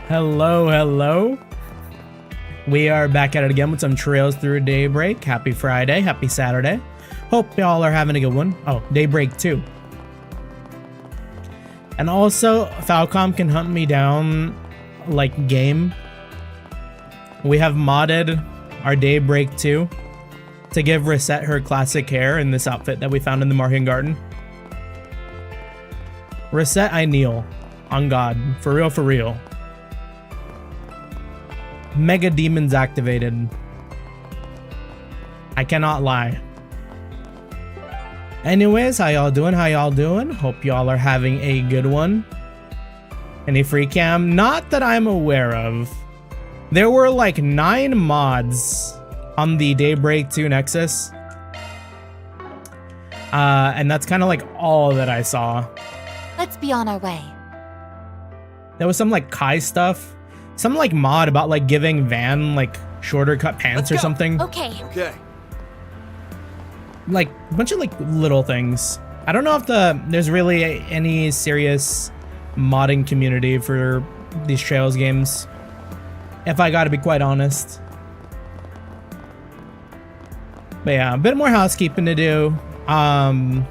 Hello, hello. We are back at it again with some Trails Through Daybreak. Happy Friday, happy Saturday. Hope y'all are having a good one. Oh, Daybreak II. And also, Falcom can hunt me down like game. We have modded our Daybreak II to give Reset her classic hair in this outfit that we found in the Martian Garden. Reset, I kneel. On God. For real, for real. Mega Demons activated. I cannot lie. Anyways, how y'all doing? How y'all doing? Hope y'all are having a good one. Any free cam? Not that I'm aware of. There were like 9 mods on the Daybreak 2 Nexus. And that's kind of like all that I saw. Let's be on our way. There was some like Kai stuff. Some like mod about like giving Van like shorter cut pants or something. Okay. Okay. Like a bunch of like little things. I don't know if there's really any serious modding community for these Trails games, if I gotta be quite honest. But yeah, a bit more housekeeping to do. I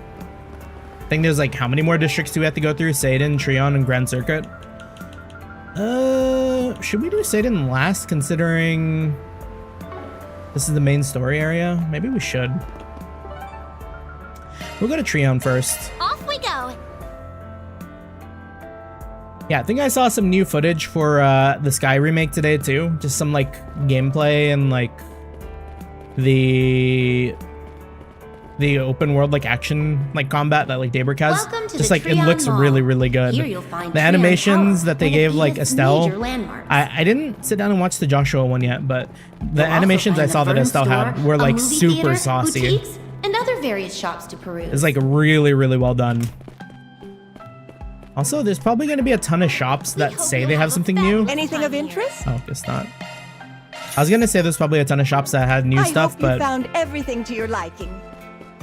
think there's like, how many more districts do we have to go through? Satan, Treon, and Grand Circuit. Should we do Satan last, considering this is the main story area? Maybe we should. We'll go to Treon first. Off we go. Yeah, I think I saw some new footage for the Sky remake today too. Just some like gameplay and like the open world like action like combat that like Daybreak has. Just like it looks really, really good. The animations that they gave like Estelle, I didn't sit down and watch the Joshua one yet, but the animations I saw that Estelle had were like super saucy. And other various shops to peruse. It's like really, really well done. Also, there's probably going to be a ton of shops that say they have something new. Anything of interest? Oh, guess not. I was going to say there's probably a ton of shops that had new stuff, I hope but you found everything to your liking.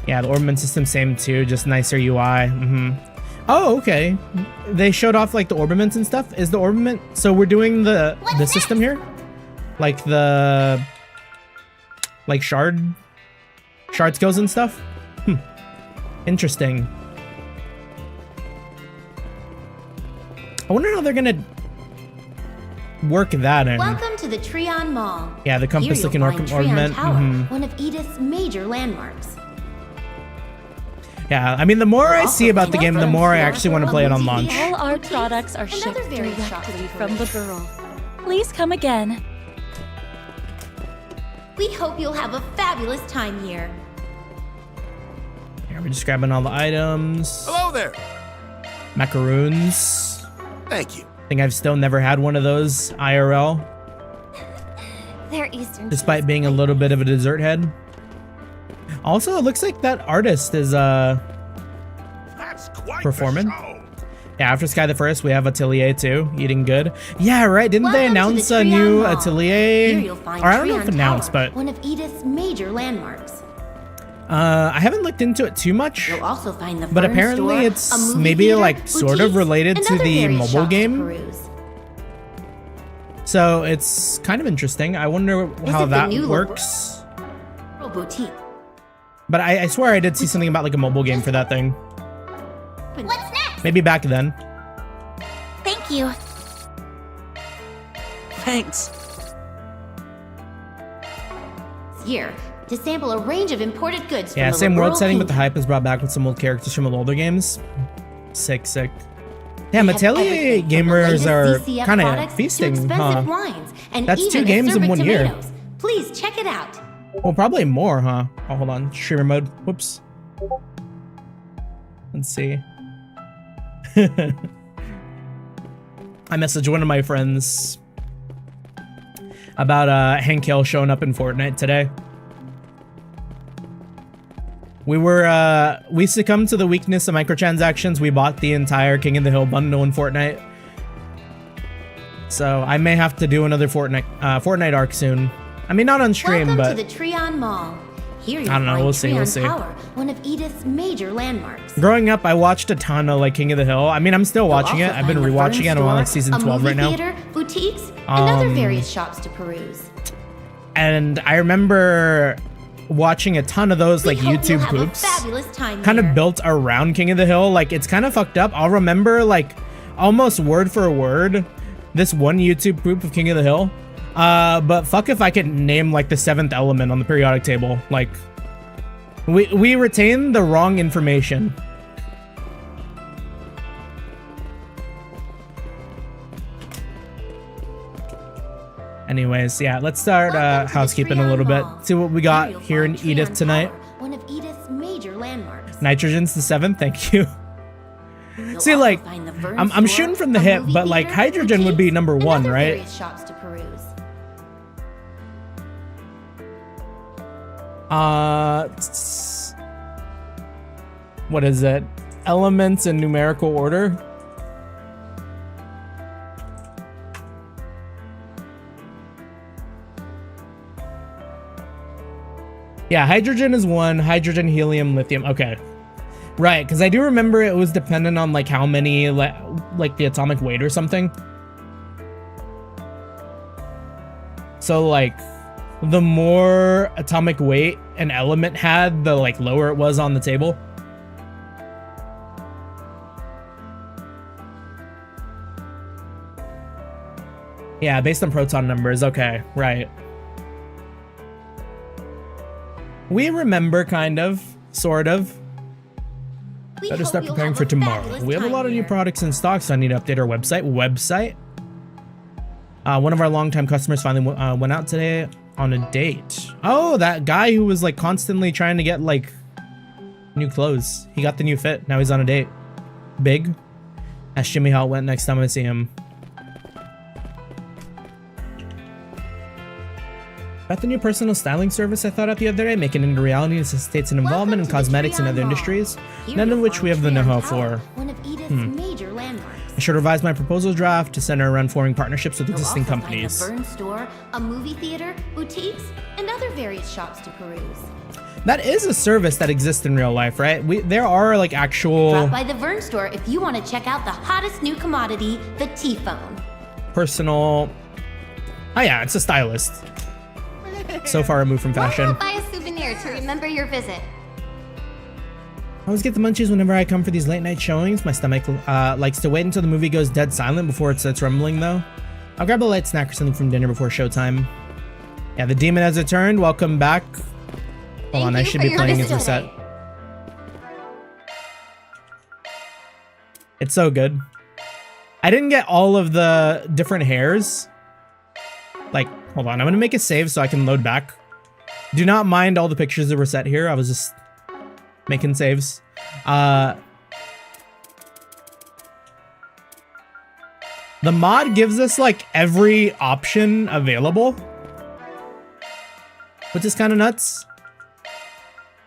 yeah, the ornament system same too, just nicer UI. Oh, okay. They showed off like the orbaments and stuff. Is the orbament? So we're doing the system here, like the shard skills and stuff. Interesting. I wonder how they're gonna work that in. Welcome to the Treon Mall. Yeah, the compass looking ornament. One of Edith's major landmarks. Yeah, I mean, the more I see about the game, the more I actually want to play it on launch. All our products are shipped directly from the girl. Please come again. We hope you'll have a fabulous time here. Here, we're just grabbing all the items. Hello there. Macaroons. Thank you. I think I've still never had one of those IRL, They're Eastern. despite being a little bit of a dessert head. Also, it looks like that artist is That's quite performing. the show. Yeah, after Sky the First, we have Atelier too, eating good. Yeah, right. Didn't they Welcome to announce the a new Treon Mall. Atelier? Here you'll find Or I don't know if Treon announced, Tower, but one of Edith's major landmarks. I haven't looked into it too much. You'll also find the But Fern apparently Store, it's a movie maybe theater, like sort of boutiques, related and to other the various mobile shops to game. peruse. So it's kind of interesting. I wonder how Visit the that new works. Boutique. But I swear I did see something about like a mobile game for that thing. What's next? Maybe back then. Thank you. Thanks. Here to sample a range of imported goods. Yeah, from the same world liberal setting, but the kingdom. hype is brought back with some old characters from older games. Sick, sick. Damn, We have Atelier everything from the gamers latest are CCF kind of products to feasting, expensive huh? wines, and That's even 2 games in exorbit 1 year. tomatoes. Please check it out. Well, probably more, huh? Oh, hold on. Streamer mode. Whoops. Let's see. I messaged one of my friends about Hank Hill showing up in Fortnite today. We succumbed to the weakness of microtransactions. We bought the entire King of the Hill bundle in Fortnite. So I may have to do another Fortnite arc soon. I mean, not on stream, Welcome but to the Treon Mall. Here you'll I don't know, find we'll see, we'll see. Tower, one of Edith's major landmarks. Growing up, I watched a ton of like King of the Hill. I mean, I'm still watching it. I've been rewatching it. I'm on like season 12 right now. Theater, boutiques, and other various shops to peruse. And I remember watching a ton of those like YouTube poops kind of built around King of the Hill. Like, it's kind of fucked up. I'll remember like almost word for word this one YouTube poop of King of the Hill. But fuck if I could name like the 7th element on the periodic table. Like, we retain the wrong information. Anyways, yeah, let's start housekeeping a little bit. See what we got here in Edith tonight. One of Edith's major landmarks. Nitrogen's the 7th, thank you. See, like, I'm shooting from the hip, but like hydrogen would be number 1, right? Shops to peruse. What is it? Elements in numerical order? Yeah, hydrogen is 1, hydrogen, helium, lithium. Okay. Right, because I do remember it was dependent on like how many, like the atomic weight or something. So like the more atomic weight an element had, the like lower it was on the table. Yeah, based on proton numbers. Okay, right. We remember, kind of, sort of. Better start preparing for tomorrow. We have a lot of new products in stock, so I need to update our website. One of our longtime customers finally went out today on a date. Oh, that guy who was like constantly trying to get like new clothes. He got the new fit. Now he's on a date. Big. Ask Jimmy how it went next time I see him. About the new personal styling service I thought out the other day, making it into reality necessitates an involvement in cosmetics and other industries, none of which we have the know-how for. One of Edith's major landmarks. I should revise my proposal draft to center around forming partnerships with existing companies. A Vern store, a movie theater, boutiques, and other various shops to peruse. That is a service that exists in real life, right? There are like actual... Drop by the Vern store if you want to check out the hottest new commodity, the T-phone. Personal... Oh yeah, it's a stylist. So far removed from fashion. Buy a souvenir to remember your visit. I always get the munchies whenever I come for these late night showings. My stomach likes to wait until the movie goes dead silent before it starts rumbling though. I'll grab a light snack or something from dinner before showtime. Yeah, the demon has returned. Welcome back. Hold on, I should be playing as Reset. It's so good. I didn't get all of the different hairs. Like, hold on, I'm gonna make a save so I can load back. Do not mind all the pictures that were set here. I was just making saves. The mod gives us like every option available, which is kind of nuts.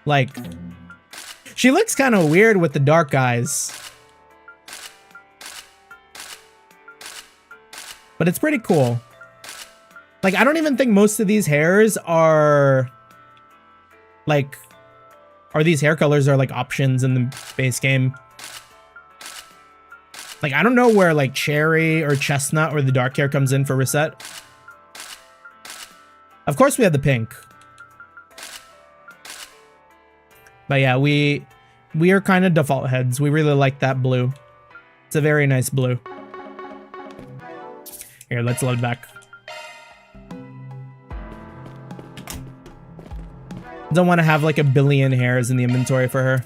Like, she looks kind of weird with the dark eyes, but it's pretty cool. Like, I don't even think most of these hairs are like, these hair colors are like options in the base game. Like, I don't know where like cherry or chestnut or the dark hair comes in for Reset. Of course we have the pink. But yeah, we are kind of default heads. We really like that blue. It's a very nice blue. Here, let's load back. Don't want to have like a billion hairs in the inventory for her.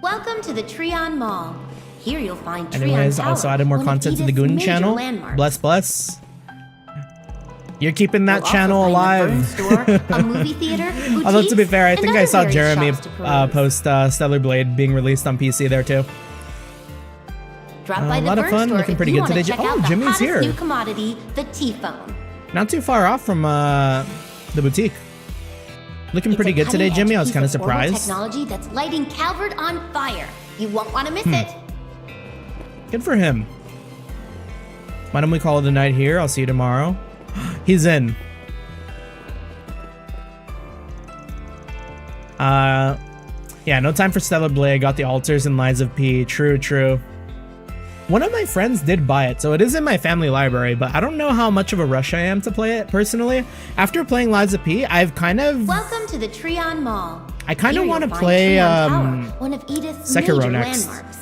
Welcome to the Treon Mall. Here you'll find Treon Anyways, Tower, also added more content to the Goon channel. Landmarks. Bless. You're keeping that channel alive. A movie theater, although to be fair, I think I saw Jeremy post Stellar Blade being released on PC there too. Drop by a lot of fun, looking pretty good today. Oh, Jimmy's here. New commodity, the T-phone. Not too far off from the boutique. Looking pretty good today, Jimmy. I was kind of surprised. Technology that's lighting Calvard on fire. You won't want to miss it. Good for him. Why don't we call it a night here? I'll see you tomorrow. He's in. Yeah, no time for Stellar Blade. Got the altars and Lies of P. True, true. One of my friends did buy it, so it is in my family library, but I don't know how much of a rush I am to play it personally. After playing Lies of P, I've kind of... Welcome to the Treon Mall. I kind of want to play one of Edith's Sekiro major next. landmarks.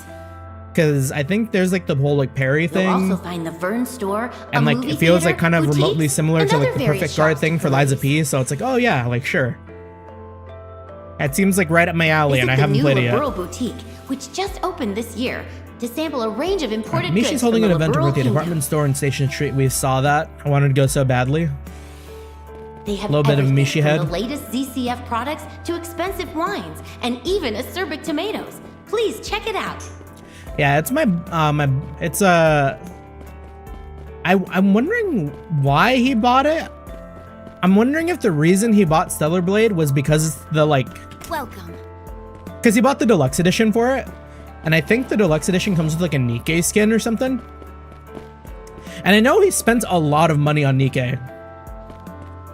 Because I think there's like the whole like parry thing. You'll also find the Vern store, and like it feels like kind of remotely similar to like the various Perfect Guard shops thing to for Lies of peruse. P, so it's like, oh yeah, like sure. It seems like right up my alley, and I Visit haven't the played it new yet. Liberal Boutique, which just opened this year, to sample a range of imported goods Mishi's from holding the an event Liberal over at the Kingdom. department store in Station Street. We saw that. I wanted to go so badly. They have Little bit of everything Mishi from head. the latest ZCF products to expensive wines and even acerbic tomatoes. Please check it out. Yeah, it's my I'm wondering why he bought it. I'm wondering if the reason he bought Stellar Blade was because the like Welcome. because he bought the deluxe edition for it, and I think the deluxe edition comes with like a Nikkei skin or something. And I know he spent a lot of money on Nikkei,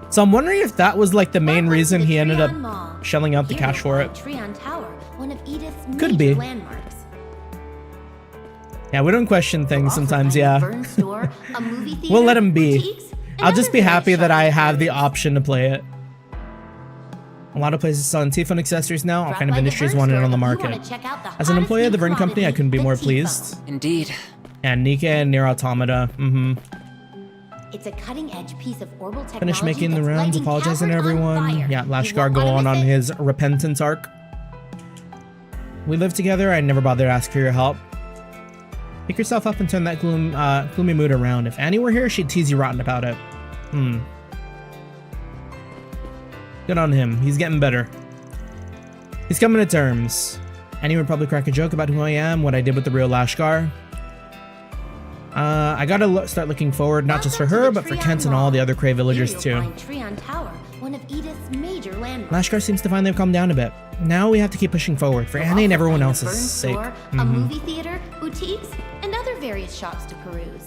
so I'm wondering if that was like the main Welcome reason to the he ended up Treon Mall. shelling out the Here cash you'll for it. find Treon Tower, one of Edith's Could major be. landmarks. Yeah, we don't question You'll things also sometimes. find Yeah, the Vern store, a movie theater, we'll let him be. boutiques, and I'll just other be various happy that shops I to have the peruse. option to play it. A lot of places selling T-phone accessories now. All Drop kind of by the industries Vern want it store on the if you market. wanna check out the As an hottest employee of new the Vern company, I couldn't be commodity, more the pleased. T-phone. Indeed. And Nikkei and Nier Automata. It's a cutting-edge piece of orbital technology. Finished making the that's rounds, lighting apologizing to Calvard on everyone. fire. Yeah, You Lashkar won't go wanna on miss it. his repentance arc. We live together. I never bothered to ask for your help. Pick yourself up and turn that gloomy mood around. If Annie were here, she'd tease you rotten about it. Good on him. He's getting better. He's coming to terms. Annie would probably crack a joke about who I am, what I did with the real Lashkar. I gotta start looking forward, not just for Welcome to her, the but for Treon Kent and all the other Cray villagers Here you'll too. find Treon Tower, one of Edith's major landmarks. Lashkar seems to finally have calmed down a bit. Now we have to keep pushing forward for You'll Annie and also everyone find the else's Vern sake. store, a movie theater, boutiques, and other various shops to peruse.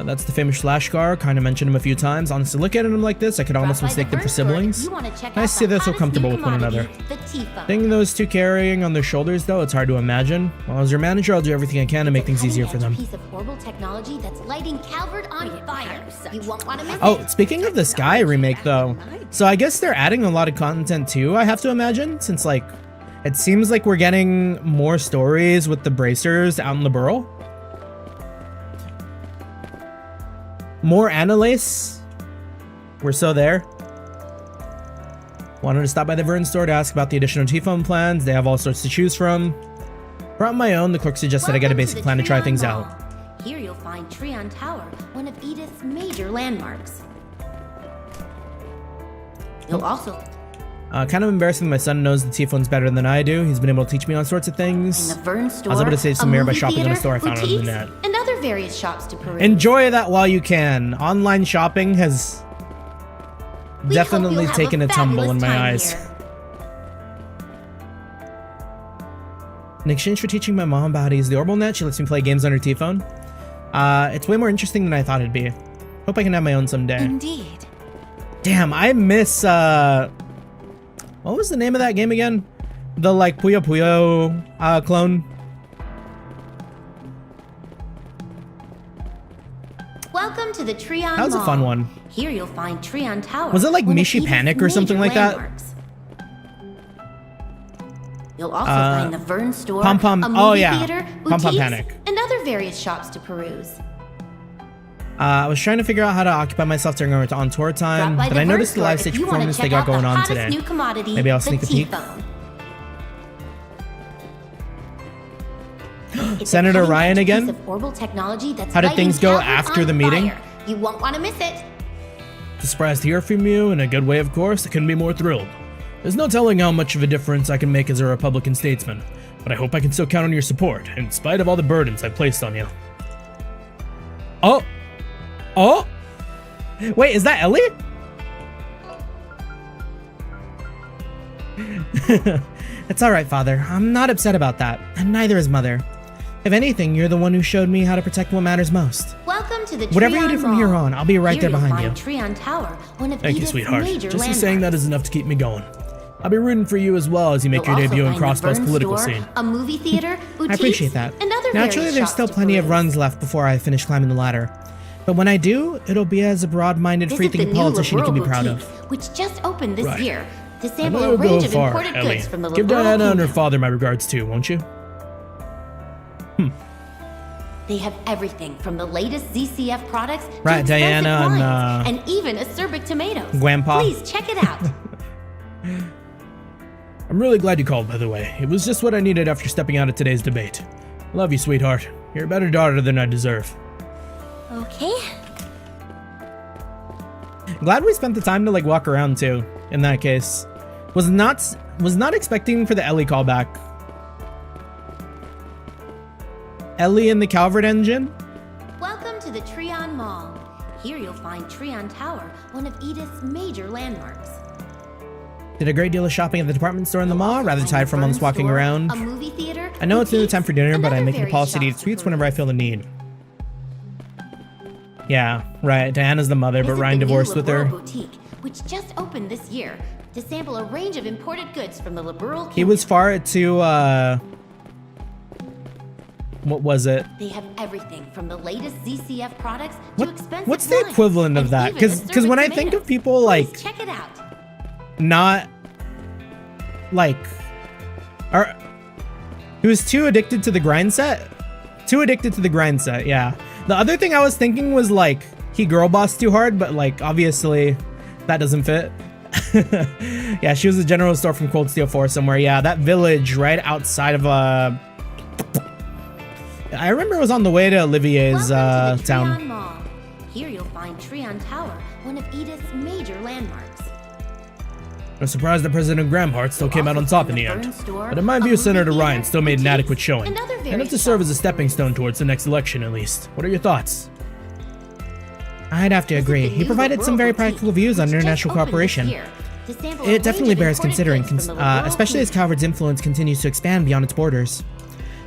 That's the famous Lashkar. Kind of mentioned him a few times. Honestly, look at him like this, I could almost Drop by the mistake them for Vern store if siblings. you wanna check Nice out to see the they're so hottest comfortable new with one another. commodity, the T-phone. Seeing those two carrying on their shoulders, though, it's hard to imagine. Well, as your manager, I'll do everything I can to make things easier for them. Piece of orbital technology that's lighting Calvard on fire. You won't want to miss Oh, it. speaking of the Sky remake, though, so I guess they're adding a lot of content too, I have to imagine, since, like, it seems like we're getting more stories with the bracers out in the Burrow. More Annalise. We're so there. Wanted to stop by the Vern store to ask about the additional T-phone plans. They have all sorts to choose from. Brought my own. The clerk suggested I get a Welcome to basic the plan to try Treon things Mall. out. Here you'll find Treon Tower, one of Edith's major landmarks. You'll also Kind of embarrassing that my son knows the T-phones better than I do. He's been able to teach me all sorts of in things. the Vern store. I was able to save some a mirror by movie shopping on a theater, store I found on the boutiques, net. and other various shops to peruse. Enjoy that while you can. Online shopping has We definitely hope you'll have taken a tumble fabulous in my time eyes. here. In exchange for teaching my mom about how to use the Orbital Net, she lets me play games on her T-phone. It's way more interesting than I thought it'd be. Hope I can have my own someday. Indeed. Damn, I miss, what was the name of that game again? The, like, Puyo Puyo, clone? Welcome to the Treon That was a Mall. fun one. Here you'll find Treon Tower. Was it like one of Mishi Edith's Panic or something major like that? landmarks. You'll also find the Vern store, Pom Pom- a movie oh, yeah. theater, Pom Pom boutiques, Panic. and other various shops to peruse. I was trying to figure out how to occupy myself during our on tour time, Drop by but the I Vern noticed the store live if stage you wanna performance they check got out the going on hottest today. new commodity, Maybe I'll the sneak a peek. T-phone. It's a Senator cutting-edge Ryan piece again? of orbital technology that's How did lighting things go Calvard after on the meeting? fire. You won't want to miss it. Surprised to hear from you, in a good way, of course. I couldn't be more thrilled. There's no telling how much of a difference I can make as a Republican statesman, but I hope I can still count on your support, in spite of all the burdens I've placed on you. Oh! Oh! Wait, is that Ellie? It's alright, Father. I'm not upset about that, and neither is Mother. If anything, you're the one who showed me how to protect what matters most. Welcome whatever you do from here on, I'll be right there behind you. Thank you, sweetheart. Just saying that is enough to keep me going. I'll be rooting for you as well as you make your debut in Crossbow's political scene. A movie theater, I appreciate that. Naturally, there's still plenty of runs left before I finish climbing the ladder. But when I do, it'll be as a broad-minded, free-thinking politician you can be proud of. Which just opened this year. To I sample know a you'll range go of far, imported Ellie. goods from the Give liberal Diana and her kingdom. father my regards too, won't you? They have everything from the latest ZCF products to Right, expensive Diana wines, and, and even acerbic tomatoes. Grandpa. Please check it out. I'm really glad you called, by the way. It was just what I needed after stepping out of today's debate. Love you, sweetheart. You're a better daughter than I deserve. Okay. Glad we spent the time to like walk around too. In that case, was not expecting for the Ellie callback. Ellie in the Calvard engine. Welcome to the Treon Mall. Here you'll find Treon Tower, one of Edith's major landmarks. Did a great deal of shopping at the department store in the mall. Rather tired from months walking around. A movie theater, I know it's nearly time for dinner, but I make it a another policy to various eat sweets shops whenever I feel the need. Yeah, right. Diana's the mother, but Visit Ryan the new divorced with her. Liberal Boutique, which just opened this year, to sample a range of imported goods from the liberal kingdom. He was far to what was it? They have everything from the latest ZCF products to expensive What's the wines, equivalent of and that? even Because when I acerbic think of tomatoes. people Please like check it out. not like are he was too addicted to the grind set. Too addicted to the grind set, yeah. The other thing I was thinking was like he girl bossed too hard, but like obviously that doesn't fit. Yeah, she was a general store from Cold Steel 4 somewhere. Yeah, that village right outside of I remember it was on the way to Olivier's Welcome to the town. Treon Mall. Here you'll find Treon Tower, one of Edith's major landmarks. I'm surprised that President Gramhart still came out on top in the end. But in my view, Senator Ryan still made an adequate showing. Enough to serve as a stepping stone towards the next election, at least. What are your thoughts? I'd have to agree. He provided some very practical views on international cooperation. It definitely bears considering, especially as Calvard's influence continues to expand beyond its borders.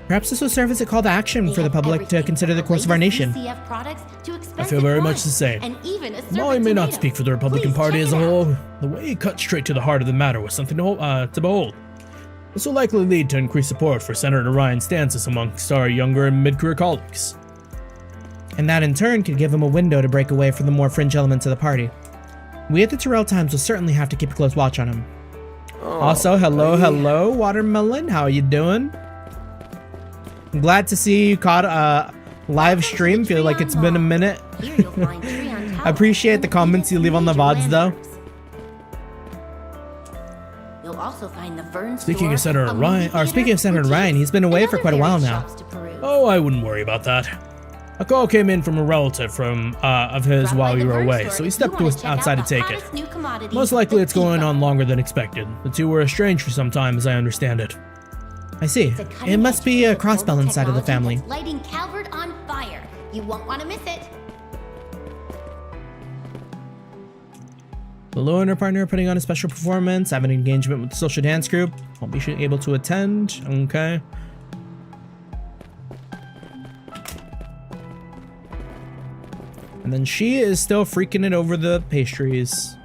Perhaps this will serve as a call to action for the public to consider the course of our nation. I feel very much the same. While he may not speak for the Republican Party as a whole, the way he cut straight to the heart of the matter was something to behold. This will likely lead to increased support for Senator Ryan's stances amongst our younger and mid-career colleagues. And that in turn could give him a window to break away from the more fringe elements of the party. We at the Terrell Times will certainly have to keep a close watch on him. Also, hello, Watermelon. How are you doing? I'm glad to see you caught a live stream. Feel like it's been a minute. I appreciate the comments you leave on the VODs though. You'll also find the Vern Speaking of store, Senator a movie Ryan, theater, Speaking of Senator boutiques, Ryan, he's been away and for other quite a while various now. shops to peruse. Oh, I wouldn't worry about that. A call came in from a relative of his Drop while by we the were Vern away, store so he if stepped you wanna check outside to out the take it. hottest new commodities, Most likely the it's going depot. on longer than expected. The two were estranged for some time, as I understand it. I see. It's a It cutting-edge must be a piece of crossbell global inside of the technology family. that's lighting Calvard on fire. You won't want to miss it. Lulu and her partner are putting on a special performance. I have an engagement with the social dance group. Won't be able to attend. Okay. And then she is still freaking it over the pastries.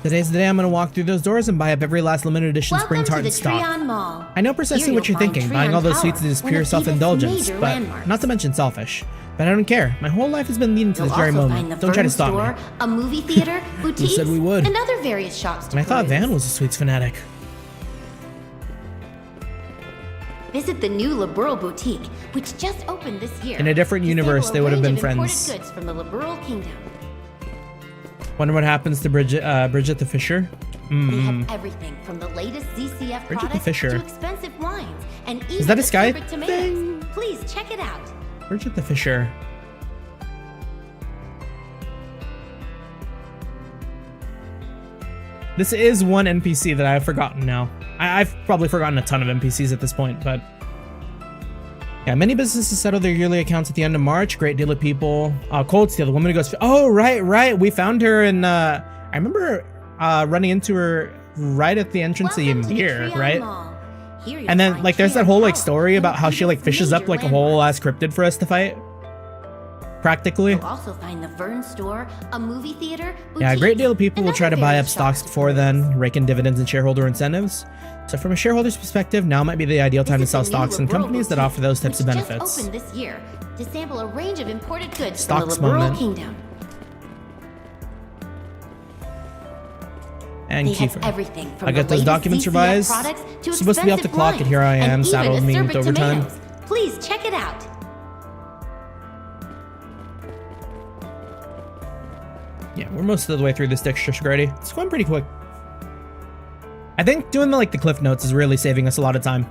Today's the day I'm going to walk through those doors and buy up every last limited edition spring Welcome tart to in the stock. Treon Mall. I know precisely Here what you'll you're find thinking, Treon buying all those Tower, sweets is one pure of Edith's self-indulgence, major but landmarks. not to mention selfish. But I don't care. My whole life has been leading to You'll this very also moment. find the Don't try to Vern stop store, me. a movie theater, boutiques, said we would? and other various shops to And I thought peruse. Van was a sweets fanatic. Visit the new Liberal Boutique, which just opened this year. In a different to universe, sample they a would have range been of imported friends. goods from the Liberal Kingdom. Wonder what happens to Bridget the Fisher? They have everything from the latest ZCF Bridget the products Fisher. to expensive wines and even that a Sky acerbic tomatoes. thing? Please check it out. Bridget the Fisher. This is one NPC that I've forgotten now. I've probably forgotten a ton of NPCs at this point, but... Yeah, many businesses settle their yearly accounts at the end of March. Great deal of people. Cold Steel, the woman who goes... Oh, right. We found her in... I remember running into her right at the entrance Welcome of to the Ymir, Treon right? Mall. Here you'll And then find like there's that Trion whole like Tower, story one about of how she like Edith's fishes up major like a whole landmarks. ass cryptid for us to fight. Practically. You'll also find the Vern store, a movie theater, Yeah, a great boutiques, deal of people will and try to other buy various up stocks shops to before peruse. then, rake in dividends and shareholder incentives. So from a shareholder's perspective, now might be the ideal time to Visit sell the new stocks in Liberal companies that Boutique, offer those types of which benefits. Just opened this year to sample a range of imported goods Stocks from the Liberal moment. Kingdom. And They have Kiefer. everything from I got the those latest documents ZCF revised. products to Supposed to be off the expensive clock, and here I wines, am, and saddled even me a with Sherbet overtime. tomatoes. Please check it out. Yeah, we're most of the way through this texture already. It's going pretty quick. I think doing the cliff notes is really saving us a lot of time.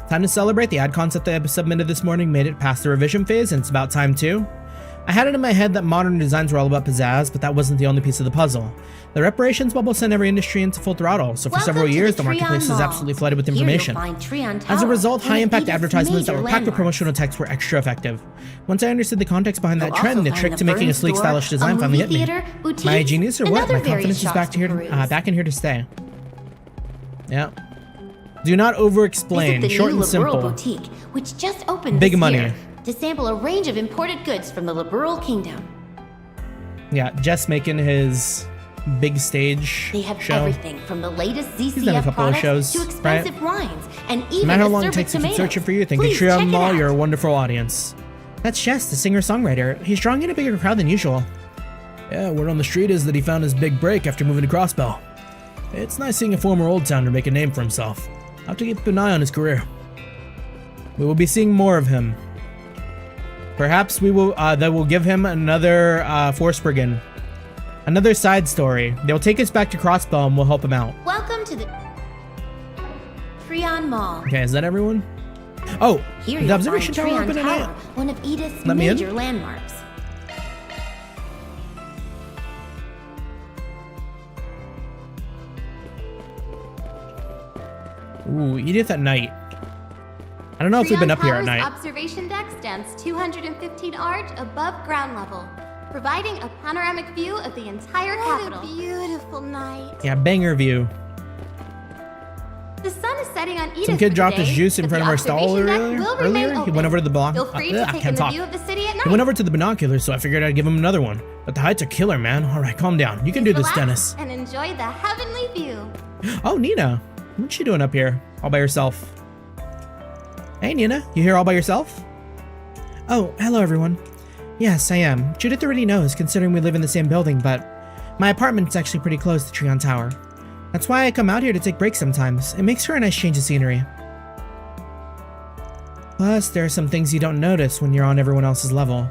Time to celebrate. The ad concept I submitted this morning made it past the revision phase, and it's about time too. I had it in my head that modern designs were all about pizzazz, but that wasn't the only piece of the puzzle. The reparations bubble sent every industry into full throttle, so for Welcome several to years the the Trion marketplace is Mall. absolutely flooded with Here you'll information. find Trion As a Tower, result, one of high-impact Edith's advertisements that major were packed with landmarks. promotional text were extra effective. Once I understood the context behind that You'll trend, also the find trick the to making Vern a sleek, store, stylish a design finally hit movie me. theater, boutiques, My genius or and what? other My various confidence is shops back to here peruse. back in here to stay. Yeah. Do not over-explain. Visit the Short new and Liberal simple. Boutique, which just opened Big this money. year to sample a range of imported goods from the Liberal Kingdom. Yeah, Jess making his big stage They have show. everything from the latest done a ZCF couple of products shows, to expensive wines, and No even matter how a long it Sherbet takes to keep tomatoes. searching for you, thank you, Please check Trion it Mall. out. You're a wonderful audience. That's Jess, the singer-songwriter. He's drawing in a bigger crowd than usual. Yeah, word on the street is that he found his big break after moving to Crossbell. It's nice seeing a former Old Towner make a name for himself. I'll have to keep an eye on his career. We will be seeing more of him. Perhaps we will. They will give him another Forsbergen, another side story. They'll take us back to Crossbow and we'll help him out. Welcome to the Trion Mall. Okay, is that everyone? Oh, Here the you'll observation find tower Trion open Tower, tonight. one of Edith's Let me in? major landmarks. Ooh, Edith at night. I don't know if we've been up here at Tower's night. observation deck stands 215 arch above ground level, providing a panoramic view of the entire capital. What a beautiful night. Yeah, banger view. The sun is setting on Edith Some kid for dropped today, his juice in but front of the our stall observation deck earlier. will remain He open. went over to the block. Feel free to I take in can't the talk. view of the city at night. He went over to the binoculars, so I figured I'd give him another one. But the heights are killer, man. All right, calm down. You can do this, Relax Dennis. and enjoy the heavenly view. Oh, Nina. What's she doing up here? All by herself. Hey, Nina. You here all by yourself? Oh, hello, everyone. Yes, I am. Judith already knows, considering we live in the same building, but my apartment's actually pretty close to Trion Tower. That's why I come out here to take breaks sometimes. It makes for a nice change of scenery. Plus, there are some things you don't notice when you're on everyone else's level.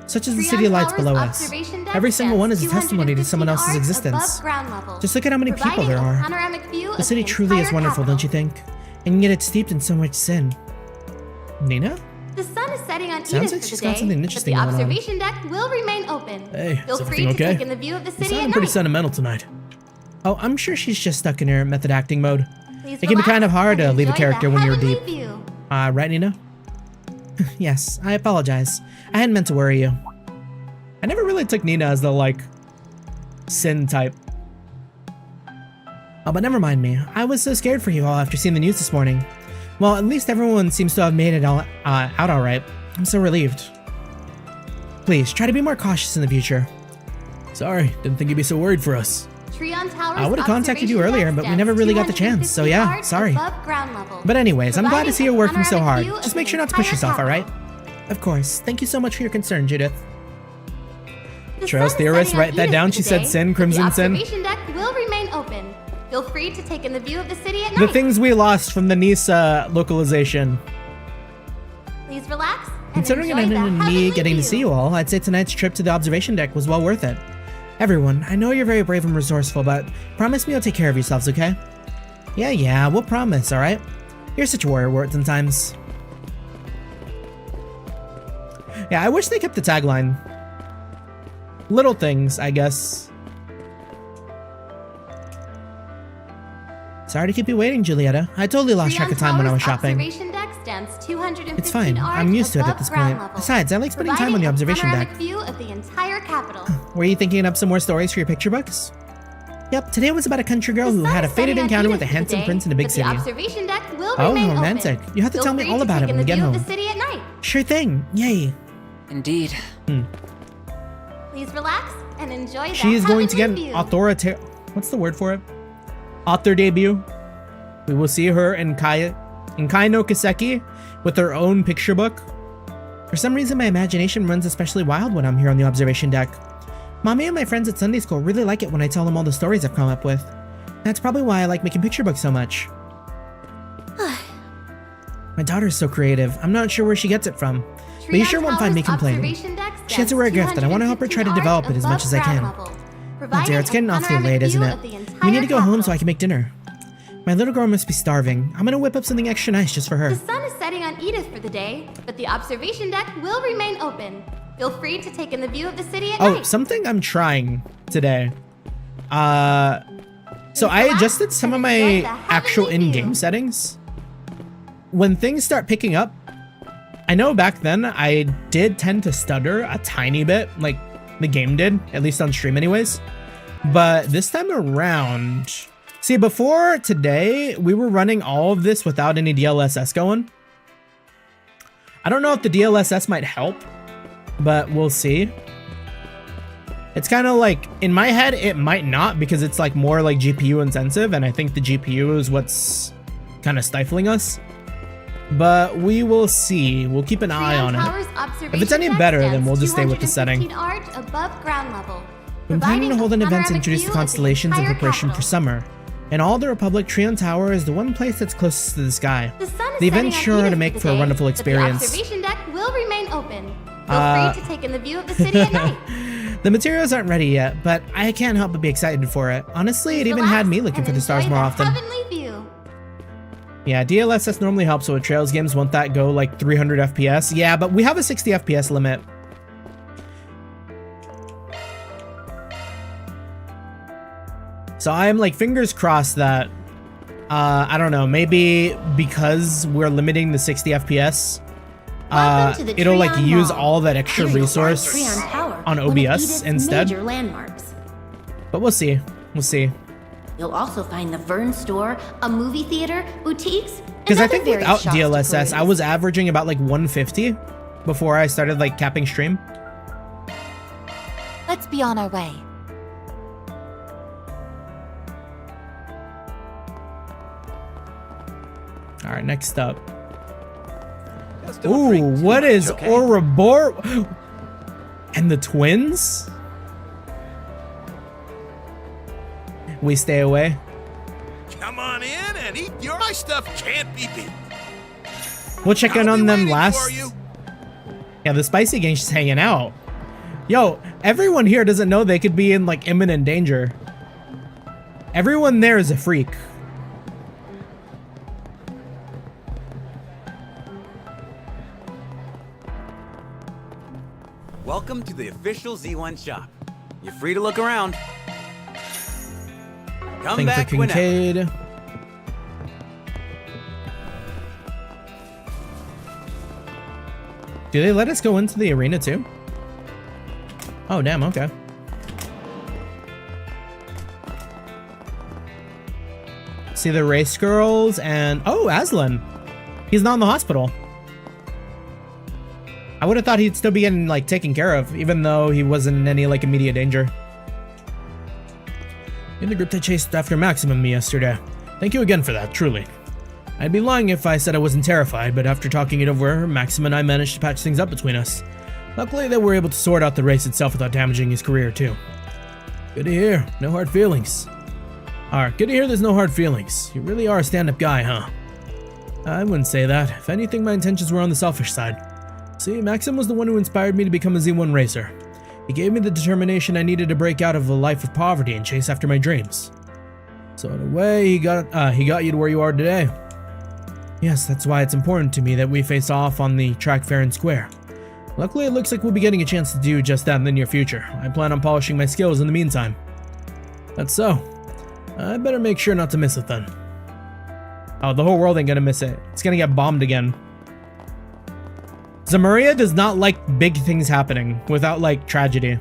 Such as the Trion city lights Tower's below us. observation deck Every single one is a stands testimony to someone 215 else's arch existence. above ground level, Just look at how many people providing there a are. panoramic view The of city truly is entire wonderful, don't you capital. think? And yet it's steeped in so much sin. Nina? The sun is setting on Sounds Edith like for she's today, got something but interesting the going on. observation deck will remain open. Hey, Feel is free everything to okay? take in the view of the You city at sound pretty night. sentimental tonight. Oh, I'm sure she's just stuck in her method acting mode. Please It can be relax kind of hard and to leave a enjoy character the when you're heavenly deep. view. Right, Nina? Yes, I apologize. I hadn't meant to worry you. I never really took Nina as the, sin type. Oh, but never mind me. I was so scared for you all after seeing the news this morning. Well, at least everyone seems to have made it out all right. I'm so relieved. Please, try to be more cautious in the future. Sorry, didn't think you'd be so worried for us. Trion Tower's I would've contacted you observation earlier, deck but we stands never really got the chance, so 215 yeah, arch sorry. above ground level, But anyways, I'm glad to see you're providing a working so hard. panoramic view Just of make the sure not to push entire yourself, alright? capital. Of course. Thank you so much for your concern, Judith. The Trails sun is theorist, setting on write that Edith down. for She said today, sin, but crimson sin. The observation deck will remain open. Feel free to take in the view of the city at The night. things we lost from the Nisa localization. Please relax and Considering it enjoy ended the in me heavenly getting to view. see you all, I'd say tonight's trip to the observation deck was well worth it. Everyone, I know you're very brave and resourceful, but promise me you'll take care of yourselves, okay? Yeah, we'll promise, alright? You're such a warrior word sometimes. Yeah, I wish they kept the tagline. Little things, I guess. Sorry to keep you waiting, Julietta. I totally lost track of time when I was shopping. Observation deck stands 215 It's fine. arch I'm used to it at above this ground point. level, Besides, I like spending time on the providing a observation panoramic deck. view of the entire capital. Were you thinking up some more stories for your picture books? Yep, today was about a country girl who had a fated encounter with a handsome prince in a big city. The observation deck will Oh, remain romantic. open. You have to tell me all about it when we get home. The city at night. Sure thing. Yay. Indeed. Please relax and enjoy the She is going to get an view. authoritative... What's the word for it? Author debut. We will see her in Kai no Kiseki with her own picture book. For some reason, my imagination runs especially wild when I'm here on the observation deck. Mommy and my friends at Sunday school really like it when I tell them all the stories I've come up with. That's probably why I like making picture books so much. My daughter's so creative. I'm not sure where she gets it from. But you sure won't find me complaining. She has a rare gift and I want to help her try to develop it as much as I can. Oh dear, it's getting awfully late, isn't it? We need to go home so I can make dinner. My little girl must be starving. I'm gonna whip up something extra nice just for her. The sun is setting on Edith for the day, but the observation deck will remain open. Feel free to take in the view of the city at night. Oh, something I'm trying today. So I adjusted some of my actual in-game settings. When things start picking up, I know back then I did tend to stutter a tiny bit, like the game did, at least on stream anyways. But this time around, see, before today, we were running all of this without any DLSS going. I don't know if the DLSS might help, but we'll see. It's kind of like, in my head, it might not, because it's like more like GPU intensive, and I think the GPU is what's kind of stifling us. But we will see. We'll keep an eye on it. If it's any better, then we'll just stay with the setting. Above ground level, I'm planning to hold an event to introduce the constellations in preparation for summer. In all the Republic, Trion Tower is the one place that's closest to the sky. The event's sure to make for a wonderful experience. The observation deck will remain open. Feel free to take in the view of the city at night. The materials aren't ready yet, but I can't help but be excited for it. Honestly, it even had me looking for the stars more often. Yeah, DLSS normally helps with Trails games. Won't that go like 300 FPS? Yeah, but we have a 60 FPS limit. So I'm like fingers crossed that, I don't know, maybe because we're limiting the 60 FPS, it'll like use all that extra resource on OBS instead. But we'll see. We'll see. You'll also find the Vern store, a movie theater, boutiques, because I think without DLSS, I was averaging about like 150 before I started like capping stream. Let's be on our way. All right, next up. Ooh, what is Ouroboros? And the twins? We stay away. Come on in and eat your my stuff can't be beat. We'll check in on them last. Yeah, the spicy gang's just hanging out. Yo, everyone here doesn't know they could be in like imminent danger. Everyone there is a freak. Welcome to the official Z1 shop. You're free to look around. Come back Kincaid. whenever. Do they let us go into the arena too? Oh, damn, okay. See the race girls and... Oh, Aslan. He's not in the hospital. I would have thought he'd still be getting, like, taken care of, even though he wasn't in any, like, immediate danger. In the group that chased after Maxim and me yesterday. Thank you again for that, truly. I'd be lying if I said I wasn't terrified, but after talking it over, Maxim and I managed to patch things up between us. Luckily, they were able to sort out the race itself without damaging his career, too. Good to hear. No hard feelings. Alright, good to hear there's no hard feelings. You really are a stand-up guy, huh? I wouldn't say that. If anything, my intentions were on the selfish side. See, Maxim was the one who inspired me to become a Z1 racer. He gave me the determination I needed to break out of a life of poverty and chase after my dreams. So in a way, he got you to where you are today. Yes, that's why it's important to me that we face off on the track fair and square. Luckily, it looks like we'll be getting a chance to do just that in the near future. I plan on polishing my skills in the meantime. That's so. I better make sure not to miss it then. Oh, the whole world ain't gonna miss it. It's gonna get bombed again. Zemuria does not like big things happening without, like, tragedy.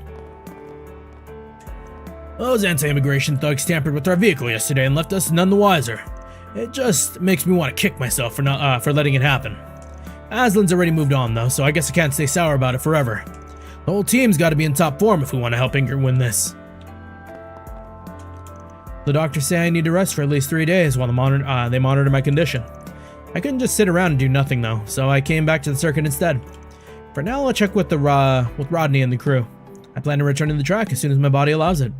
Those anti-immigration thugs tampered with our vehicle yesterday and left us none the wiser. It just makes me want to kick myself for letting it happen. Aslan's already moved on though, so I guess I can't stay sour about it forever. The whole team's got to be in top form if we want to help Ingrid win this. The doctors say I need to rest for at least 3 days while they monitor my condition. I couldn't just sit around and do nothing though, so I came back to the circuit instead. For now, I'll check with Rodney and the crew. I plan to return to the track as soon as my body allows it.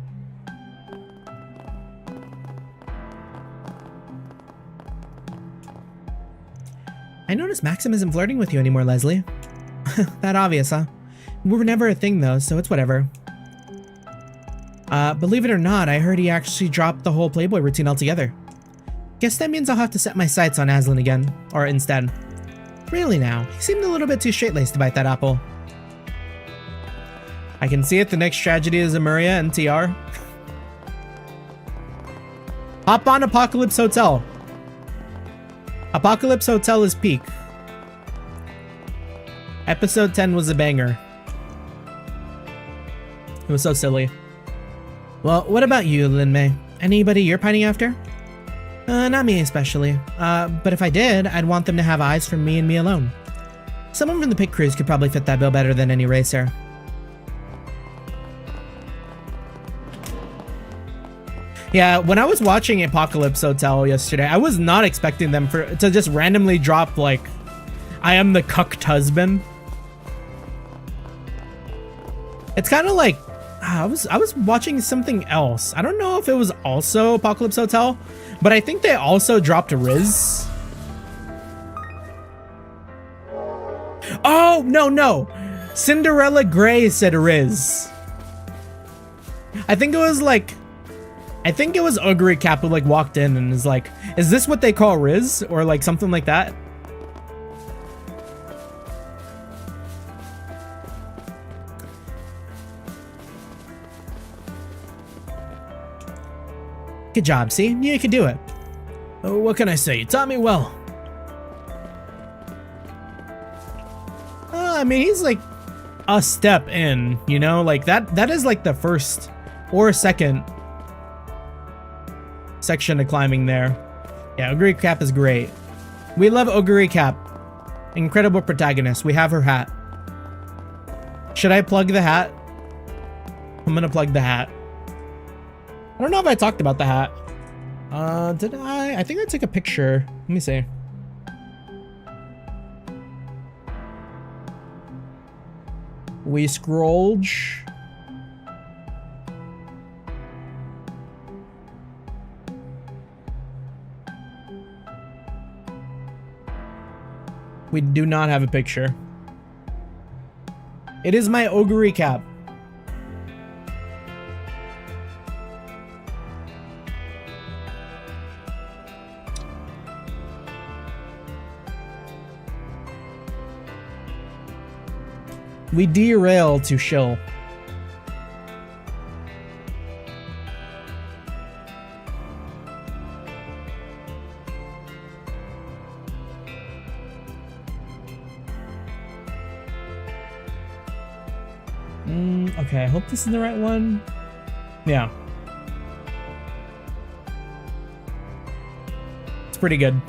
I noticed Maxim isn't flirting with you anymore, Leslie. That obvious, huh? We were never a thing though, so it's whatever. Believe it or not, I heard he actually dropped the whole Playboy routine altogether. Guess that means I'll have to set my sights on Aslan again, or instead. Really now, he seemed a little bit too straight-laced to bite that apple. I can see it, the next tragedy is Zemuria and TR. Hop on Apocalypse Hotel. Apocalypse Hotel is peak. Episode 10 was a banger. It was so silly. Well, what about you, Lin Mei? Anybody you're pining after? Not me especially. But if I did, I'd want them to have eyes from me and me alone. Someone from the pit crews could probably fit that bill better than any racer. Yeah, when I was watching Apocalypse Hotel yesterday, I was not expecting them to just randomly drop like, I am the cucked husband. It's kind of like, I was watching something else. I don't know if it was also Apocalypse Hotel, but I think they also dropped Riz. Oh, no. Cinderella Grey said Riz. I think it was Ugly Cap who like walked in and is like, is this what they call Riz? Or like something like that. Good job, see? You could do it. Oh, what can I say? You taught me well. I mean, he's like a step in, you know? Like that is like the first or second section of climbing there. Yeah, Ugly Cap is great. We love Ugly Cap. Incredible protagonist. We have her hat. Should I plug the hat? I'm gonna plug the hat. I don't know if I talked about the hat. Did I? I think I took a picture. Let me see. We scrolled. We do not have a picture. It is my Ogre Cap. We derail to shill. Okay, I hope this is the right one. Yeah. It's pretty good.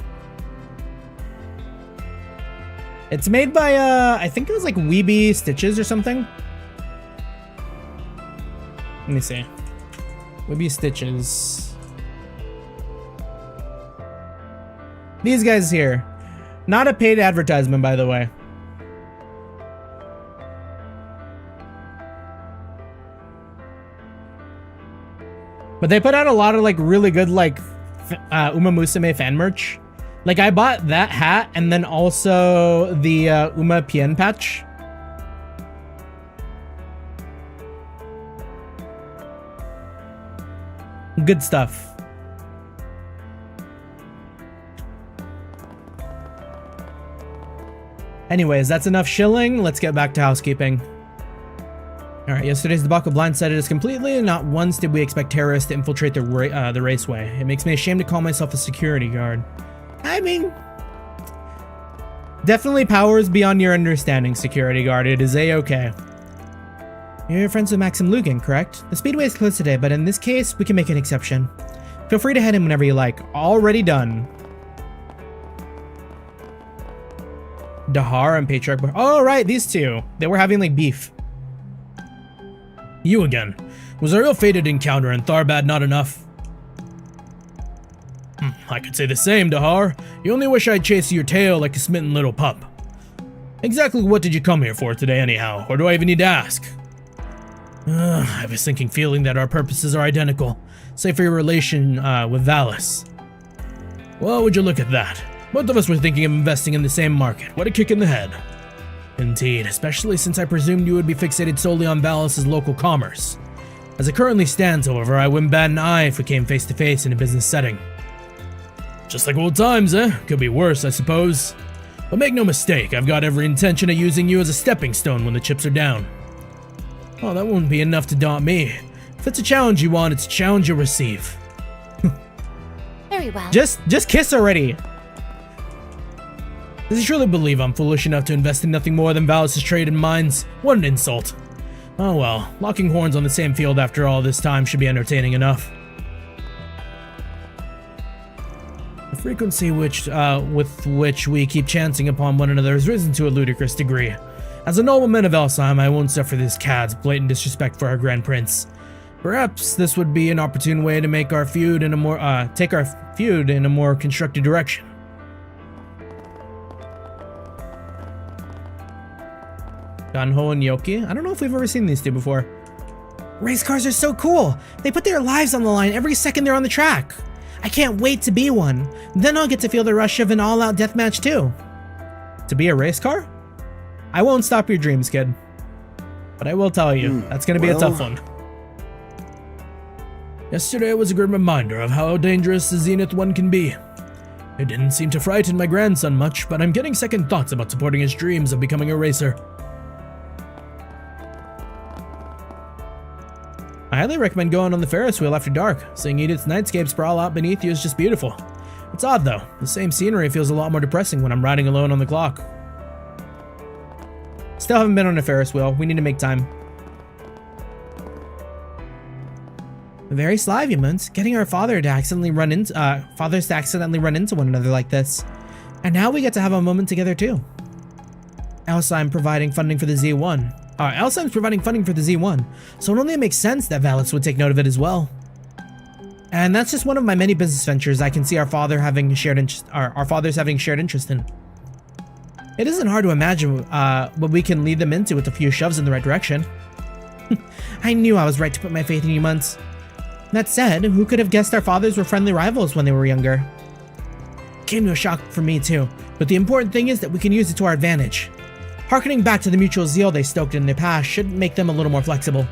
It's made by, I think it was like Weeby Stitches or something. Let me see. Weeby Stitches. These guys here. Not a paid advertisement, by the way. But they put out a lot of like really good like Uma Musume fan merch. Like I bought that hat and then also the Uma Pien patch. Good stuff. Anyways, that's enough shilling. Let's get back to housekeeping. Alright, yesterday's debacle blindsided us completely, and not once did we expect terrorists to infiltrate the raceway. It makes me ashamed to call myself a security guard. I mean, definitely powers beyond your understanding, security guard. It is a-okay. You're friends with Maxim Lugan, correct? The Speedway is closed today, but in this case, we can make an exception. Feel free to head in whenever you like. Already done. Dahar and Patriarch. Oh, right, these two. They were having, like, beef. You again. Was a real fated encounter and Tharbad not enough? I could say the same, Dahar. You only wish I'd chased your tail like a smitten little pup. Exactly what did you come here for today anyhow, or do I even need to ask? I have a sinking feeling that our purposes are identical, save for your relation with Valis. Well, would you look at that? Both of us were thinking of investing in the same market. What a kick in the head. Indeed, especially since I presumed you would be fixated solely on Valis' local commerce. As it currently stands, however, I wouldn't bat an eye if we came face to face in a business setting. Just like old times, eh? Could be worse, I suppose. But make no mistake, I've got every intention of using you as a stepping stone when the chips are down. Oh, that won't be enough to daunt me. If it's a challenge you want, it's a challenge you'll receive. Very well. Just kiss already. Does he truly believe I'm foolish enough to invest in nothing more than Valis' trade in mines? What an insult. Oh well, locking horns on the same field after all this time should be entertaining enough. The frequency with which we keep chancing upon one another has risen to a ludicrous degree. As a nobleman of Elsheim, I won't suffer this cad's blatant disrespect for our Grand Prince. Perhaps this would be an opportune way to make our feud in a more take our feud in a more constructive direction. Ganho and Yoki. I don't know if we've ever seen these two before. Race cars are so cool. They put their lives on the line every second they're on the track. I can't wait to be one. Then I'll get to feel the rush of an all-out deathmatch too. To be a race car? I won't stop your dreams, kid. But I will tell you, that's gonna be a tough one. Yesterday was a good reminder of how dangerous the Zenith one can be. It didn't seem to frighten my grandson much, but I'm getting second thoughts about supporting his dreams of becoming a racer. I highly recommend going on the Ferris wheel after dark. Seeing Edith's nightscape sprawl out beneath you is just beautiful. It's odd though, the same scenery feels a lot more depressing when I'm riding alone on the clock. Still haven't been on a Ferris wheel, we need to make time. Very sly, humans, getting our fathers to accidentally run into one another like this. And now we get to have a moment together too. Elsheim providing funding for the Z1. Elsheim's providing funding for the Z1, so it only makes sense that Valis would take note of it as well. And that's just one of my many business ventures I can see our fathers having shared interest in. It isn't hard to imagine what we can lead them into with a few shoves in the right direction. I knew I was right to put my faith in you, Muntz. That said, who could have guessed our fathers were friendly rivals when they were younger? It came to a shock for me too, but the important thing is that we can use it to our advantage. Harkening back to the mutual zeal they stoked in the past should make them a little more flexible.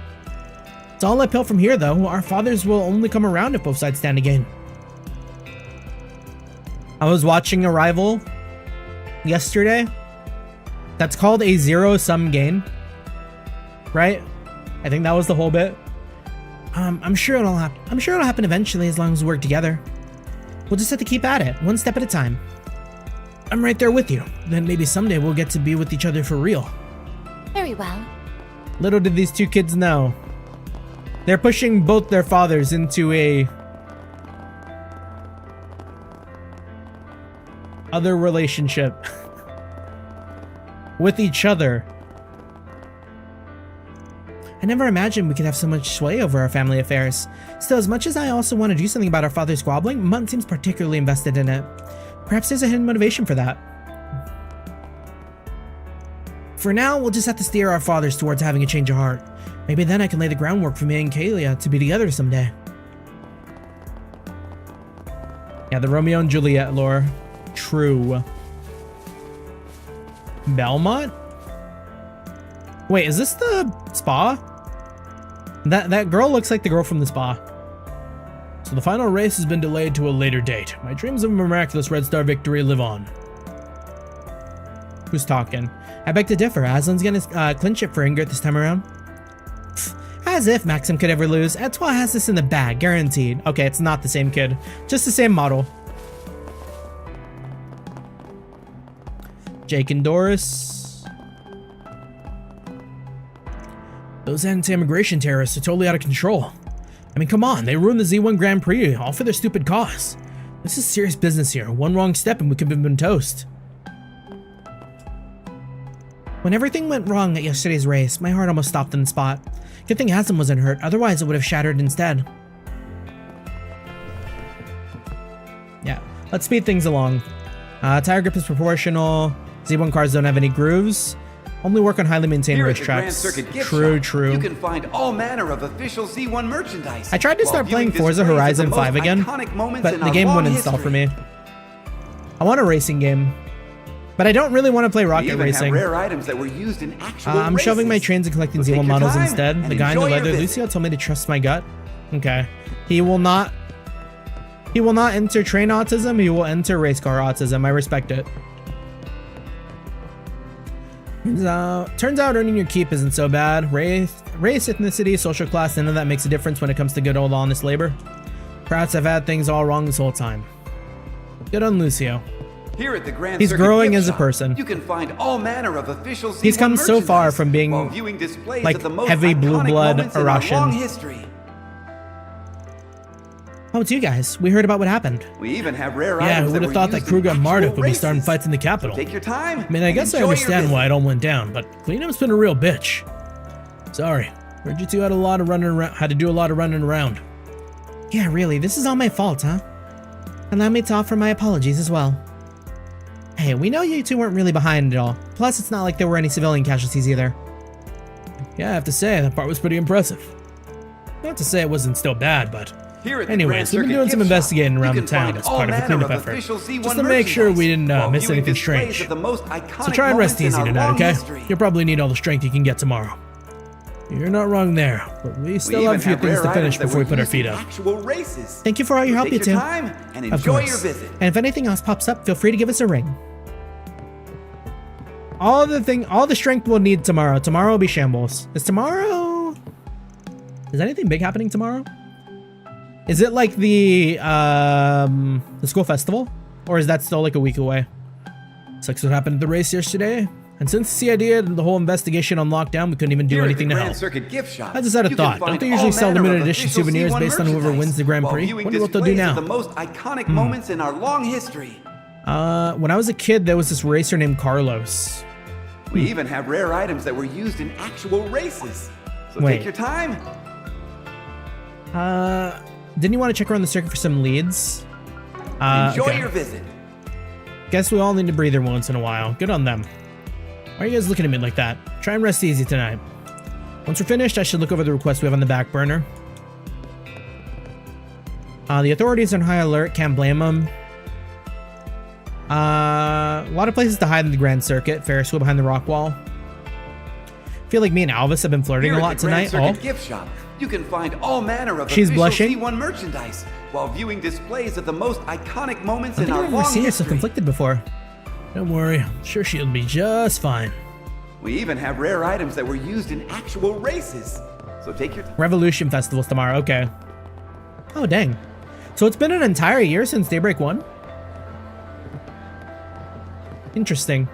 It's all uphill from here though, our fathers will only come around if both sides stand again. I was watching a rival yesterday that's called a zero-sum game, right? I think that was the whole bit. I'm sure it'll happen eventually as long as we work together. We'll just have to keep at it, one step at a time. I'm right there with you. Then maybe someday we'll get to be with each other for real. Very well. Little did these two kids know. They're pushing both their fathers into a other relationship with each other. I never imagined we could have so much sway over our family affairs. Still, as much as I also want to do something about our father's squabbling, Munt seems particularly invested in it. Perhaps there's a hidden motivation for that. For now, we'll just have to steer our fathers towards having a change of heart. Maybe then I can lay the groundwork for me and Kalia to be together someday. Yeah, the Romeo and Juliet lore. True. Belmont? Wait, is this the spa? That girl looks like the girl from the spa. So the final race has been delayed to a later date. My dreams of a miraculous Red Star victory live on. Who's talking? I beg to differ. Aslan's gonna clinch it for Ingrid this time around. Pfft, as if Maxim could ever lose. Etoile has this in the bag, guaranteed. Okay, it's not the same kid. Just the same model. Jake and Doris. Those anti-immigration terrorists are totally out of control. I mean, come on, they ruined the Z1 Grand Prix, all for their stupid cause. This is serious business here. One wrong step and we could have been toast. When everything went wrong at yesterday's race, my heart almost stopped in the spot. Good thing Haslam wasn't hurt, otherwise it would have shattered instead. Yeah, let's speed things along. Tire grip is proportional. Z1 cars don't have any grooves. Only work on highly maintained racetracks. True. You can find all manner of official Z1 merchandise. I tried to start playing Forza Horizon 5 again, but the game wouldn't install for me. I want a racing game, but I don't really want to play rocket racing. Rare items that were used in actual I'm shoving my trains and collecting Z1 models instead. The guy in the leather Lucio told me to trust my gut. Okay. He will not enter train autism, he will enter race car autism. I respect it. Turns out earning your keep isn't so bad. Race, ethnicity, social class, none of that makes a difference when it comes to good old honest labor. Perhaps I've had things all wrong this whole time. Good on Lucio. Here at the Grand He's Circuit growing gift as a shop, person. You can find all manner of official Z1 He's come so far merchandise from being while viewing displays like of the most heavy blue iconic blood moments in our Russian. long history. Oh, it's you guys. We heard about what happened. We even have rare Yeah, items who would that have thought were that used Kruger in and Marduk actual would be starting races. fights in the capital. Take your time. I mean, I guess I understand why it all went down, but Cleanup's been a real bitch. Sorry, heard you two had to do a lot of running around. Yeah, really, this is all my fault, huh? Allow me to offer my apologies as well. Hey, we know you two weren't really behind it all. Plus, it's not like there were any civilian casualties either. Yeah, I have to say, that part was pretty impressive. Not to say it wasn't still bad, but anyways, we've been doing some investigating around the town as part of a cleanup effort, just to make sure we didn't miss anything strange. So try and rest easy tonight, okay? You'll probably need all the strength you can get tomorrow. You're not wrong there, but we still have a few things to finish before we put our feet up. Thank you for all your help, you two. Of course. And if anything else pops up, feel free to give us a ring. All the strength we'll need tomorrow. Tomorrow will be shambles. Is anything big happening tomorrow? Is it like the school festival? Or is that still like a week away? Sucks what happened at the race yesterday. And since the CID and the whole investigation on lockdown, we couldn't even do anything to help. I just had a thought. Don't they usually sell limited edition souvenirs based on whoever wins the Grand Prix? Wonder what they'll do now. The most iconic moments in our long history. When I was a kid, there was this racer named Carlos. We even have rare items that were used in actual races. So Wait. take your time. Didn't you want to check around the circuit for some leads? Enjoy Okay. your visit. Guess we all need to breathe once in a while. Good on them. Why are you guys looking at me like that? Try and rest easy tonight. Once we're finished, I should look over the requests we have on the back burner. The authorities are on high alert, can't blame them. A lot of places to hide in the Grand Circuit. Ferris wheel behind the rock wall. Feel like me and Alvis have been flirting Here a at lot the Grand tonight. Circuit gift shop, you can find all manner of She's official blushing. Z1 merchandise while viewing displays of the most iconic moments I in don't our think I've ever long seen her so history. conflicted before. Don't worry, I'm sure she'll be just fine. We even have rare items that were used in actual races. So take your time. Revolution Festival's tomorrow. Okay. Oh, dang. So it's been an entire year since Daybreak 1? Interesting.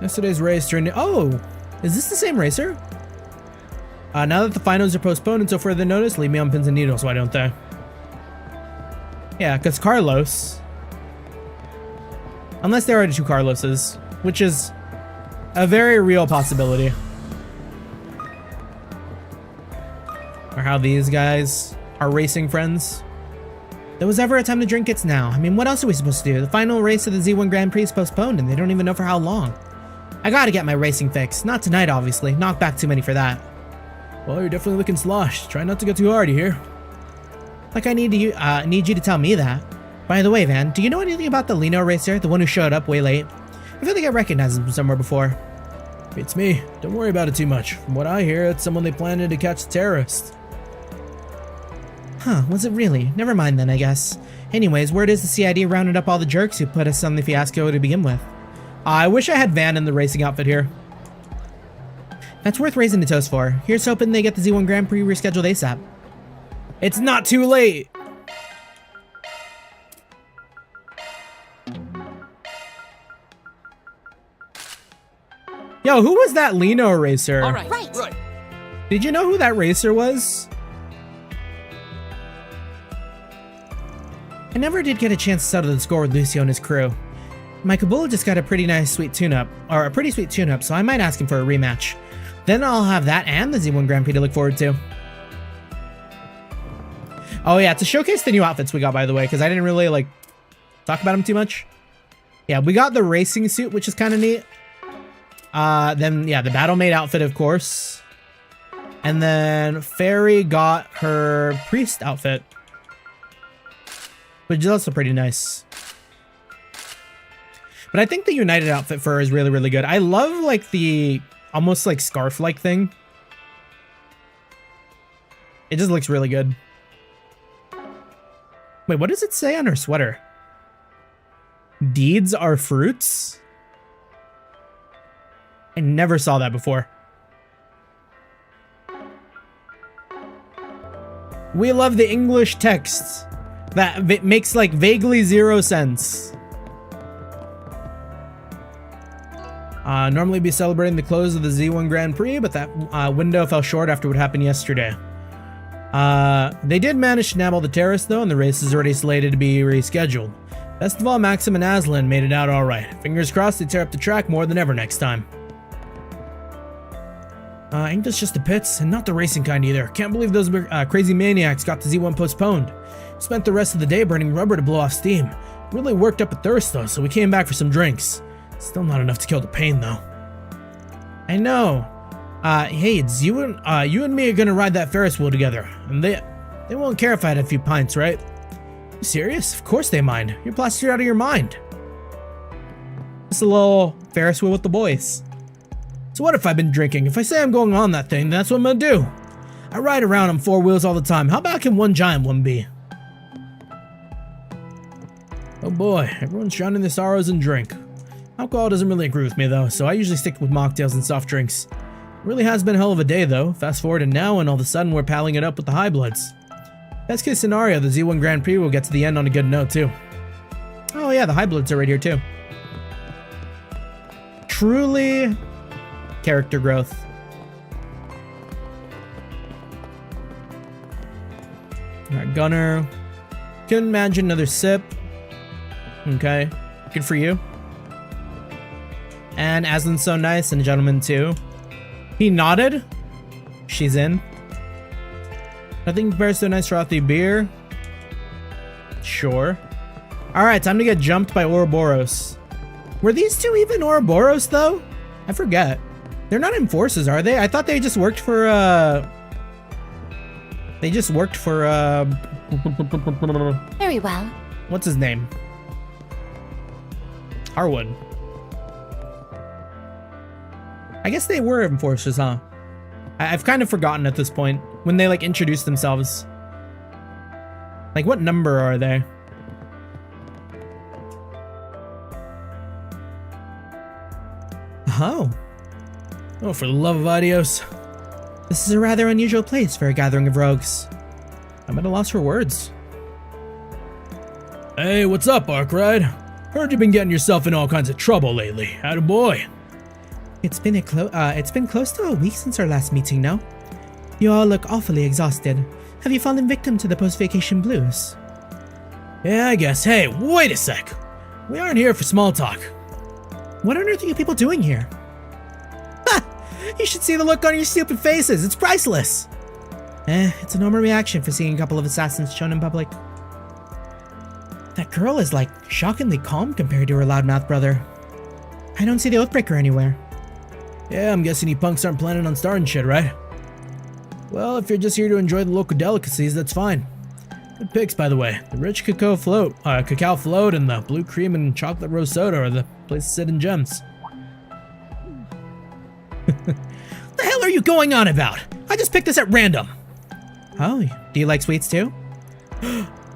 Yesterday's race turned. Oh, is this the same racer? Now that the finals are postponed until further notice, leave me on pins and needles, why don't they? Yeah, because Carlos... Unless there are two Carloses, which is a very real possibility. Or how these guys are racing friends. There was ever a time to drink, it's now. I mean, what else are we supposed to do? The final race of the Z1 Grand Prix is postponed and they don't even know for how long. I gotta get my racing fix. Not tonight, obviously. Knock back too many for that. Well, you're definitely looking sloshed. Try not to go too hard, you hear? Like I need you to tell me that. By the way, Van, do you know anything about the Lino racer? The one who showed up way late? I feel like I recognized him somewhere before. It's me. Don't worry about it too much. From what I hear, it's someone they planned to catch the terrorists. Huh, was it really? Never mind then, I guess. Anyways, word is the CID rounded up all the jerks who put us on the fiasco to begin with. I wish I had Van in the racing outfit here. That's worth raising the toast for. Here's hoping they get the Z1 Grand Prix rescheduled ASAP. It's not too late! Yo, who was that Lino racer? All right. Right. Did you know who that racer was? I never did get a chance to settle the score with Lucio and his crew. My Kabula just got a pretty sweet tune-up, so I might ask him for a rematch. Then I'll have that and the Z1 Grand Prix to look forward to. Oh yeah, to showcase the new outfits we got, by the way, because I didn't really, like, talk about them too much. Yeah, we got the racing suit, which is kind of neat. Then, yeah, the Battle Maid outfit, of course. And then Fairy got her Priest outfit, which is also pretty nice. But I think the United outfit for her is really, really good. I love, like, the almost, like, scarf-like thing. It just looks really good. Wait, what does it say on her sweater? Deeds are fruits? I never saw that before. We love the English text. That makes, like, vaguely zero sense. Normally be celebrating the close of the Z1 Grand Prix, but that window fell short after what happened yesterday. They did manage to nab all the terrorists, though, and the race is already slated to be rescheduled. Best of all, Maxim and Aslan made it out alright. Fingers crossed they tear up the track more than ever next time. Ain't this just the pits? And not the racing kind either. Can't believe those crazy maniacs got the Z1 postponed. Spent the rest of the day burning rubber to blow off steam. Really worked up a thirst, though, so we came back for some drinks. Still not enough to kill the pain, though. I know. Hey, it's you and me are gonna ride that Ferris wheel together, and they won't care if I had a few pints, right? You serious? Of course they mind. You're plastered out of your mind. Just a little Ferris wheel with the boys. So what if I've been drinking? If I say I'm going on that thing, that's what I'm gonna do. I ride around on 4 wheels all the time. How bad can one giant one be? Oh boy, everyone's drowning their sorrows in drink. Alcohol doesn't really agree with me though, so I usually stick with mocktails and soft drinks. It really has been a hell of a day though. Fast forward to now and all of a sudden we're palling it up with the high bloods. Best case scenario, the Z1 Grand Prix will get to the end on a good note too. Oh yeah, the high bloods are right here too. Truly character growth. Alright, Gunner. Couldn't imagine another sip. Okay, good for you. And Aslan's so nice, and a gentleman too. He nodded. She's in. Nothing compares to a nice frothy beer. Sure. Alright, time to get jumped by Ouroboros. Were these two even Ouroboros though? I forget. They're not in forces, are they? I thought they just worked for Very well. What's his name? Harwood. I guess they were enforcers, huh? I've kind of forgotten at this point when they like introduce themselves. Like, what number are they? Oh. Oh, for the love of Adios. This is a rather unusual place for a gathering of rogues. I'm at a loss for words. Hey, what's up, Arkride? Heard you've been getting yourself in all kinds of trouble lately. Attaboy. It's been close to a week since our last meeting now. You all look awfully exhausted. Have you fallen victim to the post-vacation blues? Yeah, I guess. Hey, wait a sec. We aren't here for small talk. What on earth are you people doing here? Ha! You should see the look on your stupid faces. It's priceless. It's a normal reaction for seeing a couple of assassins shown in public. That girl is like shockingly calm compared to her loudmouth brother. I don't see the Oathbreaker anywhere. Yeah, I'm guessing you punks aren't planning on starting shit, right? Well, if you're just here to enjoy the local delicacies, that's fine. Good picks, by the way. The rich cacao float and the blue cream and chocolate rose soda are the place to sit in gems. The hell are you going on about? I just picked this at random. Oh, do you like sweets too?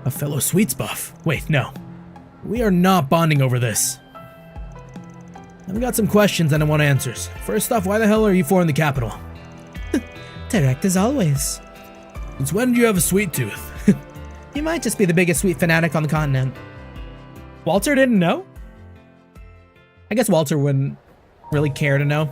A fellow sweets buff. Wait, no. We are not bonding over this. I've got some questions and I want answers. First off, why the hell are you four in the capital? Direct as always. Since when did you have a sweet tooth? You might just be the biggest sweet fanatic on the continent. Walter didn't know? I guess Walter wouldn't really care to know.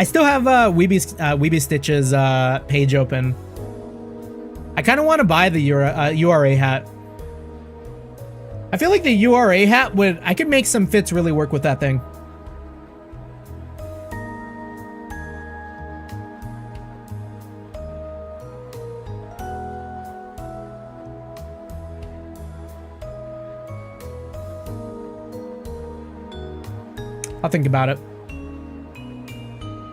I still have Weeby Stitch's page open. I kind of want to buy the URA hat. I feel like the URA hat I could make some fits really work with that thing. I'll think about it.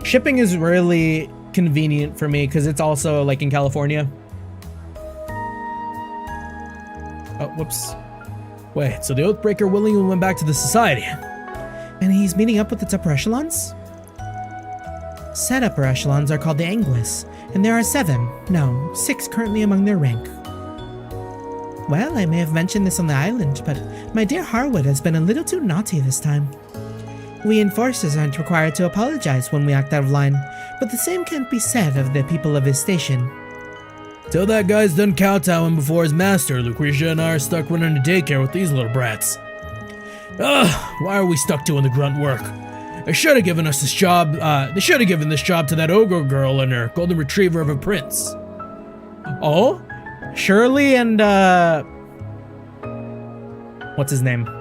Shipping is really convenient for me because it's also like in California. Oh, whoops. Wait, so the Oathbreaker willingly went back to the society? And he's meeting up with its upper echelons? Said upper echelons are called the Anguis, and there are 6 currently among their rank. Well, I may have mentioned this on the island, but my dear Harwood has been a little too naughty this time. We enforcers aren't required to apologize when we act out of line, but the same can't be said of the people of his station. Till that guy's done kowtowing before his master, Lucretia and I are stuck running a daycare with these little brats. Ugh, why are we stuck doing the grunt work? They should have given us this job, they should have given this job to that ogre girl and her golden retriever of a prince. Oh? Shirley and, what's his name?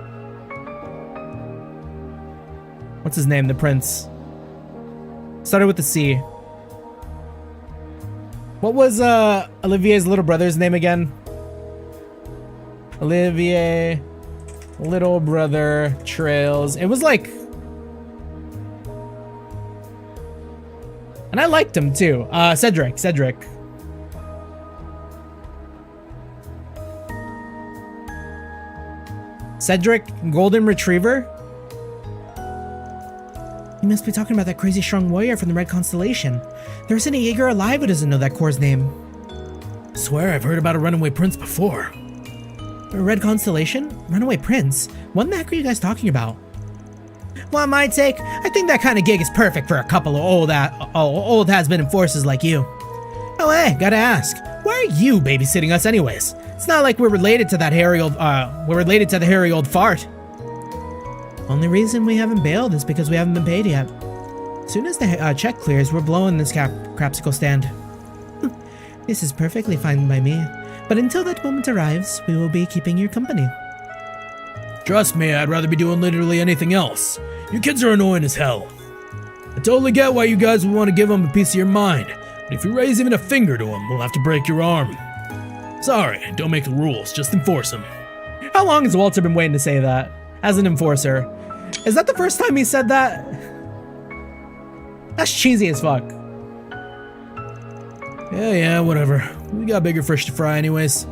What's his name, the prince? Started with the C. What was Olivier's little brother's name again? Olivier, little brother, Trails. It was like... And I liked him too. Cedric. Cedric, golden retriever? You must be talking about that crazy strong warrior from the Red Constellation. There isn't a Jaeger alive who doesn't know that Corps' name. Swear I've heard about a runaway prince before. A Red Constellation? Runaway prince? What the heck are you guys talking about? Well, my take, I think that kind of gig is perfect for a couple of old has-been enforcers like you. Oh hey, gotta ask, why are you babysitting us anyways? It's not like we're related to that hairy old, the hairy old fart. Only reason we haven't bailed is because we haven't been paid yet. Soon as the check clears, we're blowing this crapsicle stand. This is perfectly fine by me, but until that moment arrives, we will be keeping your company. Trust me, I'd rather be doing literally anything else. You kids are annoying as hell. I totally get why you guys would want to give them a piece of your mind, but if you raise even a finger to them, we'll have to break your arm. Sorry, don't make the rules, just enforce them. How long has Walter been waiting to say that? As an enforcer. Is that the first time he said that? That's cheesy as fuck. Yeah, whatever. We got bigger fish to fry anyways.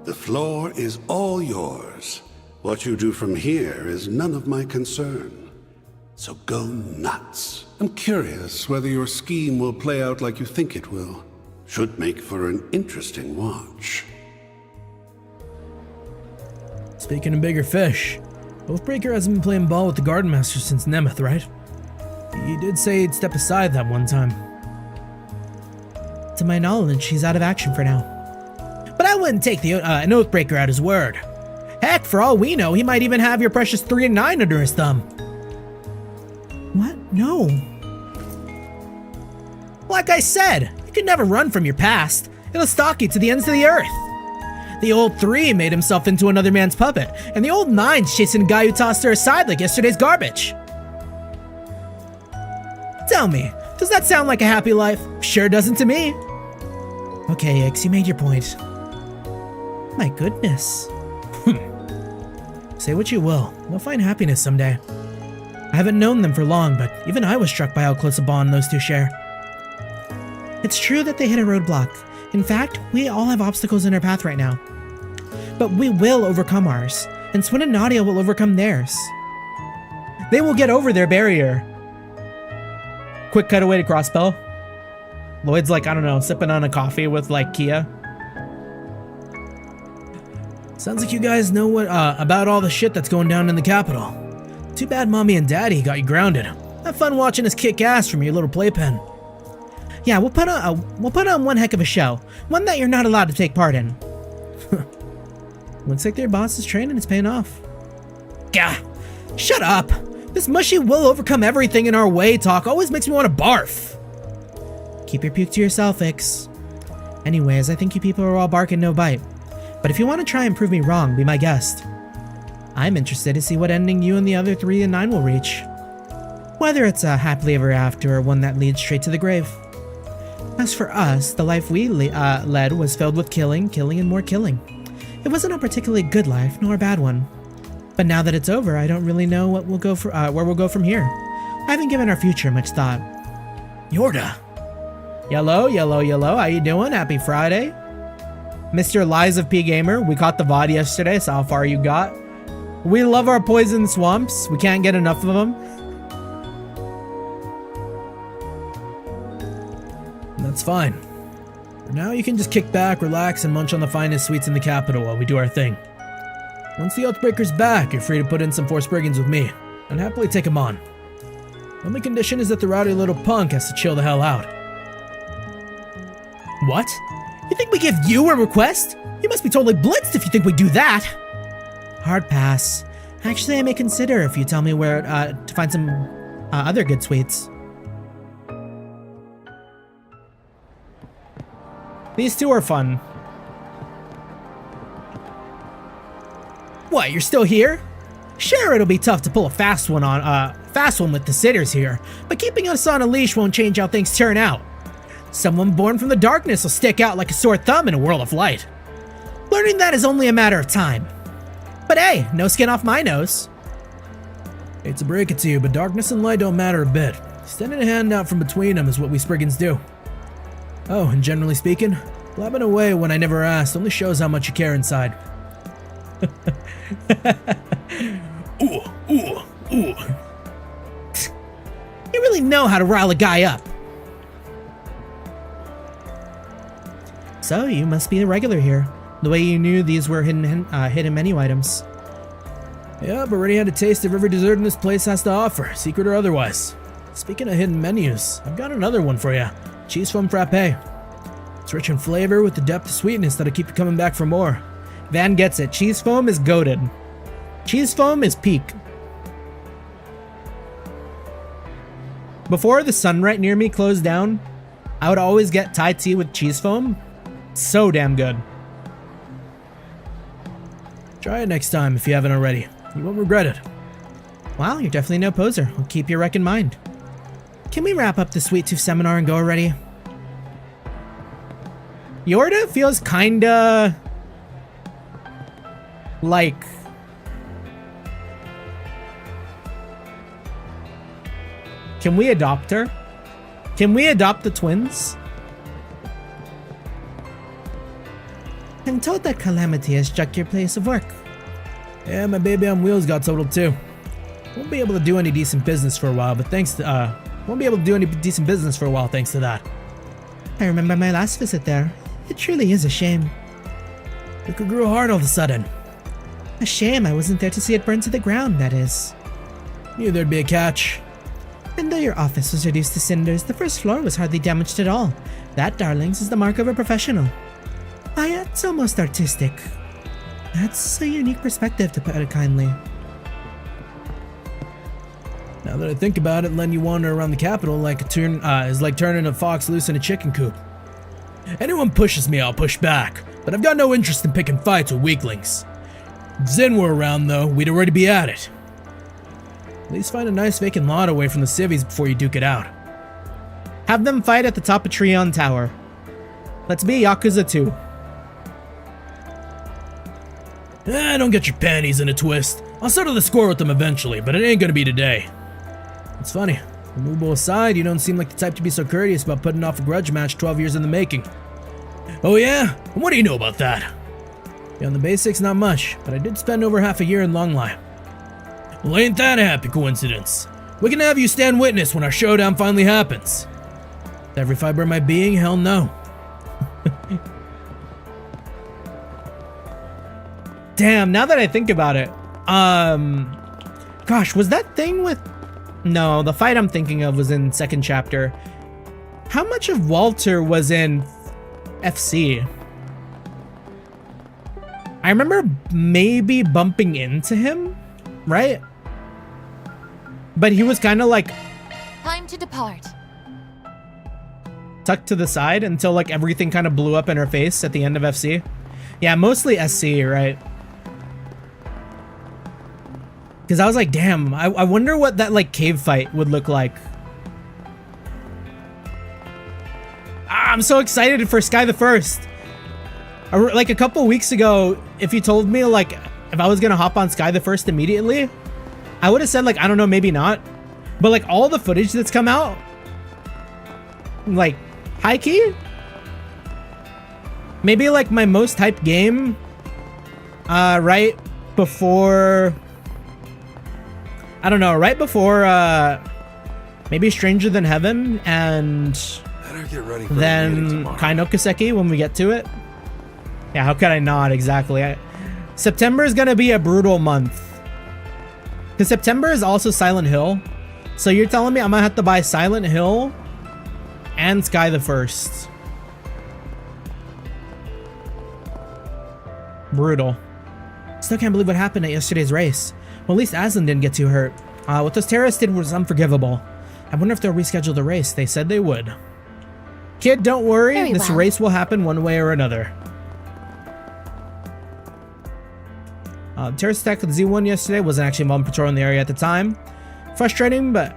The floor is all yours. What you do from here is none of my concern. So go nuts. I'm curious whether your scheme will play out like you think it will. Should make for an interesting watch. Speaking of bigger fish, Oathbreaker hasn't been playing ball with the Garden Master since Nemeth, right? He did say he'd step aside that one time. To my knowledge, he's out of action for now. But I wouldn't take an Oathbreaker at his word. Heck, for all we know, he might even have your precious 3 and 9 under his thumb. What? No. Like I said, you can never run from your past. It'll stalk you to the ends of the earth. The old 3 made himself into another man's puppet, and the old 9's chasing a guy who tossed her aside like yesterday's garbage. Tell me, does that sound like a happy life? Sure doesn't to me. Okay, Ix, you made your point. My goodness. Say what you will, they'll find happiness someday. I haven't known them for long, but even I was struck by how close a bond those two share. It's true that they hit a roadblock. In fact, we all have obstacles in our path right now. But we will overcome ours, and Swin and Nadia will overcome theirs. They will get over their barrier. Quick cutaway to Crossbell. Lloyd's like, I don't know, sipping on a coffee with like Kia. Sounds like you guys know what about all the shit that's going down in the capital. Too bad Mommy and Daddy got you grounded. Have fun watching us kick ass from your little playpen. Yeah, we'll put on one heck of a show. One that you're not allowed to take part in. Looks like their boss's training is paying off. Gah! Shut up! This mushy will overcome everything in our way talk always makes me want to barf. Keep your puke to yourself, Ix. Anyways, I think you people are all bark and no bite. But if you want to try and prove me wrong, be my guest. I'm interested to see what ending you and the other 3 and 9 will reach. Whether it's a happily ever after or one that leads straight to the grave. As for us, the life we led was filled with killing, and more killing. It wasn't a particularly good life, nor a bad one. But now that it's over, I don't really know what we'll go for, where we'll go from here. I haven't given our future much thought. Yorda. Yellow, how you doing? Happy Friday. Mr. Lies of P Gamer, we caught the VOD yesterday, so how far you got? We love our poison swamps. We can't get enough of them. That's fine. For now, you can just kick back, relax, and munch on the finest sweets in the capital while we do our thing. Once the Oathbreaker's back, you're free to put in some Force Brigands with me, and happily take him on. The only condition is that the rowdy little punk has to chill the hell out. What? You think we give you a request? You must be totally blitzed if you think we do that! Hard pass. Actually, I may consider if you tell me where to find some other good sweets. These two are fun. What, you're still here? Sure, it'll be tough to pull a fast one with the sitters here, but keeping us on a leash won't change how things turn out. Someone born from the darkness will stick out like a sore thumb in a world of light. Learning that is only a matter of time. But hey, no skin off my nose. Hate to break it to you, but darkness and light don't matter a bit. Extending a hand out from between them is what we Spriggans do. Oh, and generally speaking, blabbing away when I never asked only shows how much you care inside. Ooh. You really know how to rile a guy up. So, you must be a regular here. The way you knew these were hidden menu items. Yeah, I've already had a taste of every dessert in this place has to offer, secret or otherwise. Speaking of hidden menus, I've got another one for you. Cheese foam frappe. It's rich in flavor with the depth of sweetness that'll keep you coming back for more. Van gets it. Cheese foam is goated. Cheese foam is peak. Before the Sunright near me closed down, I would always get Thai tea with cheese foam. So damn good. Try it next time if you haven't already. You won't regret it. Wow, you're definitely no poser. I'll keep your rec in mind. Can we wrap up the Sweet Tooth seminar and go already? Yorda feels kinda like can we adopt her? Can we adopt the twins? I'm told that Calamity has struck your place of work. Yeah, my baby on wheels got totaled too. Won't be able to do any decent business for a while, but thanks to that. I remember my last visit there. It truly is a shame. It grew hard all of a sudden. A shame I wasn't there to see it burn to the ground, that is. Knew there'd be a catch. And though your office was reduced to cinders, the first floor was hardly damaged at all. That, darlings, is the mark of a professional. It's almost artistic. That's a unique perspective, to put it kindly. Now that I think about it, letting you wander around the capital is like turning a fox loose in a chicken coop. Anyone pushes me, I'll push back, but I've got no interest in picking fights with weaklings. If Zen were around, though, we'd already be at it. At least find a nice vacant lot away from the civvies before you duke it out. Have them fight at the top of Trion Tower. Let's be Yakuza 2. Don't get your panties in a twist. I'll settle the score with them eventually, but it ain't gonna be today. It's funny. Removal aside, you don't seem like the type to be so courteous about putting off a grudge match 12 years in the making. Oh yeah? And what do you know about that? Beyond the basics, not much, but I did spend over half a year in Longlai. Well, ain't that a happy coincidence? We can have you stand witness when our showdown finally happens. With every fiber of my being, hell no. Damn, now that I think about it, gosh, was that thing with... No, the fight I'm thinking of was in second chapter. How much of Walter was in FC? I remember maybe bumping into him, right? But he was kind of like Time to depart. tucked to the side until like everything kind of blew up in her face at the end of FC. Yeah, mostly SC, right? Because I was like, damn, I wonder what that like cave fight would look like. I'm so excited for Sky the First. Like a couple weeks ago, if you told me like if I was gonna hop on Sky the First immediately, I would have said like, I don't know, maybe not. But like all the footage that's come out, like high key, maybe like my most hyped game, right before, I don't know, right before maybe Stranger Than Heaven and then Kai no Kiseki when we get to it. Yeah, how could I not? Exactly. September is gonna be a brutal month. Because September is also Silent Hill. So you're telling me I'm gonna have to buy Silent Hill and Sky the First. Brutal. Still can't believe what happened at yesterday's race. Well, at least Aslan didn't get too hurt. What those terrorists did was unforgivable. I wonder if they'll reschedule the race. They said they would. Kid, don't worry. This race will happen one way or another. Terrorist attack with Z1 yesterday. Wasn't actually involved in patrol in the area at the time. Frustrating, but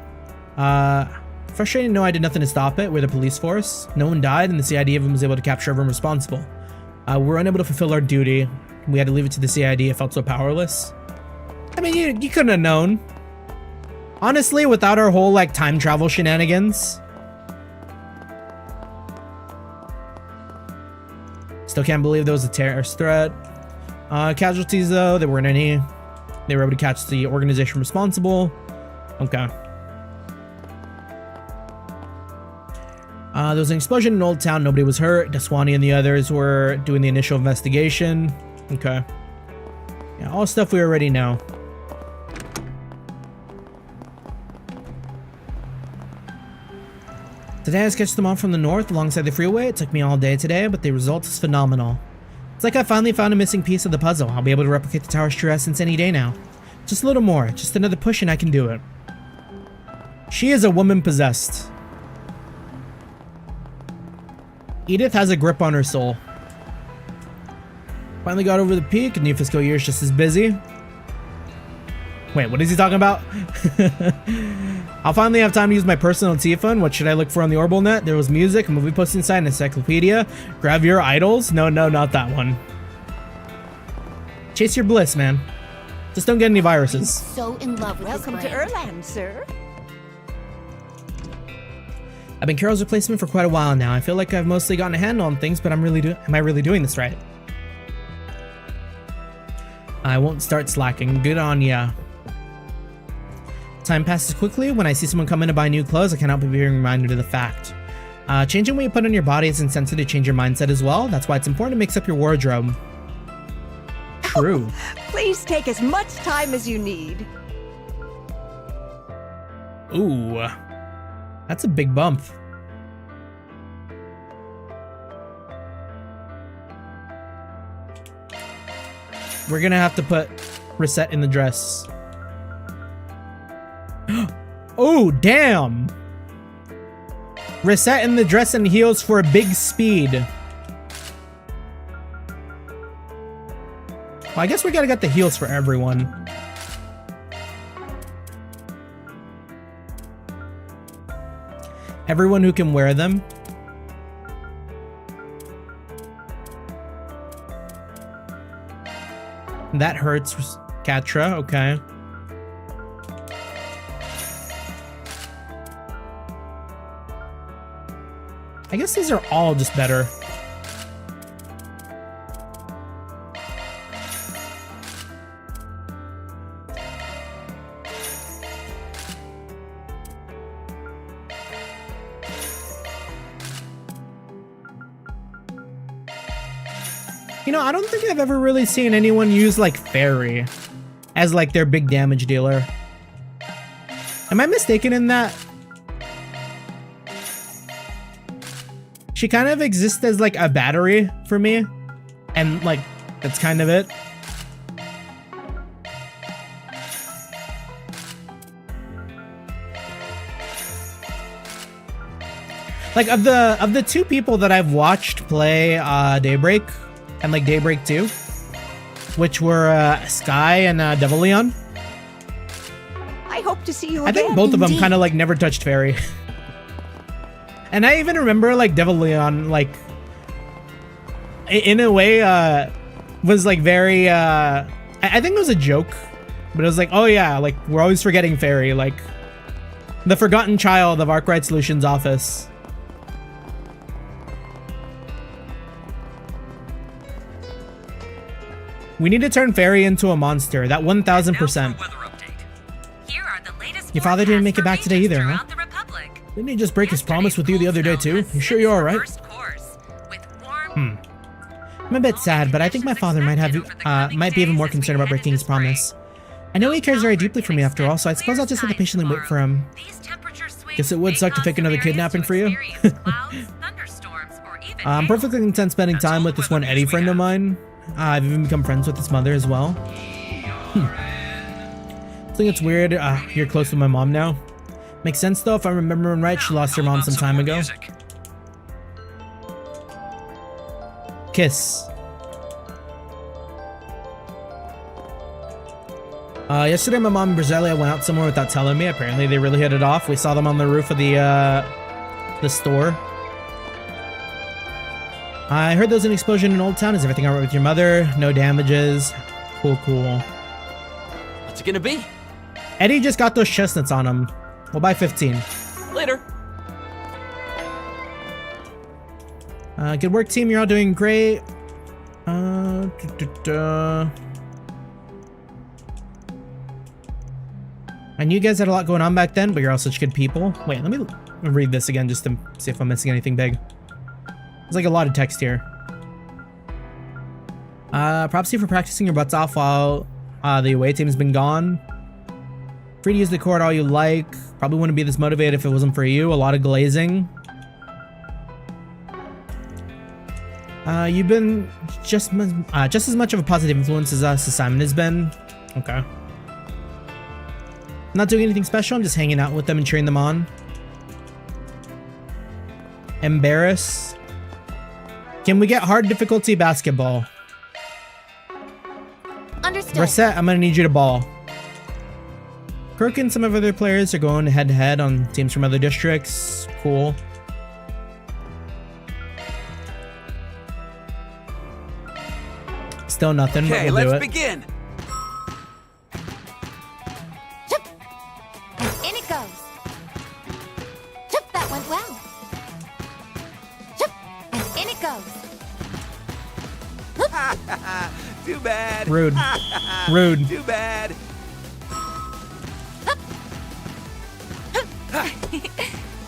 frustrating. No, I did nothing to stop it. We're the police force. No one died, and the CID even was able to capture everyone responsible. We were unable to fulfill our duty. We had to leave it to the CID. It felt so powerless. I mean, you couldn't have known. Honestly, without our whole like time travel shenanigans. Still can't believe there was a terrorist threat. Casualties though, there weren't any. They were able to catch the organization responsible. Okay. There was an explosion in Old Town. Nobody was hurt. Daswani and the others were doing the initial investigation. Okay. Yeah, all stuff we already know. Today I sketched them off from the north alongside the freeway. It took me all day today, but the result is phenomenal. It's like I finally found a missing piece of the puzzle. I'll be able to replicate the tower's true essence any day now. Just a little more. Just another push and I can do it. She is a woman possessed. Edith has a grip on her soul. Finally got over the peak. New fiscal year is just as busy. Wait, what is he talking about? I'll finally have time to use my personal T phone. What should I look for on the Orbital Net? There was music, a movie posting site, an encyclopedia. Grab your idols? No, not that one. Chase your bliss, man. Just don't get any viruses. I'm so in love with Welcome to Erland, sir. I've been Carol's replacement for quite a while now. I feel like I've mostly gotten a handle on things, but am I really doing this right? I won't start slacking. Good on ya. Time passes quickly. When I see someone come in to buy new clothes, I cannot but be reminded of the fact. Changing what you put on your body is incentive to change your mindset as well. That's why it's important to mix up your wardrobe. True. Oh, please take as much time as you need. Ooh. That's a big bump. We're gonna have to put reset in the dress. Oh, damn. Reset in the dress and heels for a big speed. Well, I guess we gotta get the heels for everyone. Everyone who can wear them. That hurts, Katra. Okay. I guess these are all just better. You know, I don't think I've ever really seen anyone use like Fairy as like their big damage dealer. Am I mistaken in that? She kind of exists as like a battery for me, and like that's kind of it. Like of the two people that I've watched play Daybreak and like Daybreak 2, which were Sky and Devil Leon. I hope to see you I again. think both of them kind of like never touched fairy. And I even remember like Devil Leon like in a way was like very I think it was a joke, but it was like, oh yeah, like we're always forgetting fairy, like the forgotten child of Arkwright Solutions office. We need to turn fairy into a monster. That 1000%. Your father didn't make it back today either, huh? Didn't he just break his promise with you the other day too? You sure you're alright? I'm a bit sad, but I think my father might be even more concerned about breaking his promise. I know he cares very deeply for me after all, so I suppose I'll just have to patiently wait for him. Guess it would suck to fake another kidnapping for you. I'm perfectly content spending time with this one Eddie friend of mine. I've even become friends with his mother as well. I think it's weird you're close with my mom now. Makes sense though, if I'm remembering right, she lost her mom some time ago. Kiss. Yesterday my mom and Brazelia went out somewhere without telling me. Apparently they really hit it off. We saw them on the roof of the store. I heard there was an explosion in Old Town. Is everything alright with your mother? No damages. Cool. What's it gonna be? Eddie just got those chestnuts on him. We'll buy 15. Later. Good work, team. You're all doing great. I knew you guys had a lot going on back then, but you're all such good people. Wait, let me read this again just to see if I'm missing anything big. There's like a lot of text here. Props to you for practicing your butts off while the away team's been gone. Free to use the court all you like. Probably wouldn't be this motivated if it wasn't for you. A lot of glazing. You've been just as much of a positive influence as Simon has been. Okay. Not doing anything special. I'm just hanging out with them and cheering them on. Embarrass. Can we get hard difficulty basketball? Understood. Reset, I'm gonna need you to ball. Kirk and some of other players are going head to head on teams from other districts. Cool. Still nothing, okay, but we'll do it. let's begin. In it goes. That went well. In it goes. Too bad. Rude. Rude. Too bad.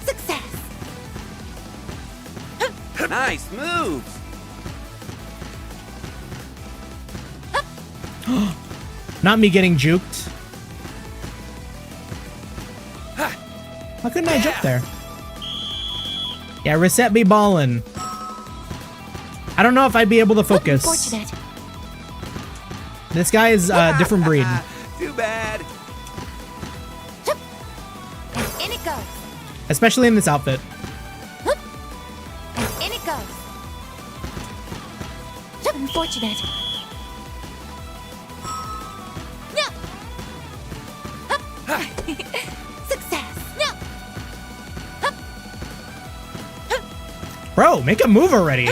Success. Nice moves. Not me getting juked. How couldn't I jump there? Yeah, reset me ballin'. I don't know if I'd be able to focus. Unfortunate. This guy is a different breed. Too bad. In it goes. Especially in this outfit. In it goes. Unfortunate. No. Success. No. Bro, make a move already.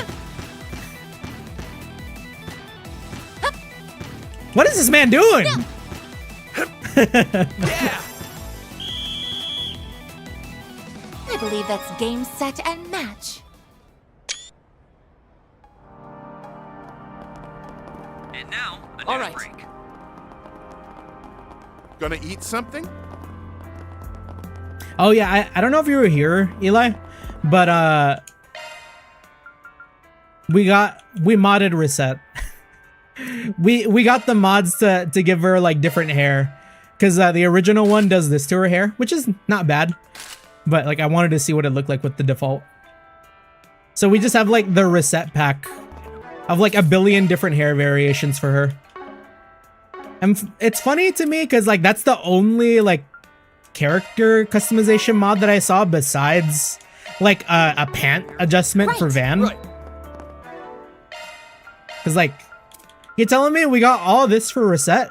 What is this man doing? No. Yeah. I believe that's game, set, and match. And now, a All news right. break. Gonna eat something? Oh yeah, I don't know if you were here, Eli, but we modded Reset. we got the mods to give her like different hair, because the original one does this to her hair, which is not bad, but like I wanted to see what it looked like with the default. So we just have like the Reset pack of like a billion different hair variations for her. And it's funny to me because like that's the only like character customization mod that I saw besides like a pant adjustment for Van. Right. Cause like, you're telling me we got all this for Reset?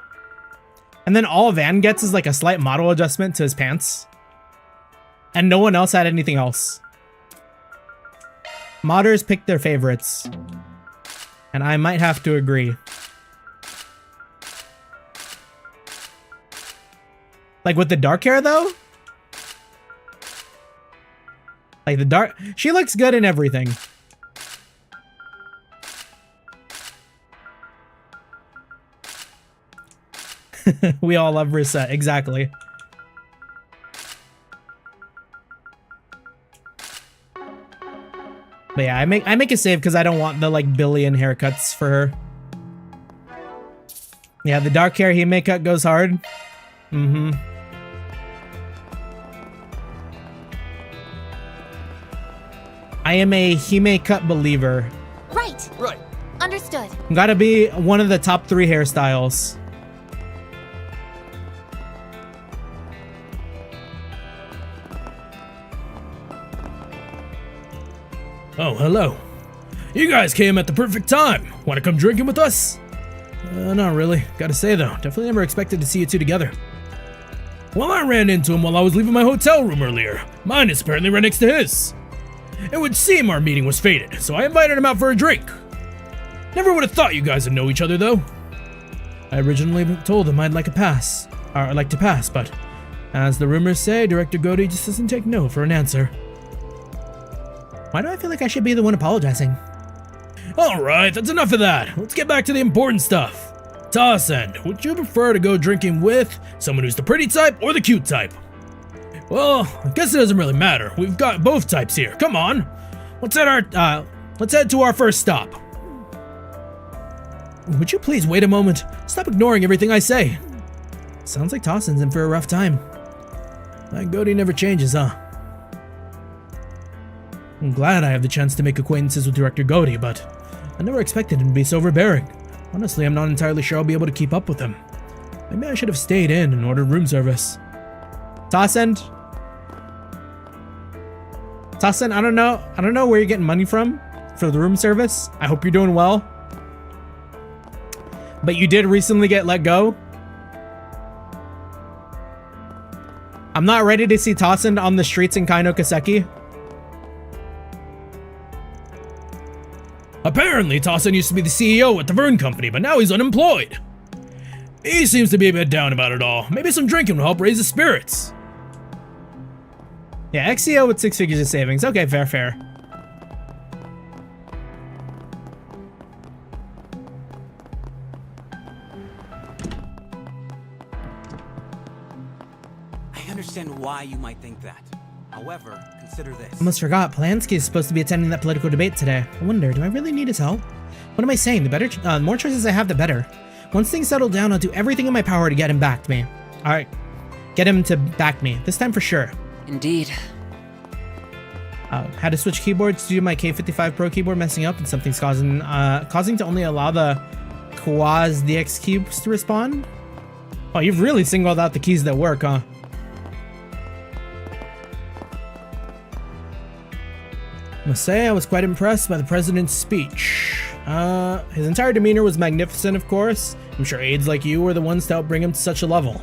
And then all Van gets is like a slight model adjustment to his pants. And no one else had anything else. Modders picked their favorites. And I might have to agree. Like with the dark hair though? Like the dark, she looks good in everything. We all love Reset, exactly. But yeah, I make a save because I don't want the like billion haircuts for her. Yeah, the dark hair he makeup goes hard. Mm-hmm. I am a Hime cut believer. Right. Right. Understood. Gotta be one of the top 3 hairstyles. Oh, hello. You guys came at the perfect time. Want to come drinking with us? Not really. Gotta say though, definitely never expected to see you two together. Well, I ran into him while I was leaving my hotel room earlier. Mine is apparently right next to his. It would seem our meeting was fated, so I invited him out for a drink. Never would have thought you guys would know each other though. I originally told him I'd like to pass, but as the rumors say, Director Goody just doesn't take no for an answer. Why do I feel like I should be the one apologizing? Alright, that's enough of that. Let's get back to the important stuff. Tossend, would you prefer to go drinking with someone who's the pretty type or the cute type? Well, I guess it doesn't really matter. We've got both types here. Come on. Let's head to our first stop. Would you please wait a moment? Stop ignoring everything I say. Sounds like Tossend's in for a rough time. That Goaty never changes, huh? I'm glad I have the chance to make acquaintances with Director Goaty, but I never expected him to be so overbearing. Honestly, I'm not entirely sure I'll be able to keep up with him. Maybe I should have stayed in and ordered room service. Tossend, I don't know where you're getting money from for the room service. I hope you're doing well. But you did recently get let go. I'm not ready to see Tossend on the streets in Kaino Kaseki. Apparently, Tossend used to be the CEO at the Vern Company, but now he's unemployed. He seems to be a bit down about it all. Maybe some drinking will help raise his spirits. Yeah, ex-CEO with 6 figures of savings. Okay, fair. I understand why you might think that. However, consider this. Almost forgot, Polanski is supposed to be attending that political debate today. I wonder, do I really need his help? What am I saying? The more choices I have, the better. Once things settle down, I'll do everything in my power to get him back to me. Alright, get him to back me. This time for sure. Indeed. Had to switch keyboards due to my K55 Pro keyboard messing up and something's causing to only allow the Quaz DX cubes to respond. Oh, you've really singled out the keys that work, huh? I must say, I was quite impressed by the president's speech. His entire demeanor was magnificent, of course. I'm sure aides like you were the ones to help bring him to such a level.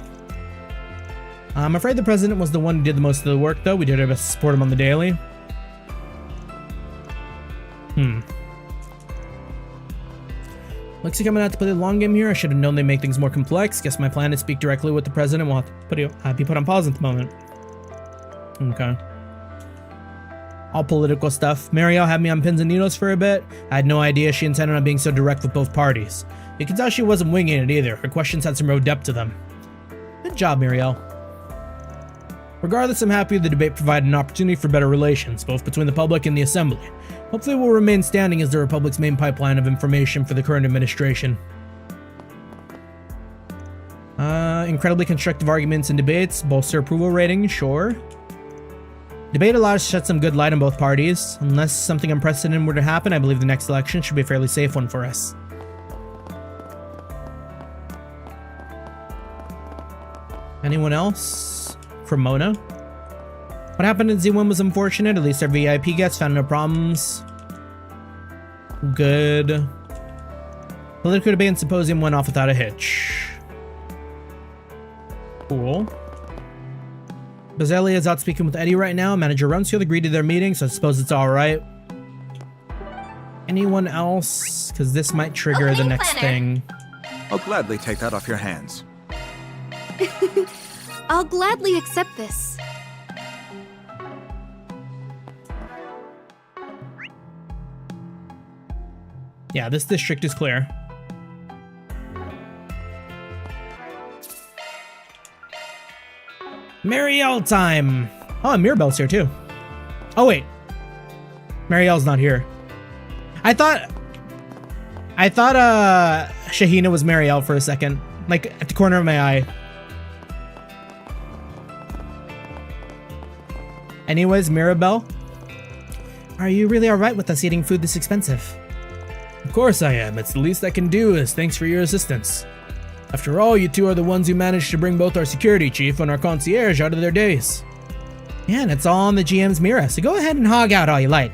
I'm afraid the president was the one who did the most of the work, though. We did our best to support him on the daily. Looks like I'm gonna have to play the long game here. I should have known they make things more complex. Guess my plan is to speak directly with the president. Will have to be put on pause at the moment. Okay. All political stuff. Marielle had me on pins and needles for a bit. I had no idea she intended on being so direct with both parties. You can tell she wasn't winging it either. Her questions had some real depth to them. Good job, Marielle. Regardless, I'm happy the debate provided an opportunity for better relations, both between the public and the Assembly. Hopefully it will remain standing as the Republic's main pipeline of information for the current administration. Incredibly constructive arguments and debates. Bolster approval rating, sure. Debate allowed us to shed some good light on both parties. Unless something unprecedented were to happen, I believe the next election should be a fairly safe one for us. Anyone else? Cremona? What happened in Z1 was unfortunate. At least our VIP guests found no problems. Good. Political debate and symposium went off without a hitch. Cool. Bazelia is out speaking with Eddie right now. Manager Rumsfield agreed to their meeting, so I suppose it's alright. Anyone else? Because this might trigger the next thing. I'll gladly take that off your hands. I'll gladly accept this. Yeah, this district is clear. Marielle time! Oh, and Mirabelle's here too. Oh wait. Marielle's not here. I thought Shahina was Marielle for a second. Like at the corner of my eye. Anyways, Mirabelle. Are you really alright with us eating food this expensive? Of course I am. It's the least I can do as thanks for your assistance. After all, you two are the ones who managed to bring both our security chief and our concierge out of their days. Yeah, and it's all on the GM's mirror, so go ahead and hog out all you like.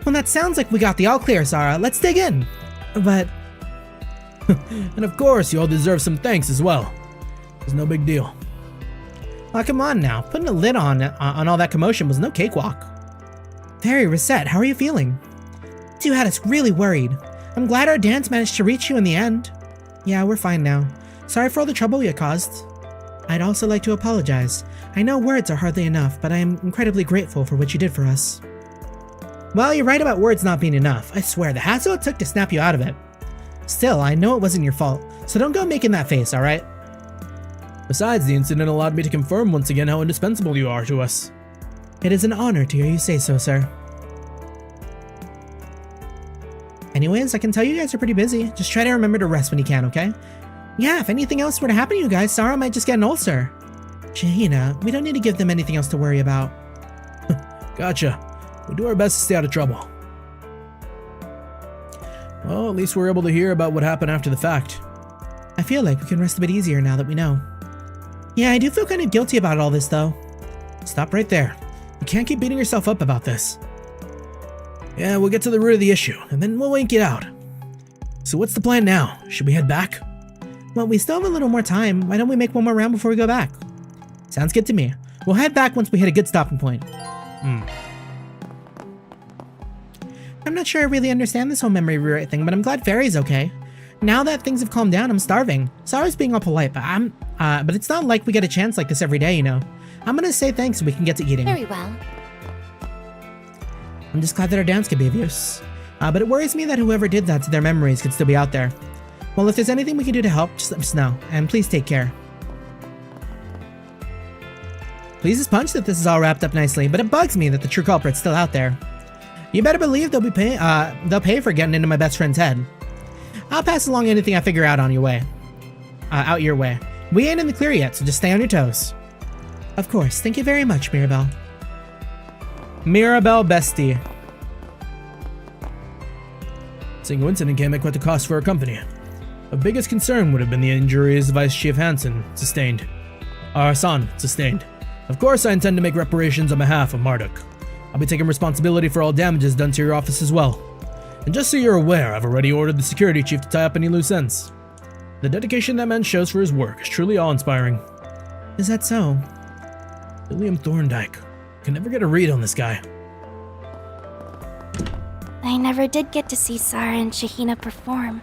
Well, that sounds like we got the all clear, Sarah. Let's dig in. But... and of course, you all deserve some thanks as well. It's no big deal. Oh, come on now. Putting a lid on all that commotion was no cakewalk. Very Reset, how are you feeling? You had us really worried. I'm glad our dance managed to reach you in the end. Yeah, we're fine now. Sorry for all the trouble we caused. I'd also like to apologize. I know words are hardly enough, but I am incredibly grateful for what you did for us. Well, you're right about words not being enough. I swear, the hassle it took to snap you out of it. Still, I know it wasn't your fault, so don't go making that face, alright? Besides, the incident allowed me to confirm once again how indispensable you are to us. It is an honor to hear you say so, sir. Anyways, I can tell you guys are pretty busy. Just try to remember to rest when you can, okay? Yeah, if anything else were to happen to you guys, Sarah might just get an ulcer. Shahina, we don't need to give them anything else to worry about. Gotcha. We'll do our best to stay out of trouble. Well, at least we're able to hear about what happened after the fact. I feel like we can rest a bit easier now that we know. Yeah, I do feel kind of guilty about all this, though. Stop right there. You can't keep beating yourself up about this. Yeah, we'll get to the root of the issue, and then we'll wank it out. So what's the plan now? Should we head back? Well, we still have a little more time. Why don't we make one more round before we go back? Sounds good to me. We'll head back once we hit a good stopping point. I'm not sure I really understand this whole memory rewrite thing, but I'm glad Fairy's okay. Now that things have calmed down, I'm starving. Sarah's being all polite, but but it's not like we get a chance like this every day, you know. I'm gonna say thanks so we can get to eating. Very well. I'm just glad that our dance could be of use. But it worries me that whoever did that to their memories could still be out there. Well, if there's anything we can do to help, just let us know. And please take care. Please as punch that this is all wrapped up nicely, but it bugs me that the true culprit's still out there. You better believe they'll pay for getting into my best friend's head. I'll pass along anything I figure out on your way. Out your way. We ain't in the clear yet, so just stay on your toes. Of course. Thank you very much, Mirabelle. Mirabelle bestie. Single incident came at quite the cost for our company. Our biggest concern would have been the injuries Vice Chief Hansen sustained. Hassan sustained. Of course, I intend to make reparations on behalf of Marduk. I'll be taking responsibility for all damages done to your office as well. And just so you're aware, I've already ordered the security chief to tie up any loose ends. The dedication that man shows for his work is truly awe-inspiring. Is that so? William Thorndike. Can never get a read on this guy. I never did get to see Sarah and Shahina perform.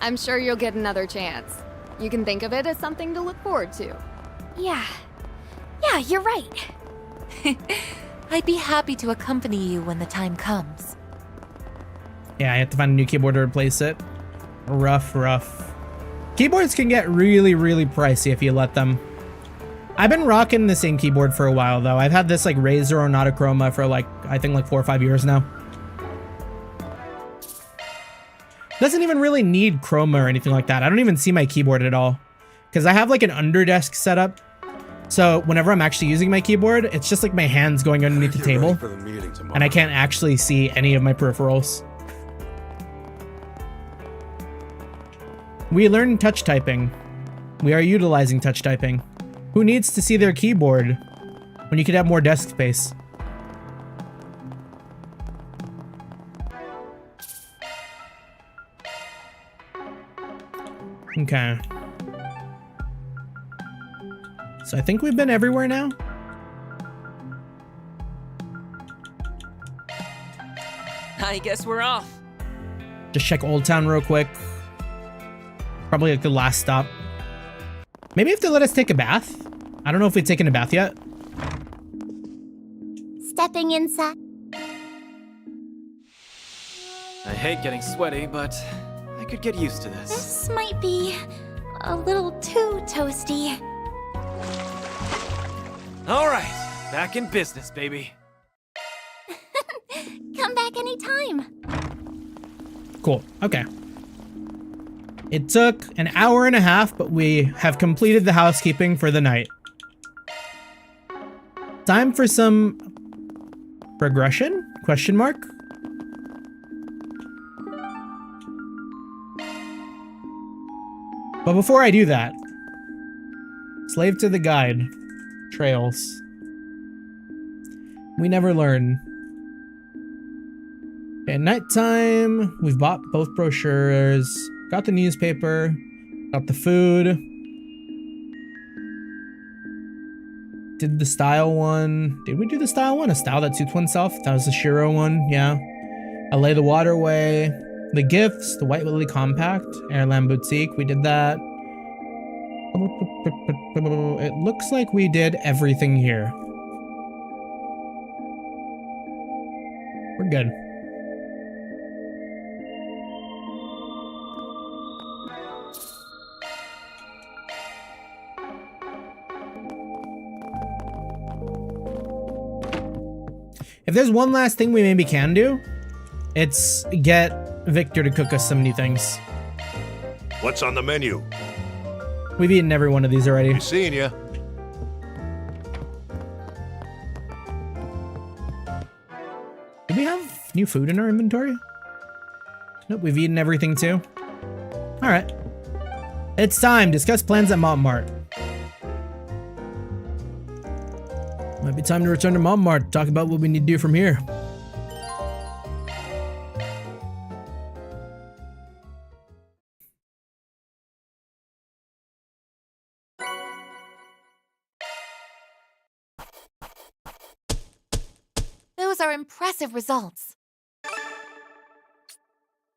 I'm sure you'll get another chance. You can think of it as something to look forward to. Yeah, you're right. I'd be happy to accompany you when the time comes. Yeah, I have to find a new keyboard to replace it. Rough. Keyboards can get really, really pricey if you let them. I've been rocking the same keyboard for a while though. I've had this like Razer Ornata for like, I think like 4 or 5 years now. Doesn't even really need chroma or anything like that. I don't even see my keyboard at all. Because I have like an underdesk setup. So whenever I'm actually using my keyboard, it's just like my hands going underneath the table. And I can't actually see any of my peripherals. We learn touch typing. We are utilizing touch typing. Who needs to see their keyboard? when you could have more desk space. Okay. So I think we've been everywhere now. I guess we're off. Just check Old Town real quick. Probably like the last stop. Maybe if they let us take a bath. I don't know if we've taken a bath yet. Stepping inside. I hate getting sweaty, but I could get used to this. This might be a little too toasty. All right, back in business, baby. Come back anytime. Cool. Okay. It took an hour and a half, but we have completed the housekeeping for the night. Time for some progression? Question mark? But before I do that, slave to the guide. Trails. We never learn. Okay, nighttime. We've bought both brochures. Got the newspaper. Got the food. Did the style one. Did we do the style one? A style that suits oneself? That was the Shiro one, yeah. Allay the Waterway. The gifts. The White Lily Compact. Airland Boutique. We did that. It looks like we did everything here. We're good. If there's one last thing we maybe can do, it's get Victor to cook us some new things. What's on the menu? We've eaten every one of these already. Be seeing ya. Do we have new food in our inventory? Nope, we've eaten everything too. All right. It's time. Discuss plans at Montmartre. Might be time to return to Montmartre. Talk about what we need to do from here. Those are impressive results.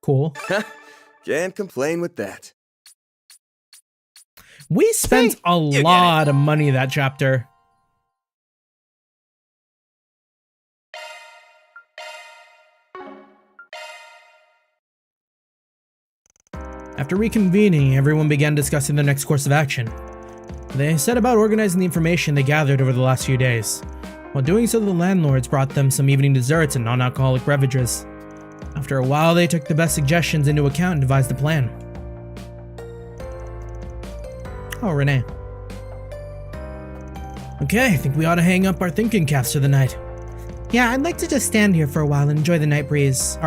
Cool. Can't complain with that. We spent a lot of money that chapter. After reconvening, everyone began discussing the next course of action. They set about organizing the information they gathered over the last few days. While doing so, the landlords brought them some evening desserts and non-alcoholic beverages. After a while, they took the best suggestions into account and devised a plan. Oh, Renee. Okay, I think we ought to hang up our thinking caps for the night. Yeah, I'd like to just stand here for a while and enjoy the night breeze.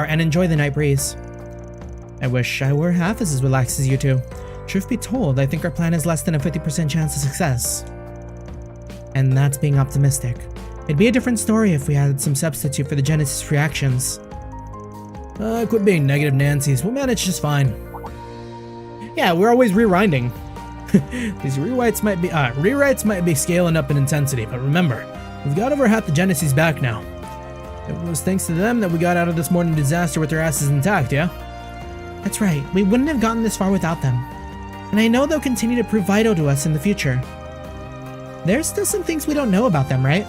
I wish I were half as relaxed as you two. Truth be told, I think our plan has less than a 50% chance of success. And that's being optimistic. It'd be a different story if we had some substitute for the Genesis reactions. Quit being negative Nancy's. We'll manage just fine. Yeah, we're always rewinding. These rewrites might be scaling up in intensity, but remember, we've got over half the Genesis back now. It was thanks to them that we got out of this morning disaster with our asses intact, yeah? That's right, we wouldn't have gotten this far without them. And I know they'll continue to prove vital to us in the future. There's still some things we don't know about them, right?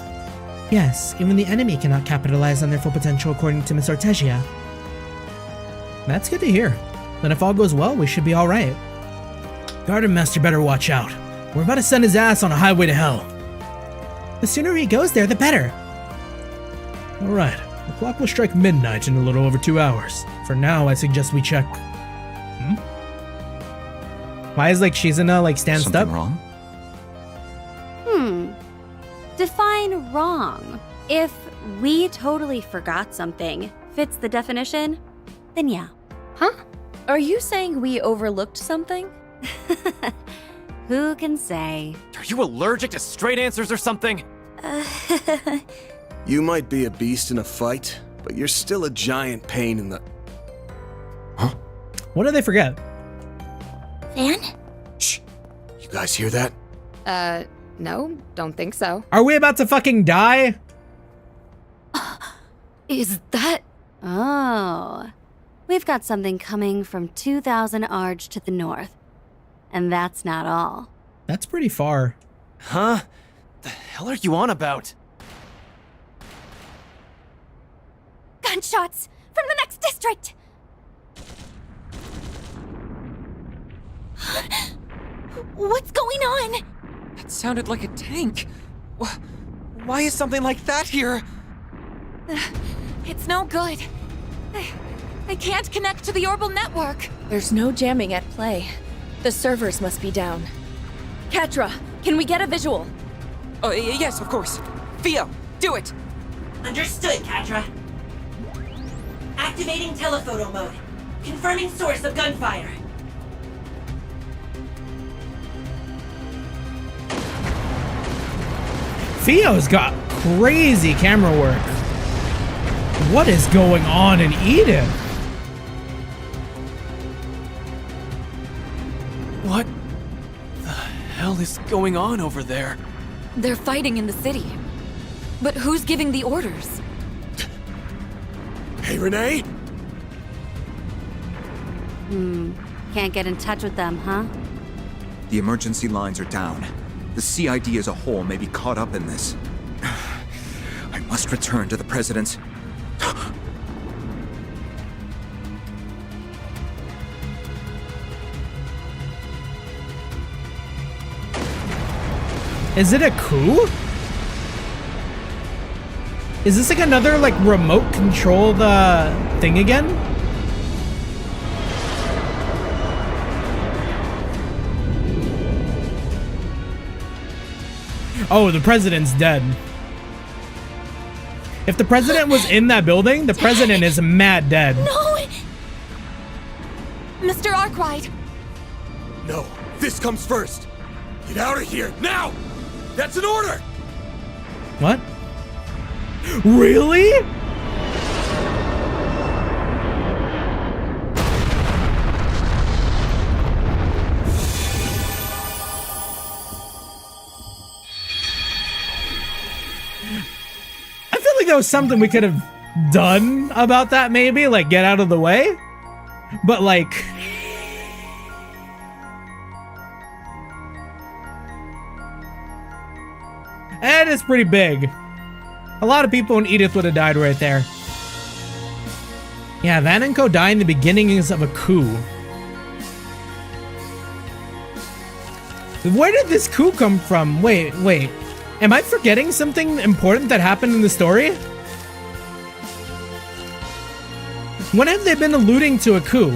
Yes, even the enemy cannot capitalize on their full potential according to Miss Ortegia. That's good to hear. Then if all goes well, we should be alright. Garden Master better watch out. We're about to send his ass on a highway to hell. The sooner he goes there, the better. Alright, the clock will strike midnight in a little over 2 hours. For now, I suggest we check... Why is she's in a stand-up? Something wrong? Define wrong. If we totally forgot something fits the definition, then yeah. Huh? Are you saying we overlooked something? Who can say? Are you allergic to straight answers or something? You might be a beast in a fight, but you're still a giant pain in the... Huh? What did they forget? Van? Shh. You guys hear that? No, don't think so. Are we about to fucking die? Is that... Oh. We've got something coming from 2,000 Arj to the north. And that's not all. That's pretty far. Huh? The hell are you on about? Gunshots from the next district! What's going on? That sounded like a tank. Why is something like that here? It's no good. I can't connect to the orbital network. There's no jamming at play. The servers must be down. Catra, can we get a visual? Oh, yes, of course. Theo, do it! Understood, Catra. Activating telephoto mode. Confirming source of gunfire. Theo's got crazy camera work. What is going on in Edith? What the hell is going on over there? They're fighting in the city. But who's giving the orders? Hey, Renee? Can't get in touch with them, huh? The emergency lines are down. The CID as a whole may be caught up in this. I must return to the President's... Is it a coup? Is this like another like remote control the thing again? Oh, the president's dead. If the president was in that building, the president is mad dead. No! Mr. Arkwright! No, this comes first. Get out of here, now! That's an order! What? Really? I feel like there was something we could have done about that, maybe, like get out of the way. But like, it is pretty big. A lot of people in Edith would have died right there. Yeah, Van and Co. die in the beginnings of a coup. Where did this coup come from? Wait. Am I forgetting something important that happened in the story? When have they been alluding to a coup?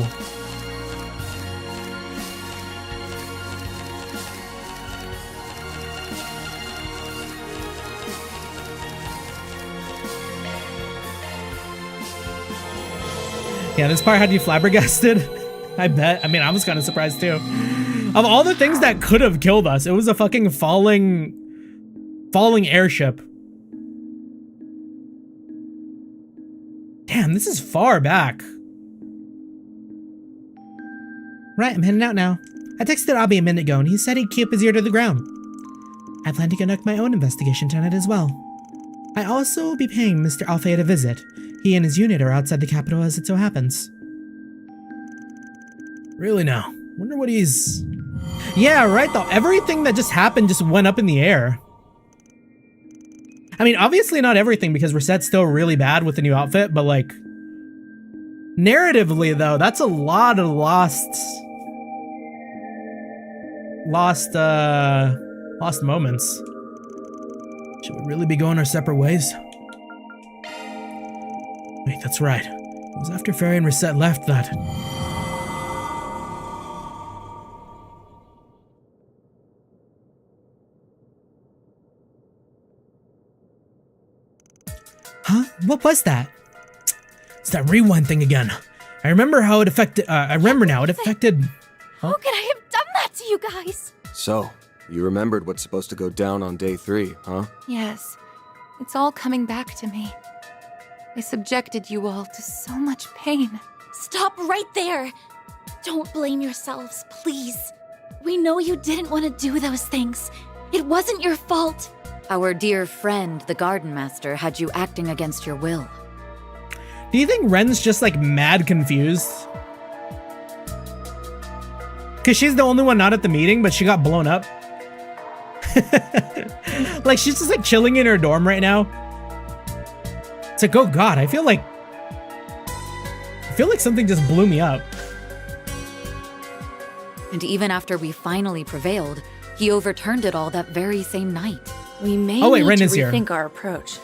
Yeah, this part had you flabbergasted. I bet. I mean, I was kind of surprised too. Of all the things that could have killed us, it was a fucking falling airship. Damn, this is far back. Right, I'm heading out now. I texted Abby a minute ago and he said he'd keep his ear to the ground. I plan to conduct my own investigation tonight as well. I also will be paying Mr. Alfayed a visit. He and his unit are outside the capital as it so happens. Really now? Wonder what he's... Yeah, right though. Everything that just happened just went up in the air. I mean, obviously not everything because Reset's still really bad with the new outfit, but like... narratively though, that's a lot of lost moments. Should we really be going our separate ways? Wait, that's right. It was after Fairy and Reset left that... Huh? What was that? It's that rewind thing again. I remember how it affected... I remember now, it affected... How could I have done that to you guys? So, you remembered what's supposed to go down on day 3, huh? Yes. It's all coming back to me. I subjected you all to so much pain. Stop right there! Don't blame yourselves, please. We know you didn't want to do those things. It wasn't your fault. Our dear friend, the Garden Master, had you acting against your will. Do you think Ren's just like mad confused? Because she's the only one not at the meeting, but she got blown up. Like she's just like chilling in her dorm right now. It's like, oh god, I feel like something just blew me up. And even after we finally prevailed, he overturned it all that very same night. We may need to here. rethink our approach.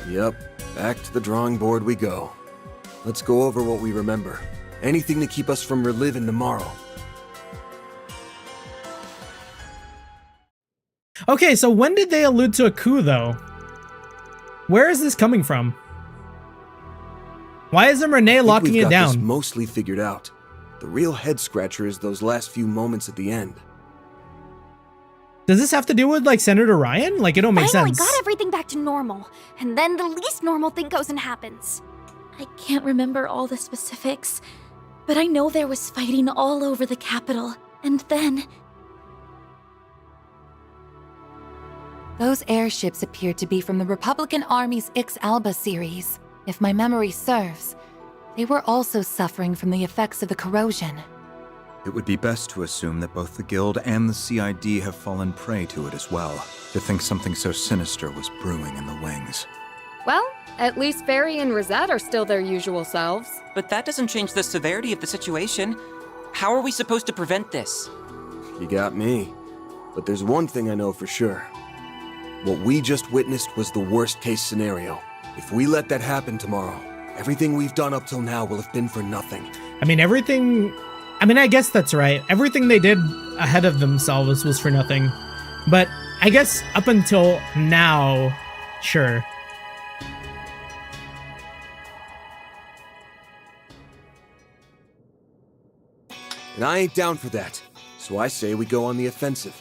Yep, back to the drawing board we go. Let's go over what we remember. Anything to keep us from reliving tomorrow. Okay, so when did they allude to a coup, though? Where is this coming from? Why isn't Renee locking it down? This mostly figured out. The real head scratcher is those last few moments at the end. Does this have to do with, like, Senator Ryan? Like, it don't make sense. Finally got everything back to normal, and then the least normal thing goes and happens. I can't remember all the specifics, but I know there was fighting all over the capital, and then... Those airships appeared to be from the Republican Army's Ix Alba series. If my memory serves, they were also suffering from the effects of the corrosion. It would be best to assume that both the Guild and the CID have fallen prey to it as well. To think something so sinister was brewing in the wings. Well, at least Fairy and Rosette are still their usual selves. But that doesn't change the severity of the situation. How are we supposed to prevent this? You got me. But there's one thing I know for sure. What we just witnessed was the worst-case scenario. If we let that happen tomorrow, everything we've done up till now will have been for nothing. I mean, I guess that's right. Everything they did ahead of themselves was for nothing. But I guess up until now, sure. And I ain't down for that, so I say we go on the offensive.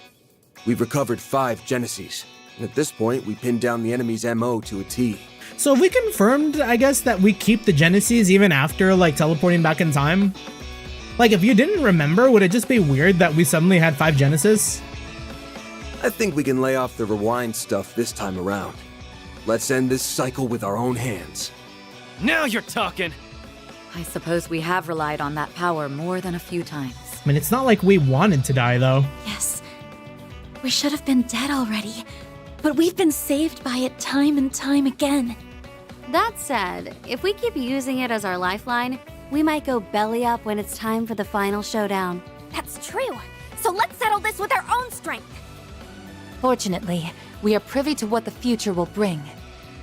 We've recovered 5 Genesis, and at this point, we pinned down the enemy's MO to a T. So have we confirmed, I guess, that we keep the Genesis even after, like, teleporting back in time? Like, if you didn't remember, would it just be weird that we suddenly had 5 Genesis? I think we can lay off the rewind stuff this time around. Let's end this cycle with our own hands. Now you're talking! I suppose we have relied on that power more than a few times. I mean, it's not like we wanted to die, though. Yes. We should have been dead already, but we've been saved by it time and time again. That said, if we keep using it as our lifeline, we might go belly up when it's time for the final showdown. That's true. So let's settle this with our own strength. Fortunately, we are privy to what the future will bring,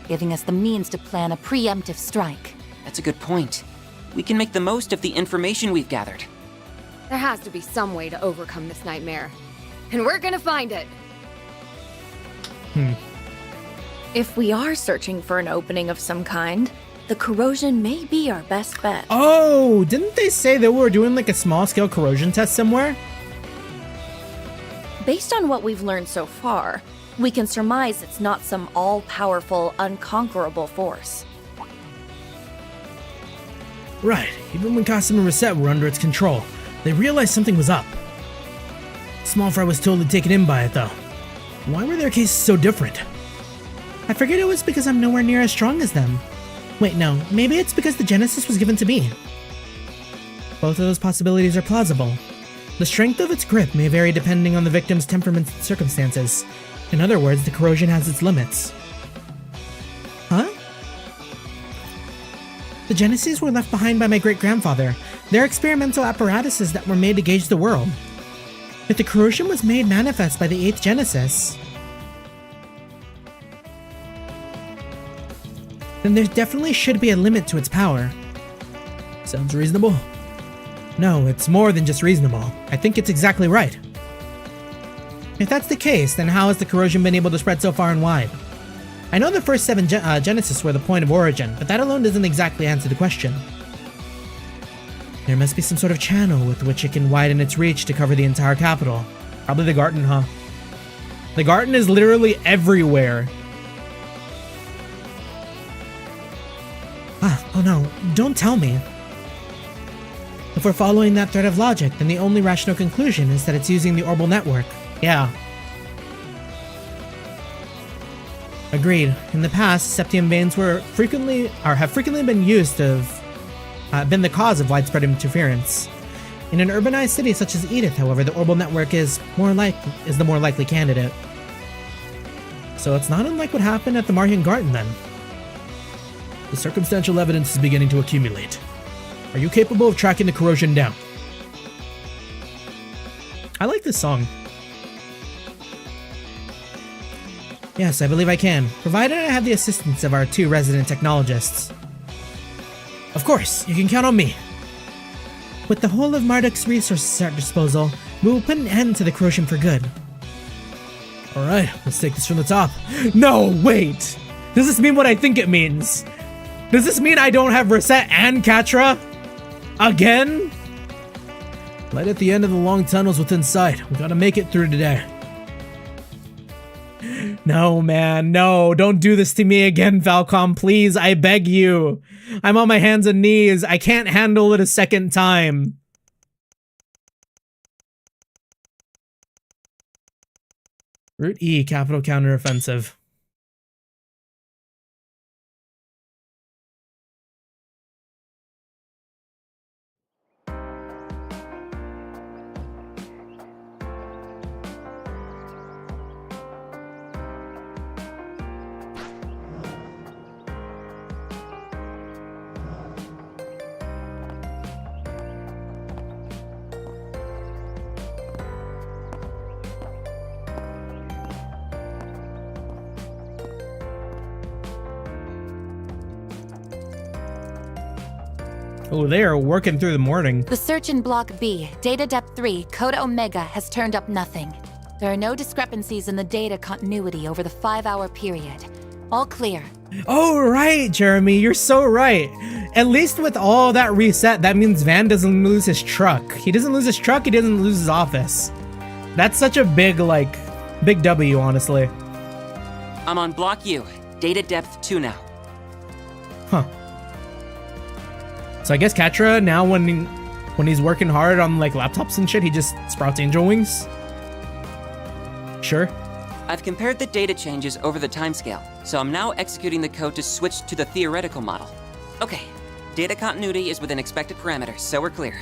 giving us the means to plan a preemptive strike. That's a good point. We can make the most of the information we've gathered. There has to be some way to overcome this nightmare. And we're gonna find it. If we are searching for an opening of some kind, the corrosion may be our best bet. Oh, didn't they say that we were doing like a small-scale corrosion test somewhere? Based on what we've learned so far, we can surmise it's not some all-powerful, unconquerable force. Right, even when Cossim and Reset were under its control, they realized something was up. Small Fry was totally taken in by it, though. Why were their cases so different? I figured it was because I'm nowhere near as strong as them. Wait, no, maybe it's because the Genesis was given to me. Both of those possibilities are plausible. The strength of its grip may vary depending on the victim's temperament and circumstances. In other words, the corrosion has its limits. Huh? The Genesis were left behind by my great-grandfather. They're experimental apparatuses that were made to gauge the world. If the corrosion was made manifest by the 8th Genesis, then there definitely should be a limit to its power. Sounds reasonable. No, it's more than just reasonable. I think it's exactly right. If that's the case, then how has the corrosion been able to spread so far and wide? I know the first 7 Genesis were the point of origin, but that alone doesn't exactly answer the question. There must be some sort of channel with which it can widen its reach to cover the entire capital. Probably the garden, huh? The garden is literally everywhere. Oh no, don't tell me. If we're following that thread of logic, then the only rational conclusion is that it's using the orbital network. Yeah. Agreed. In the past, septium veins have frequently been used to have been the cause of widespread interference. In an urbanized city such as Edith, however, the orbital network is the more likely candidate. So it's not unlike what happened at the Martian Garden then. The circumstantial evidence is beginning to accumulate. Are you capable of tracking the corrosion down? I like this song. Yes, I believe I can, provided I have the assistance of our 2 resident technologists. Of course, you can count on me. With the whole of Marduk's resources at our disposal, we will put an end to the corrosion for good. Alright, let's take this from the top. No, wait! Does this mean what I think it means? Does this mean I don't have Reset and Catra? Again? Light at the end of the long tunnels within sight. We gotta make it through today. No, man, no. Don't do this to me again, Falcom. Please, I beg you. I'm on my hands and knees. I can't handle it a second time. Route E, capital counteroffensive. Oh, they are working through the morning. The search in Block B, Data Depth 3, Code Omega, has turned up nothing. There are no discrepancies in the data continuity over the 5-hour period. All clear. Oh, right, Jeremy, you're so right. At least with all that reset, that means Van doesn't lose his truck. He doesn't lose his truck, he doesn't lose his office. That's such a big, big W, honestly. I'm on Block U, Data Depth 2 now. Huh. So I guess Catra, now when he's working hard on laptops and shit, he just sprouts angel wings? Sure. I've compared the data changes over the timescale, so I'm now executing the code to switch to the theoretical model. Okay, data continuity is within expected parameters, so we're clear.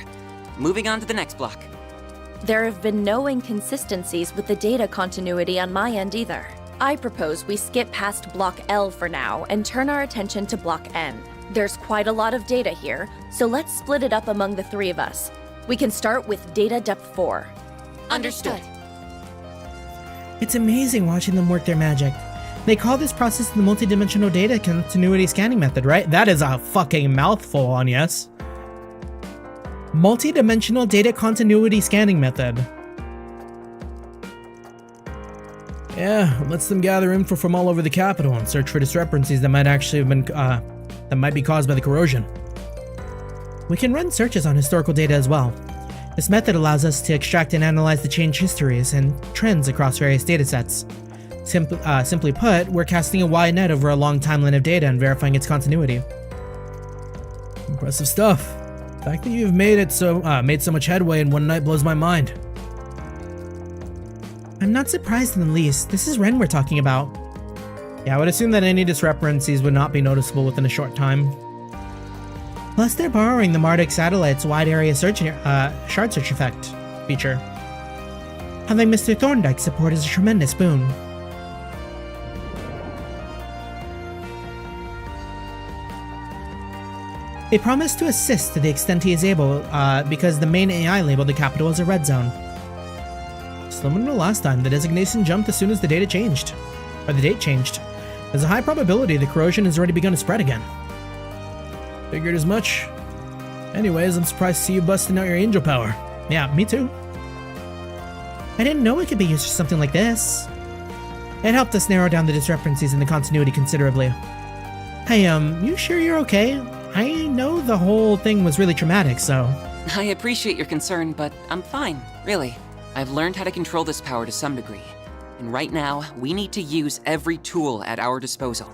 Moving on to the next block. There have been no inconsistencies with the data continuity on my end either. I propose we skip past Block L for now and turn our attention to Block N. There's quite a lot of data here, so let's split it up among the 3 of us. We can start with Data Depth 4. Understood. It's amazing watching them work their magic. They call this process the multidimensional data continuity scanning method, right? That is a fucking mouthful, Agnes. Multidimensional data continuity scanning method. Yeah, it lets them gather info from all over the capital and search for discrepancies that might actually have been that might be caused by the corrosion. We can run searches on historical data as well. This method allows us to extract and analyze the change histories and trends across various datasets. Simply put, we're casting a wide net over a long timeline of data and verifying its continuity. Impressive stuff. The fact that you've made so much headway in one night blows my mind. I'm not surprised in the least. This is Ren we're talking about. Yeah, I would assume that any discrepancies would not be noticeable within a short time. Plus, they're borrowing the Marduk satellite's wide area search shard search effect feature. Having Mr. Thorndyke's support is a tremendous boon. They promise to assist to the extent he is able, because the main AI labeled the capital as a red zone. Similar to last time, the designation jumped as soon as the date changed. There's a high probability the corrosion has already begun to spread again. Figured as much. Anyways, I'm surprised to see you busting out your angel power. Yeah, me too. I didn't know it could be used for something like this. It helped us narrow down the discrepancies in the continuity considerably. Hey, you sure you're okay? I know the whole thing was really traumatic, so... I appreciate your concern, but I'm fine, really. I've learned how to control this power to some degree. And right now, we need to use every tool at our disposal.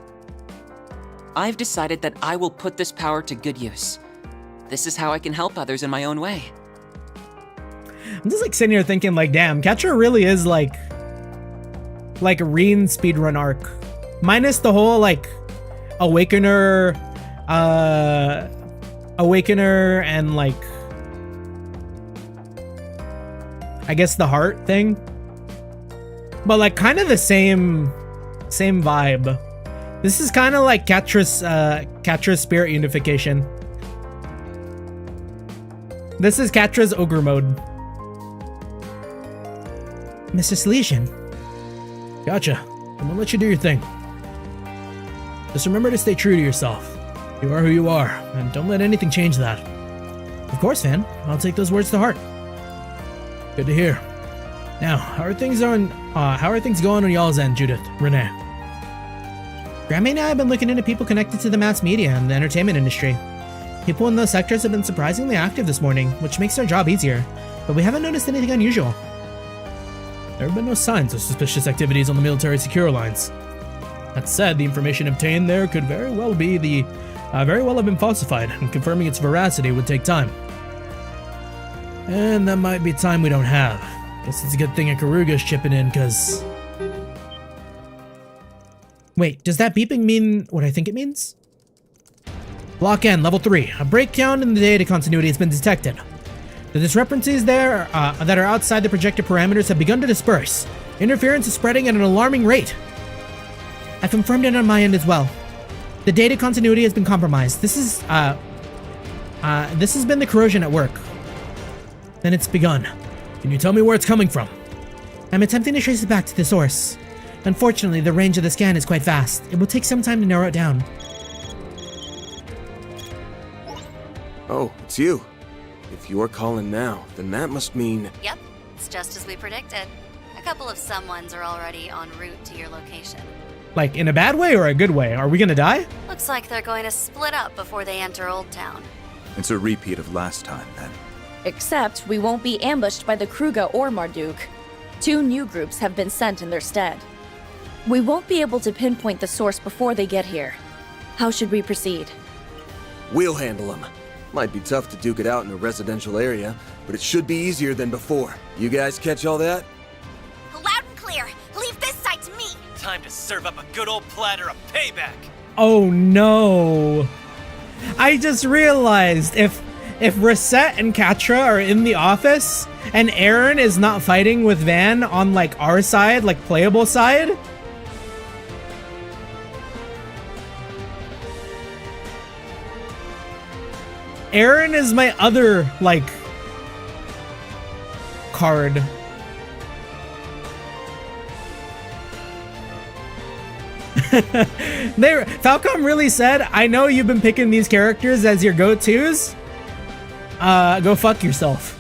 I've decided that I will put this power to good use. This is how I can help others in my own way. I'm just like sitting here thinking like, damn, Catcher really is like a Reen speedrun arc. Minus the whole like Awakener and like, I guess the heart thing. But like kind of the same vibe. This is kind of like Catra's spirit unification. This is Catra's ogre mode. Mrs. Legion. Gotcha. I'm gonna let you do your thing. Just remember to stay true to yourself. You are who you are, and don't let anything change that. Of course, Van. I'll take those words to heart. Good to hear. Now, how are things going on y'all's end, Judith, Renee? Grandma and I have been looking into people connected to the mass media and the entertainment industry. People in those sectors have been surprisingly active this morning, which makes our job easier, but we haven't noticed anything unusual. There have been no signs of suspicious activities on the military secure lines. That said, the information obtained there could very well have been falsified, and confirming its veracity would take time. And that might be time we don't have. Guess it's a good thing a Karuga's chipping in, cause... Wait, does that beeping mean what I think it means? Block N, level 3. A breakdown in the data continuity has been detected. The discrepancies there that are outside the projected parameters have begun to disperse. Interference is spreading at an alarming rate. I confirmed it on my end as well. The data continuity has been compromised. This has been the corrosion at work. Then it's begun. Can you tell me where it's coming from? I'm attempting to trace it back to the source. Unfortunately, the range of the scan is quite vast. It will take some time to narrow it down. Oh, it's you. If you're calling now, then that must mean... Yep, it's just as we predicted. A couple of someones are already en route to your location. Like, in a bad way or a good way? Are we gonna die? Looks like they're going to split up before they enter Old Town. It's a repeat of last time, then. Except we won't be ambushed by the Kruga or Marduk. 2 new groups have been sent in their stead. We won't be able to pinpoint the source before they get here. How should we proceed? We'll handle them. Might be tough to duke it out in a residential area, but it should be easier than before. You guys catch all that? Loud and clear. Leave this side to me. Time to serve up a good old platter of payback. Oh no. I just realized if Reset and Catra are in the office and Aaron is not fighting with Van on like our side, like playable side, Aaron is my other, like, card. Falcom really said, I know you've been picking these characters as your go-tos. Go fuck yourself.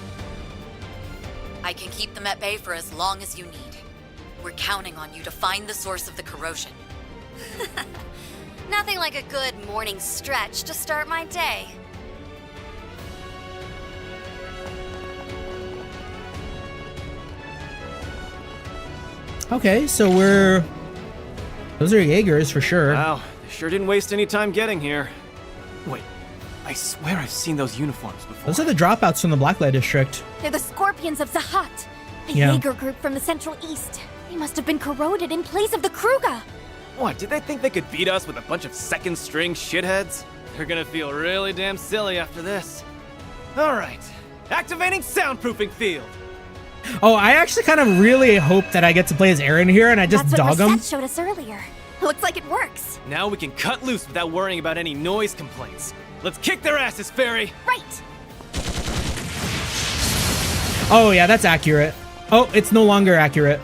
I can keep them at bay for as long as you need. We're counting on you to find the source of the corrosion. Nothing like a good morning stretch to start my day. Okay, so those are Jaegers for sure. Wow, they sure didn't waste any time getting here. Wait, I swear I've seen those uniforms before. Those are the dropouts from the Blacklight District. They're the Scorpions of Zahat, a Jaeger group from the Central East. They must have been corroded in place of the Kruga. What, did they think they could beat us with a bunch of second-string shitheads? They're gonna feel really damn silly after this. Alright, activating soundproofing field. Oh, I actually kind of really hope that I get to play as Aaron here and I just dog him. That's what Reset showed us earlier. Looks like it works. Now we can cut loose without worrying about any noise complaints. Let's kick their asses, Fairy! Right! Oh yeah, that's accurate. Oh, it's no longer accurate.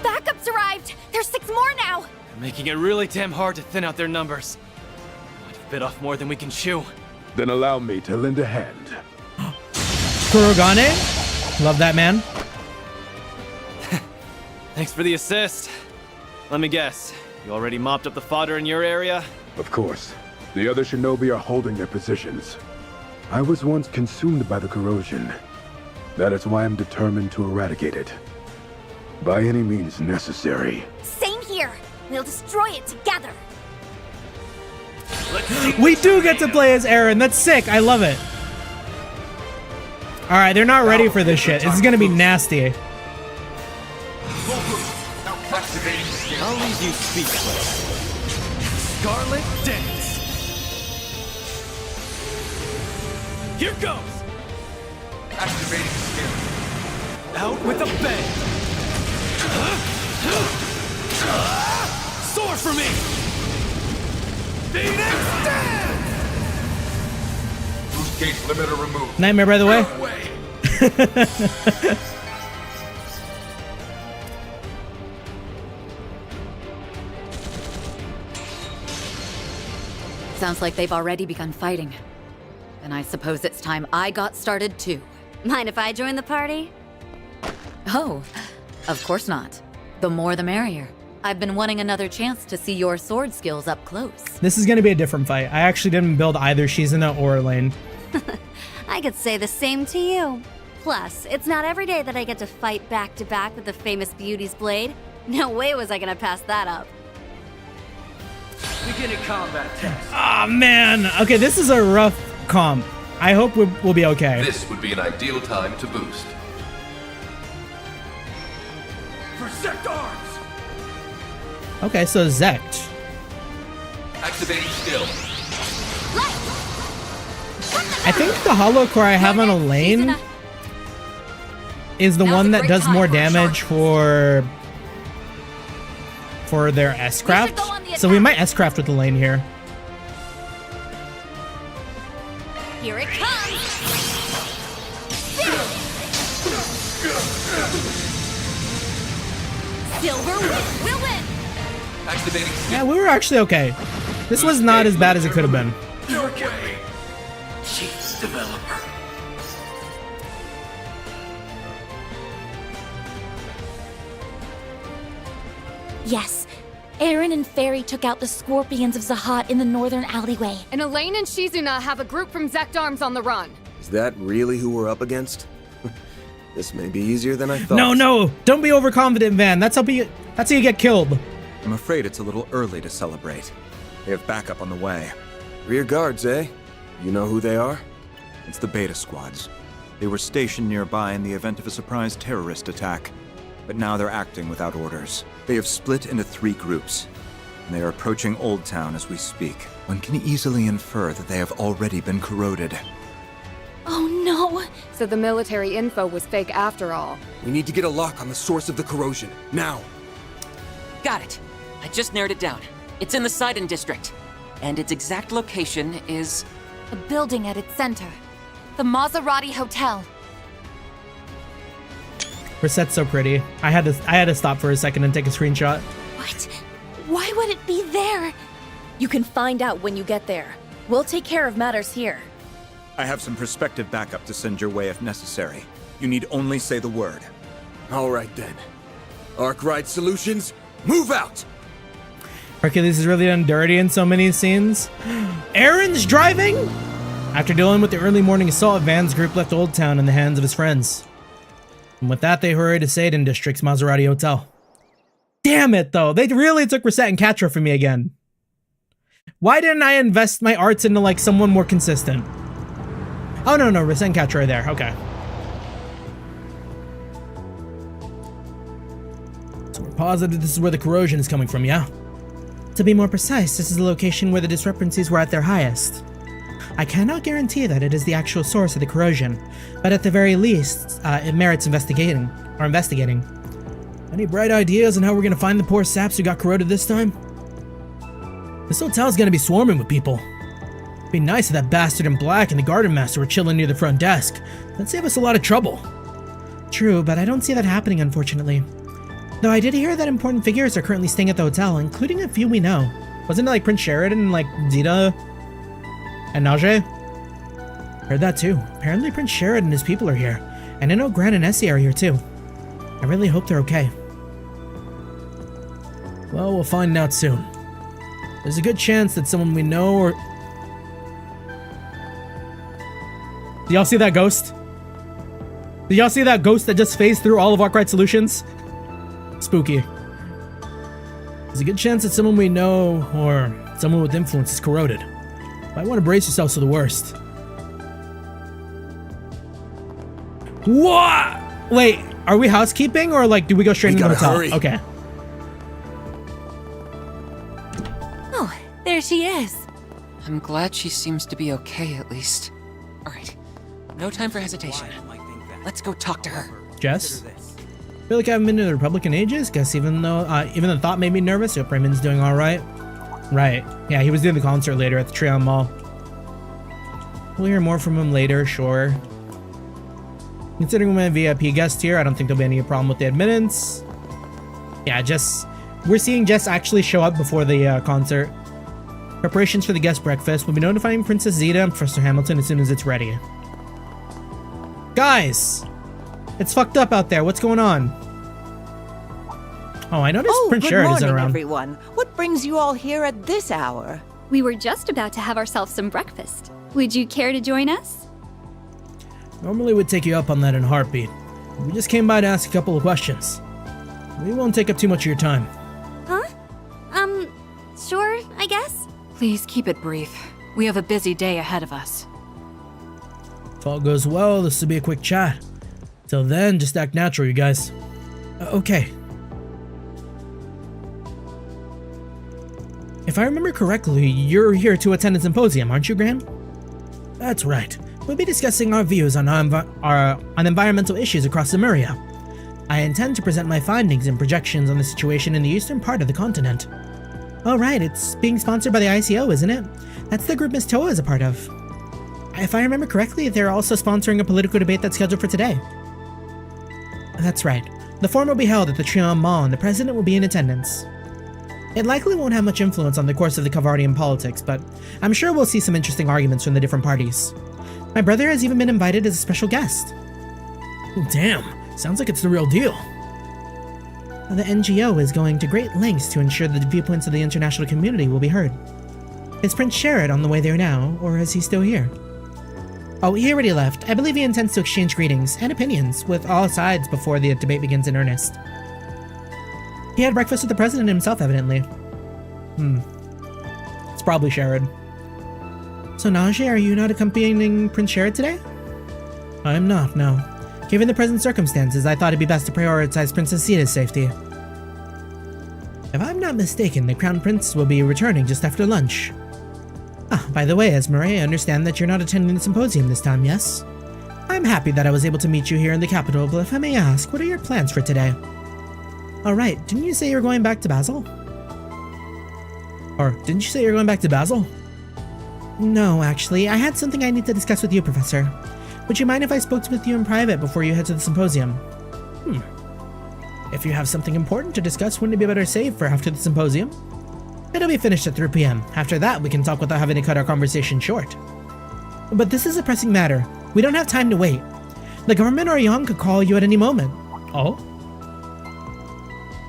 Backups arrived! There's 6 more now! They're making it really damn hard to thin out their numbers. Might have bit off more than we can chew. Then allow me to lend a hand. Kurogane? Love that man. Thanks for the assist. Let me guess, you already mopped up the fodder in your area? Of course. The other shinobi are holding their positions. I was once consumed by the corrosion. That is why I'm determined to eradicate it. By any means necessary. Same here. We'll destroy it together. We do get to play as Aaron. That's sick. I love it. All right, they're not ready for this shit. This is gonna be nasty. I'll leave you speechless. Scarlet Dance. Here goes. Activating skill. Out with a bang. Soar for me. Phoenix Dance. Boost gauge limiter removed. Nightmare, by the way. Sounds like they've already begun fighting. And I suppose it's time I got started too. Mind if I join the party? Oh, of course not. The more the merrier. I've been wanting another chance to see your sword skills up close. This is gonna be a different fight. I actually didn't build either Shizuna or Elaine. I could say the same to you. Plus, it's not every day that I get to fight back to back with the famous Beauty's Blade. No way was I gonna pass that up. Beginning combat test. Oh man. Okay, this is a rough comp. I hope we'll be okay. This would be an ideal time to boost. Protect arms. Okay, so Zect. Activating skill. I think the hollow core I have on Elaine is the one that does more damage for their S-Craft. So we might S-Craft with Elaine here. Here it comes. Silver will win. Activating skill. Yeah, we were actually okay. This was not as bad as it could have been. Your way. Chief's developer. Yes. Aaron and Fairy took out the scorpions of Zahat in the northern alleyway. And Elaine and Shizuna have a group from Zect Arms on the run. Is that really who we're up against? This may be easier than I thought. No, don't be overconfident, Van. That's how you get killed. I'm afraid it's a little early to celebrate. They have backup on the way. Rear guards, eh? You know who they are? It's the Beta Squads. They were stationed nearby in the event of a surprise terrorist attack, but now they're acting without orders. They have split into 3 groups, and they are approaching Old Town as we speak. One can easily infer that they have already been corroded. Oh no! So the military info was fake after all. We need to get a lock on the source of the corrosion, now! Got it. I just narrowed it down. It's in the Sidon district, and its exact location is... A building at its center. The Maserati Hotel. Reset's so pretty. I had to stop for a second and take a screenshot. What? Why would it be there? You can find out when you get there. We'll take care of matters here. I have some prospective backup to send your way if necessary. You need only say the word. All right then. Arc-Ride Solutions, move out! Hercules is really done dirty in so many scenes. Aaron's driving? After dealing with the early morning assault, Van's group left Old Town in the hands of his friends. And with that, they hurried to Sidon District's Maserati Hotel. Damn it, though. They really took Reset and Catra from me again. Why didn't I invest my arts into, like, someone more consistent? Oh, no, Reset and Catra are there. Okay. So we're positive this is where the corrosion is coming from, yeah? To be more precise, this is the location where the discrepancies were at their highest. I cannot guarantee that it is the actual source of the corrosion, but at the very least, it merits investigating. Any bright ideas on how we're gonna find the poor saps who got corroded this time? This hotel's gonna be swarming with people. It'd be nice if that bastard in black and the garden master were chilling near the front desk. That'd save us a lot of trouble. True, but I don't see that happening, unfortunately. Though I did hear that important figures are currently staying at the hotel, including a few we know. Wasn't it like Prince Sheridan and like Zeta and Najee? Heard that too. Apparently Prince Sheridan and his people are here. And I know Gran and Essie are here too. I really hope they're okay. Well, we'll find out soon. There's a good chance that someone we know or... Do y'all see that ghost? Did y'all see that ghost that just phased through all of Arc-Ride Solutions? Spooky. There's a good chance that someone we know or someone with influence is corroded. Might want to brace yourselves for the worst. What? Wait, are we housekeeping or like do we go straight into the hotel? Hurry. Okay. Oh, there she is. I'm glad she seems to be okay at least. All right, no time for hesitation. Let's go talk to her. Jess? I feel like I haven't been to the Republic in ages. Guess even the thought made me nervous. Hope Raymond's doing all right. Right. Yeah, he was doing the concert later at the Trion Mall. We'll hear more from him later, sure. Considering we're a VIP guest here, I don't think there'll be any problem with the admittance. Yeah, we're seeing Jess actually show up before the concert. Preparations for the guest breakfast. We'll be notifying Princess Zeta and Professor Hamilton as soon as it's ready. Guys! It's fucked up out there. What's going on? Oh, I noticed Prince Sherrod isn't around. Everyone. What brings you all here at this hour? We were just about to have ourselves some breakfast. Would you care to join us? Normally we'd take you up on that in a heartbeat. We just came by to ask a couple of questions. We won't take up too much of your time. Huh? Sure, I guess. Please keep it brief. We have a busy day ahead of us. If all goes well, this will be a quick chat. Till then, just act natural, you guys. Okay. If I remember correctly, you're here to attend a symposium, aren't you, Gran? That's right. We'll be discussing our views on on environmental issues across Zemuria. I intend to present my findings and projections on the situation in the eastern part of the continent. Oh right, it's being sponsored by the ICO, isn't it? That's the group Miss Toa is a part of. If I remember correctly, they're also sponsoring a political debate that's scheduled for today. That's right. The forum will be held at the Trion Mall and the president will be in attendance. It likely won't have much influence on the course of the Calvardian politics, but I'm sure we'll see some interesting arguments from the different parties. My brother has even been invited as a special guest. Damn, sounds like it's the real deal. The NGO is going to great lengths to ensure that the viewpoints of the international community will be heard. Is Prince Sherrod on the way there now, or is he still here? Oh, he already left. I believe he intends to exchange greetings and opinions with all sides before the debate begins in earnest. He had breakfast with the president himself, evidently. It's probably Sherrod. So Najee, are you not accompanying Prince Sherrod today? I'm not, no. Given the present circumstances, I thought it'd be best to prioritize Princess Zeta's safety. If I'm not mistaken, the Crown Prince will be returning just after lunch. Ah, by the way, Esmeralda, I understand that you're not attending the symposium this time, yes? I'm happy that I was able to meet you here in the capital, but if I may ask, what are your plans for today? Alright, didn't you say you were going back to Basel? No, actually, I had something I need to discuss with you, Professor. Would you mind if I spoke with you in private before you head to the symposium? If you have something important to discuss, wouldn't it be better saved for after the symposium? It'll be finished at 3 p.m. After that, we can talk without having to cut our conversation short. But this is a pressing matter. We don't have time to wait. The government or Yang could call you at any moment. Oh?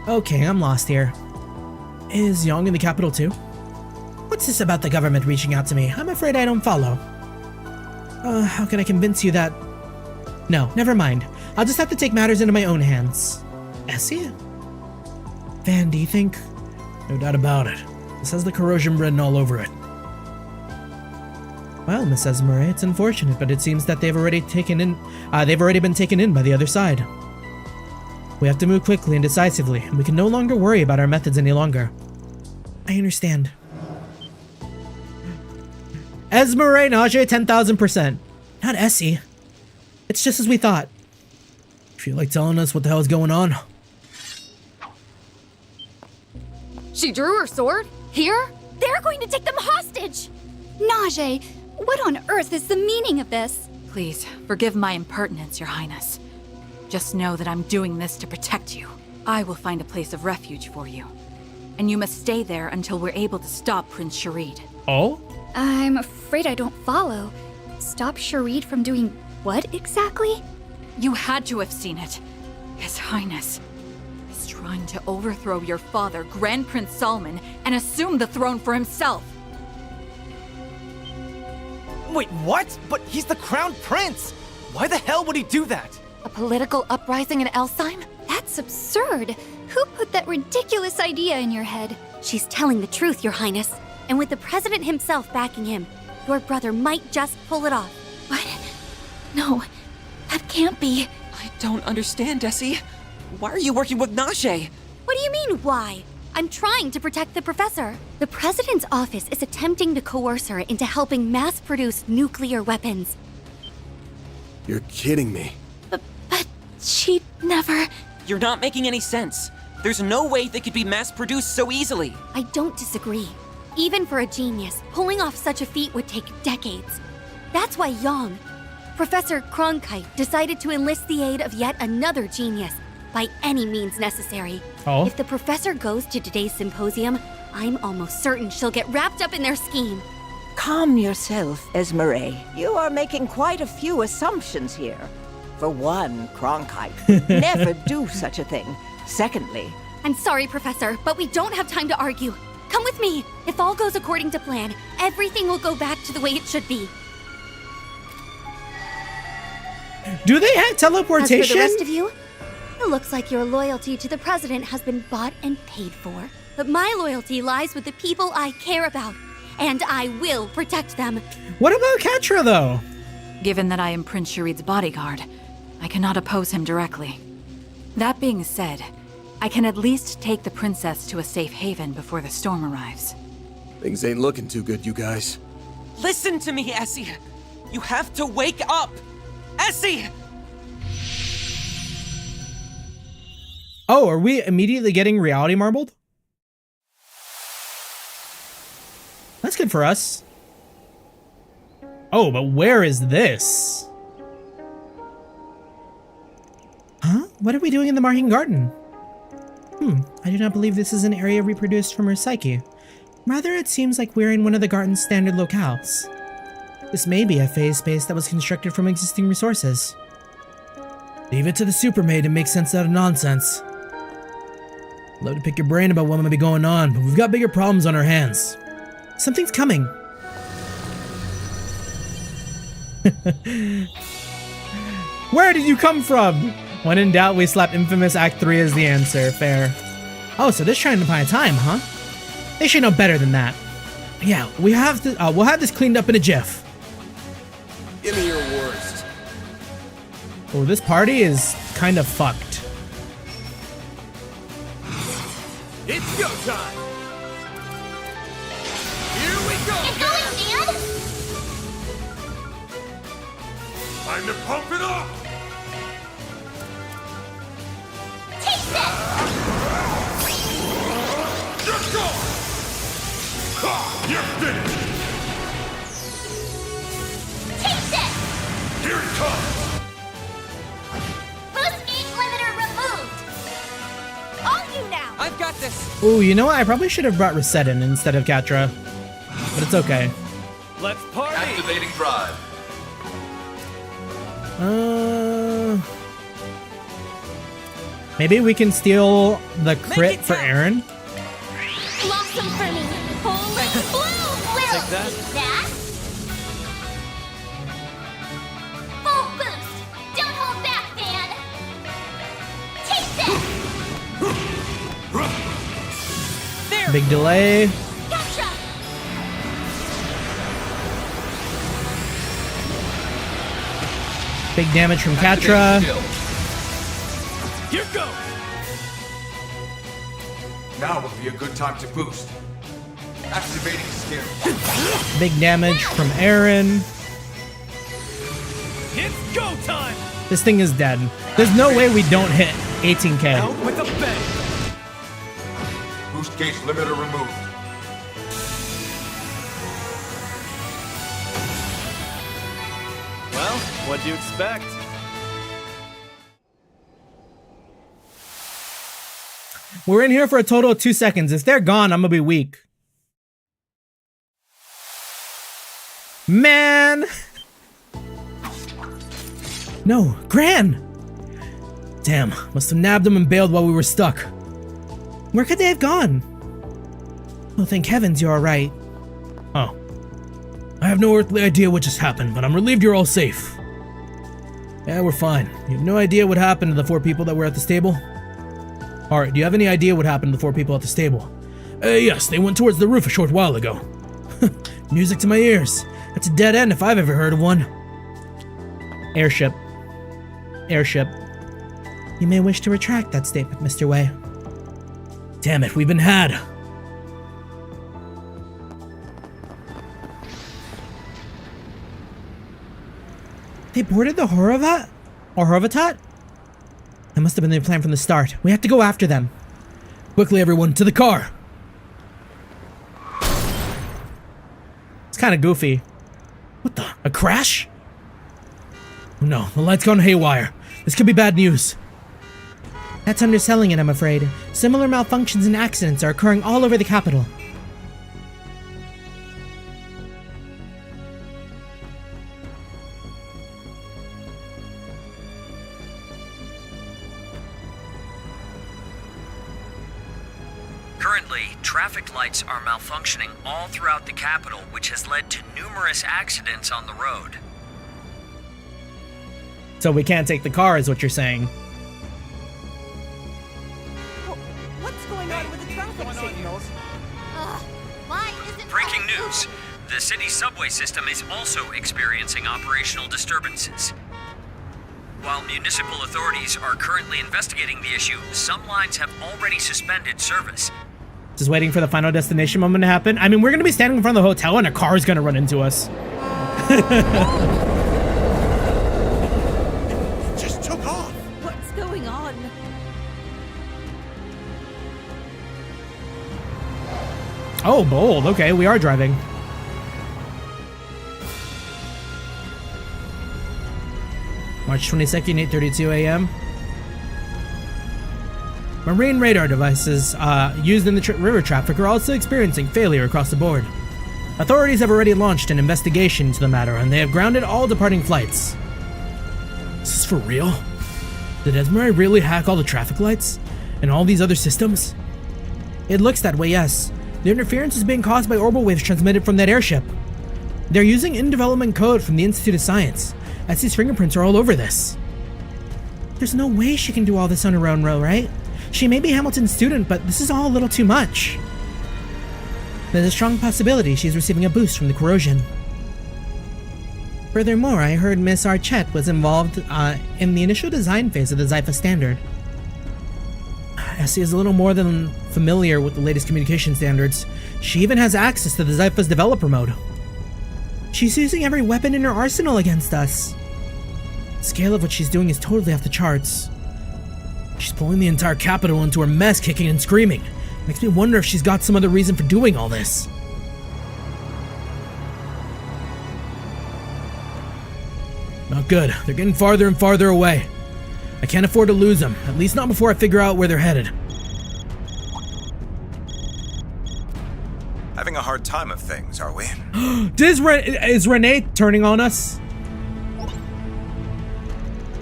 Okay, I'm lost here. Is Yang in the capital too? What's this about the government reaching out to me? I'm afraid I don't follow. How can I convince you that... No, never mind. I'll just have to take matters into my own hands. Essie? Van, do you think... No doubt about it. This has the corrosion written all over it. Well, Miss Zemuria, it's unfortunate, but it seems that they've already been taken in by the other side. We have to move quickly and decisively, and we can no longer worry about our methods any longer. I understand. Esmeralda, Najee, 10,000%. Not Essie. It's just as we thought. Feel like telling us what the hell is going on? She drew her sword? Here? They're going to take them hostage! Najee, what on earth is the meaning of this? Please, forgive my impertinence, Your Highness. Just know that I'm doing this to protect you. I will find a place of refuge for you. And you must stay there until we're able to stop Prince Sherrod. Oh? I'm afraid I don't follow. Stop Sherrod from doing what exactly? You had to have seen it. His Highness is trying to overthrow your father, Grand Prince Solomon, and assume the throne for himself. Wait, what? But he's the crown prince! Why the hell would he do that? A political uprising in Elsheim? That's absurd. Who put that ridiculous idea in your head? She's telling the truth, Your Highness. And with the president himself backing him, your brother might just pull it off. What? No, that can't be. I don't understand, Essie. Why are you working with Nashe? What do you mean, why? I'm trying to protect the professor. The president's office is attempting to coerce her into helping mass-produce nuclear weapons. You're kidding me. But she never... You're not making any sense. There's no way they could be mass-produced so easily. I don't disagree. Even for a genius, pulling off such a feat would take decades. That's why Yang, Professor Cronkite, decided to enlist the aid of yet another genius by any means necessary. Oh. If the professor goes to today's symposium, I'm almost certain she'll get wrapped up in their scheme. Calm yourself, Zemuria. You are making quite a few assumptions here. For one, Cronkite would never do such a thing. Secondly... I'm sorry, Professor, but we don't have time to argue. Come with me. If all goes according to plan, everything will go back to the way it should be. Do they have teleportation? As for the rest of you, it looks like your loyalty to the president has been bought and paid for. But my loyalty lies with the people I care about, and I will protect them. What about Catra, though? Given that I am Prince Sharid's bodyguard, I cannot oppose him directly. That being said, I can at least take the princess to a safe haven before the storm arrives. Things ain't looking too good, you guys. Listen to me, Essie. You have to wake up. Essie! Oh, are we immediately getting reality marbled? That's good for us. Oh, but where is this? Huh? What are we doing in the Marking Garden? I do not believe this is an area reproduced from her psyche. Rather, it seems like we're in one of the garden's standard locales. This may be a phase space that was constructed from existing resources. Leave it to the supermaid to make sense out of nonsense. Love to pick your brain about what might be going on, but we've got bigger problems on our hands. Something's coming. Where did you come from? When in doubt, we slap infamous Act 3 as the answer. Fair. Oh, so they're trying to buy time, huh? They should know better than that. Yeah, we'll have this cleaned up in a jiff. Give me your worst. Oh, this party is kind of fucked. It's go time! Here we go! Get going, man! Time to pump it up! Take this! Just go! Ha! You're finished! Take this! Here it comes! Boost gauge limiter removed! On you now! I've got this! Oh, you know what? I probably should have brought Reset in instead of Catra. But it's okay. Let's party! Activating drive. Maybe we can steal the crit for Aaron? Blossom for me! Holy bloom! Will Take that. take that! Full boost! Don't hold back, fan! Take this! There! Big delay. Gotcha! Big damage from Catra. Here goes! Now would be a good time to boost. Activating skill. Big damage from Aaron. It's go time! This thing is dead. There's no way we don't hit 18k. Out with a bang! Boost gauge limiter removed. Well, what'd you expect? We're in here for a total of 2 seconds. If they're gone, I'm gonna be weak. Man! No, Gran! Damn, must have nabbed them and bailed while we were stuck. Where could they have gone? Oh, thank heavens you're alright. Oh. I have no earthly idea what just happened, but I'm relieved you're all safe. Yeah, we're fine. You have no idea what happened to the 4 people that were at the stable? Alright, do you have any idea what happened to the 4 people at the stable? Yes, they went towards the roof a short while ago. Music to my ears. That's a dead end if I've ever heard of one. Airship. Airship. You may wish to retract that statement, Mr. Wei. Damn it, we've been had. They boarded the Horvat? Or Horvatat? That must have been their plan from the start. We have to go after them. Quickly, everyone, to the car! It's kind of goofy. What the? A crash? Oh no, the light's gone haywire. This could be bad news. That's underselling it, I'm afraid. Similar malfunctions and accidents are occurring all over the capital. Currently, traffic lights are malfunctioning all throughout the capital, which has led to numerous accidents on the road. So we can't take the car, is what you're saying. What's going on with the traffic signals? Why isn't Breaking news! The city's subway system is also experiencing operational disturbances. While municipal authorities are currently investigating the issue, some lines have already suspended service. Just waiting for the final destination moment to happen. I mean, we're going to be standing in front of the hotel and a car is going to run into us. Just took off. What's going on? Oh, bold. Okay, we are driving. March 22nd, 8:32 a.m. Marine radar devices used in the river traffic are also experiencing failure across the board. Authorities have already launched an investigation into the matter, and they have grounded all departing flights. Is this for real? Did Zemuria really hack all the traffic lights? And all these other systems? It looks that way, yes. The interference is being caused by orbital waves transmitted from that airship. They're using in-development code from the Institute of Science. Essie's fingerprints are all over this. There's no way she can do all this on her own, right? She may be Hamilton's student, but this is all a little too much. There's a strong possibility she's receiving a boost from the corrosion. Furthermore, I heard Miss Archette was involved in the initial design phase of the Zypha standard. Essie is a little more than familiar with the latest communication standards. She even has access to the Zypha's developer mode. She's using every weapon in her arsenal against us. The scale of what she's doing is totally off the charts. She's pulling the entire capital into her mess, kicking and screaming. Makes me wonder if she's got some other reason for doing all this. Not good. They're getting farther and farther away. I can't afford to lose them, at least not before I figure out where they're headed. Having a hard time of things, are we? Is Renee turning on us?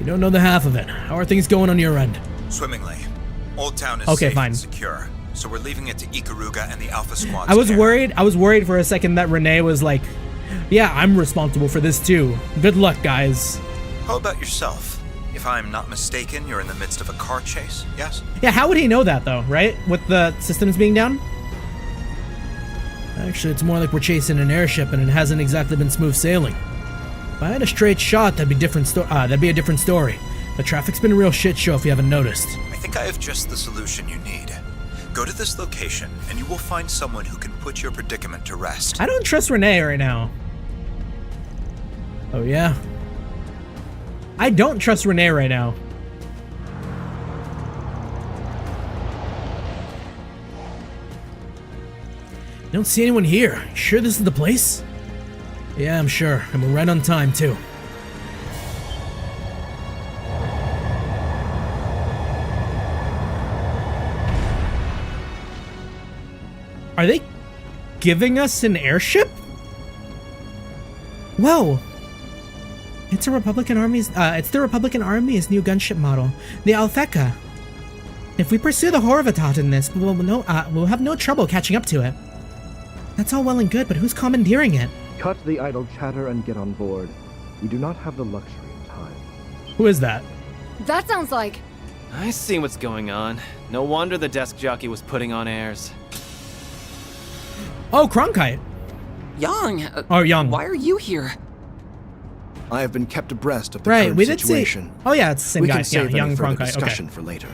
You don't know the half of it. How are things going on your end? Swimmingly. Old Town is okay, safe fine. and secure, so we're leaving it to Ikaruga and the Alpha Squad's I was care. worried for a second that Renee was like, yeah, I'm responsible for this too. Good luck, guys. How about yourself? If I'm not mistaken, you're in the midst of a car chase, yes? Yeah, how would he know that though, right? With the systems being down? Actually, it's more like we're chasing an airship and it hasn't exactly been smooth sailing. If I had a straight shot, that'd be a different story. The traffic's been a real shit show if you haven't noticed. I think I have just the solution you need. Go to this location, and you will find someone who can put your predicament to rest. I don't trust Renee right now. Oh yeah? I don't trust Renee right now. I don't see anyone here. You sure this is the place? Yeah, I'm sure. And we're right on time, too. Are they giving us an airship? Whoa. It's the Republican Army's new gunship model, the Alfeka. If we pursue the Horvatat in this, we'll have no trouble catching up to it. That's all well and good, but who's commandeering it? Cut the idle chatter and get on board. We do not have the luxury of time. Who is that? That sounds like... I see what's going on. No wonder the desk jockey was putting on airs. Oh, Cronkite. Yang. Oh, Yang. Why are you here? I have been kept abreast of the Right, current we did situation. see. Oh yeah, it's the same we guy. Can save Young further Cronkite. discussion Okay. for later.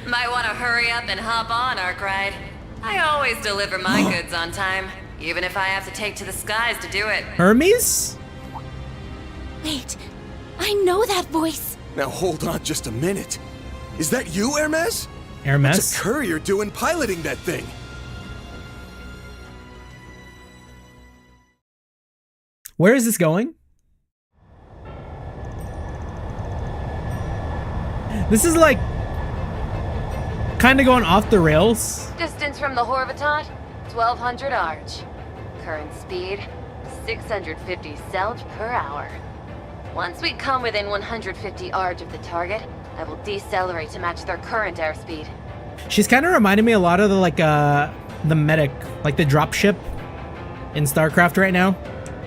Might want to hurry up and hop on, Arkwright. I always deliver my goods on time, even if I have to take to the skies to do it. Hermes? Wait, I know that voice. Now hold on just a minute. Is that you, Hermes? Hermes? What's a courier doing piloting that thing? Where is this going? This is like kind of going off the rails. Distance from the Horvatot, 1200 arch. Current speed, 650 selj per hour. Once we come within 150 arch of the target, I will decelerate to match their current airspeed. She's kind of reminding me a lot of the medic, like the dropship in StarCraft right now.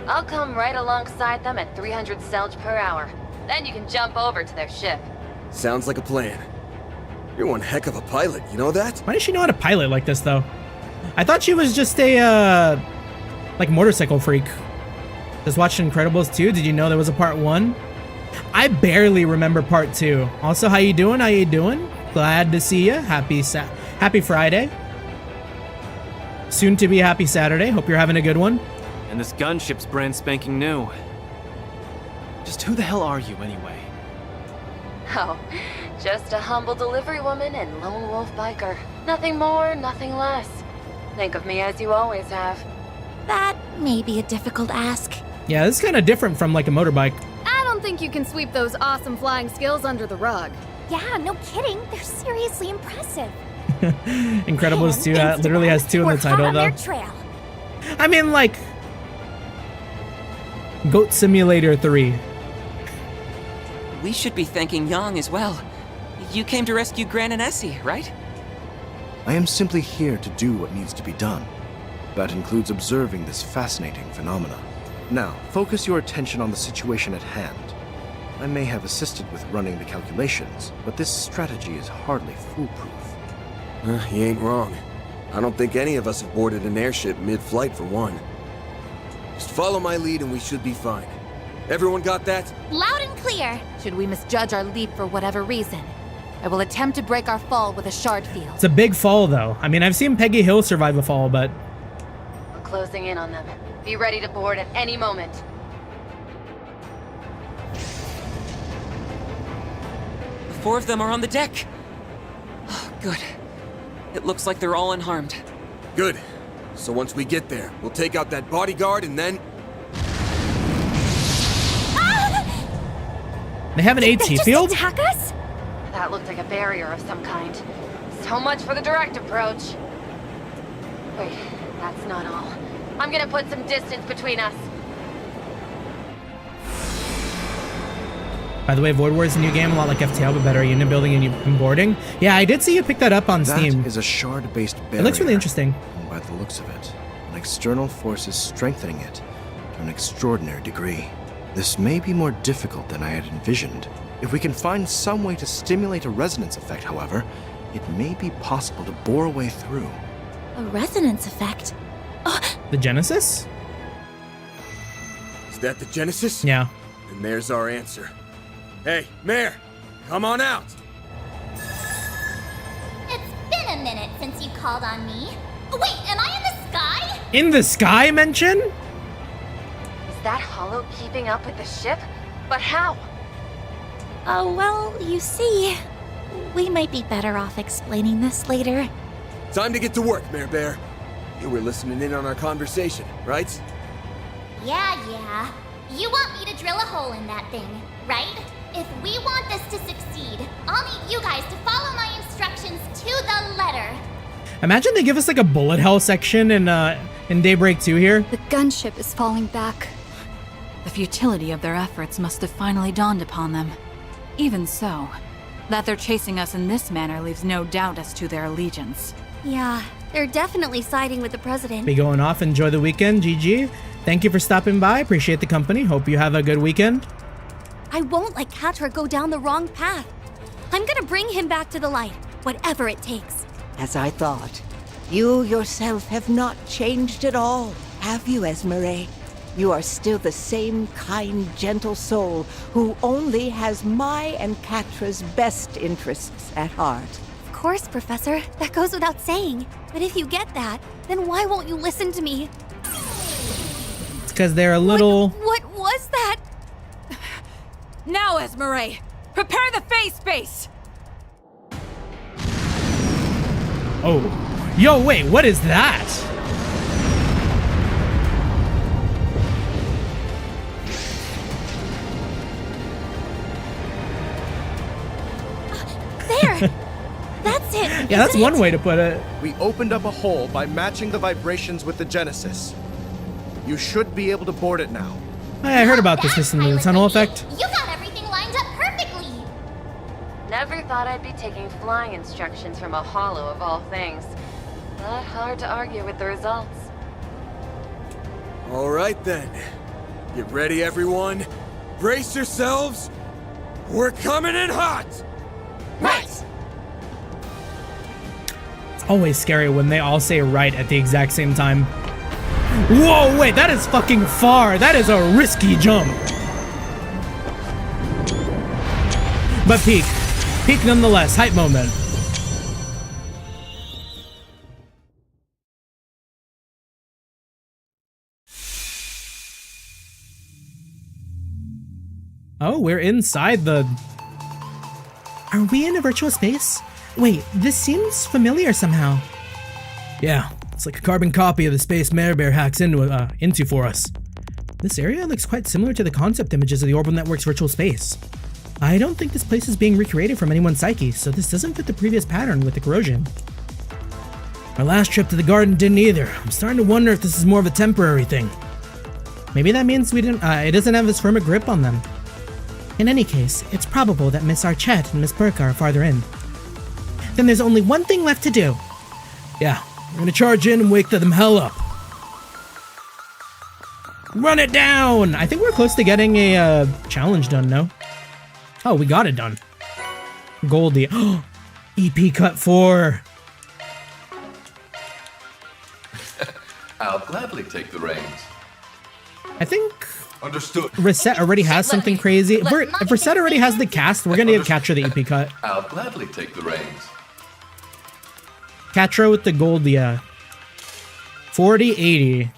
I'll come right alongside them at 300 selj per hour. Then you can jump over to their ship. Sounds like a plan. You're one heck of a pilot, you know that? Why does she know how to pilot like this, though? I thought she was just a, like, motorcycle freak. Just watched Incredibles 2. Did you know there was a part 1? I barely remember part 2. Also, how you doing? How you doing? Glad to see you. Happy Friday. Soon to be happy Saturday. Hope you're having a good one. And this gunship's brand spanking new. Just who the hell are you, anyway? Oh, just a humble delivery woman and lone wolf biker. Nothing more, nothing less. Think of me as you always have. That may be a difficult ask. Yeah, this is kind of different from like a motorbike. I don't think you can sweep those awesome flying skills under the rug. Yeah, no kidding. They're seriously impressive. Incredibles 2 literally has 2 in the title, though. Trail. I mean, like, Goat Simulator 3. We should be thanking Yang as well. You came to rescue Gran and Essie, right? I am simply here to do what needs to be done. That includes observing this fascinating phenomena. Now, focus your attention on the situation at hand. I may have assisted with running the calculations, but this strategy is hardly foolproof. He ain't wrong. I don't think any of us have boarded an airship mid-flight for one. Just follow my lead and we should be fine. Everyone got that? Loud and clear. Should we misjudge our leap for whatever reason, I will attempt to break our fall with a shard field. It's a big fall, though. I mean, I've seen Peggy Hill survive a fall, but... We're closing in on them. Be ready to board at any moment. The 4 of them are on the deck. Oh, good. It looks like they're all unharmed. Good. So once we get there, we'll take out that bodyguard and then... They have an AT field? Attack us? That looked like a barrier of some kind. So much for the direct approach. Wait, that's not all. I'm gonna put some distance between us. By the way, Void War is a new game, a lot like FTL, but better unit building and boarding. Yeah, I did see you pick that up on Steam. That is a shard-based barrier. It looks really interesting. And by the looks of it, an external force is strengthening it to an extraordinary degree. This may be more difficult than I had envisioned. If we can find some way to stimulate a resonance effect, however, it may be possible to bore a way through. A resonance effect? The Genesis? Is that the Genesis? Yeah. And there's our answer. Hey, Mare, come on out! It's been a minute since you called on me. Wait, am I in the sky? In the sky, mention? Is that Hollow keeping up with the ship? But how? Oh, well, you see, we might be better off explaining this later. Time to get to work, Mare Bear. You were listening in on our conversation, right? Yeah. You want me to drill a hole in that thing, right? If we want this to succeed, I'll need you guys to follow my instructions to the letter. Imagine they give us like a bullet hell section in Daybreak 2 here. The gunship is falling back. The futility of their efforts must have finally dawned upon them. Even so, that they're chasing us in this manner leaves no doubt as to their allegiance. Yeah, they're definitely siding with the president. Be going off. Enjoy the weekend. GG. Thank you for stopping by. Appreciate the company. Hope you have a good weekend. I won't let Catra go down the wrong path. I'm gonna bring him back to the light, whatever it takes. As I thought. You yourself have not changed at all, have you, Esmeralda? You are still the same kind, gentle soul who only has my and Catra's best interests at heart. Of course, Professor. That goes without saying. But if you get that, then why won't you listen to me? It's because they're a little... What was that? Now, Esmeralda, prepare the phase space! Oh. Yo, wait, what is that? There! That's it! Yeah, that's one way to put it. We opened up a hole by matching the vibrations with the Genesis. You should be able to board it now. I heard about this system, the tunnel effect. You got everything lined up perfectly! Never thought I'd be taking flying instructions from a hollow of all things. Not hard to argue with the results. All right then. Get ready, everyone. Brace yourselves. We're coming in hot! Right! It's always scary when they all say right at the exact same time. Whoa, wait, that is fucking far. That is a risky jump. But peak. Peak nonetheless. Hype moment. Oh, we're inside the... Are we in a virtual space? Wait, this seems familiar somehow. Yeah, it's like a carbon copy of the space Mare hacks into for us. This area looks quite similar to the concept images of the Orbital Network's virtual space. I don't think this place is being recreated from anyone's psyche, so this doesn't fit the previous pattern with the corrosion. Our last trip to the garden didn't either. I'm starting to wonder if this is more of a temporary thing. Maybe that means we didn't. It doesn't have as firm a grip on them. In any case, it's probable that Miss Archette and Miss Burke are farther in. Then there's only one thing left to do. Yeah, we're gonna charge in and wake them hell up. Run it down! I think we're close to getting a challenge done, no? Oh, we got it done. Goldie. EP cut 4. I'll gladly take the reins. I think Understood. Reset already has something crazy. If Reset already has the cast, we're gonna give Catra the EP cut. I'll gladly take the reins. Catra with the gold, yeah. 40-80.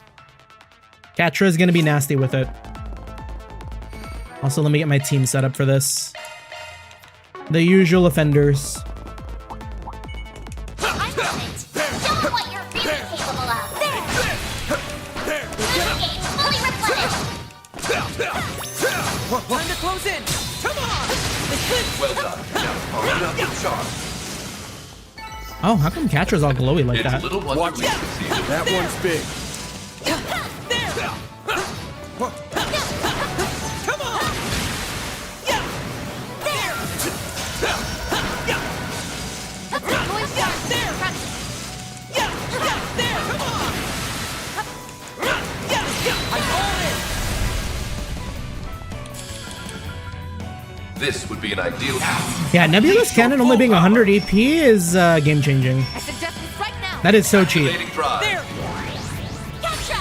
Catra is gonna be nasty with it. Also, let me get my team set up for this. The usual offenders. I'm on it! Show them what you're really capable of! There! Engage, fully replenished! Time to close in! Come on! Well done. Now, hurry up and charge. Oh, how come Catra's all glowy like that? Watch it. That one's big. Come on! This would be an ideal. Yeah, Nebula's cannon only being 100 EP is game changing. I suggest this right now. That is so cheap. There! Catra!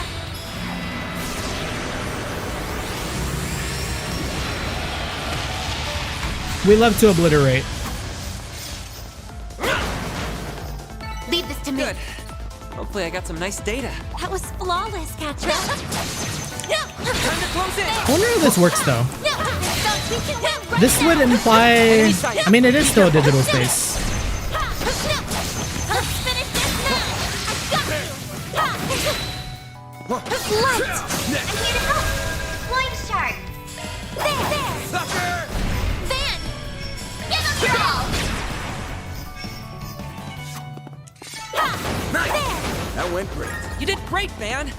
We love to obliterate. Leave this to me. Good. Hopefully I got some nice data. That was flawless, Catra. Time to close in! I wonder how this works though. This would imply... I mean, it is still a digital space. Light! I'm here to help! Flying shark! There! Sucker! Van! Give him your all! Nice! That went great. You did great, man!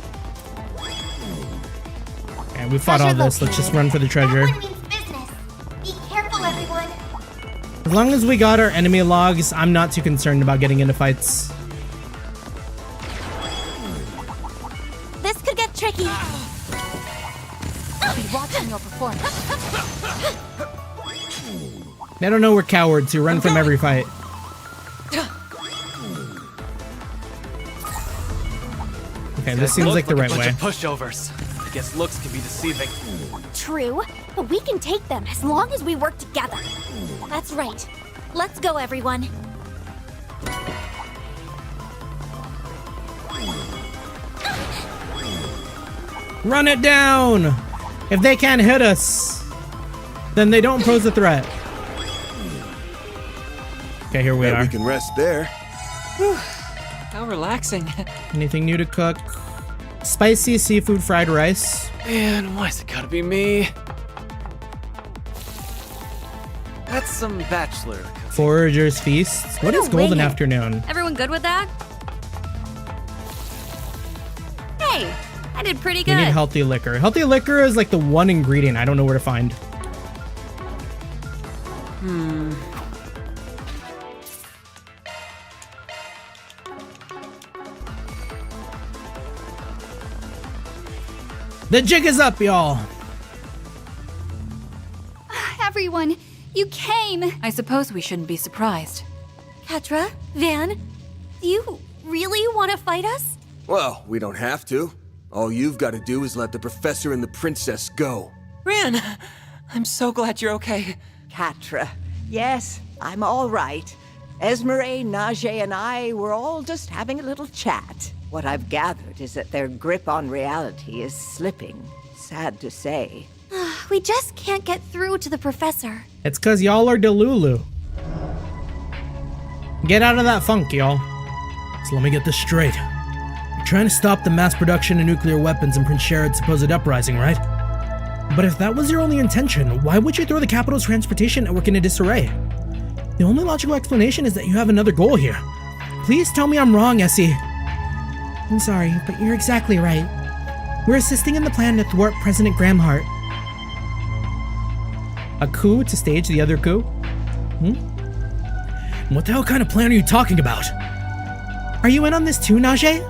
Okay, we fought all this. Let's just run for the treasure. That one means business. Be careful, everyone. As long as we got our enemy logs, I'm not too concerned about getting into fights. This could get tricky. watching your performance. They don't know we're cowards who run from every fight. Okay, this seems like the right way. Pushovers. I guess looks can be deceiving. True, but we can take them as long as we work together. That's right. Let's go, everyone. Run it down! If they can't hit us, then they don't pose a threat. Okay, here we are. We can rest there. Whew, how relaxing. Anything new to cook? Spicy seafood fried rice. Man, why's it gotta be me? That's some bachelor cooking. Forager's Feast. What is Golden Afternoon? Everyone good with that? Hey, I did pretty You good. need healthy liquor. Healthy liquor is like the one ingredient I don't know where to find. The jig is up, y'all. Everyone, you came. I suppose we shouldn't be surprised. Catra, Van, do you really want to fight us? Well, we don't have to. All you've got to do is let the professor and the princess go. Ran, I'm so glad you're okay. Catra, yes, I'm all right. Esmeralda, Najee, and I were all just having a little chat. What I've gathered is that their grip on reality is slipping. Sad to say. We just can't get through to the professor. It's cause y'all are Delulu. Get out of that funk, y'all. So let me get this straight. You're trying to stop the mass production of nuclear weapons in Prince Sharad's supposed uprising, right? But if that was your only intention, why would you throw the capital's transportation network into disarray? The only logical explanation is that you have another goal here. Please tell me I'm wrong, Essie. I'm sorry, but you're exactly right. We're assisting in the plan to thwart President Gramhart. A coup to stage the other coup? What the hell kind of plan are you talking about? Are you in on this too, Najee?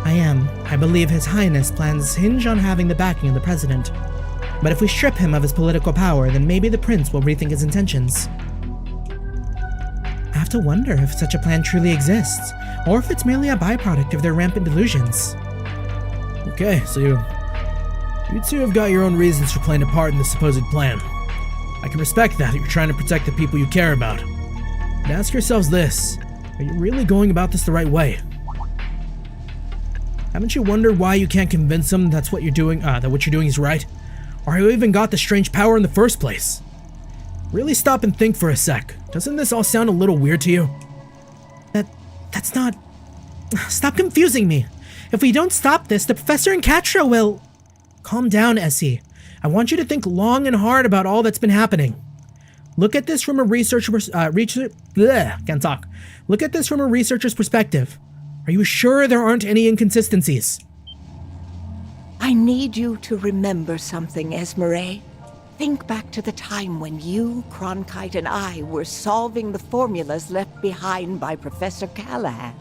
I am. I believe His Highness plans hinge on having the backing of the President. But if we strip him of his political power, then maybe the Prince will rethink his intentions. I have to wonder if such a plan truly exists, or if it's merely a byproduct of their rampant delusions. Okay, so you two have got your own reasons for playing a part in the supposed plan. I can respect that you're trying to protect the people you care about. But ask yourselves this, are you really going about this the right way? Haven't you wondered why you can't convince them that's what you're doing, that what you're doing is right? Or how you even got the strange power in the first place? Really stop and think for a sec. Doesn't this all sound a little weird to you? That's not... Stop confusing me. If we don't stop this, the Professor and Catra will... Calm down, Essie. I want you to think long and hard about all that's been happening. Look at this from a researcher's... can't talk. Look at this from a researcher's perspective. Are you sure there aren't any inconsistencies? I need you to remember something, Esmeralda. Think back to the time when you, Cronkite, and I were solving the formulas left behind by Professor Callahan.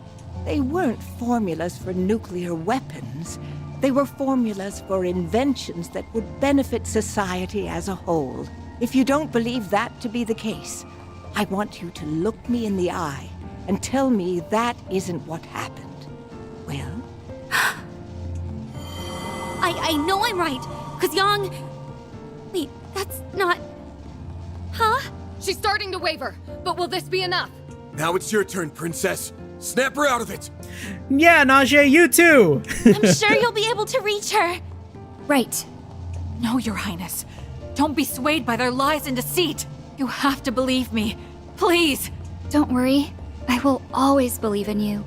They weren't formulas for nuclear weapons. They were formulas for inventions that would benefit society as a whole. If you don't believe that to be the case, I want you to look me in the eye and tell me that isn't what happened. Well? I know I'm right, because Yang... Wait, that's not... Huh? She's starting to waver, but will this be enough? Now it's your turn, Princess. Snap her out of it. Yeah, Najee, you too. I'm sure you'll be able to reach her. Right. No, Your Highness. Don't be swayed by their lies and deceit. You have to believe me. Please. Don't worry. I will always believe in you.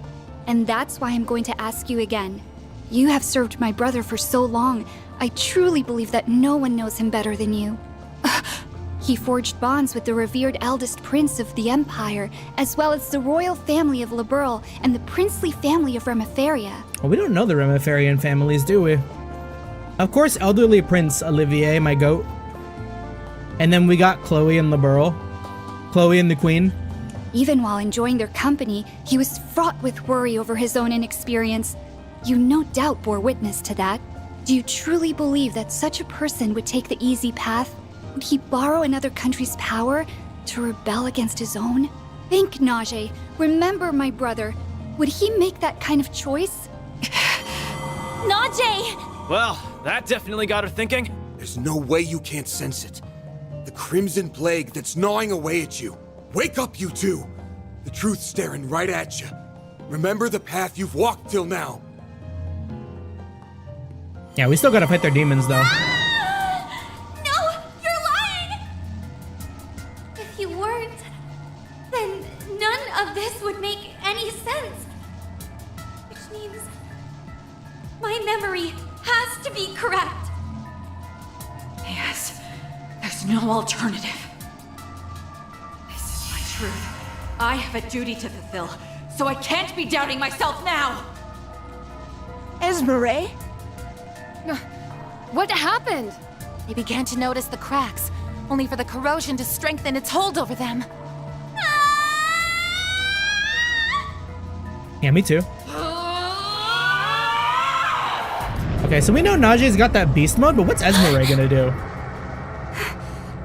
And that's why I'm going to ask you again. You have served my brother for so long. I truly believe that no one knows him better than you. He forged bonds with the revered eldest prince of the Empire, as well as the royal family of Liberl and the princely family of Remiferia. Well, we don't know the Remiferian families, do we? Of course, elderly Prince Olivier, my goat. And then we got Chloe and Liberl. Chloe and the Queen. Even while enjoying their company, he was fraught with worry over his own inexperience. You no doubt bore witness to that. Do you truly believe that such a person would take the easy path? Would he borrow another country's power to rebel against his own? Think, Najee. Remember my brother. Would he make that kind of choice? Najee! Well, that definitely got her thinking. There's no way you can't sense it. The Crimson Plague that's gnawing away at you. Wake up, you two! The truth's staring right at you. Remember the path you've walked till now. Yeah, we still gotta fight their demons, though. No! You're lying! If you weren't, then none of this would make any sense. Which means my memory has to be correct. Yes, there's no alternative. This is my truth. I have a duty to fulfill, so I can't be doubting myself now! Esmeralda? What happened? They began to notice the cracks, only for the corrosion to strengthen its hold over them. Yeah, me too. Okay, so we know Najee's got that beast mode, but what's Esmeralda gonna do?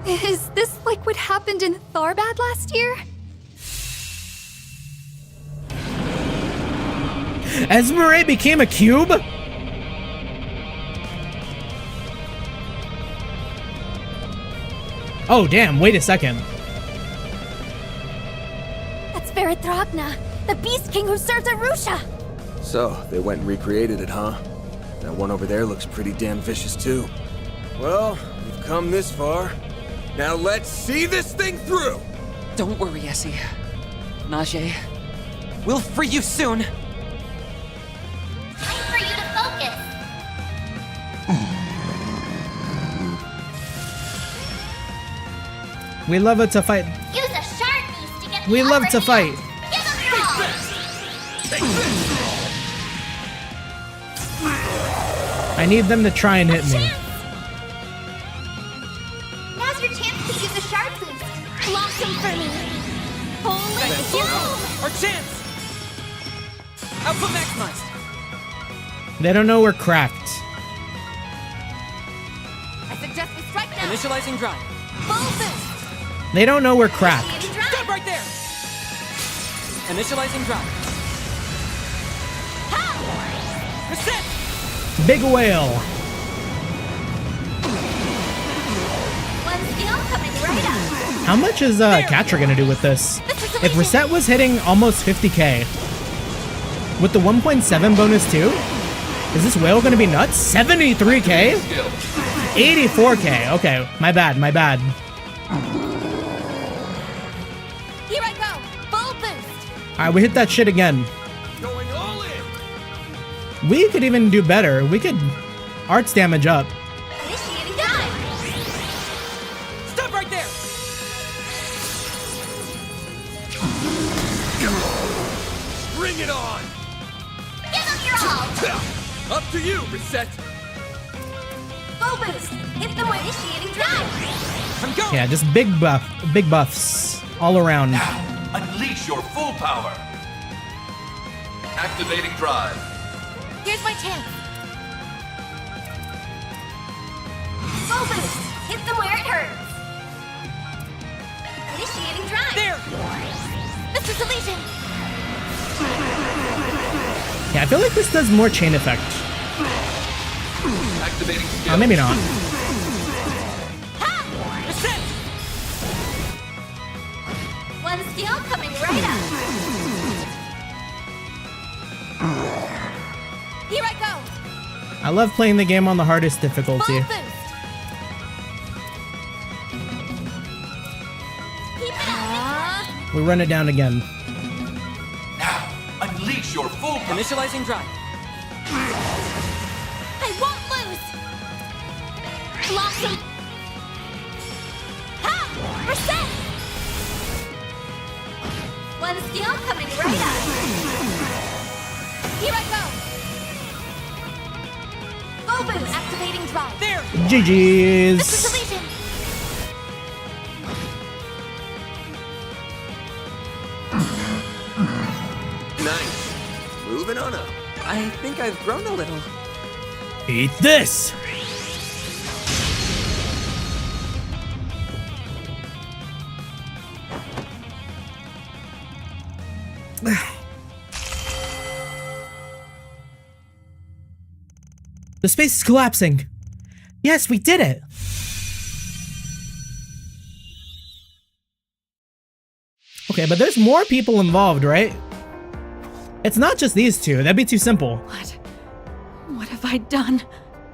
Is this like what happened in Tharbad last year? Esmeralda became a cube? Oh, damn, wait a second. That's Verithragna, the Beast King who serves Arusha! So, they went and recreated it, huh? That one over there looks pretty damn vicious, too. Well, we've come this far. Now let's see this thing through! Don't worry, Essie. Najee, we'll free you soon! Time for you to focus! We love it to fight. Use a sharp beast to get We the love upper to fight. hand. Give them your all! I need them to try and hit me. Now's your chance to use a sharp boost. Blossom for me. Holy doom! Our chance! Output maximized. They don't know we're cracked. I suggest we strike now. Initializing drive. Full boost. They don't know we're cracked. Stop right there! Initializing drive. Reset! Big whale. One skill coming right up. How much is Katra gonna do with this? If Reset was hitting almost 50k, with the 1.7 bonus too, is this whale gonna be nuts? 73k? 84k. Okay, my bad, my bad. Here I go. Full boost. All right, we hit that shit again. Going all in! We could even do better. We could arts damage up. Initiating dive. Stop right there! Bring it on! Give them your all. Up to you, Reset! Full boost. Hit them with initiating dive. I'm going! Yeah, just big buffs all around. Now, unleash your full power. Activating drive. Here's my chance. Full boost. Hit them where it hurts. Initiating drive. There! Mr. Deletion. Yeah, I feel like this does more chain effect. Activating skill. Maybe not. Reset! One skill coming right up. Here I go. I love playing the game on the hardest difficulty. Full boost. Keep it up. We run it down again. Now, unleash your full power. Initializing drive. I won't lose. Blossom. Ha! Reset. One skill coming right up. Here I go. Full boost. Activating drive. There! Mr. GG's. Deletion. Nice. Moving on up. I think I've grown a little. Eat this! The space is collapsing. Yes, we did it. Okay, but there's more people involved, right? It's not just these two. That'd be too simple. What have I done?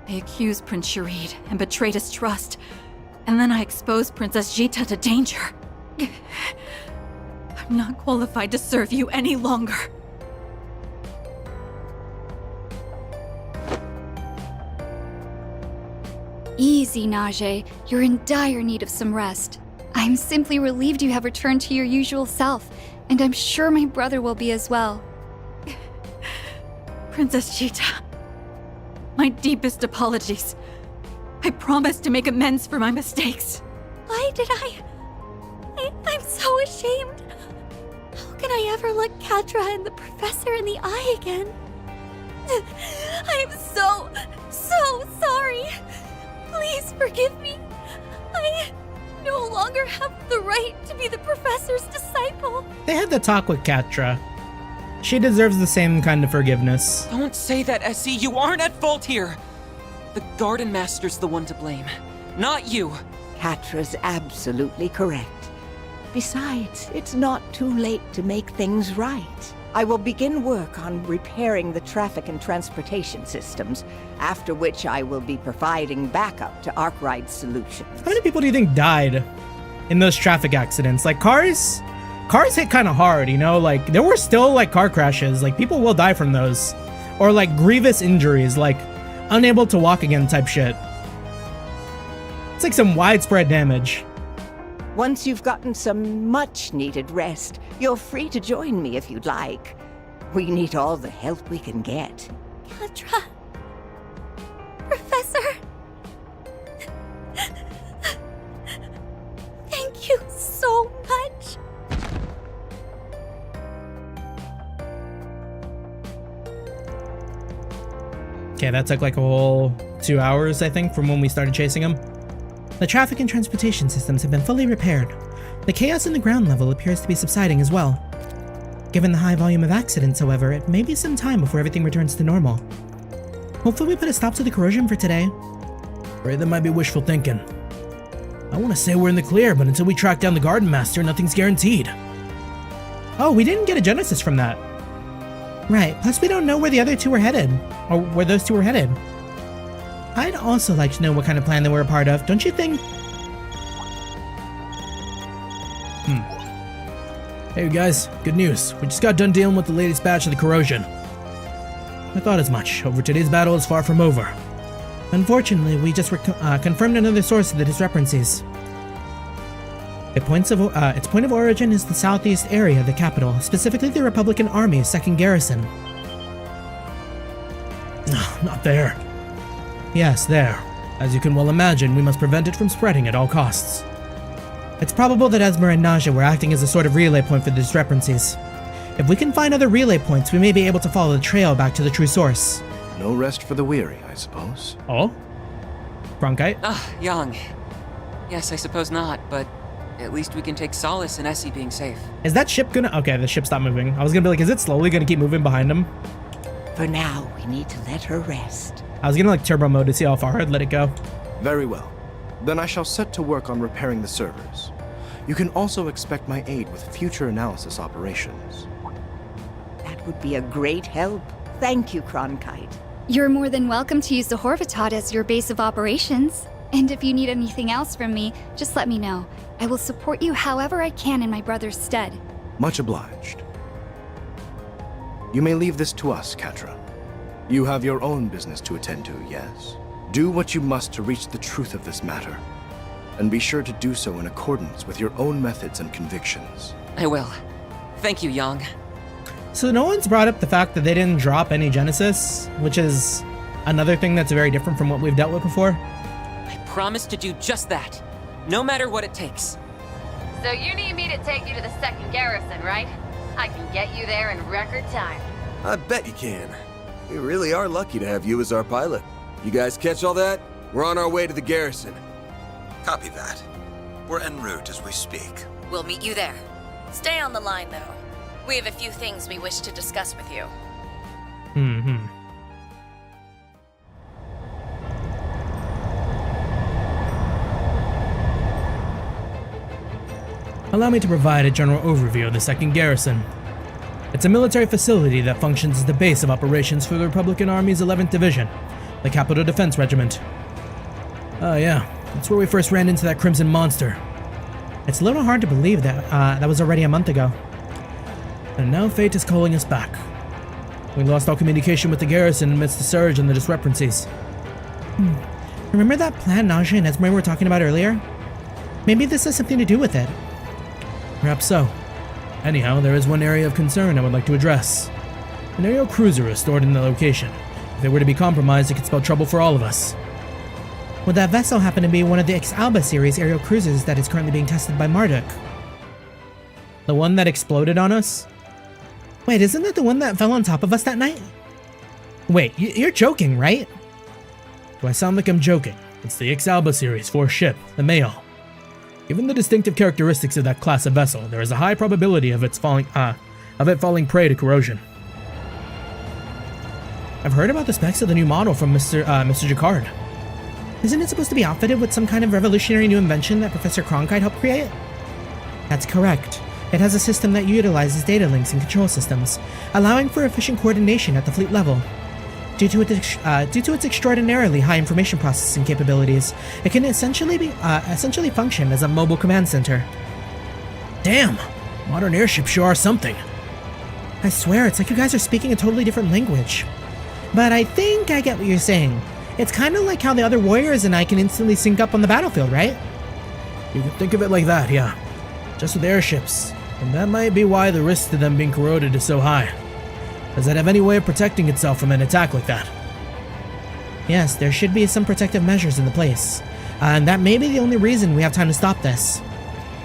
I accused Prince Sharid and betrayed his trust. And then I exposed Princess Jita to danger. I'm not qualified to serve you any longer. Easy, Najee. You're in dire need of some rest. I'm simply relieved you have returned to your usual self, and I'm sure my brother will be as well. Princess Jita, my deepest apologies. I promise to make amends for my mistakes. Why did I'm so ashamed. How can I ever look Catra and the professor in the eye again? I'm so sorry. Please forgive me. I no longer have the right to be the professor's disciple. They had the talk with Catra. She deserves the same kind of forgiveness. Don't say that, Essie. You aren't at fault here. The Garden Master's the one to blame, not you. Catra's absolutely correct. Besides, it's not too late to make things right. I will begin work on repairing the traffic and transportation systems, after which I will be providing backup to Arkwright Solutions. How many people do you think died in those traffic accidents? Like cars hit kind of hard, you know? Like there were still like car crashes. Like people will die from those. Or like grievous injuries, like unable to walk again type shit. It's like some widespread damage. Once you've gotten some much-needed rest, you're free to join me if you'd like. We need all the help we can get. Catra. Professor. Thank you so much. Okay, that took like a whole 2 hours, I think, from when we started chasing him. The traffic and transportation systems have been fully repaired. The chaos in the ground level appears to be subsiding as well. Given the high volume of accidents, however, it may be some time before everything returns to normal. Hopefully we put a stop to the corrosion for today. Afraid that might be wishful thinking. I want to say we're in the clear, but until we track down the Garden Master, nothing's guaranteed. Oh, we didn't get a Genesis from that. Right, plus we don't know where the other two were headed, or where those two were headed. I'd also like to know what kind of plan they were a part of, don't you think? Hey guys, good news. We just got done dealing with the latest batch of the corrosion. I thought as much. However, today's battle is far from over. Unfortunately, we just confirmed another source of the discrepancies. Its point of origin is the southeast area of the capital, specifically the Republican Army's 2nd Garrison. Not there. Yes, there. As you can well imagine, we must prevent it from spreading at all costs. It's probable that Esmer and Naja were acting as a sort of relay point for the discrepancies. If we can find other relay points, we may be able to follow the trail back to the true source. No rest for the weary, I suppose. Oh? Bronchite? Young. Yes, I suppose not, but at least we can take solace in Essie being safe. Is that ship gonna... Okay, the ship stopped moving. I was gonna be like, is it slowly gonna keep moving behind him? For now, we need to let her rest. I was gonna like turbo mode to see how far I'd let it go. Very well. Then I shall set to work on repairing the servers. You can also expect my aid with future analysis operations. That would be a great help. Thank you, Cronkite. You're more than welcome to use the Horvatot as your base of operations. And if you need anything else from me, just let me know. I will support you however I can in my brother's stead. Much obliged. You may leave this to us, Catra. You have your own business to attend to, yes? Do what you must to reach the truth of this matter. And be sure to do so in accordance with your own methods and convictions. I will. Thank you, Yang. So no one's brought up the fact that they didn't drop any Genesis, which is another thing that's very different from what we've dealt with before. I promise to do just that, no matter what it takes. So you need me to take you to the 2nd Garrison, right? I can get you there in record time. I bet you can. We really are lucky to have you as our pilot. You guys catch all that? We're on our way to the garrison. Copy that. We're en route as we speak. We'll meet you there. Stay on the line, though. We have a few things we wish to discuss with you. Allow me to provide a general overview of the 2nd Garrison. It's a military facility that functions as the base of operations for the Republican Army's 11th Division, the Capital Defense Regiment. Oh yeah, that's where we first ran into that Crimson monster. It's a little hard to believe that that was already a month ago. And now fate is calling us back. We lost all communication with the garrison amidst the surge and the discrepancies. Remember that plan Nausea and Esme were talking about earlier? Maybe this has something to do with it. Perhaps so. Anyhow, there is one area of concern I would like to address. An aerial cruiser is stored in the location. If it were to be compromised, it could spell trouble for all of us. Would that vessel happen to be one of the Alba series aerial cruisers that is currently being tested by Marduk? The one that exploded on us? Wait, isn't that the one that fell on top of us that night? Wait, you're joking, right? Do I sound like I'm joking? It's the Alba series 4 ship, the Mayal. Given the distinctive characteristics of that class of vessel, there is a high probability of it falling prey to corrosion. I've heard about the specs of the new model from Mr. Jacquard. Isn't it supposed to be outfitted with some kind of revolutionary new invention that Professor Cronkite helped create? That's correct. It has a system that utilizes data links and control systems, allowing for efficient coordination at the fleet level. Due to its extraordinarily high information processing capabilities, it can essentially function as a mobile command center. Damn! Modern airships sure are something. I swear, it's like you guys are speaking a totally different language. But I think I get what you're saying. It's kind of like how the other warriors and I can instantly sync up on the battlefield, right? You can think of it like that, yeah. Just with airships. And that might be why the risk to them being corroded is so high. Does it have any way of protecting itself from an attack like that? Yes, there should be some protective measures in the place. And that may be the only reason we have time to stop this.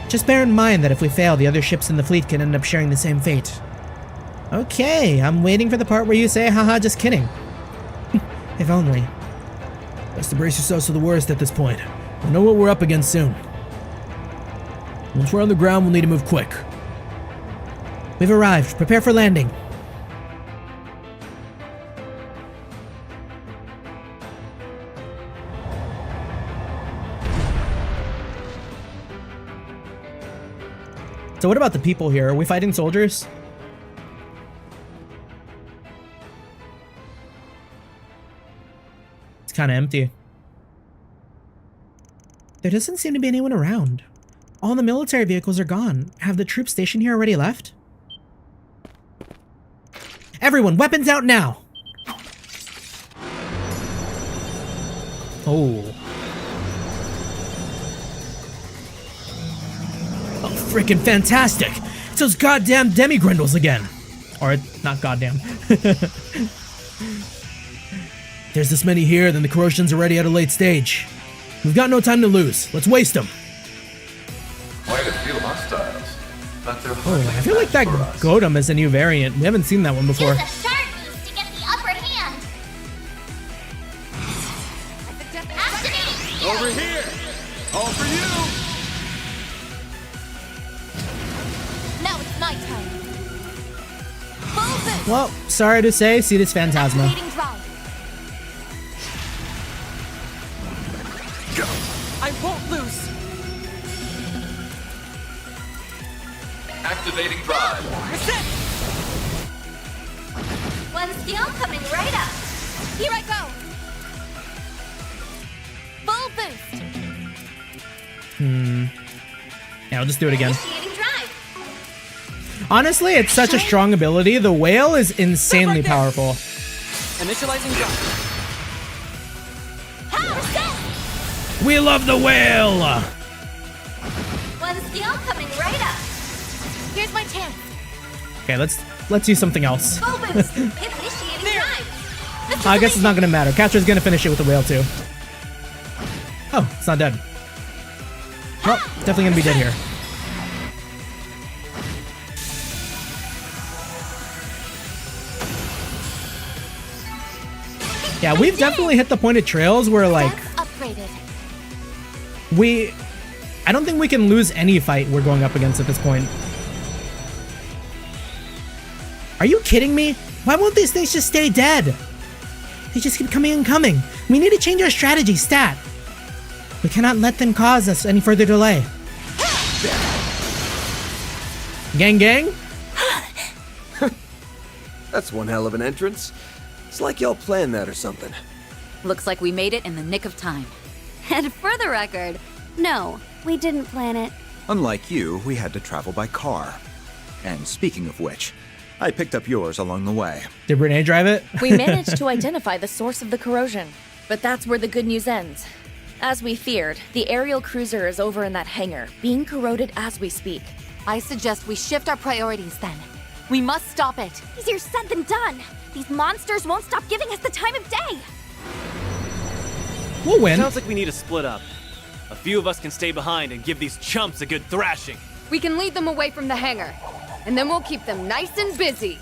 Just bear in mind that if we fail, the other ships in the fleet can end up sharing the same fate. Okay, I'm waiting for the part where you say, haha, just kidding. If only. Best to brace yourselves for the worst at this point. We'll know what we're up against soon. Once we're on the ground, we'll need to move quick. We've arrived. Prepare for landing. So what about the people here? Are we fighting soldiers? It's kind of empty. There doesn't seem to be anyone around. All the military vehicles are gone. Have the troops stationed here already left? Everyone, weapons out now! Oh. Oh, freaking fantastic! It's those goddamn demi-grindles again! Or, not goddamn. There's this many here, then the corrosion's already at a late stage. We've got no time to lose. Let's waste them. Quite a few hostiles. But they're oh, I feel like that Godam is a new variant. We haven't seen that one before. Use a shark boost to get the upper hand. Activating shield. Over here! All for you! Now it's my turn. Full boost. Well, sorry to say, see this Phantasma. Activating drive. I won't lose. Activating drive. One skill coming right up. Here I go. Full boost. Yeah, I'll just do it again. Initiating drive. Honestly, it's such a strong ability. The whale is insanely powerful. Initializing drive. We love the whale! One skill coming right up. Here's my chance. Okay, let's use something else. Full boost. Initiating drive. I guess it's not gonna matter. Catcher's gonna finish it with the whale too. Oh, it's not dead. Well, definitely gonna be dead here. Yeah, we've definitely hit the point of trails where like I don't think we can lose any fight we're going up against at this point. Are you kidding me? Why won't these things just stay dead? They just keep coming and coming. We need to change our strategy, stat. We cannot let them cause us any further delay. Gang gang? That's one hell of an entrance. It's like y'all planned that or something. Looks like we made it in the nick of time. And for the record, no, we didn't plan it. Unlike you, we had to travel by car. And speaking of which, I picked up yours along the way. Did Renee drive it? We managed to identify the source of the corrosion, but that's where the good news ends. As we feared, the aerial cruiser is over in that hangar, being corroded as we speak. I suggest we shift our priorities then. We must stop it. Easier said than done. These monsters won't stop giving us the time of day. We'll win. Sounds like we need to split up. A few of us can stay behind and give these chumps a good thrashing. We can lead them away from the hangar, and then we'll keep them nice and busy.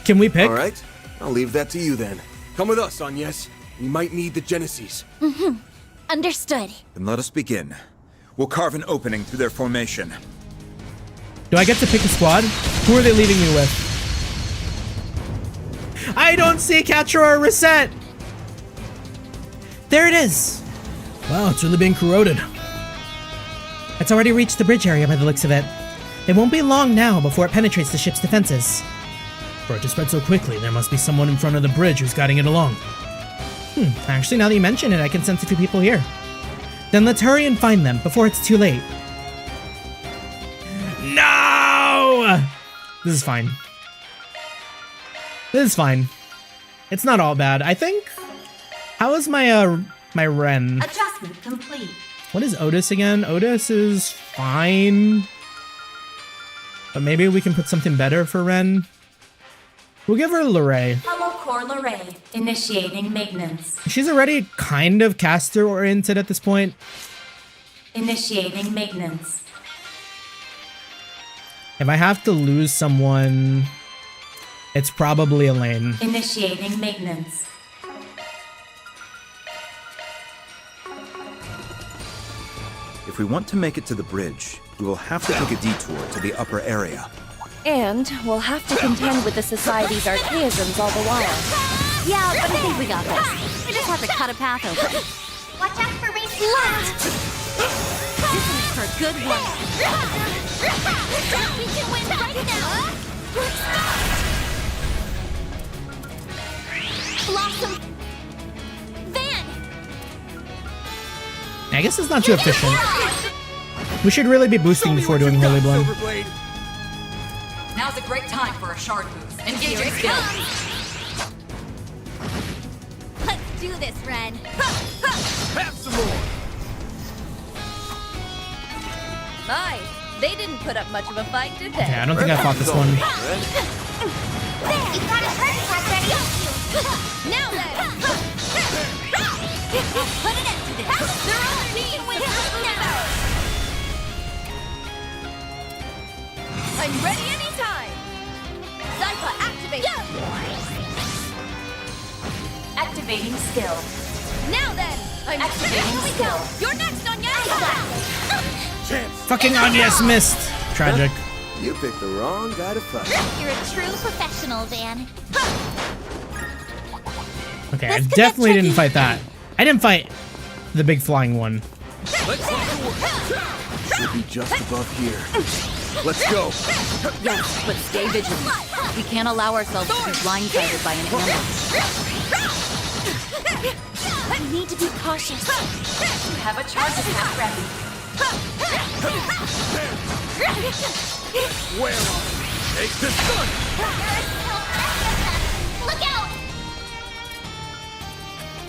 Can we pick? All right, I'll leave that to you then. Come with us, Agnes. We might need the Genesis. Understood. Then let us begin. We'll carve an opening through their formation. Do I get to pick a squad? Who are they leaving me with? I don't see Catra or Reset. There it is. Wow, it's really been corroded. It's already reached the bridge area by the looks of it. It won't be long now before it penetrates the ship's defenses. For it to spread so quickly, there must be someone in front of the bridge who's guiding it along. Actually, now that you mention it, I can sense a few people here. Then let's hurry and find them before it's too late. No! This is fine. This is fine. It's not all bad. I think... How is my, my Ren? Adjustment complete. What is Otis again? Otis is fine. But maybe we can put something better for Ren. We'll give her Lorraine. Hello, Core Lorraine. Initiating maintenance. She's already kind of caster-oriented at this point. Initiating maintenance. If I have to lose someone, it's probably Elaine. Initiating maintenance. If we want to make it to the bridge, we will have to take a detour to the upper area. And we'll have to contend with the Society's archaisms all the while. Yeah, but I think we got this. We just have to cut a path open. Watch out for race left. This is for a good one. We can win right now! Blossom. Van. I guess it's not too efficient. We should really be boosting before doing Holy Blood. Now's a great time for a shard boost. Engaging skill. Let's do this, Ren. Have some more! My, they didn't put up much of a fight, did they? Okay, I don't think I fought this one. There, you got a hurt track ready. Now then. Put an end to this. They're on their knees with right now. I'm ready anytime. Zypha, activate. Activating skill. Now then, I'm Activating skill. You're next, Anya. Fucking Agnes missed. Tragic. You picked the wrong guy to fight. You're a true professional, Van. Okay, I definitely didn't fight that. I didn't fight the big flying one. Should be just above here. Let's go. Yes, but stay vigilant. We can't allow ourselves to be blindsided by an ambush. We need to be cautious. You have a charge attack ready. Where are we? Take this gun! Look out!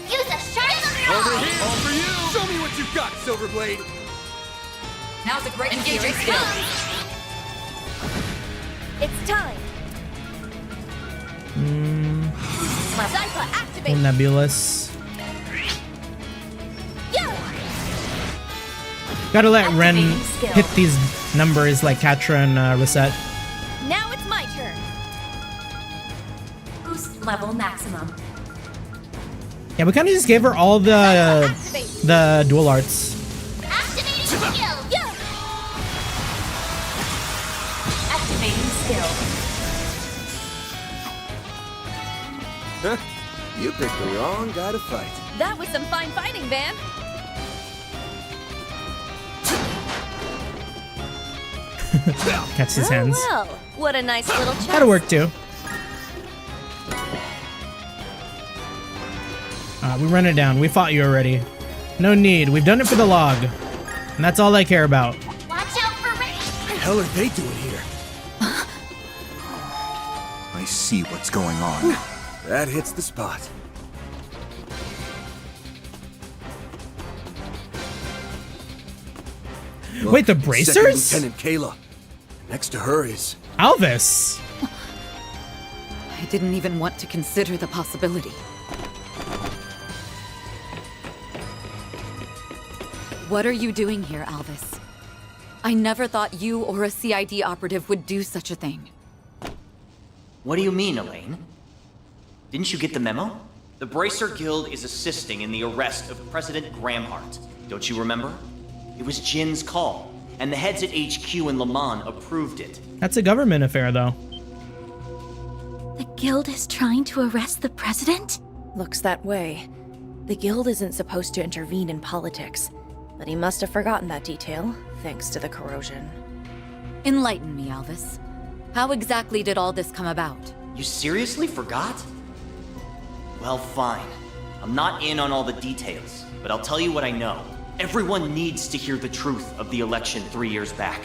Use a sharp Over here! All for you! Show me what you've got, Silverblade! Now's a great engaging skill. It's time. Zypha, activate. Nebulous. Gotta let Ren hit these numbers like Catra and Reset. Now it's my turn. Boost level maximum. Yeah, we kind of just gave her all the dual arts. Activating skill. Activating skill. You picked the wrong guy to fight. That was some fine fighting, Van. Catch his hands. Well, what a nice little chest. That'll work too. We run it down. We fought you already. No need. We've done it for the log. And that's all I care about. Watch out for Ray. What the hell are they doing here? I see what's going on. That hits the spot. Look, wait, the bracers? Second Lieutenant Kayla. Next to her is Alvis. I didn't even want to consider the possibility. What are you doing here, Alvis? I never thought you or a CID operative would do such a thing. What do you mean, Elaine? Didn't you get the memo? The Bracer Guild is assisting in the arrest of President Gramhart. Don't you remember? It was Jin's call, and the heads at HQ in Le Mans approved it. That's a government affair, though. The guild is trying to arrest the president? Looks that way. The guild isn't supposed to intervene in politics, but he must have forgotten that detail, thanks to the corrosion. Enlighten me, Alvis. How exactly did all this come about? You seriously forgot? Well, fine. I'm not in on all the details, but I'll tell you what I know. Everyone needs to hear the truth of the election 3 years back.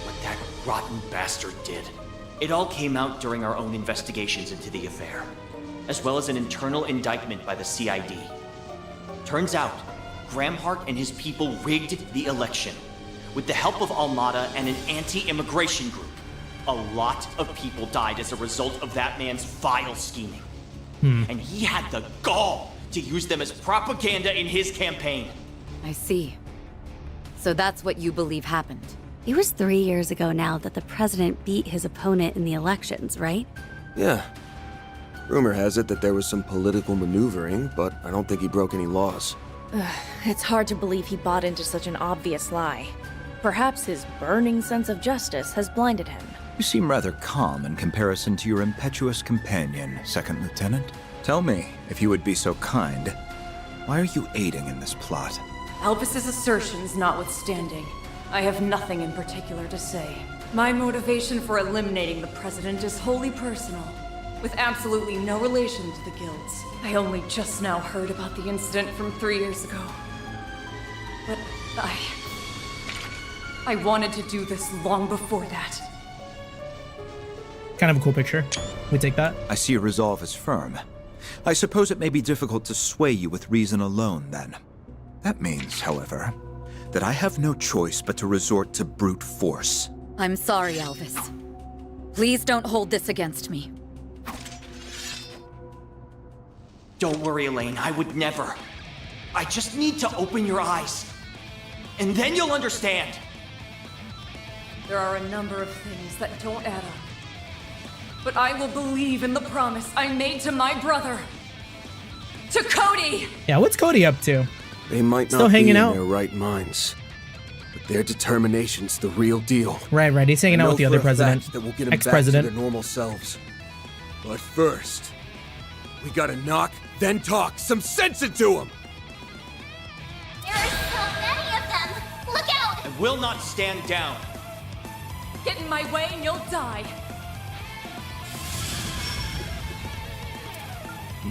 What that rotten bastard did. It all came out during our own investigations into the affair, as well as an internal indictment by the CID. Turns out, Gramhart and his people rigged the election, with the help of Almada and an anti-immigration group. A lot of people died as a result of that man's vile scheming. And he had the gall to use them as propaganda in his campaign. I see. So that's what you believe happened. It was 3 years ago now that the president beat his opponent in the elections, right? Yeah. Rumor has it that there was some political maneuvering, but I don't think he broke any laws. It's hard to believe he bought into such an obvious lie. Perhaps his burning sense of justice has blinded him. You seem rather calm in comparison to your impetuous companion, Second Lieutenant. Tell me, if you would be so kind, why are you aiding in this plot? Alvis's assertions notwithstanding, I have nothing in particular to say. My motivation for eliminating the president is wholly personal, with absolutely no relation to the guilds. I only just now heard about the incident from 3 years ago. But I wanted to do this long before that. Kind of a cool picture. We take that. I see your resolve is firm. I suppose it may be difficult to sway you with reason alone, then. That means, however, that I have no choice but to resort to brute force. I'm sorry, Alvis. Please don't hold this against me. Don't worry, Elaine, I would never. I just need to open your eyes. And then you'll understand. There are a number of things that don't add up. But I will believe in the promise I made to my brother. To Cody! Yeah, what's Cody up to? They might Still not hanging be out? in their right minds, but their determination's the real deal. Right. He's hanging out with the other president, That will get them ex-president. back to their normal selves. But first, we gotta knock, then talk some sense into them. There are so many of them. Look out! I will not stand down. Get in my way and you'll die.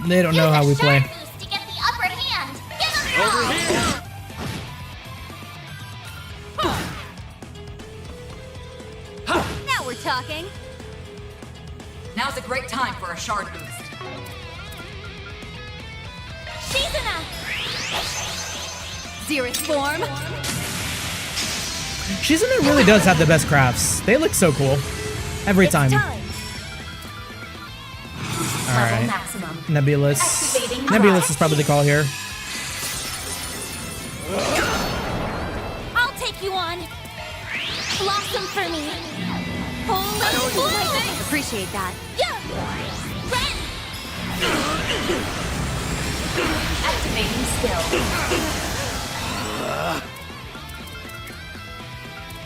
They don't know how we play. Boost to get the upper hand. Give them Now we're talking. Now's a great time for a shard boost. Shizuna! Zerith form. Shizuna really does have the best crafts. They look so cool. Every time. Alright. Nebulous. Nebulous is probably the call here. I'll take you on. Blossom for me. Holy Appreciate that. Ren! Activating skill.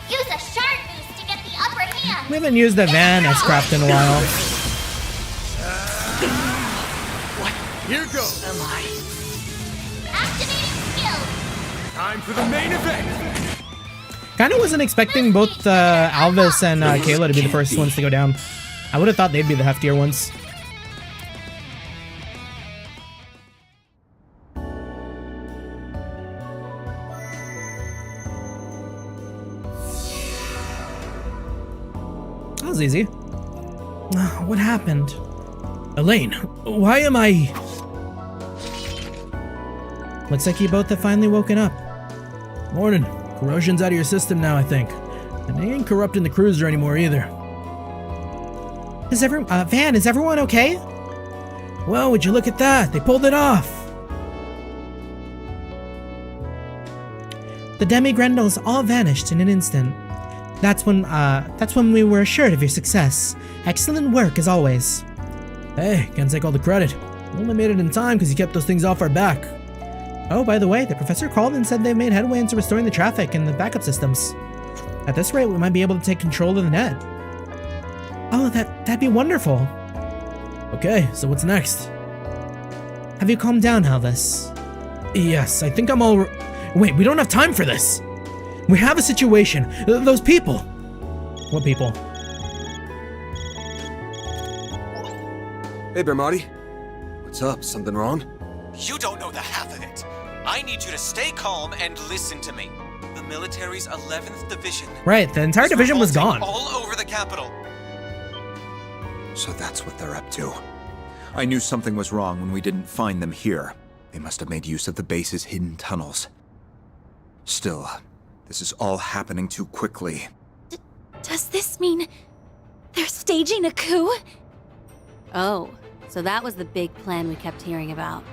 Use a shard boost to get the upper hand. We haven't used the Van S-Craft in a while. What? Here goes. Am I? Activating skill. Time for the main event. Kind of wasn't expecting both Alvis and Kayla to be the first ones to go down. I would have thought they'd be the heftier ones. That was easy. What happened? Elaine, why am I... Looks like you both have finally woken up. Morning. Corrosion's out of your system now, I think. And they ain't corrupting the cruiser anymore either. Van, is everyone okay? Well, would you look at that? They pulled it off. The Demi-Grendels all vanished in an instant. That's when we were assured of your success. Excellent work, as always. Hey, can't take all the credit. We only made it in time because you kept those things off our back. Oh, by the way, the professor called and said they made headway into restoring the traffic and the backup systems. At this rate, we might be able to take control of the net. Oh, that'd be wonderful. Okay, so what's next? Have you calmed down, Alvis? Yes, I think I'm all... Wait, we don't have time for this. We have a situation. Those people. What people? Hey, Bermati. What's up? Something wrong? You don't know the half of it. I need you to stay calm and listen to me. The military's 11th Division. Right, the entire division was gone. All over the capital. So that's what they're up to. I knew something was wrong when we didn't find them here. They must have made use of the base's hidden tunnels. Still, this is all happening too quickly. Does this mean they're staging a coup? Oh, so that was the big plan we kept hearing about.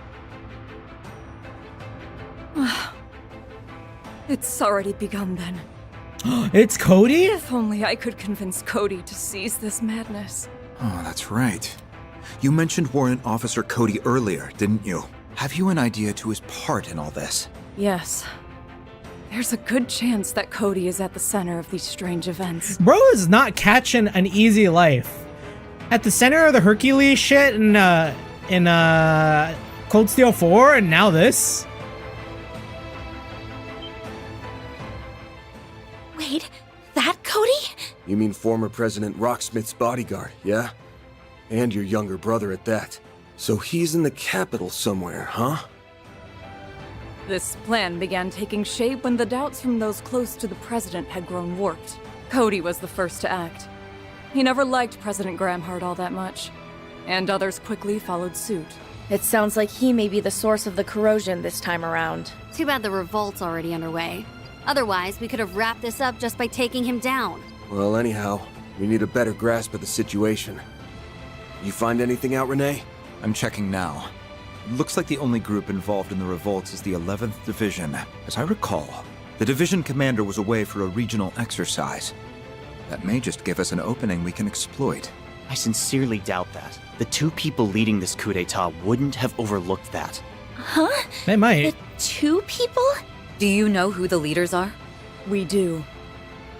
It's already begun then. It's Cody? If only I could convince Cody to seize this madness. Oh, that's right. You mentioned Warrant Officer Cody earlier, didn't you? Have you an idea to his part in all this? Yes. There's a good chance that Cody is at the center of these strange events. Bro is not catching an easy life. At the center of the Hercules shit in Cold Steel 4, and now this. Wait, that Cody? You mean former President Rocksmith's bodyguard, yeah? And your younger brother at that. So he's in the capital somewhere, huh? This plan began taking shape when the doubts from those close to the president had grown warped. Cody was the first to act. He never liked President Gramhart all that much, and others quickly followed suit. It sounds like he may be the source of the corrosion this time around. Too bad the revolt's already underway. Otherwise, we could have wrapped this up just by taking him down. Well, anyhow, we need a better grasp of the situation. You find anything out, Renee? I'm checking now. It looks like the only group involved in the revolts is the 11th Division. As I recall, the division commander was away for a regional exercise. That may just give us an opening we can exploit. I sincerely doubt that. The two people leading this coup d'etat wouldn't have overlooked that. Huh? They might. The two people? Do you know who the leaders are? We do.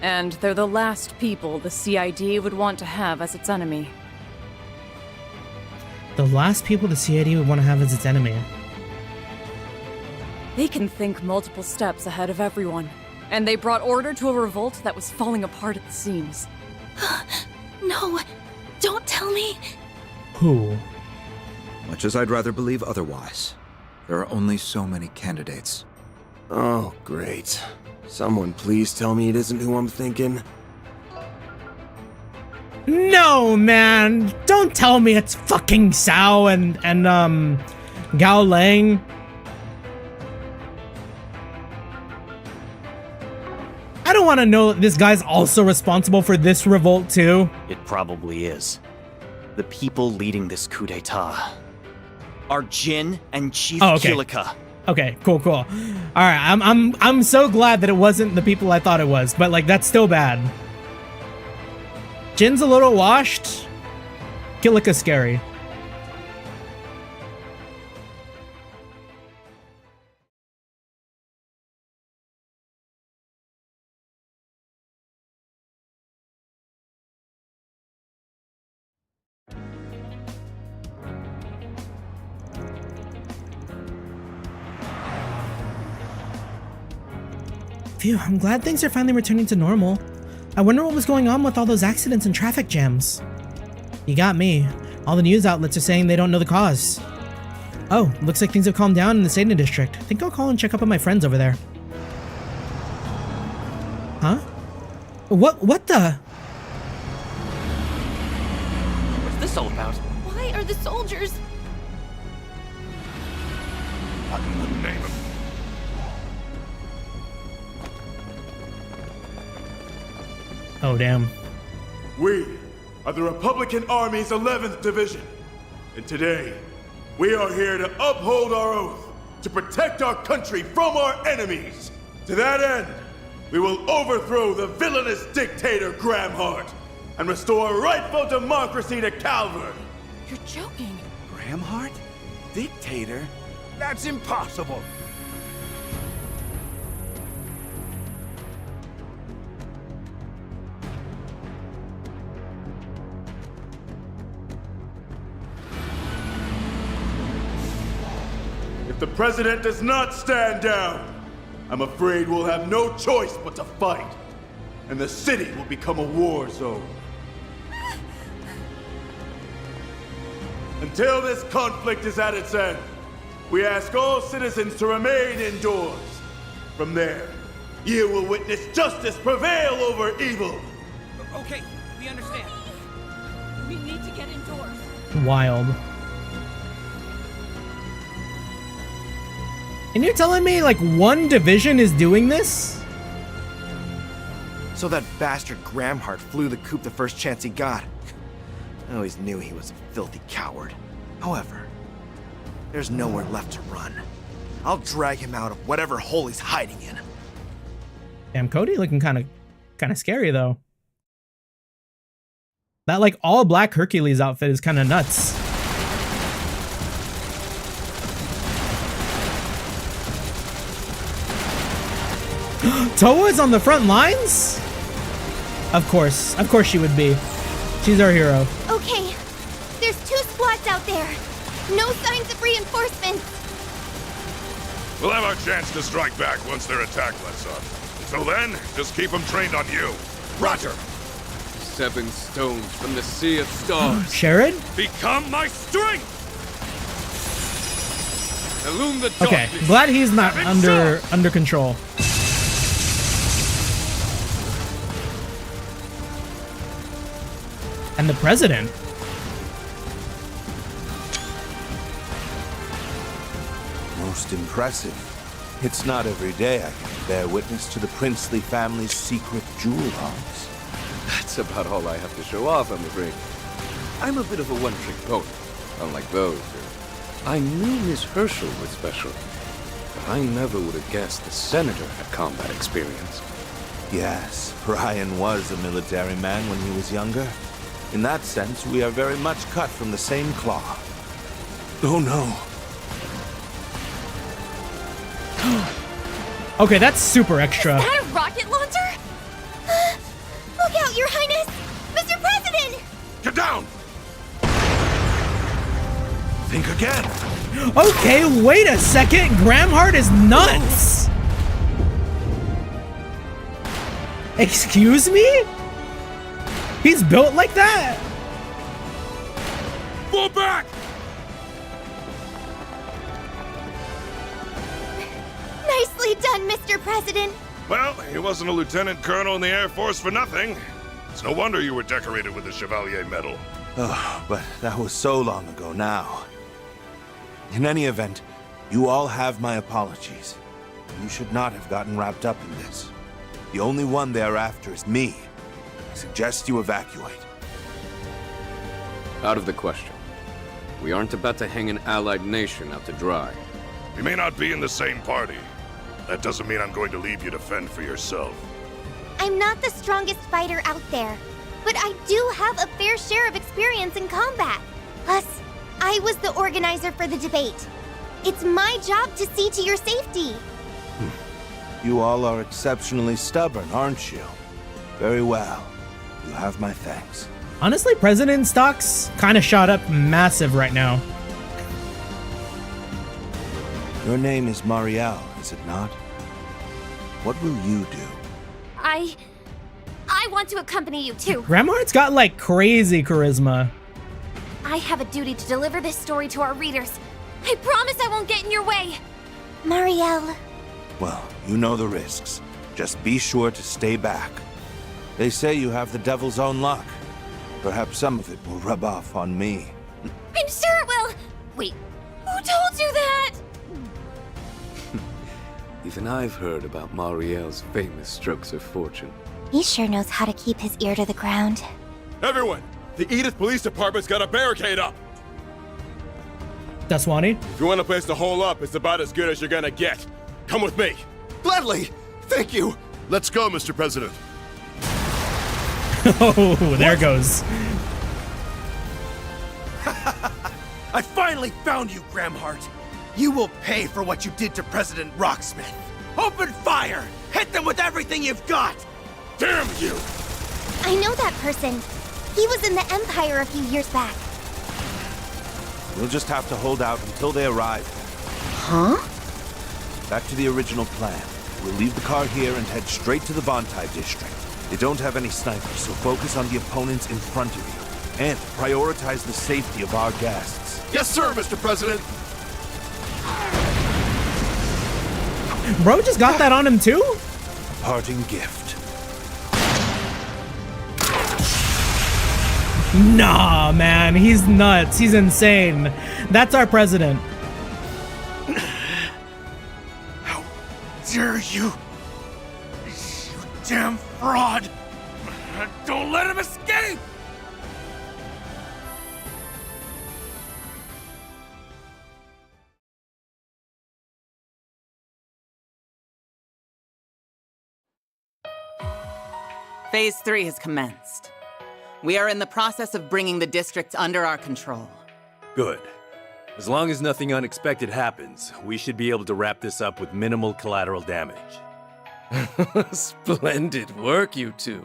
And they're the last people the CID would want to have as its enemy. The last people the CID would want to have as its enemy. They can think multiple steps ahead of everyone. And they brought order to a revolt that was falling apart at the seams. No, don't tell me. Who? Much as I'd rather believe otherwise, there are only so many candidates. Oh, great. Someone please tell me it isn't who I'm thinking. No, man! Don't tell me it's fucking Sao and Gao Lang. I don't want to know that this guy's also responsible for this revolt too. It probably is. The people leading this coup d'etat are Jin and Chief Kilika. Okay, cool. All right, I'm so glad that it wasn't the people I thought it was, but like that's still bad. Jin's a little washed. Kilika's scary. Phew, I'm glad things are finally returning to normal. I wonder what was going on with all those accidents and traffic jams. You got me. All the news outlets are saying they don't know the cause. Oh, looks like things have calmed down in the Stadium District. I think I'll call and check up on my friends over there. Huh? What the? What's this all about? Why are the soldiers... What in the name of... Oh, damn. We are the Republican Army's 11th Division. And today, we are here to uphold our oath to protect our country from our enemies. To that end, we will overthrow the villainous dictator Graham Hart and restore rightful democracy to Calvard. You're joking. Graham Hart? Dictator? That's impossible. If the president does not stand down, I'm afraid we'll have no choice but to fight, and the city will become a war zone. Until this conflict is at its end, we ask all citizens to remain indoors. From there, you will witness justice prevail over evil. Okay, we understand. We need to get indoors. Wild. And you're telling me, like, one division is doing this? So that bastard Graham Hart flew the coop the first chance he got. I always knew he was a filthy coward. However, there's nowhere left to run. I'll drag him out of whatever hole he's hiding in. Damn, Cody looking kind of scary though. That like all black Hercules outfit is kind of nuts. Toa's on the front lines? Of course she would be. She's our hero. Okay, there's 2 squads out there. No signs of reinforcements. We'll have our chance to strike back once their attack lets up. Until then, just keep them trained on you. Roger. 7 stones from the sea of stars. Sherrod? Become my strength! Illume the Okay, darkness. glad he's not under control. And the president. Most impressive. It's not every day I can bear witness to the princely family's secret jewel haunts. That's about all I have to show off, I'm afraid. I'm a bit of a one-trick pony, unlike those. I knew Miss Herschel was special, but I never would have guessed the senator had combat experience. Yes, Brian was a military man when he was younger. In that sense, we are very much cut from the same cloth. Oh no. Okay, that's super extra. Is that a rocket launcher? Look out, Your Highness! Mr. President! Get down! Think again. Okay, wait a second. Graham Hart is nuts. Excuse me? He's built like that? Fall back! Nicely done, Mr. President. Well, he wasn't a lieutenant colonel in the Air Force for nothing. It's no wonder you were decorated with the Chevalier Medal. Oh, but that was so long ago now. In any event, you all have my apologies. You should not have gotten wrapped up in this. The only one thereafter is me. I suggest you evacuate. Out of the question. We aren't about to hang an allied nation out to dry. We may not be in the same party. That doesn't mean I'm going to leave you to fend for yourself. I'm not the strongest fighter out there, but I do have a fair share of experience in combat. Plus, I was the organizer for the debate. It's my job to see to your safety. You all are exceptionally stubborn, aren't you? Very well. You have my thanks. Honestly, President stocks kind of shot up massive right now. Your name is Marielle, is it not? What will you do? I want to accompany you too. Grandma's got like crazy charisma. I have a duty to deliver this story to our readers. I promise I won't get in your way. Marielle. Well, you know the risks. Just be sure to stay back. They say you have the devil's own luck. Perhaps some of it will rub off on me. I'm sure it will. Wait, who told you that? Even I've heard about Marielle's famous strokes of fortune. He sure knows how to keep his ear to the ground. Everyone, the Edith Police Department's got a barricade up. That's Wani. If you want a place to hole up, it's about as good as you're gonna get. Come with me. Gladly. Thank you. Let's go, Mr. President. Oh, there goes. I finally found you, Gramhart. You will pay for what you did to President Rocksmith. Open fire! Hit them with everything you've got! Damn you! I know that person. He was in the Empire a few years back. We'll just have to hold out until they arrive. Huh? Back to the original plan. We'll leave the car here and head straight to the Vontai district. They don't have any snipers, so focus on the opponents in front of you. And prioritize the safety of our guests. Yes, sir, Mr. President. Bro just got that on him too? A parting gift. Nah, man, he's nuts. He's insane. That's our president. How dare you? You damn fraud! Don't let him escape! Phase 3 has commenced. We are in the process of bringing the districts under our control. Good. As long as nothing unexpected happens, we should be able to wrap this up with minimal collateral damage. Splendid work, you two.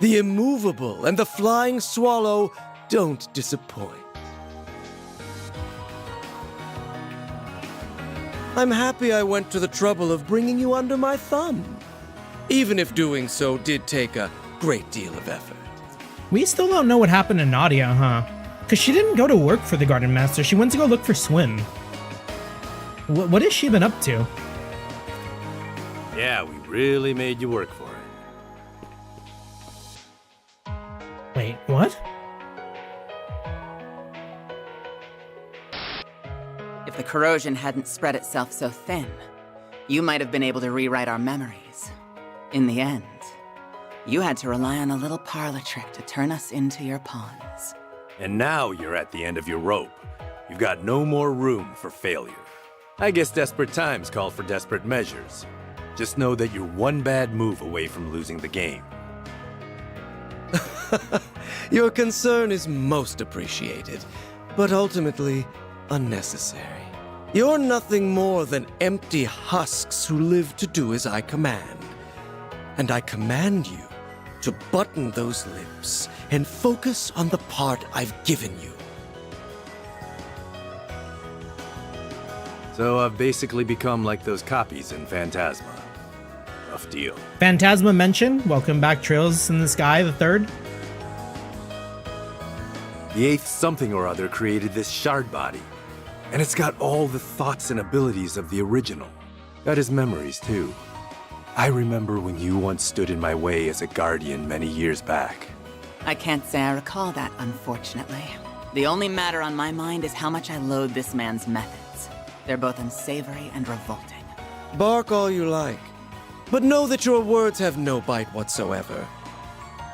The immovable and the flying swallow don't disappoint. I'm happy I went to the trouble of bringing you under my thumb, even if doing so did take a great deal of effort. We still don't know what happened to Nadia, huh? Because she didn't go to work for the Garden Master. She went to go look for Swin. What has she been up to? Yeah, we really made you work for it. Wait, what? If the corrosion hadn't spread itself so thin, you might have been able to rewrite our memories. In the end, you had to rely on a little parlor trick to turn us into your pawns. And now you're at the end of your rope. You've got no more room for failure. I guess desperate times call for desperate measures. Just know that you're one bad move away from losing the game. Your concern is most appreciated, but ultimately unnecessary. You're nothing more than empty husks who live to do as I command. And I command you to button those lips and focus on the part I've given you. So I've basically become like those copies in Phantasma. Rough deal. Phantasma mentioned. Welcome back, Trails in the Sky, the third. The eighth something or other created this shard body, and it's got all the thoughts and abilities of the original. Got his memories, too. I remember when you once stood in my way as a guardian many years back. I can't say I recall that, unfortunately. The only matter on my mind is how much I loathe this man's methods. They're both unsavory and revolting. Bark all you like, but know that your words have no bite whatsoever.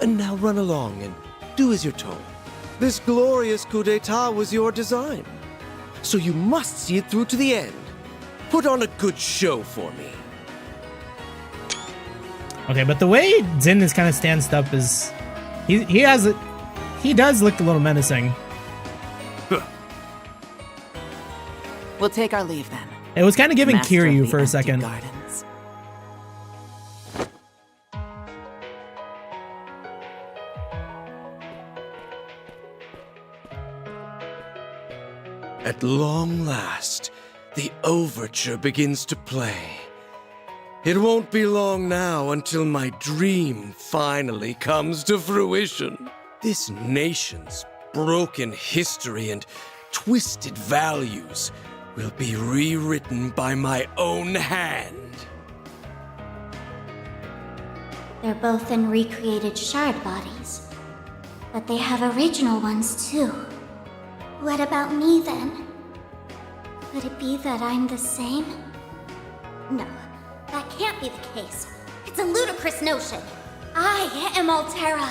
And now run along and do as you're told. This glorious coup d'etat was your design, so you must see it through to the end. Put on a good show for me. Okay, but the way Zin is kind of stanced up is... He does look a little menacing. We'll take our leave then. It was kind of giving Master Kiryu of the for a empty second. Gardens. At long last, the overture begins to play. It won't be long now until my dream finally comes to fruition. This nation's broken history and twisted values will be rewritten by my own hand. They're both in recreated shard bodies. But they have original ones too. What about me then? Could it be that I'm the same? No, that can't be the case. It's a ludicrous notion. I am Altera,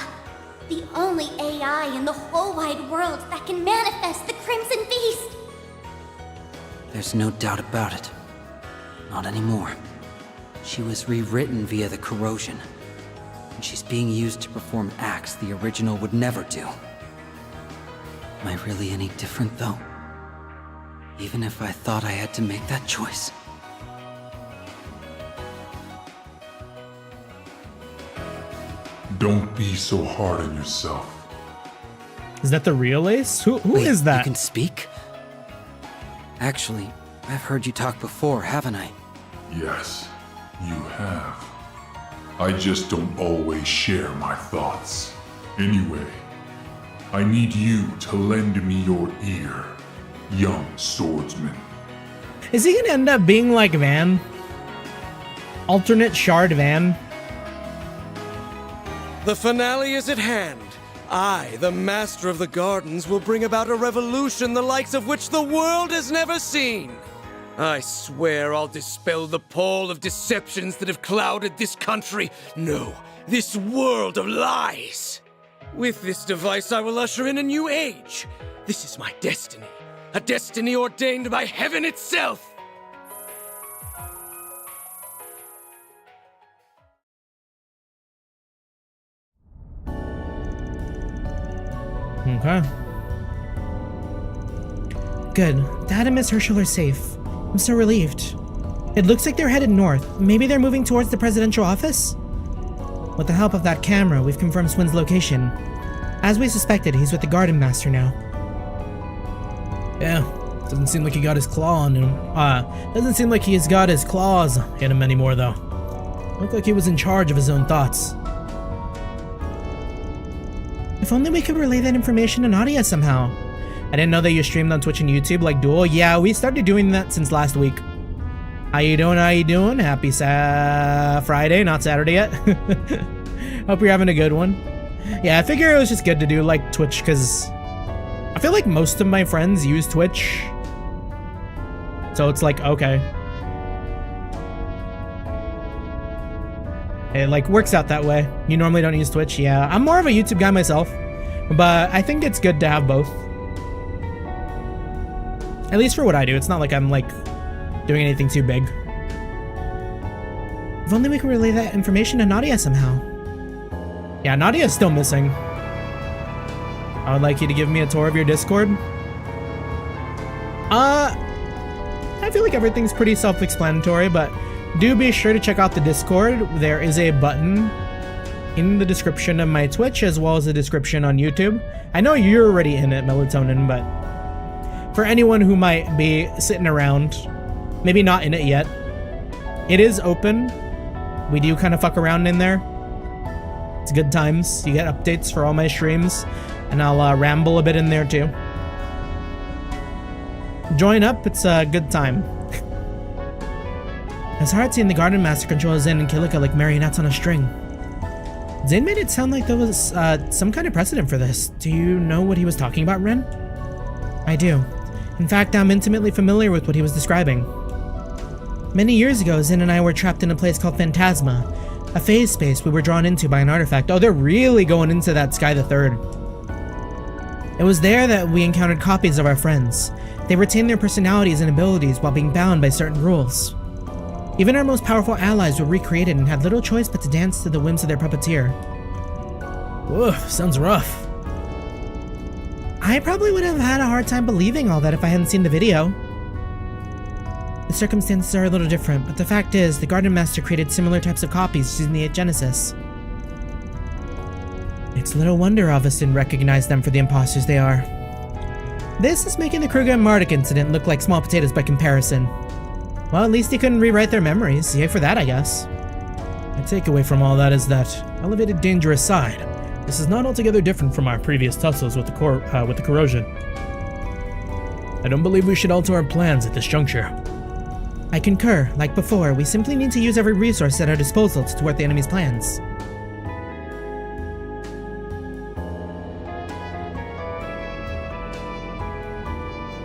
the only AI in the whole wide world that can manifest the Crimson Beast. There's no doubt about it. Not anymore. She was rewritten via the corrosion. And she's being used to perform acts the original would never do. Am I really any different, though? Even if I thought I had to make that choice. Don't be so hard on yourself. Is that the real Ace? Who Wait, is that? You can speak? Actually, I've heard you talk before, haven't I? Yes, you have. I just don't always share my thoughts. Anyway, I need you to lend me your ear, young swordsman. Is he gonna end up being like Van? Alternate shard Van? The finale is at hand. I, the Master of the Gardens, will bring about a revolution the likes of which the world has never seen. I swear I'll dispel the pall of deceptions that have clouded this country. No, this world of lies. With this device, I will usher in a new age. This is my destiny. A destiny ordained by heaven itself. Okay. Good. Dad and Miss Herschel are safe. I'm so relieved. It looks like they're headed north. Maybe they're moving towards the presidential office? With the help of that camera, we've confirmed Swin's location. As we suspected, he's with the Garden Master now. Yeah, doesn't seem like he got his claw on him. Doesn't seem like he's got his claws in him anymore, though. Looked like he was in charge of his own thoughts. If only we could relay that information to Nadia somehow. I didn't know that you streamed on Twitch and YouTube like Duel. Yeah, we started doing that since last week. How you doing? How you doing? Happy Friday, not Saturday yet. Hope you're having a good one. Yeah, I figure it was just good to do like Twitch because I feel like most of my friends use Twitch. So it's like, okay. It like works out that way. You normally don't use Twitch. Yeah, I'm more of a YouTube guy myself, but I think it's good to have both. At least for what I do. It's not like I'm like doing anything too big. If only we could relay that information to Nadia somehow. Yeah, Nadia's still missing. I would like you to give me a tour of your Discord. I feel like everything's pretty self-explanatory, but do be sure to check out the Discord. There is a button in the description of my Twitch as well as the description on YouTube. I know you're already in it, Melatonin, but for anyone who might be sitting around, maybe not in it yet, it is open. We do kind of fuck around in there. It's good times. You get updates for all my streams, and I'll ramble a bit in there too. Join up, it's a good time. It's hard seeing the Garden Master control Zane and Kilika like marionettes on a string. Zane made it sound like there was some kind of precedent for this. Do you know what he was talking about, Ren? I do. In fact, I'm intimately familiar with what he was describing. Many years ago, Zin and I were trapped in a place called Phantasma, a phase space we were drawn into by an artifact. Oh, they're really going into that Sky the Third. It was there that we encountered copies of our friends. They retained their personalities and abilities while being bound by certain rules. Even our most powerful allies were recreated and had little choice but to dance to the whims of their puppeteer. Woof, sounds rough. I probably would have had a hard time believing all that if I hadn't seen the video. The circumstances are a little different, but the fact is, the Garden Master created similar types of copies using the Genesis. It's little wonder Alvis didn't recognize them for the imposters they are. This is making the Kruger and Marduk incident look like small potatoes by comparison. Well, at least he couldn't rewrite their memories. Yay for that, I guess. My takeaway from all that is that, elevated danger aside, this is not altogether different from our previous tussles with the corrosion. I don't believe we should alter our plans at this juncture. I concur. Like before, we simply need to use every resource at our disposal to thwart the enemy's plans.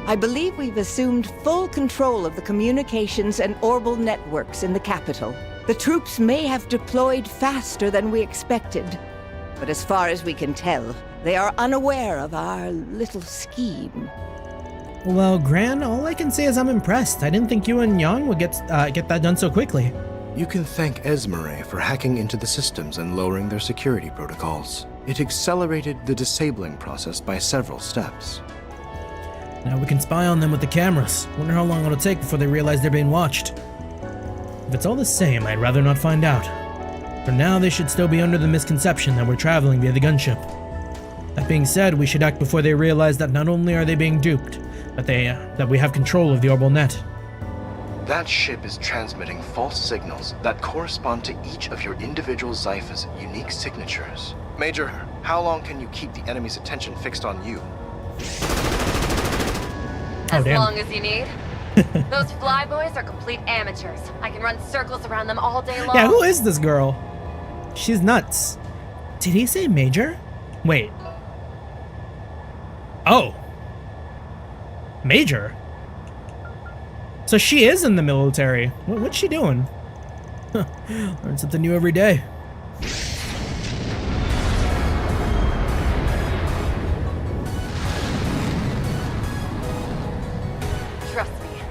I believe we've assumed full control of the communications and orbital networks in the capital. The troops may have deployed faster than we expected, but as far as we can tell, they are unaware of our little scheme. Well, Gran, all I can say is I'm impressed. I didn't think you and Yang would get that done so quickly. You can thank Zemuria for hacking into the systems and lowering their security protocols. It accelerated the disabling process by several steps. Now we can spy on them with the cameras. Wonder how long it'll take before they realize they're being watched. If it's all the same, I'd rather not find out. For now, they should still be under the misconception that we're traveling via the gunship. That being said, we should act before they realize that not only are they being duped, but that we have control of the orbital net. That ship is transmitting false signals that correspond to each of your individual Zypha's unique signatures. Major, how long can you keep the enemy's attention fixed on you? As long as you need. Those flyboys are complete amateurs. I can run circles around them all day long. Yeah, who is this girl? She's nuts. Did he say Major? Wait. Oh. Major? So she is in the military. What's she doing? Huh. Learn something new every day.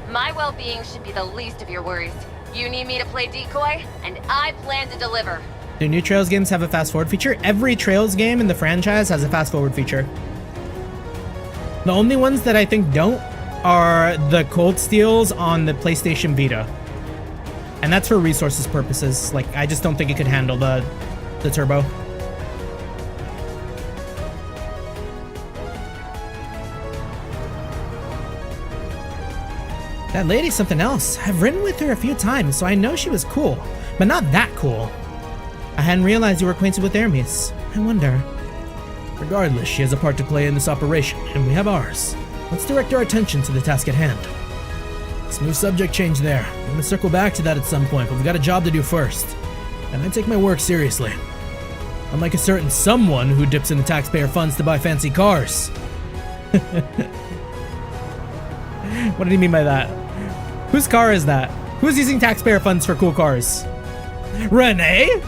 My well-being should be the least of your worries. You need me to play decoy, and I plan to deliver. Do new Trails games have a fast-forward feature? Every Trails game in the franchise has a fast-forward feature. The only ones that I think don't are the Cold Steels on the PlayStation Vita. And that's for resources purposes. Like, I just don't think it could handle the turbo. That lady's something else. I've ridden with her a few times, so I know she was cool, but not that cool. I hadn't realized you were acquainted with Hermes. I wonder. Regardless, she has a part to play in this operation, and we have ours. Let's direct our attention to the task at hand. Smooth subject change there. I'm gonna circle back to that at some point, but we've got a job to do first. And I take my work seriously. Unlike a certain someone who dips into taxpayer funds to buy fancy cars. What did he mean by that? Whose car is that? Who's using taxpayer funds for cool cars? Renee?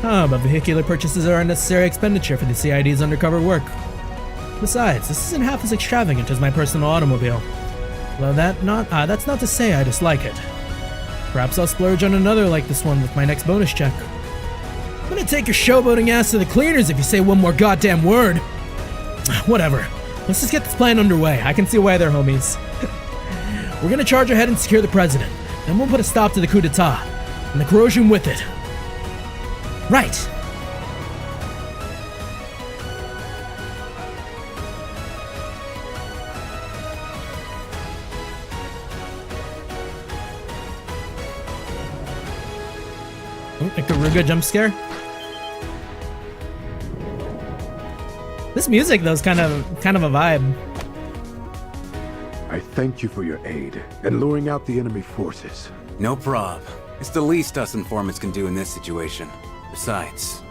But vehicular purchases are unnecessary expenditure for the CID's undercover work. Besides, this isn't half as extravagant as my personal automobile. Well, that's not to say I dislike it. Perhaps I'll splurge on another like this one with my next bonus check. I'm gonna take your showboating ass to the cleaners if you say one more goddamn word. Whatever. Let's just get this plan underway. I can see why they're homies. We're gonna charge ahead and secure the president. Then we'll put a stop to the coup d'etat. And the corrosion with it. Right. Oh, a Garuga jump scare. This music, though, is kind of a vibe. I thank you for your aid and luring out the enemy forces. No prob. It's the least us informants can do in this situation. Besides,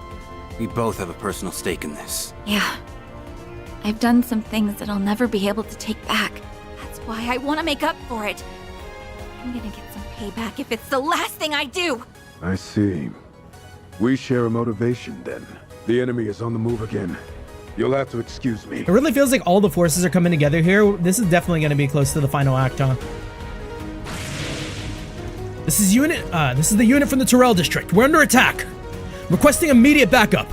we both have a personal stake in this. Yeah. I've done some things that I'll never be able to take back. That's why I want to make up for it. I'm gonna get some payback if it's the last thing I do! I see. We share a motivation, then. The enemy is on the move again. You'll have to excuse me. It really feels like all the forces are coming together here. This is definitely going to be close to the final act, huh? This is the unit from the Terrell district. We're under attack. Requesting immediate backup.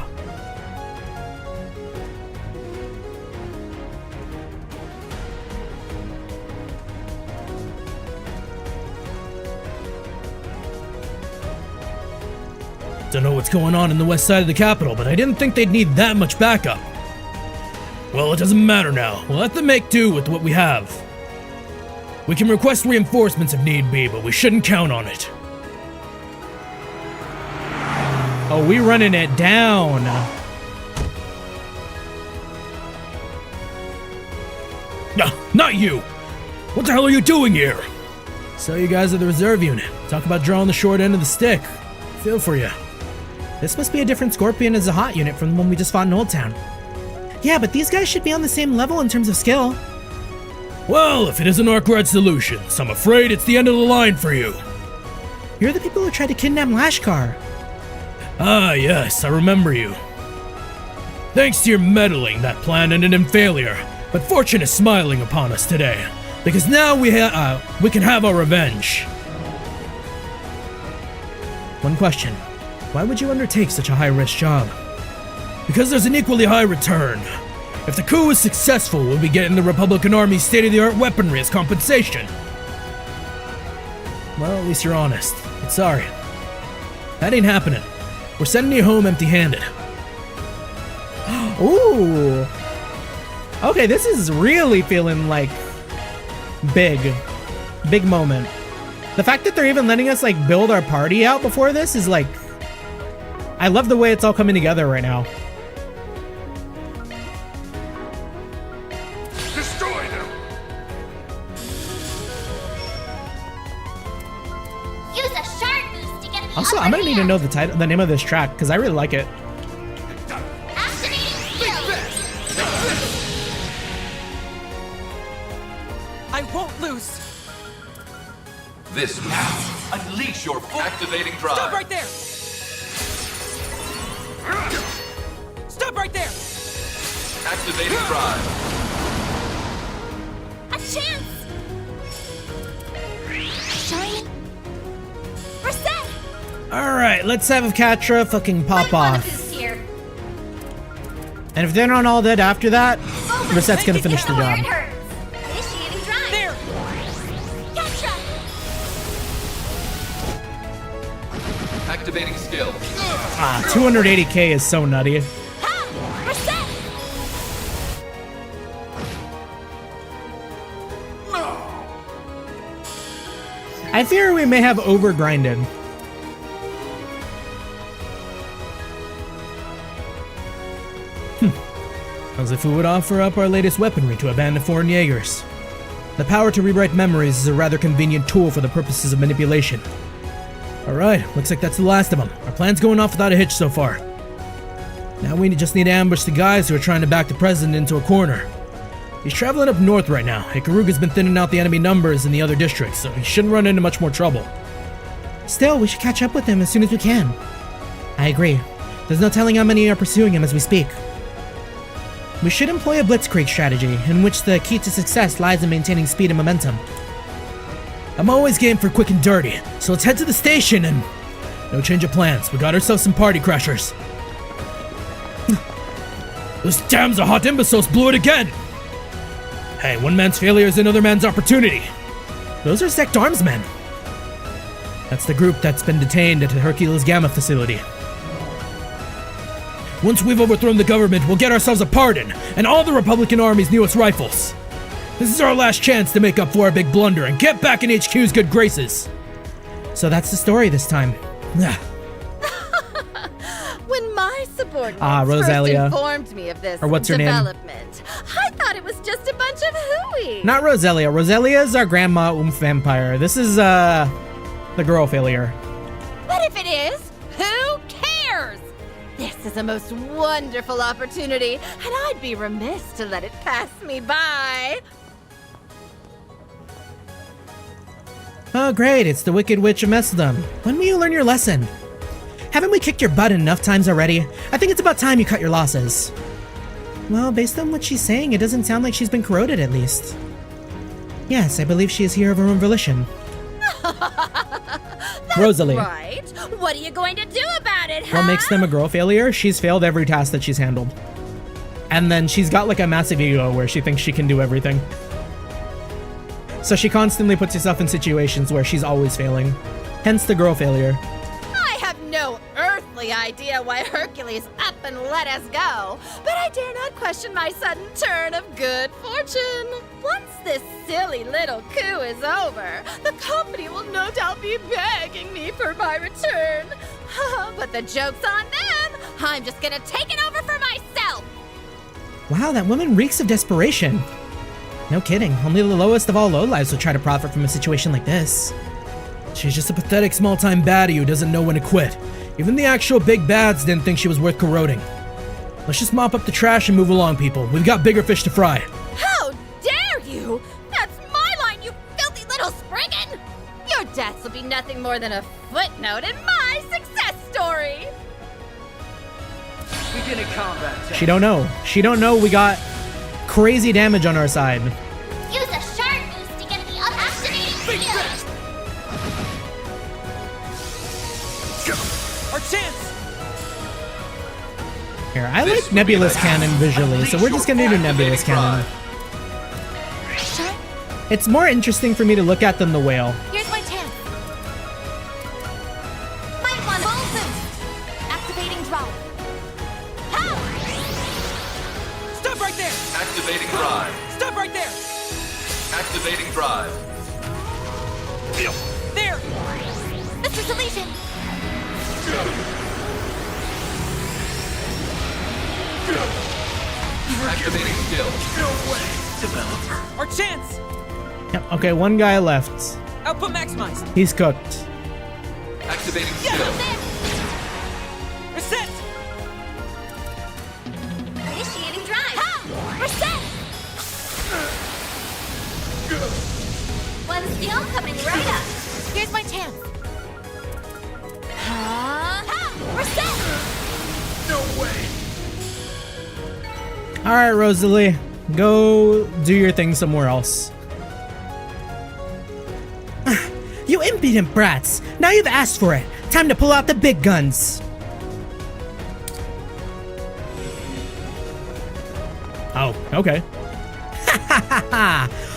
Don't know what's going on in the west side of the capital, but I didn't think they'd need that much backup. Well, it doesn't matter now. We'll have to make do with what we have. We can request reinforcements if need be, but we shouldn't count on it. Oh, we running it down. No, not you! What the hell are you doing here? So you guys are the reserve unit. Talk about drawing the short end of the stick. Feel for you. This must be a different Scorpion as a hot unit from the one we just fought in Old Town. Yeah, but these guys should be on the same level in terms of skill. Well, if it isn't Arkwright Solutions, I'm afraid it's the end of the line for you. You're the people who tried to kidnap Lashkar. Ah, yes, I remember you. Thanks to your meddling, that plan ended in failure, but fortune is smiling upon us today, because now we can have our revenge. One question. Why would you undertake such a high-risk job? Because there's an equally high return. If the coup is successful, we'll be getting the Republican Army's state-of-the-art weaponry as compensation. Well, at least you're honest. But sorry. That ain't happening. We're sending you home empty-handed. Ooh. Okay, this is really feeling like big moment. The fact that they're even letting us like build our party out before this is like, I love the way it's all coming together right now. Destroy them. Use a shard boost to get the Also, I'm gonna need to know the name of this track because I really like it. I won't lose. This now. Unleash your full activating drive. Stop right there. Stop right there. Activating drive. A chance. Shine. Reset. All right, let's have Katra fucking pop off. Here. And if they're not all dead after that, Reset's gonna finish the job. Initiating drive. There. Gotcha. Activating skill. 280k is so nutty. Reset. I fear we may have overgrinded. As if we would offer up our latest weaponry to a band of foreign Jaegers. The power to rewrite memories is a rather convenient tool for the purposes of manipulation. Alright, looks like that's the last of them. Our plan's going off without a hitch so far. Now we just need to ambush the guys who are trying to back the president into a corner. He's traveling up north right now. Ikaruga's been thinning out the enemy numbers in the other districts, so he shouldn't run into much more trouble. Still, we should catch up with him as soon as we can. I agree. There's no telling how many are pursuing him as we speak. We should employ a blitzkrieg strategy, in which the key to success lies in maintaining speed and momentum. I'm always game for quick and dirty, so let's head to the station and... No change of plans, we got ourselves some party crashers. Those damn hot imbeciles blew it again! Hey, one man's failure is another man's opportunity. Those are Sect Arms men. That's the group that's been detained at the Hercules Gamma facility. Once we've overthrown the government, we'll get ourselves a pardon, and all the Republican Army's newest rifles. This is our last chance to make up for our big blunder and get back in HQ's good graces. So that's the story this time. When my subordinates Rosalia. first informed me of this Or what's her name? development, I thought it was just a bunch of hooey. Not Rosalia. Rosalia is our grandma vampire. This is, the girl failure. But if it is, who cares? This is a most wonderful opportunity, and I'd be remiss to let it pass me by. Oh, great. It's the Wicked Witch of Mesdom. When will you learn your lesson? Haven't we kicked your butt enough times already? I think it's about time you cut your losses. Well, based on what she's saying, it doesn't sound like she's been corroded, at least. Yes, I believe she is here of her own volition. Rosalie. Right. What are you going to do about it, huh? What makes them a girl failure? She's failed every task that she's handled. And then she's got like a massive ego where she thinks she can do everything. So she constantly puts herself in situations where she's always failing. Hence the girl failure. I have no earthly lovely idea why Hercules up and let us go, but I dare not question my sudden turn of good fortune. Once this silly little coup is over, the company will no doubt be begging me for my return. But the joke's on them. I'm just gonna take it over for myself. Wow, that woman reeks of desperation. No kidding, only the lowest of all lowlives would try to profit from a situation like this. She's just a pathetic small-time baddie who doesn't know when to quit. Even the actual big bads didn't think she was worth corroding. Let's just mop up the trash and move along, people. We've got bigger fish to fry. How dare you! That's my line, you filthy little spriggan! Your deaths will be nothing more than a footnote in my success story! Beginning combat. She don't know. She don't know we got crazy damage on our side. Use a shard boost to get the activating field! Our chance! Here, I like Nebulous Cannon visually, so we're just gonna do Nebulous Cannon. It's more interesting for me to look at than the whale. Here's my chance. My one full boost. Activating drive. Power! Stop right there! Activating drive. Stop right there! Activating drive. There! Mr. Deletion! Activating skill. No way! Developer. Our chance! Yep, okay, one guy left. Output maximized. He's cooked. Activating skill. Reset! Initiating drive. Reset! One skill coming right up. Here's my chance. Reset! No way! Alright, Rosalie. Go do your thing somewhere else. You impudent brats! Now you've asked for it! Time to pull out the big guns! Oh, okay.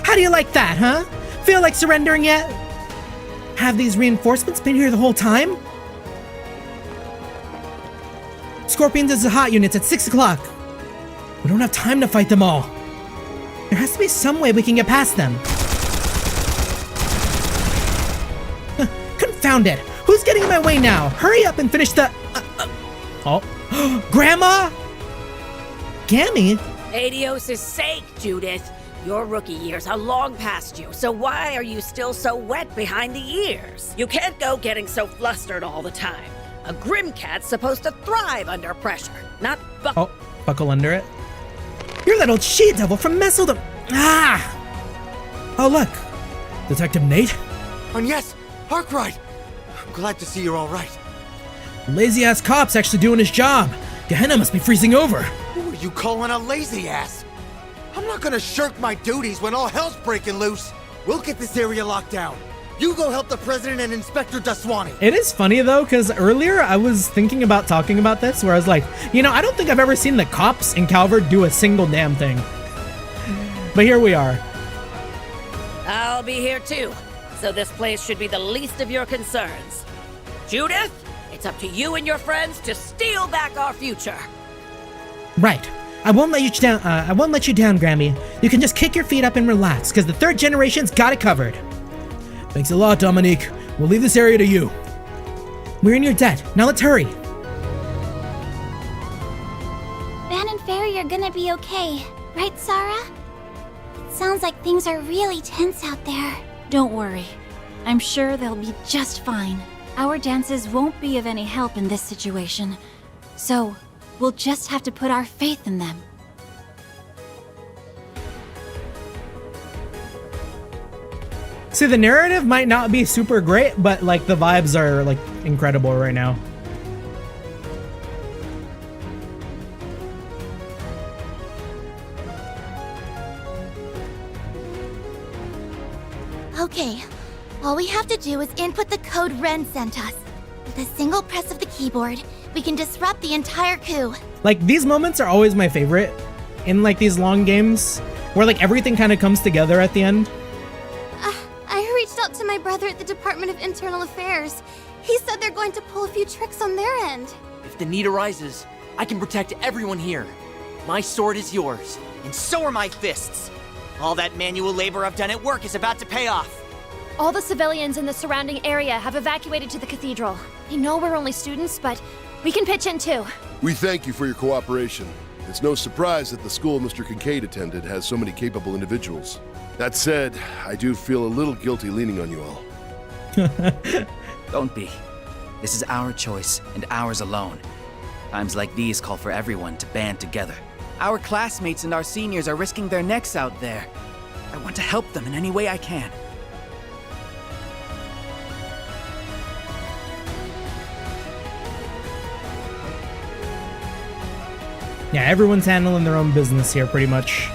How do you like that, huh? Feel like surrendering yet? Have these reinforcements been here the whole time? Scorpions and Zahat units at 6 o'clock. We don't have time to fight them all. There has to be some way we can get past them. Confound it! Who's getting in my way now? Hurry up and finish the... Oh. Grandma? Gammy? Adios' sake, Judith. Your rookie years are long past you, so why are you still so wet behind the ears? You can't go getting so flustered all the time. A Grimcat's supposed to thrive under pressure, not Buckle under it. You're that old she-devil from Messeldom. Ah! Oh, look. Detective Nate? And yes, Arkwright! I'm glad to see you're all right. Lazy-ass cop's actually doing his job. Gehenna must be freezing over. Who are you calling a lazy ass? I'm not gonna shirk my duties when all hell's breaking loose. We'll get this area locked down. You go help the president and Inspector Daswani. It is funny though, because earlier I was thinking about talking about this, where I was like, you know, I don't think I've ever seen the cops in Calvard do a single damn thing. But here we are. I'll be here too, so this place should be the least of your concerns. Judith, it's up to you and your friends to steal back our future. Right. I won't let you down. I won't let you down, Grammy. You can just kick your feet up and relax, because the third generation's got it covered. Thanks a lot, Dominique. We'll leave this area to you. We're in your debt. Now let's hurry. Van and Fairy are gonna be okay, right, Sarah? It sounds like things are really tense out there. Don't worry. I'm sure they'll be just fine. Our dances won't be of any help in this situation. So, we'll just have to put our faith in them. See, the narrative might not be super great, but like the vibes are like incredible right now. Okay, all we have to do is input the code Ren sent us. With a single press of the keyboard, we can disrupt the entire coup. Like, these moments are always my favorite in like these long games, where like everything kind of comes together at the end. I reached out to my brother at the Department of Internal Affairs. He said they're going to pull a few tricks on their end. If the need arises, I can protect everyone here. My sword is yours, and so are my fists. All that manual labor I've done at work is about to pay off. All the civilians in the surrounding area have evacuated to the cathedral. I know we're only students, but we can pitch in too. We thank you for your cooperation. It's no surprise that the school Mr. Kincaid attended has so many capable individuals. That said, I do feel a little guilty leaning on you all. Don't be. This is our choice, and ours alone. Times like these call for everyone to band together. Our classmates and our seniors are risking their necks out there. I want to help them in any way I can. Yeah, everyone's handling their own business here, pretty much.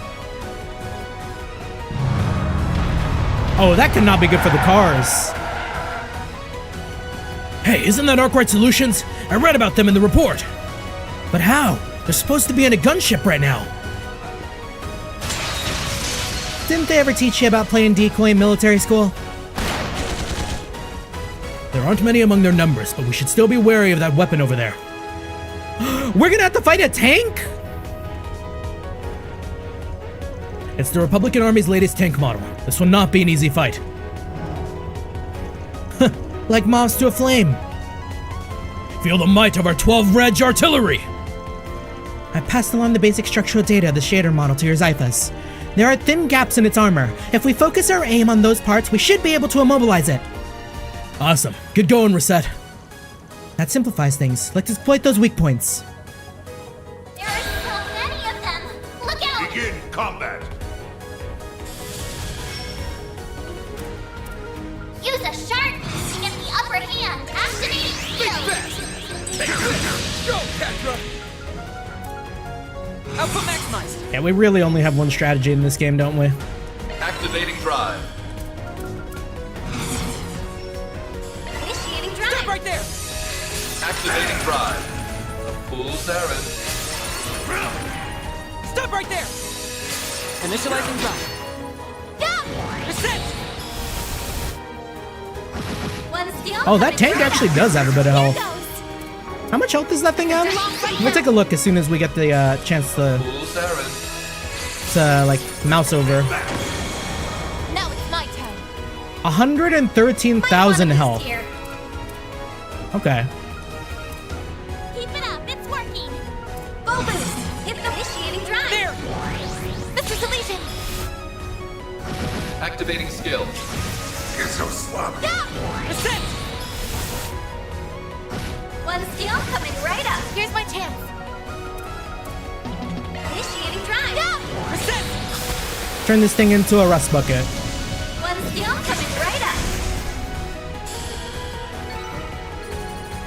Oh, that could not be good for the cars. Hey, isn't that Arkwright Solutions? I read about them in the report. But how? They're supposed to be in a gunship right now. Didn't they ever teach you about playing decoy in military school? There aren't many among their numbers, but we should still be wary of that weapon over there. We're gonna have to fight a tank? It's the Republican Army's latest tank model. This will not be an easy fight. Like moths to a flame. Feel the might of our 12 Reg artillery! I passed along the basic structural data of the shader model to your Zyphus. There are thin gaps in its armor. If we focus our aim on those parts, we should be able to immobilize it. Awesome. Good going, Reset. That simplifies things. Let's exploit those weak points. There are so many of them! Look out! Begin combat! Use a shark to get the upper hand. Activating skill! Take this! Go, Catra! Output maximized! Yeah, we really only have one strategy in this game, don't we? Activating drive. Initiating drive! Stop right there! Activating drive. A fool's errand. Stop right there! Initializing drive. Go! Reset! One skill. Oh, that tank actually does have a bit of health. How much health does that thing have? We'll take a look as soon as we get the chance to like mouse over. Now it's my turn. 113,000 health. Here. Okay. Keep it up, it's working. Full boost. Hit the initiating drive. There. This is Elysian. Activating skill. You're so sloppy. Go. Reset! One skill coming right up. Here's my chance. Initiating drive. Go. Reset! Turn this thing into a rust bucket. One skill coming right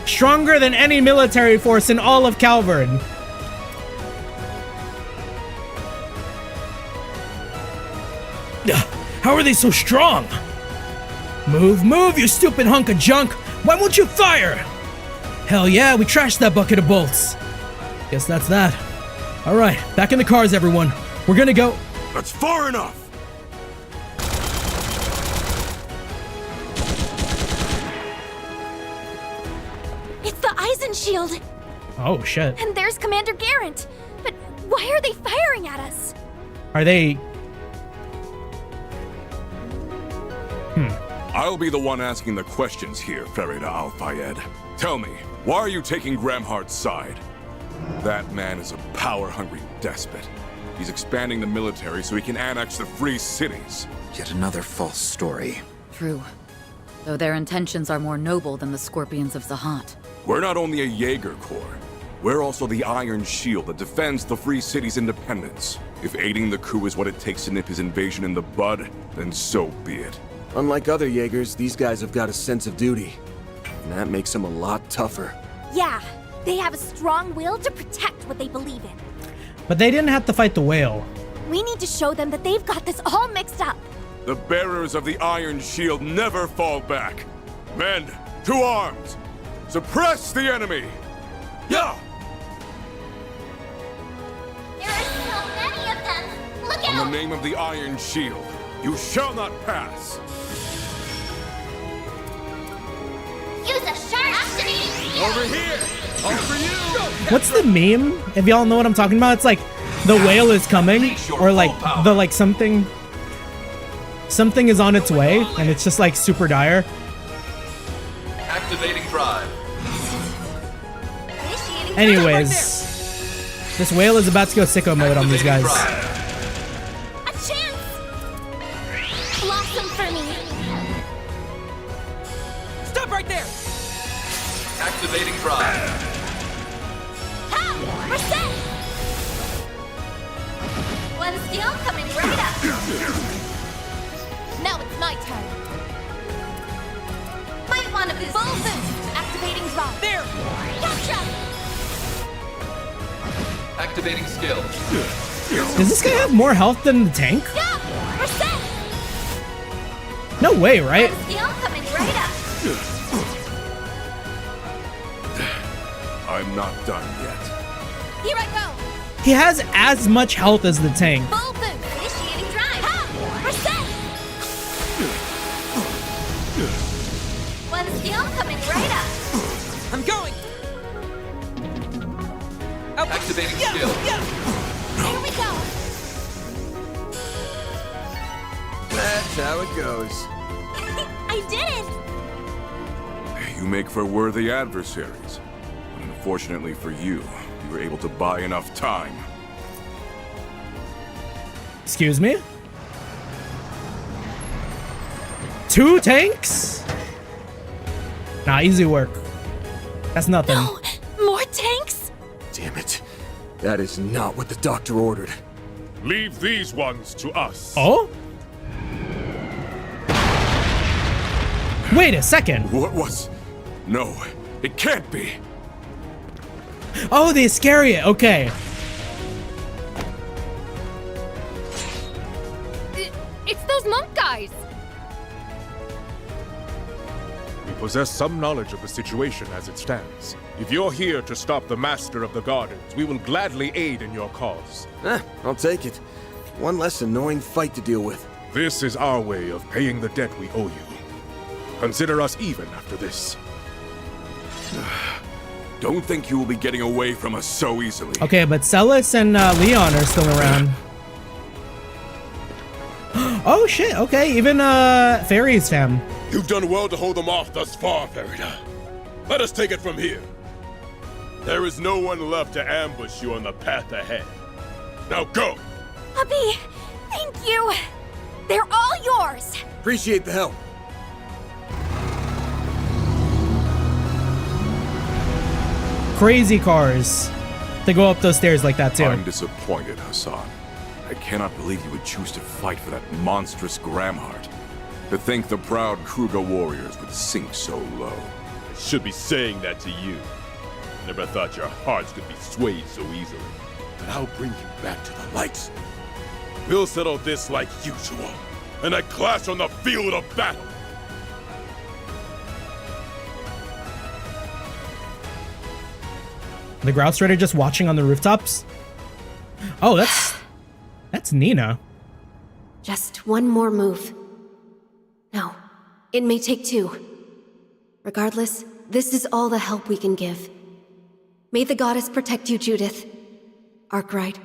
up. Stronger than any military force in all of Calvard. How are they so strong? Move, move, you stupid hunk of junk! Why won't you fire? Hell yeah, we trashed that bucket of bolts. Guess that's that. Alright, back in the cars, everyone. We're gonna go. That's far enough! It's the Eisen shield! Oh, shit. And there's Commander Garrett! But why are they firing at us? Are they... I'll be the one asking the questions here, Farida Al-Fayed. Tell me, why are you taking Gramhart's side? That man is a power-hungry despot. He's expanding the military so he can annex the free cities. Yet another false story. True. Though their intentions are more noble than the Scorpions of Zahat. We're not only a Jaeger Corps. We're also the Iron Shield that defends the free city's independence. If aiding the coup is what it takes to nip his invasion in the bud, then so be it. Unlike other Jaegers, these guys have got a sense of duty. And that makes them a lot tougher. Yeah, they have a strong will to protect what they believe in. But they didn't have to fight the whale. We need to show them that they've got this all mixed up. The bearers of the Iron Shield never fall back. Men, to arms! Suppress the enemy! Yeah! There are so many of them. Look On out! the name of the Iron Shield, you shall not pass! Use a shark. Activating Over here! All for you! What's the meme? If y'all know what I'm talking about, it's like the whale is coming, or like the like something is on its way, and it's just like super dire. Activating drive. Anyways, this whale is about to go sicko mode on these guys. A chance! Blossom for me! Stop right there! Activating drive. Ha! We're set! One skill coming right up. Now it's my turn. Might want to boost. Full boost. Activating drive. There! Gotcha! Activating skill. Does this guy have more health than the tank? Yeah! We're set! No way, right? One skill coming right up. I'm not done yet. Here I go. He has as much health as the tank. Full boost. Initiating drive. Ha! We're set! One skill coming right up. I'm going! Activating skill. Here we go. That's how it goes. I did it! You make for worthy adversaries. But unfortunately for you, you were able to buy enough time. Excuse me? 2 tanks? Nah, easy work. That's nothing. No! More tanks? Damn it. That is not what the doctor ordered. Leave these ones to us. Oh? Wait a second. What was... No, it can't be. Oh, the Iscariot. Okay. It's those monk guys. We possess some knowledge of the situation as it stands. If you're here to stop the Master of the Gardens, we will gladly aid in your cause. I'll take it. One less annoying fight to deal with. This is our way of paying the debt we owe you. Consider us even after this. Don't think you will be getting away from us so easily. Okay, but Celis and Leon are still around. Oh shit, okay, even Fairy's fam. You've done well to hold them off thus far, Farida. Let us take it from here. There is no one left to ambush you on the path ahead. Now go! Puppy, thank you. They're all yours. Appreciate the help. Crazy cars to go up those stairs like that too. I'm disappointed, Hassan. I cannot believe you would choose to fight for that monstrous Gramhart. To think the proud Kruger warriors would sink so low. I should be saying that to you. Never thought your hearts could be swayed so easily. But I'll bring you back to the light. We'll settle this like usual. And a clash on the field of battle. The Grouse Raider just watching on the rooftops? Oh, that's Nina. Just one more move. No, it may take 2. Regardless, this is all the help we can give. May the goddess protect you, Judith. Arkwright.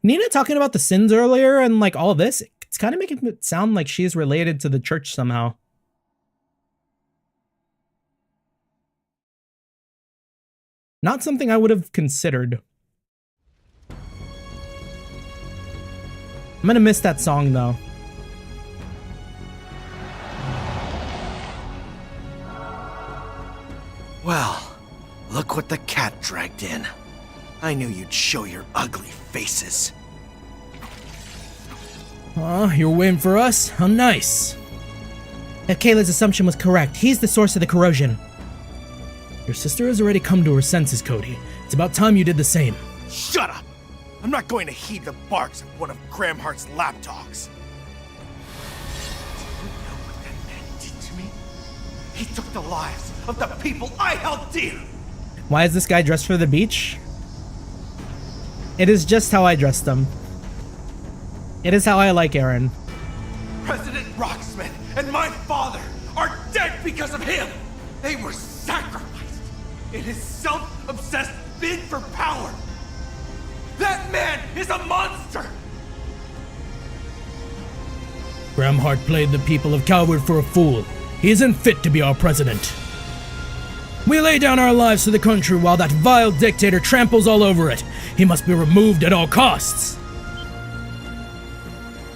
Nina talking about the sins earlier and like all this, it's kind of making it sound like she's related to the church somehow. Not something I would have considered. I'm gonna miss that song though. Well, look what the cat dragged in. I knew you'd show your ugly faces. Oh, you're waiting for us? How nice. If Kayla's assumption was correct, he's the source of the corrosion. Your sister has already come to her senses, Cody. It's about time you did the same. Shut up! I'm not going to heed the barks of one of Gramhart's lapdogs. Do you know what that man did to me? He took the lives of the people I held dear! Why is this guy dressed for the beach? It is just how I dressed him. It is how I like Aaron. President Rocksmith and my father are dead because of him! They were sacrificed in his self-obsessed bid for power. That man is a monster! Gramhart played the people of Calvard for a fool. He isn't fit to be our president. We lay down our lives for the country while that vile dictator tramples all over it. He must be removed at all costs.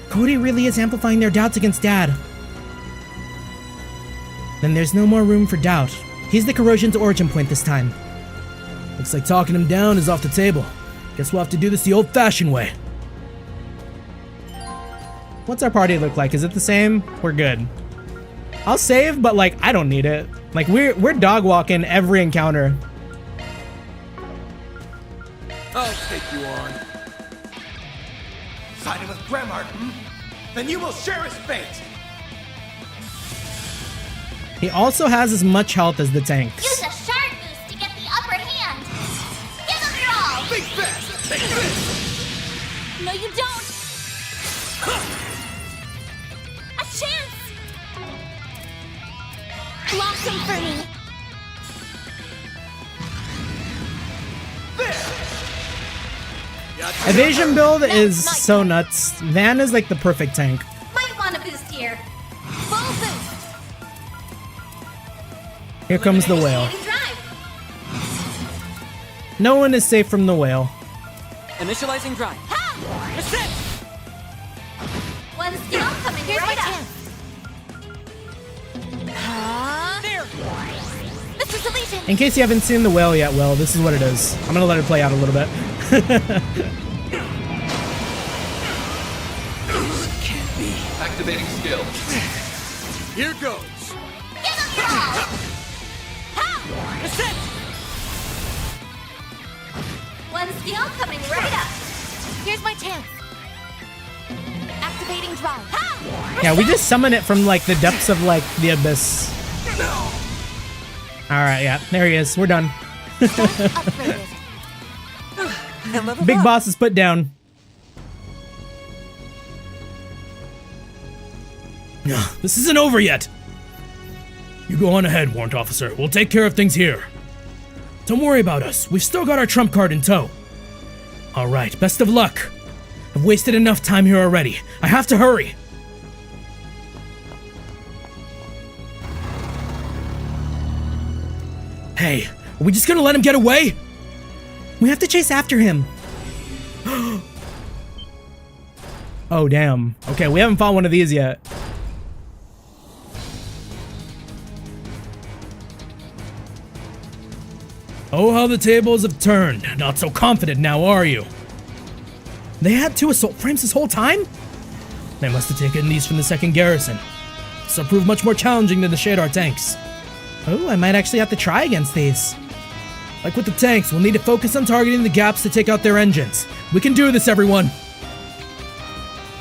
Cody really is amplifying their doubts against Dad. Then there's no more room for doubt. He's the corrosion's origin point this time. Looks like talking him down is off the table. Guess we'll have to do this the old-fashioned way. What's our party look like? Is it the same? We're good. I'll save, but like, I don't need it. Like, we're dog walking every encounter. I'll take you on. Siding with Gramhart, hmm? Then you will share his fate! He also has as much health as the tanks. Use a shard boost to get the upper hand. Give them your all! Think fast! Take this! No, you don't! A chance! Blossom for me! Evasion build is so nuts. Van is like the perfect tank. Might want a boost here. Full boost! Here comes the whale. No one is safe from the whale. Initializing drive. One skill coming right up. There. Mr. Deletion. In case you haven't seen the whale yet, well, this is what it is. I'm gonna let it play out a little bit. Can't be. Activating skill. Here goes. Give them your all. One skill coming right up. Here's my chance. Activating drive. Yeah, we just summon it from like the depths of like the abyss. Alright, yeah, there he is. We're done. Big boss is put down. This isn't over yet. You go on ahead, Warrant Officer. We'll take care of things here. Don't worry about us. We've still got our trump card in tow. All right, best of luck. I've wasted enough time here already. I have to hurry. Hey, are we just gonna let him get away? We have to chase after him. Oh, damn. Okay, we haven't fought one of these yet. Oh, how the tables have turned. Not so confident now, are you? They had 2 assault frames this whole time? They must have taken these from the 2nd garrison. This will prove much more challenging than the Shadar tanks. Oh, I might actually have to try against these. Like with the tanks, we'll need to focus on targeting the gaps to take out their engines. We can do this, everyone!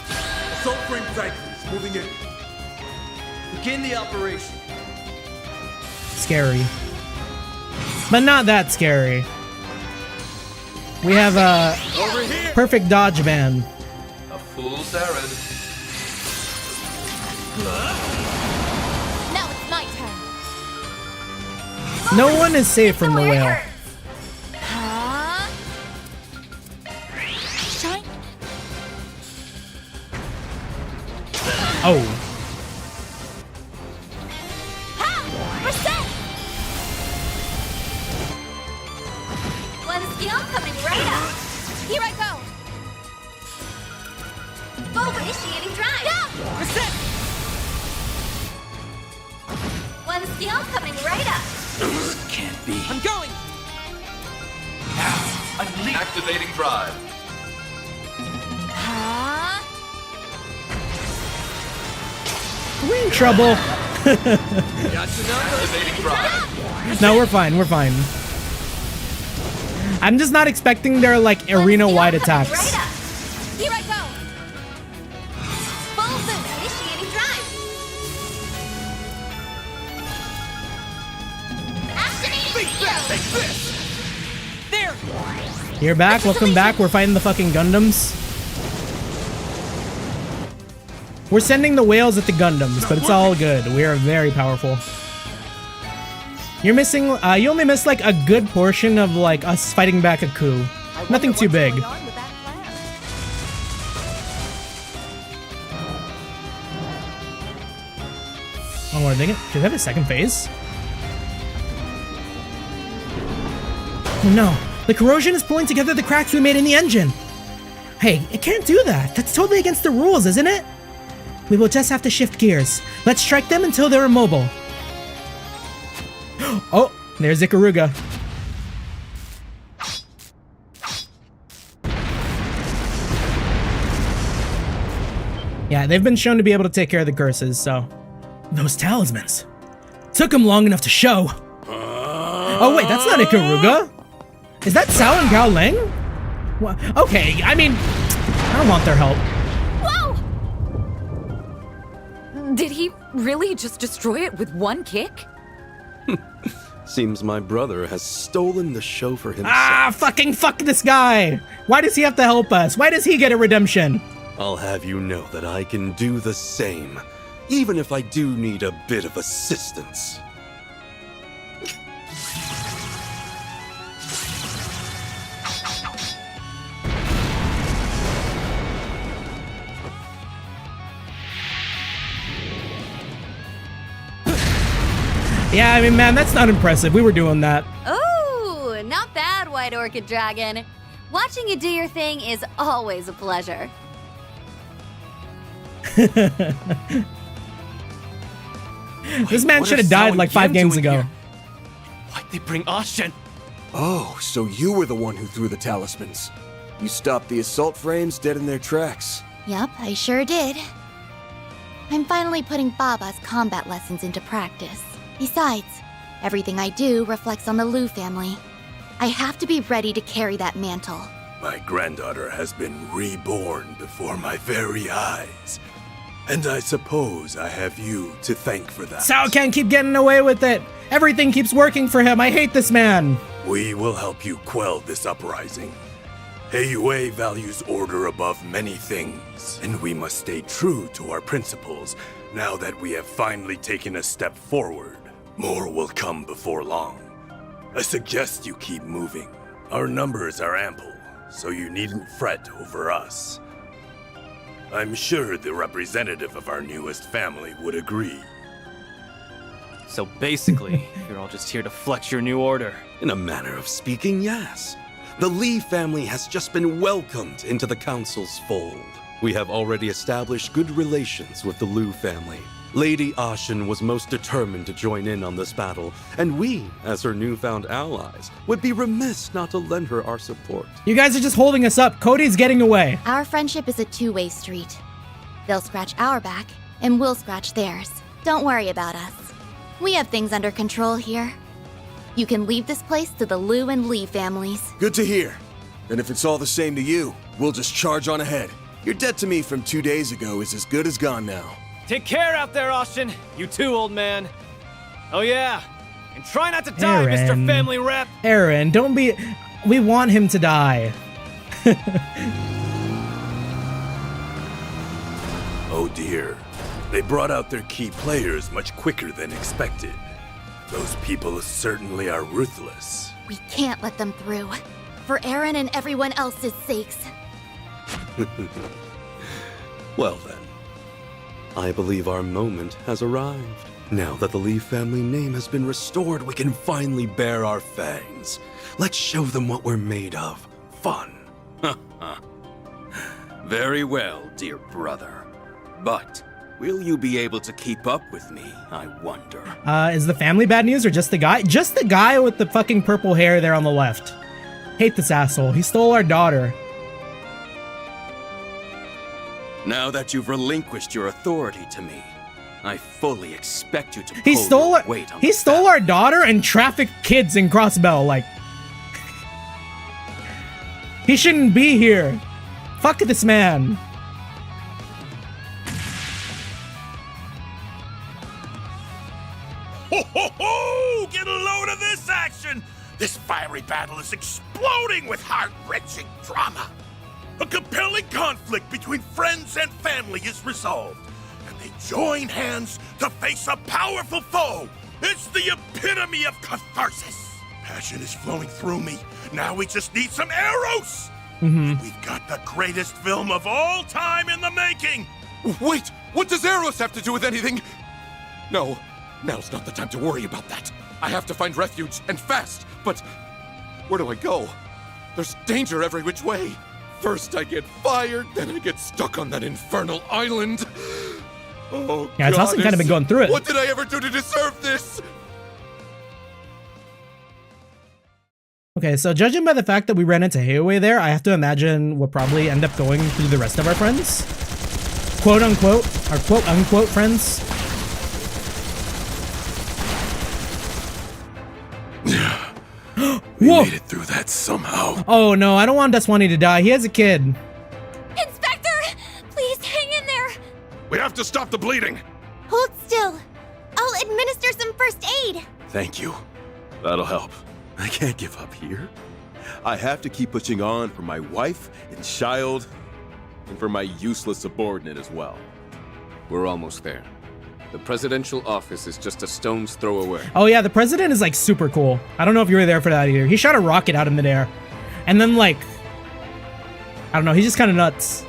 Assault frame cycles moving in. Begin the operation. Scary. But not that scary. We have a perfect dodge van. A fool's errand. Now it's my turn. No one is safe from the whale. Shine. Oh. Skill coming right up. Here I go. Bow initiating drive. Yeah. Reset. One skill coming right up. Can't be. I'm going. Now, unleash. Activating drive. We're in trouble. Activating drive. No, we're fine. We're fine. I'm just not expecting their like arena-wide attacks. Right up. Here I go. Full boost initiating drive. Activating skill. There. You're back. Welcome back. We're fighting the fucking Gundams. We're sending the whales at the Gundams, but it's all good. We are very powerful. You're missing, you only missed like a good portion of like us fighting back a coup. Nothing too big. Oh, what are they gonna, do they have a second phase? Oh no, the corrosion is pulling together the cracks we made in the engine. Hey, it can't do that. That's totally against the rules, isn't it? We will just have to shift gears. Let's strike them until they're immobile. Oh, there's Ikaruga. Yeah, they've been shown to be able to take care of the curses, so... Those talismans. Took them long enough to show. Oh wait, that's not Ikaruga. Is that Sao and Gao Ling? What? Okay, I mean, I don't want their help. Whoa! Did he really just destroy it with one kick? Seems my brother has stolen the show for himself. Ah, fuck this guy! Why does he have to help us? Why does he get a redemption? I'll have you know that I can do the same, even if I do need a bit of assistance. Yeah, I mean, man, that's not impressive. We were doing that. Oh, not bad, White Orchid Dragon. Watching you do your thing is always a pleasure. This man should have died like 5 games ago. Why'd they bring Ashen? Oh, so you were the one who threw the talismans. You stopped the assault frames dead in their tracks. Yup, I sure did. I'm finally putting Baba's combat lessons into practice. Besides, everything I do reflects on the Liu family. I have to be ready to carry that mantle. My granddaughter has been reborn before my very eyes. And I suppose I have you to thank for that. Sao can't keep getting away with it. Everything keeps working for him. I hate this man. We will help you quell this uprising. Heiyue values order above many things, and we must stay true to our principles now that we have finally taken a step forward. More will come before long. I suggest you keep moving. Our numbers are ample, so you needn't fret over us. I'm sure the representative of our newest family would agree. So basically, you're all just here to flex your new order. In a manner of speaking, yes. The Li family has just been welcomed into the council's fold. We have already established good relations with the Liu family. Lady Ashen was most determined to join in on this battle, and we, as her newfound allies, would be remiss not to lend her our support. You guys are just holding us up. Cody's getting away. Our friendship is a two-way street. They'll scratch our back, and we'll scratch theirs. Don't worry about us. We have things under control here. You can leave this place to the Liu and Li families. Good to hear. And if it's all the same to you, we'll just charge on ahead. Your debt to me from 2 days ago is as good as gone now. Take care out there, Ashen. You too, old man. Oh yeah, and try not to die, Aaron. Mr. Family Rep. Aaron, don't be... We want him to die. Oh dear. They brought out their key players much quicker than expected. Those people certainly are ruthless. We can't let them through. For Aaron and everyone else's sakes. Well then, I believe our moment has arrived. Now that the Li family name has been restored, we can finally bare our fangs. Let's show them what we're made of. Fun. Very well, dear brother. But will you be able to keep up with me, I wonder? Is the family bad news or just the guy? Just the guy with the fucking purple hair there on the left. Hate this asshole. He stole our daughter. Now that you've relinquished your authority to me, I fully expect you to He pull stole your our, weight on he the stole back. our daughter and trafficked kids in Crossbell. Like, he shouldn't be here. Fuck this man. Ho ho ho! Get a load of this action! This fiery battle is exploding with heart-wrenching drama. A compelling conflict between friends and family is resolved, and they join hands to face a powerful foe It's the epitome of catharsis. Passion is flowing through me. Now we just need some arrows. We've got the greatest film of all time in the making. Wait, what does Eros have to do with anything? No, now's not the time to worry about that. I have to find refuge, and fast. But where do I go? There's danger every which way. First I get fired, then I get stuck on that infernal island. Oh, yeah, it's also kind of been going through it. What did I ever do to deserve this? Okay, so judging by the fact that we ran into Hayaway there, I have to imagine we'll probably end up going through the rest of our friends. Quote unquote, our quote unquote friends. We made it through that somehow. Oh no, I don't want Deswani to die. He has a kid. Inspector! Please hang in there! We have to stop the bleeding. Hold still. I'll administer some first aid. Thank you. That'll help. I can't give up here. I have to keep pushing on for my wife and child, and for my useless subordinate as well. We're almost there. The presidential office is just a stone's throw away. Oh yeah, the president is like super cool. I don't know if you were there for that either. He shot a rocket out in midair. And then like, I don't know, he's just kind of nuts.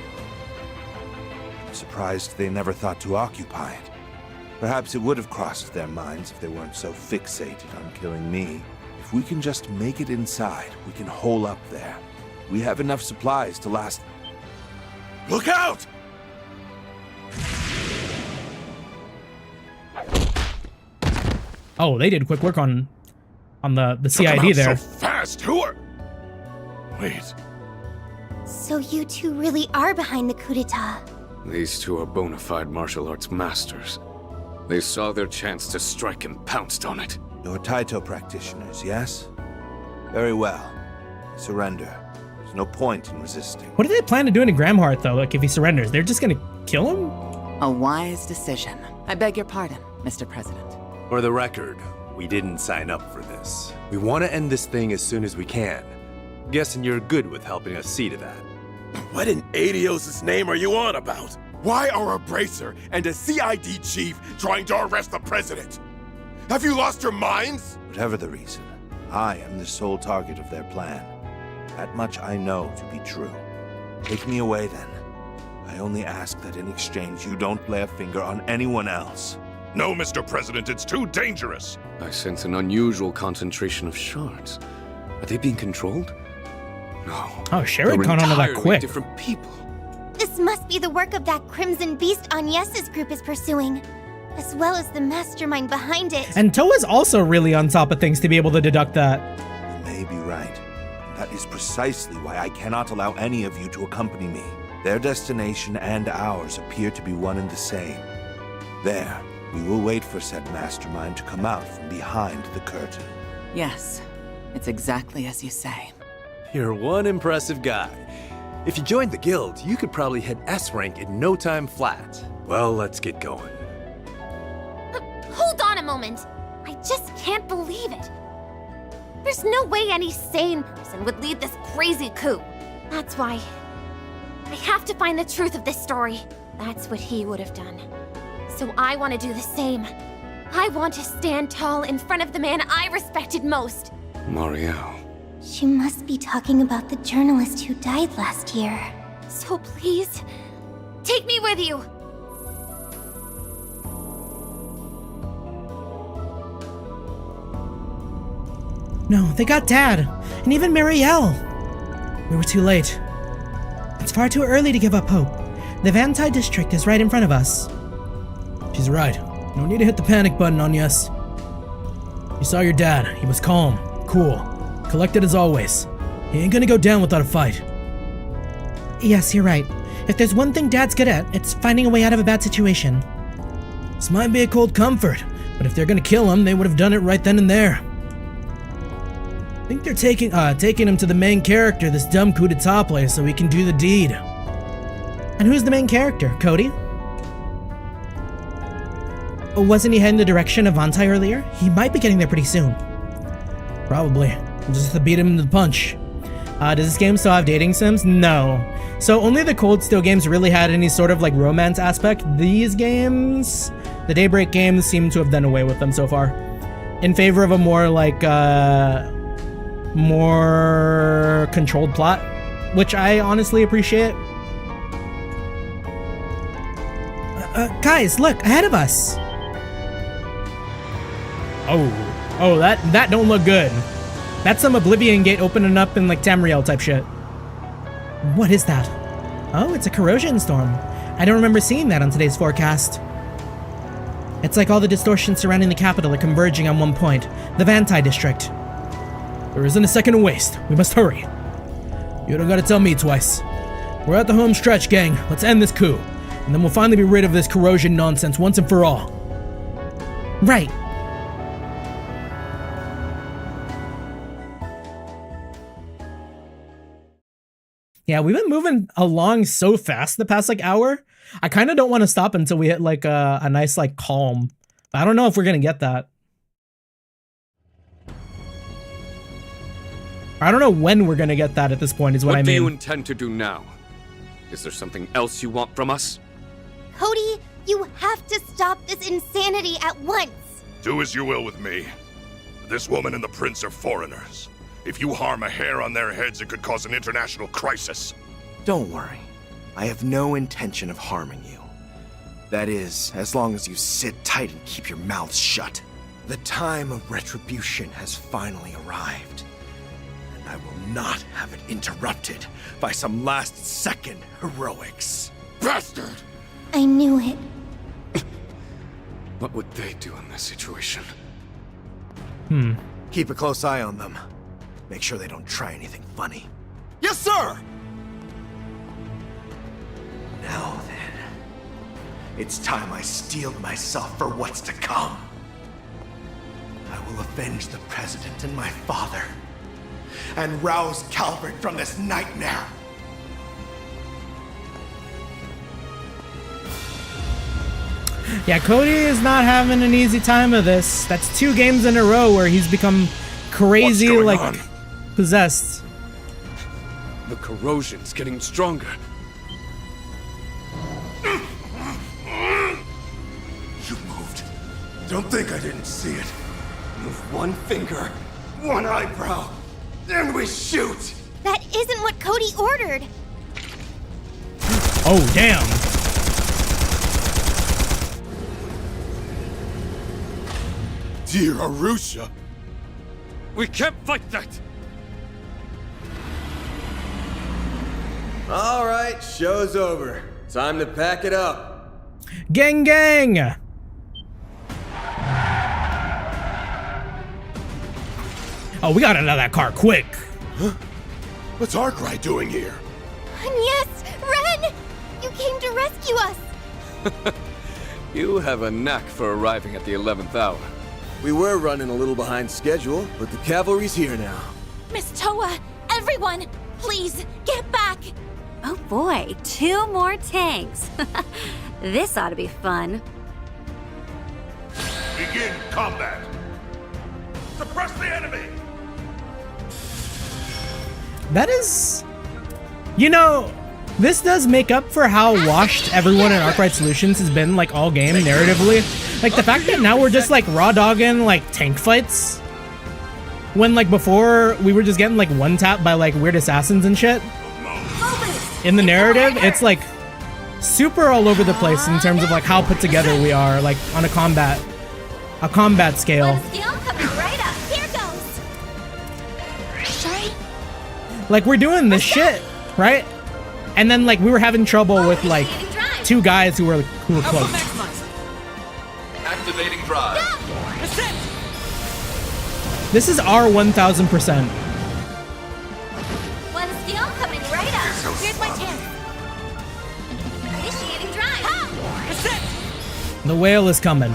I'm surprised they never thought to occupy it. Perhaps it would have crossed their minds if they weren't so fixated on killing me. If we can just make it inside, we can hole up there. We have enough supplies to last. Look out! Oh, they did quick work on the CID there. So fast. Who are? Wait. So you two really are behind the coup d'etat. These two are bona fide martial arts masters. They saw their chance to strike and pounced on it. You're Taito practitioners, yes? Very well. Surrender. There's no point in resisting. What do they plan to do to Gramhart though? Like if he surrenders, they're just gonna kill him? A wise decision. I beg your pardon, Mr. President. For the record, we didn't sign up for this. We want to end this thing as soon as we can. Guessing you're good with helping us see to that. What in Adios' name are you on about? Why are a bracer and a CID chief trying to arrest the president? Have you lost your minds? Whatever the reason, I am the sole target of their plan. That much I know to be true. Take me away then. I only ask that in exchange you don't lay a finger on anyone else. No, Mr. President, it's too dangerous. I sense an unusual concentration of shards. Are they being controlled? No. Oh, Sherry caught on to that quick. Different people. This must be the work of that Crimson Beast Agnes' group is pursuing, as well as the mastermind behind it. And Toa's also really on top of things to be able to deduct that. You may be right. That is precisely why I cannot allow any of you to accompany me. Their destination and ours appear to be one and the same. There, we will wait for said mastermind to come out from behind the curtain. Yes, it's exactly as you say. You're one impressive guy. If you joined the guild, you could probably hit S rank in no time flat. Well, let's get going. Hold on a moment. I just can't believe it. There's no way any sane person would lead this crazy coup. That's why I have to find the truth of this story. That's what he would have done. So I want to do the same. I want to stand tall in front of the man I respected most. Marielle. She must be talking about the journalist who died last year. So please, take me with you. No, they got Dad, and even Marielle. We were too late. It's far too early to give up hope. The Vantai district is right in front of us. She's right. No need to hit the panic button, Agnes. You saw your dad. He was calm, cool, collected as always. He ain't gonna go down without a fight. Yes, you're right. If there's one thing Dad's good at, it's finding a way out of a bad situation. This might be a cold comfort, but if they're gonna kill him, they would have done it right then and there. I think they're taking him to the main character, this dumb coup d'etat place, so he can do the deed. And who's the main character? Cody? Wasn't he heading the direction of Vantai earlier? He might be getting there pretty soon. Probably. We'll just have to beat him to the punch. Does this game still have dating sims? No. So only the Cold Steel games really had any sort of like romance aspect. These games, the Daybreak games, seem to have done away with them so far. in favor of a more like more controlled plot, which I honestly appreciate. Guys, look ahead of us. Oh, that don't look good. That's some Oblivion Gate opening up in like Tamriel type shit. What is that? Oh, it's a corrosion storm. I don't remember seeing that on today's forecast. It's like all the distortions surrounding the capital are converging on one point, the Vantai district. There isn't a second to waste. We must hurry. You don't gotta tell me twice. We're at the home stretch, gang. Let's end this coup, and then we'll finally be rid of this corrosion nonsense once and for all. Right. Yeah, we've been moving along so fast the past like hour. I kind of don't want to stop until we hit like a nice like calm. I don't know if we're gonna get that. I don't know when we're gonna get that at this point is what I mean. What do you intend to do now? Is there something else you want from us? Cody, you have to stop this insanity at once. Do as you will with me. This woman and the prince are foreigners. If you harm a hair on their heads, it could cause an international crisis. Don't worry. I have no intention of harming you. That is, as long as you sit tight and keep your mouths shut. The time of retribution has finally arrived. And I will not have it interrupted by some last-second heroics. Bastard! I knew it. What would they do in this situation? Keep a close eye on them. Make sure they don't try anything funny. Yes, sir! Now then, it's time I steeled myself for what's to come. I will avenge the President and my father, and rouse Calvard from this nightmare. Yeah, Cody is not having an easy time of this. That's 2 games in a row where he's become crazy, like on? Possessed. The corrosion's getting stronger. You moved. Don't think I didn't see it. Move one finger, one eyebrow, then we shoot! That isn't what Cody ordered. Oh, damn. Dear Arusha. We can't fight that! All right, show's over. Time to pack it up. Gang, gang! Oh, we gotta out of that car quick. Huh? What's Arkwright doing here? And yes, Ren! You came to rescue us! You have a knack for arriving at the 11th hour. We were running a little behind schedule, but the cavalry's here now. Miss Toa, everyone, please get back. Oh boy, 2 more tanks. This ought to be fun. Begin combat. Suppress the enemy. That is... You know, this does make up for how washed everyone in Arkwright Solutions has been, like, all game, narratively. Like, the fact that now we're just, like, raw-dogging, like, tank fights. When, like, before, we were just getting, like, one-tapped by, like, weird assassins and shit. In the narrative, it's, like, super all over the place in terms of, like, how put together we are, like, on a combat scale. Like, we're doing this shit, right? And then, like, we were having trouble with, like, 2 guys who were close. Activating drive. This is our 1000%. One steel coming right up. Here's my chance. Initiating drive. The whale is coming.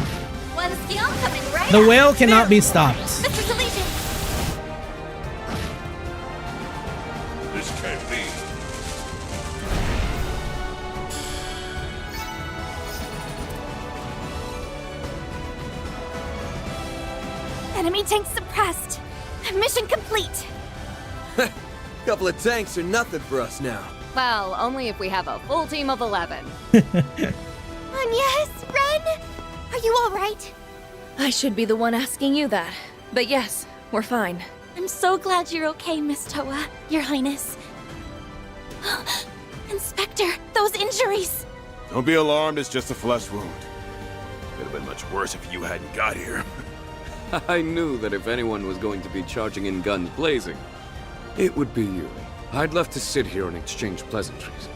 One steel coming right The up. whale cannot be stopped. Mr. Deletion. This can't be. Enemy tank suppressed. Mission complete. Couple of tanks are nothing for us now. Well, only if we have a full team of 11. Yes, Ren! Are you all right? I should be the one asking you that. But yes, we're fine. I'm so glad you're okay, Miss Toa, Your Highness. Inspector, those injuries! Don't be alarmed, it's just a flesh wound. Could have been much worse if you hadn't got here. I knew that if anyone was going to be charging in guns blazing, it would be you. I'd love to sit here and exchange pleasantries,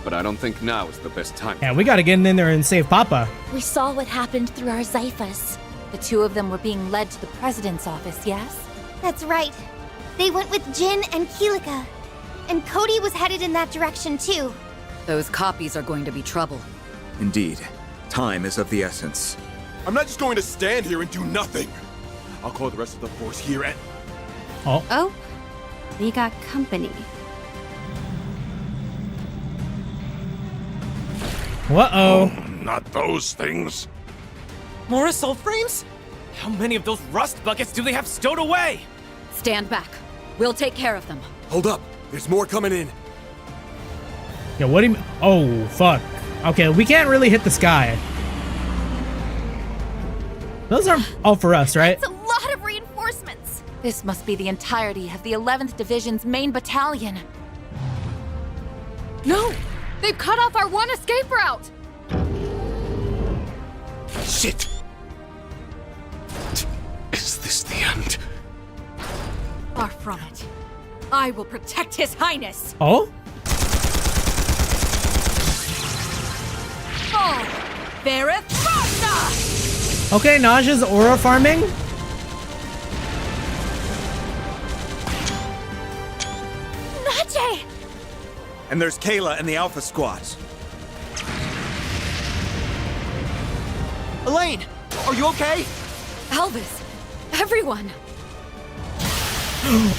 but I don't think now is the best time. Yeah, we gotta get in there and save Papa. We saw what happened through our Zyphas. The two of them were being led to the President's office, yes? That's right. They went with Jin and Kilika. And Cody was headed in that direction too. Those copies are going to be trouble. Indeed. Time is of the essence. I'm not just going to stand here and do nothing. I'll call the rest of the force here and... Oh, we got company. Uh-oh. Not those things. More assault frames? How many of those rust buckets do they have stowed away? Stand back. We'll take care of them. Hold up. There's more coming in. Yeah, what do you mean? Oh, fuck. Okay, we can't really hit the sky. Those are all for us, right? It's a lot of reinforcements! This must be the entirety of the 11th Division's main battalion. No! They've cut off our one escape route! Shit! Is this the end? Far from it. I will protect His Highness! Oh? Oh! Verith Rasa! Okay, Naja's aura farming. Najee! And there's Kayla and the Alpha Squads. Elaine, are you okay? Alvis, everyone.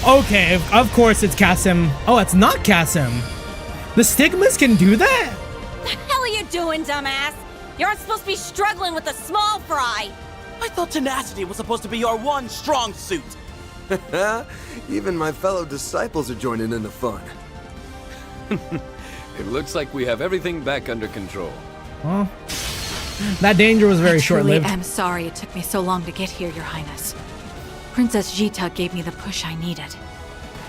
Okay, of course it's Kasim. Oh, it's not Kasim. The Stigmas can do that? The hell are you doing, dumbass? You aren't supposed to be struggling with the small fry. I thought tenacity was supposed to be your one strong suit. Even my fellow disciples are joining in the fun. It looks like we have everything back under control. Well, that danger was very short-lived. I'm sorry it took me so long to get here, Your Highness. Princess Jita gave me the push I needed.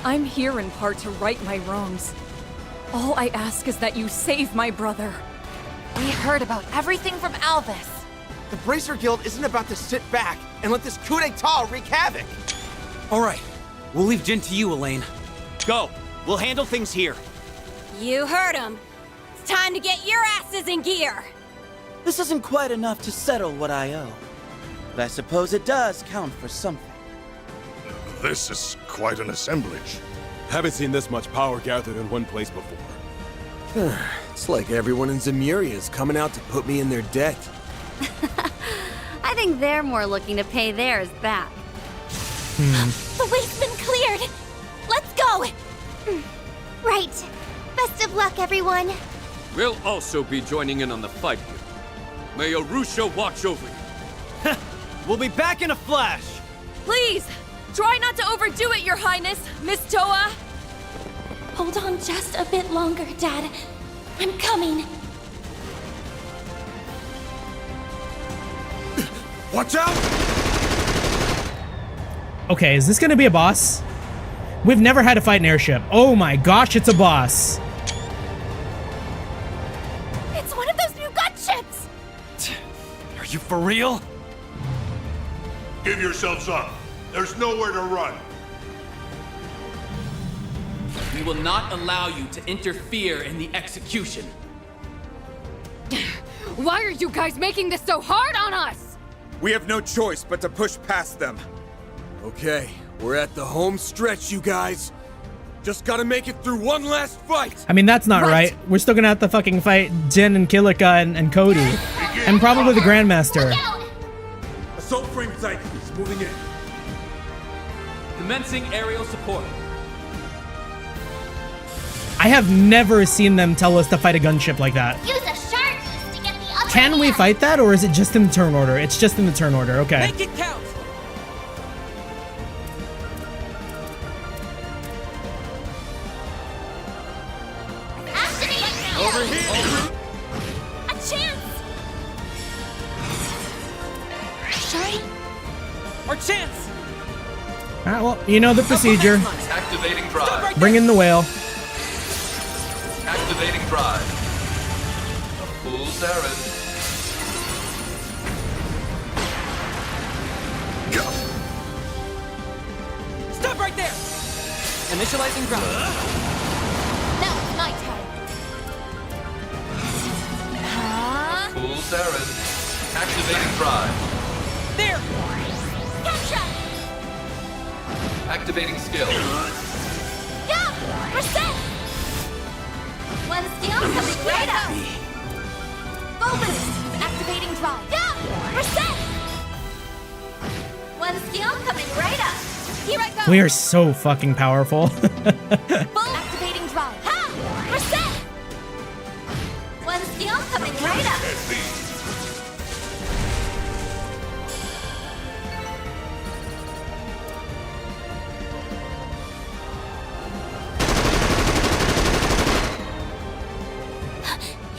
I'm here in part to right my wrongs. All I ask is that you save my brother. We heard about everything from Alvis. The Bracer Guild isn't about to sit back and let this coup d'etat wreak havoc. All right, we'll leave Jin to you, Elaine. Go, we'll handle things here. You heard him. It's time to get your asses in gear. This isn't quite enough to settle what I owe, but I suppose it does count for something. This is quite an assemblage. Haven't seen this much power gathered in one place before. It's like everyone in Zemuria is coming out to put me in their debt. I think they're more looking to pay theirs back. The way's been cleared. Let's go. Right. Best of luck, everyone. We'll also be joining in on the fight here. May Arusha watch over you. We'll be back in a flash. Please, try not to overdo it, Your Highness, Miss Toa. Hold on just a bit longer, Dad. I'm coming. Watch out! Okay, is this gonna be a boss? We've never had to fight an airship. Oh my gosh, it's a boss. It's one of those new gunships! Are you for real? Give yourselves up. There's nowhere to run. We will not allow you to interfere in the execution. Why are you guys making this so hard on us? We have no choice but to push past them. Okay, we're at the home stretch, you guys. Just gotta make it through one last fight. I mean, that's not right. We're still gonna have to fucking fight Jin and Kilika and Cody. And probably the Grandmaster. Assault frame sight is moving in. Commencing aerial support. I have never seen them tell us to fight a gunship like that. Use a shark to get the upper Can we fight that, or is it just in the turn order? It's just in the turn order, okay. Make it count! Over here! A chance! Alright, well, you know the procedure. Activating drive. Bring in the whale. Activating drive. Fool's errand. Stop right there! Initializing drive. Now it's my turn. Fool's errand. Activating drive. There! Gotcha! Activating skill. Yeah! Reset! One skill coming right up! Full boost! Activating drive. Yeah! Reset! One skill coming right up! Here I go! We are so fucking powerful. Full activating drive. Ha! Reset! One skill coming right up!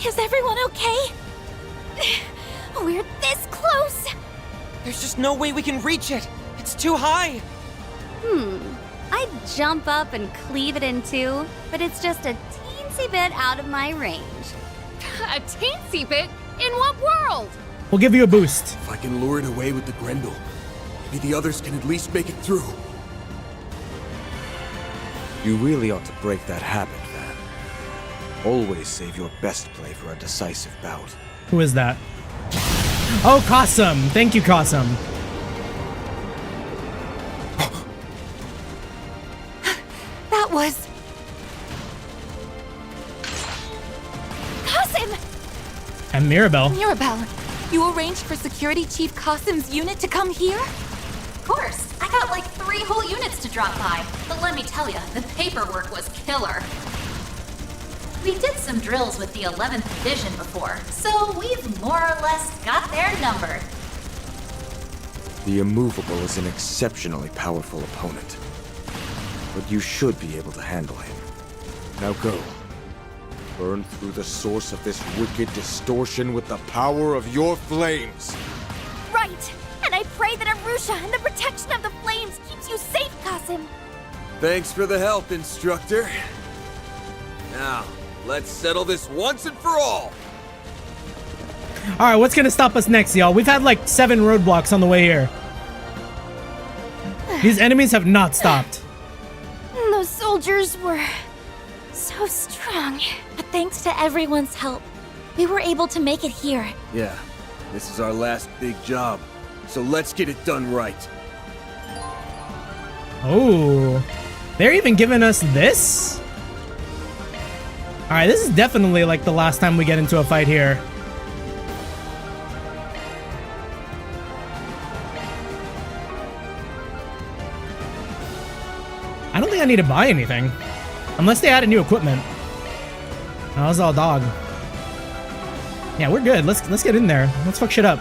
Is everyone okay? We're this close! There's just no way we can reach it! It's too high! I'd jump up and cleave it in two, but it's just a teensy bit out of my range. A teensy bit? In what world? We'll give you a boost. If I can lure it away with the Grendel, maybe the others can at least make it through. You really ought to break that habit, Van. Always save your best play for a decisive bout. Who is that? Oh, Qasim. Thank you, Qasim. That was... Qasim! And Mirabelle. Mirabelle, you arranged for Security Chief Qasim's unit to come here? Of course. I got like 3 whole units to drop by. But let me tell you, the paperwork was killer. We did some drills with the 11th Division before, so we've more or less got their number. The Immovable is an exceptionally powerful opponent. But you should be able to handle him. Now go. Burn through the source of this wicked distortion with the power of your flames. Right! And I pray that Arusha and the protection of the flames keeps you safe, Qasim! Thanks for the help, Instructor. Now, let's settle this once and for all! Alright, what's gonna stop us next, y'all? We've had like 7 roadblocks on the way here. These enemies have not stopped. Those soldiers were... so strong. But thanks to everyone's help, we were able to make it here. Yeah, this is our last big job, so let's get it done right. Oh, they're even giving us this? Alright, this is definitely like the last time we get into a fight here. I don't think I need to buy anything. Unless they added new equipment. Oh, that was all dog. Yeah, we're good. Let's get in there. Let's fuck shit up.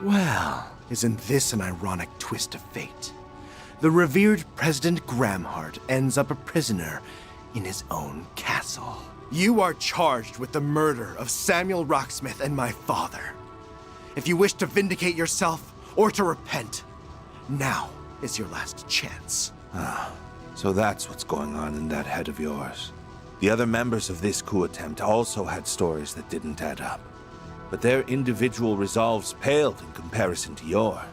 Well, isn't this an ironic twist of fate? The revered President Gramhart ends up a prisoner in his own castle. You are charged with the murder of Samuel Rocksmith and my father. If you wish to vindicate yourself or to repent, now is your last chance. Ah, so that's what's going on in that head of yours. The other members of this coup attempt also had stories that didn't add up. But their individual resolves paled in comparison to yours.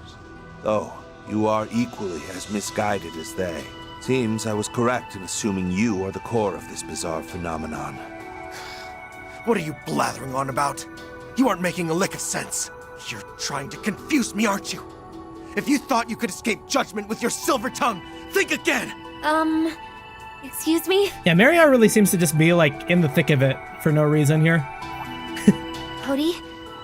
Though, you are equally as misguided as they. Seems I was correct in assuming you are the core of this bizarre phenomenon. What are you blathering on about? You aren't making a lick of sense. You're trying to confuse me, aren't you? If you thought you could escape judgment with your silver tongue, think again! Excuse me? Yeah, Maria really seems to just be like in the thick of it for no reason here. Cody,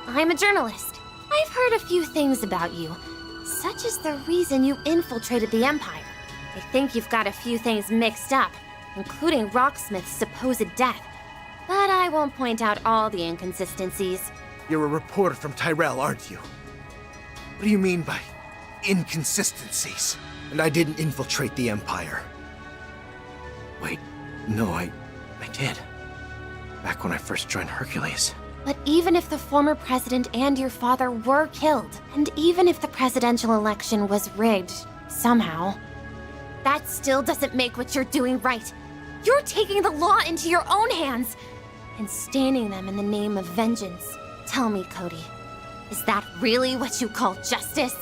I'm a journalist. I've heard a few things about you, such as the reason you infiltrated the Empire. I think you've got a few things mixed up, including Rocksmith's supposed death. But I won't point out all the inconsistencies. You're a reporter from Tyrell, aren't you? What do you mean by inconsistencies. And I didn't infiltrate the Empire. Wait, no, I did. Back when I first joined Hercules. But even if the former president and your father were killed, and even if the presidential election was rigged, somehow, that still doesn't make what you're doing right. You're taking the law into your own hands and staining them in the name of vengeance. Tell me, Cody, is that really what you call justice?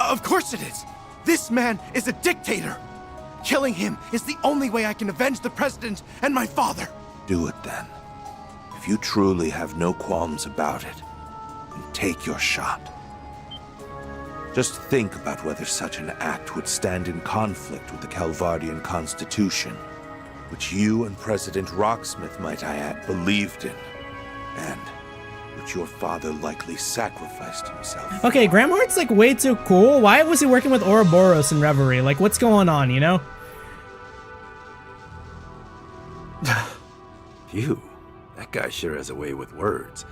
Of course it is! This man is a dictator! Killing him is the only way I can avenge the president and my father! Do it then. If you truly have no qualms about it, then take your shot. Just think about whether such an act would stand in conflict with the Calvardian Constitution, which you and President Rocksmith, might I add, believed in, and which your father likely sacrificed himself. Okay, Gramhart's like way too cool. Why was he working with Ouroboros and Reverie? Like, what's going on, you know? Phew, that guy sure has a way with words.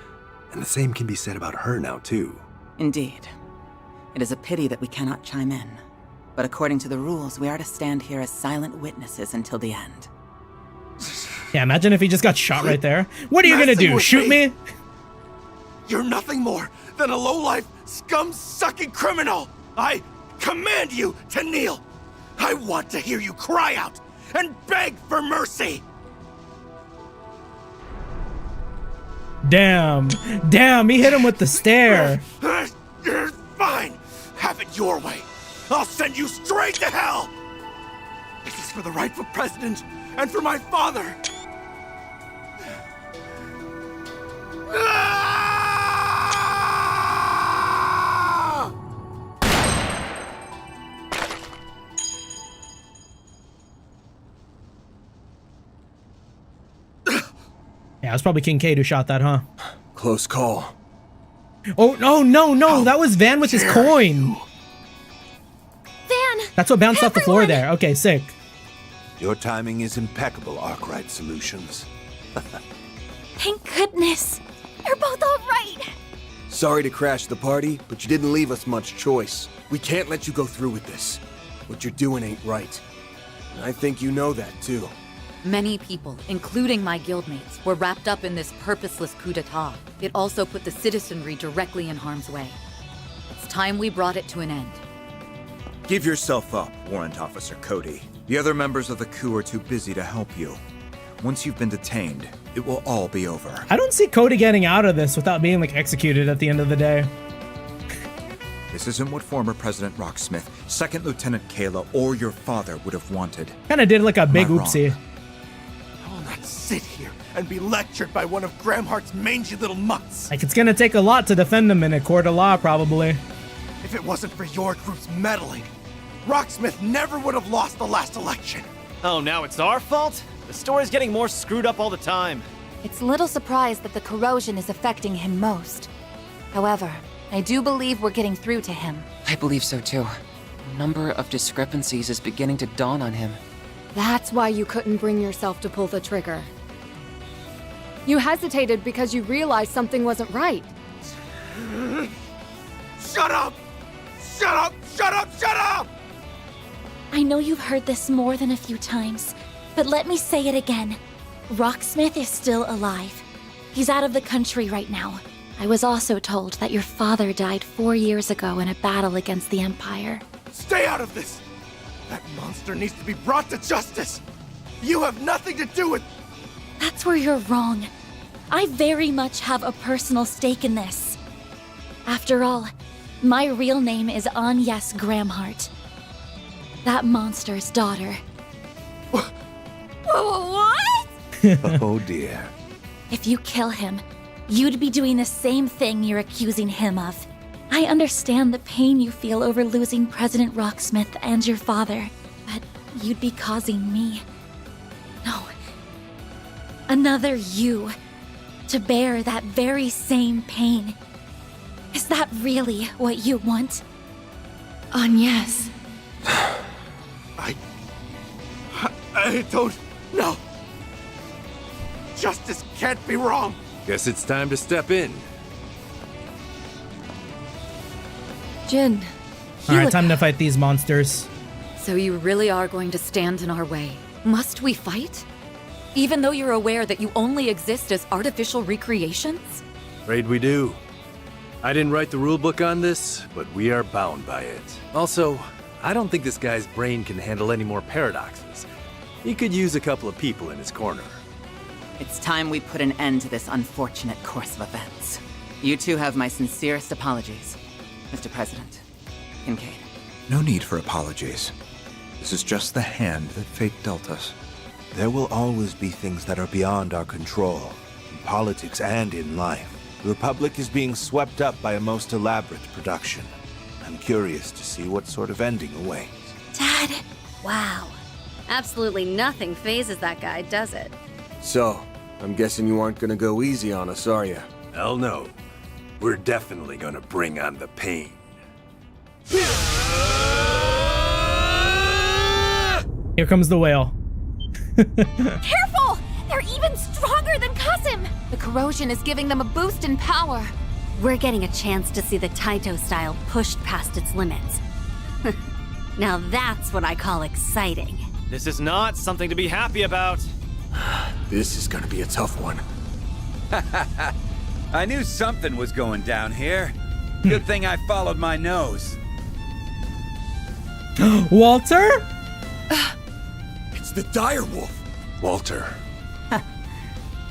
And the same can be said about her now, too. Indeed. It is a pity that we cannot chime in. But according to the rules, we are to stand here as silent witnesses until the end. Yeah, imagine if he just got shot right there. What are you gonna do, shoot me? You're nothing more than a low-life, scum-sucking criminal! I command you to kneel! I want to hear you cry out and beg for mercy! Damn, he hit him with the stare. Fine, have it your way. I'll send you straight to hell! This is for the rightful president and for my father! Yeah, it was probably Kincaid who shot that, huh? Close call. Oh, no, that was Van with his coin. Van! That's what bounced off the floor there. Okay, sick. Your timing is impeccable, Arkwright Solutions. Thank goodness. They're both all right. Sorry to crash the party, but you didn't leave us much choice. We can't let you go through with this. What you're doing ain't right. And I think you know that, too. Many people, including my guildmates, were wrapped up in this purposeless coup d'etat. It also put the citizenry directly in harm's way. It's time we brought it to an end. Give yourself up, Warrant Officer Cody. The other members of the coup are too busy to help you. Once you've been detained, it will all be over. I don't see Cody getting out of this without being like executed at the end of the day. This isn't what former President Rocksmith, Second Lieutenant Kayla, or your father would have wanted. Kinda did like a big oopsie. I will not sit here and be lectured by one of Gramhart's mangy little mutts. Like, it's gonna take a lot to defend him in a court of law, probably. If it wasn't for your group's meddling, Rocksmith never would have lost the last election. Oh, now it's our fault? The story's getting more screwed up all the time. It's little surprise that the corrosion is affecting him most. However, I do believe we're getting through to him. I believe so too. A number of discrepancies is beginning to dawn on him. That's why you couldn't bring yourself to pull the trigger. You hesitated because you realized something wasn't right. Shut up! Shut up! Shut up! Shut up! I know you've heard this more than a few times, but let me say it again. Rocksmith is still alive. He's out of the country right now. I was also told that your father died 4 years ago in a battle against the Empire. Stay out of this! That monster needs to be brought to justice! You have nothing to do with... That's where you're wrong. I very much have a personal stake in this. After all, my real name is Agnes Gramhart. That monster's daughter. What? Oh dear. If you kill him, you'd be doing the same thing you're accusing him of. I understand the pain you feel over losing President Rocksmith and your father, but you'd be causing me. No. Another you. To bear that very same pain. Is that really what you want? Agnes. I don't know. Justice can't be wrong. Guess it's time to step in. Jin. Alright, time to fight these monsters. So you really are going to stand in our way? Must we fight? Even though you're aware that you only exist as artificial recreations? Afraid we do. I didn't write the rulebook on this, but we are bound by it. Also, I don't think this guy's brain can handle any more paradoxes. He could use a couple of people in his corner. It's time we put an end to this unfortunate course of events. You two have my sincerest apologies, Mr. President. Kincaid. No need for apologies. This is just the hand that fate dealt us. There will always be things that are beyond our control, in politics and in life. The Republic is being swept up by a most elaborate production. I'm curious to see what sort of ending awaits. Dad! Wow. Absolutely nothing phases that guy, does it? So, I'm guessing you aren't gonna go easy on us, are you? Hell no. We're definitely gonna bring on the pain. Here comes the whale. Careful! They're even stronger than Kasim! The corrosion is giving them a boost in power. We're getting a chance to see the Taito style pushed past its limits. Now that's what I call exciting. This is not something to be happy about. This is gonna be a tough one. I knew something was going down here. Good thing I followed my nose. Walter? It's the dire wolf. Walter.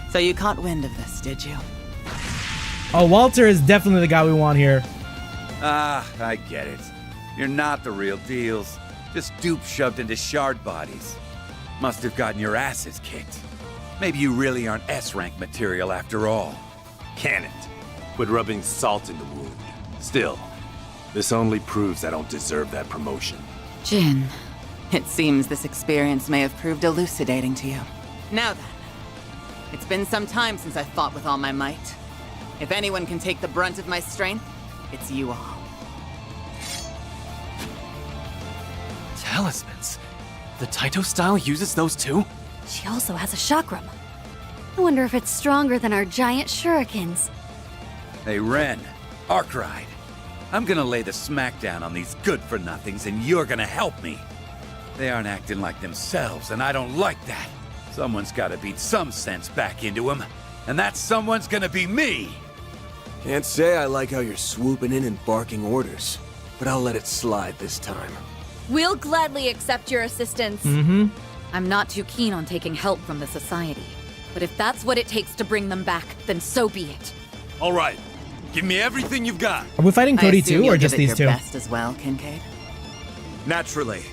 So you caught wind of this, did you? Oh, Walter is definitely the guy we want here. Ah, I get it. You're not the real deals. Just dupes shoved into shard bodies. Must have gotten your asses kicked. Maybe you really aren't S-rank material after all. Can it? Quit rubbing salt in the wound. Still, this only proves I don't deserve that promotion. Jin, it seems this experience may have proved elucidating to you. Now then, it's been some time since I fought with all my might. If anyone can take the brunt of my strength, it's you all. Talismans? The Taito style uses those too? She also has a chakram. I wonder if it's stronger than our giant shurikens. Hey, Ren. Arkride. I'm gonna lay the smackdown on these good-for-nothings, and you're gonna help me. They aren't acting like themselves, and I don't like that. Someone's gotta beat some sense back into them, and that someone's gonna be me! Can't say I like how you're swooping in and barking orders, but I'll let it slide this time. We'll gladly accept your assistance. Mm-hmm. I'm not too keen on taking help from the Society. But if that's what it takes to bring them back, then so be it. All right. Give me everything you've got. Are we fighting Cody too, or just these two? Best as well, Kincaid. Naturally.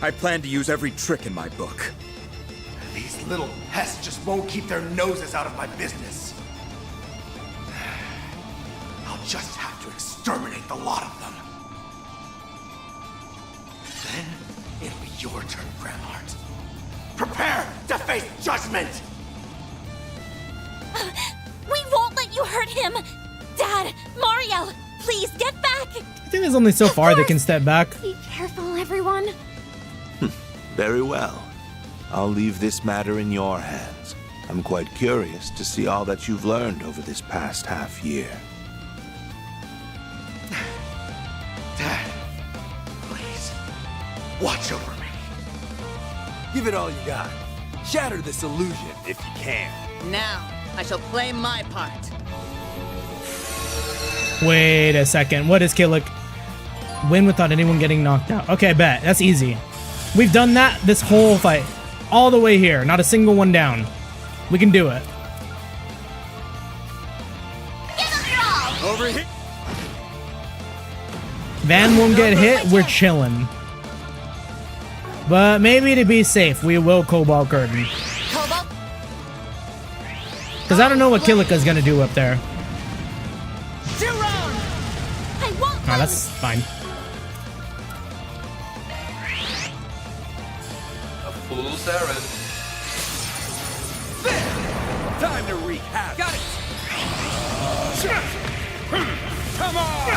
I plan to use every trick in my book. These little pests just won't keep their noses out of my business. I'll just have to exterminate the lot of them. Then it'll be your turn, Gramhart. Prepare to face judgment! We won't let you hurt him! Dad! Mario! Please, get back! I think there's only so far they can step back. Be careful, everyone. Very well. I'll leave this matter in your hands. I'm quite curious to see all that you've learned over this past half year. Dad, please, watch over me. Give it all you got. Shatter this illusion if you can. Now, I shall play my part. Wait a second. What is Killick? Win without anyone getting knocked out. Okay, bet. That's easy. We've done that this whole fight. All the way here. Not a single one down. We can do it. Over here. Van won't get hit. We're chilling. But maybe to be safe, we will Cobalt Curtain. Because I don't know what Killika's gonna do up there. Oh, that's fine. A full Saren. Time to wreak havoc. Got it! Come on!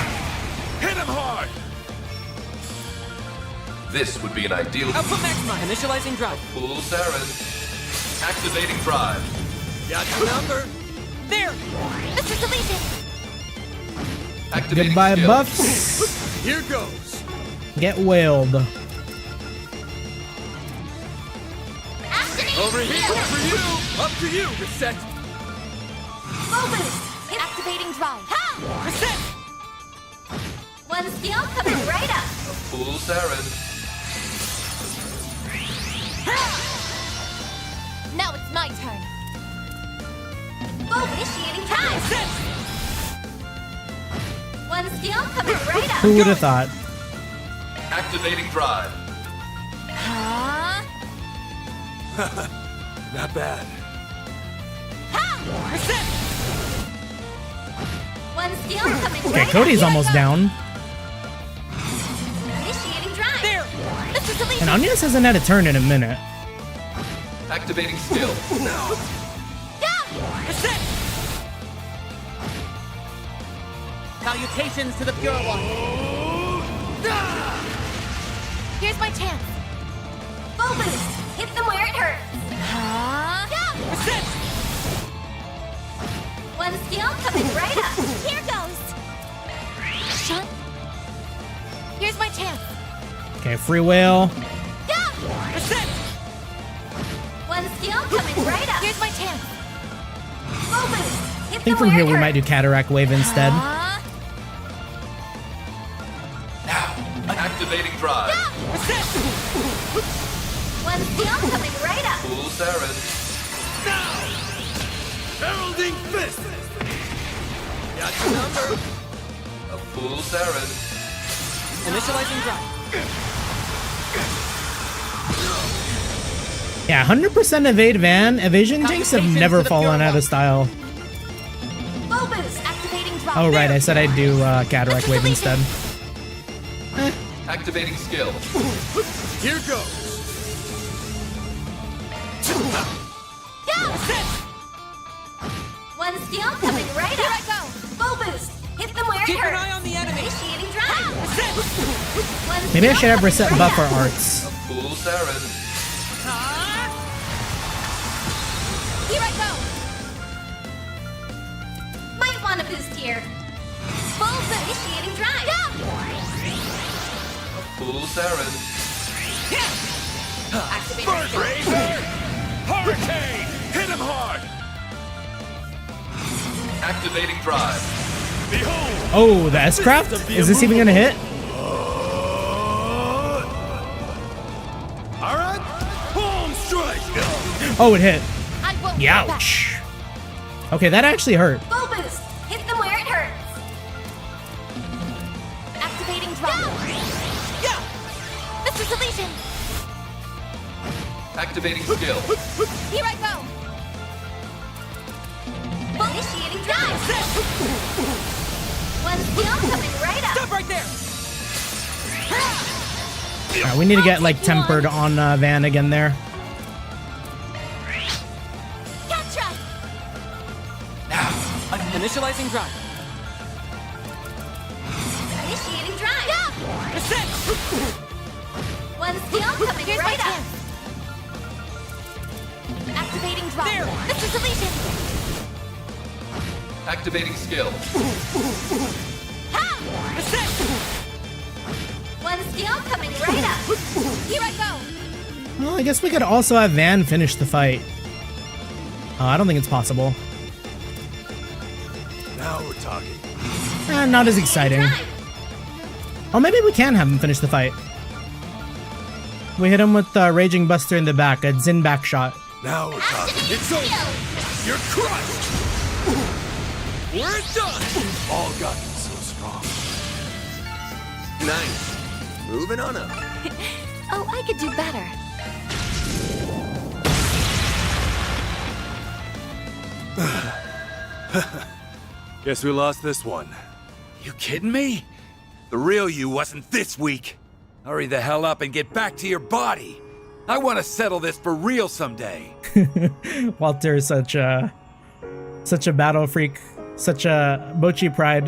Hit him hard! This would be an ideal... Output maximum. Initializing drive. Full Saren. Activating drive. Got the number. There! Mr. Deletion! Activating Goodbye, skill. buffs. Here goes. Get whaled. Over here for you. Up to you, Reset. Full boost. Activating drive. Ha! Reset! One skill coming right up. A fool's errand. Now it's my turn. Full initiating time. One skill coming right up. Who would have thought? Activating drive. Not bad. Reset! One skill coming Okay, right Cody's up. almost down. Initiating drive. There. This is And Onias hasn't had a turn in a minute. Activating skill. Reset! Salutations to the Pure One. Here's my chance. Full boost. Hit them where it hurts. Reset! One skill coming right up. Here goes. Shut. Here's my chance. Okay, free whale. Reset! One skill coming right up. Here's my chance. Full boost. Hit I think from here we might do cataract wave instead. Activating drive. Reset! One skill coming right up. Fool's errand. Heralding fist. Got your number. A fool's errand. Initializing drive. Yeah, 100% evade van. Evasion jinx have never fallen out of style. Full boost. Activating drive. Oh, right, I said I'd do cataract wave instead. Activating skill. Here goes. One skill coming right Here up. I go. Full boost. Hit them where Keep it hurts. an eye on the enemy. Initiating drive. One Maybe I skill should have coming reset right buff up. for arts. A fool's errand. Here I go. Might want a boost here. Full boost. Initiating drive. A fool's errand. Activating skill. Hurricane. Hit him hard. Activating drive. Behold. Oh, the S-Craft? Is this even gonna hit? All right. Home strike. Oh, it hit. I won't. Youch. Okay, that actually hurt. Full boost. Hit them where it hurts. Activating drive. Mr. Deletion. Activating skill. Here I go. Full initiating drive. One skill coming right up. Stop right there! Alright, we need to get like tempered on Van again there. Gotcha. Initializing drive. Initiating drive. Reset! One skill coming Here's right my up. chance. Activating drive. There. Mr. Deletion. Activating skill. Reset! One skill coming right up. Here I go. Well, I guess we could also have Van finish the fight. Oh, I don't think it's possible. Now we're talking. Not as exciting. Oh, maybe we can have him finish the fight. We hit him with Raging Buster in the back, a Zin back shot. Now we're talking. It's over. You're crushed. We're done. All got so strong. Nice. Moving on up. Oh, I could do better. Guess we lost this one. You kidding me? The real you wasn't this weak. Hurry the hell up and get back to your body. I want to settle this for real someday. Walter is such a battle freak, such a Mochi pride.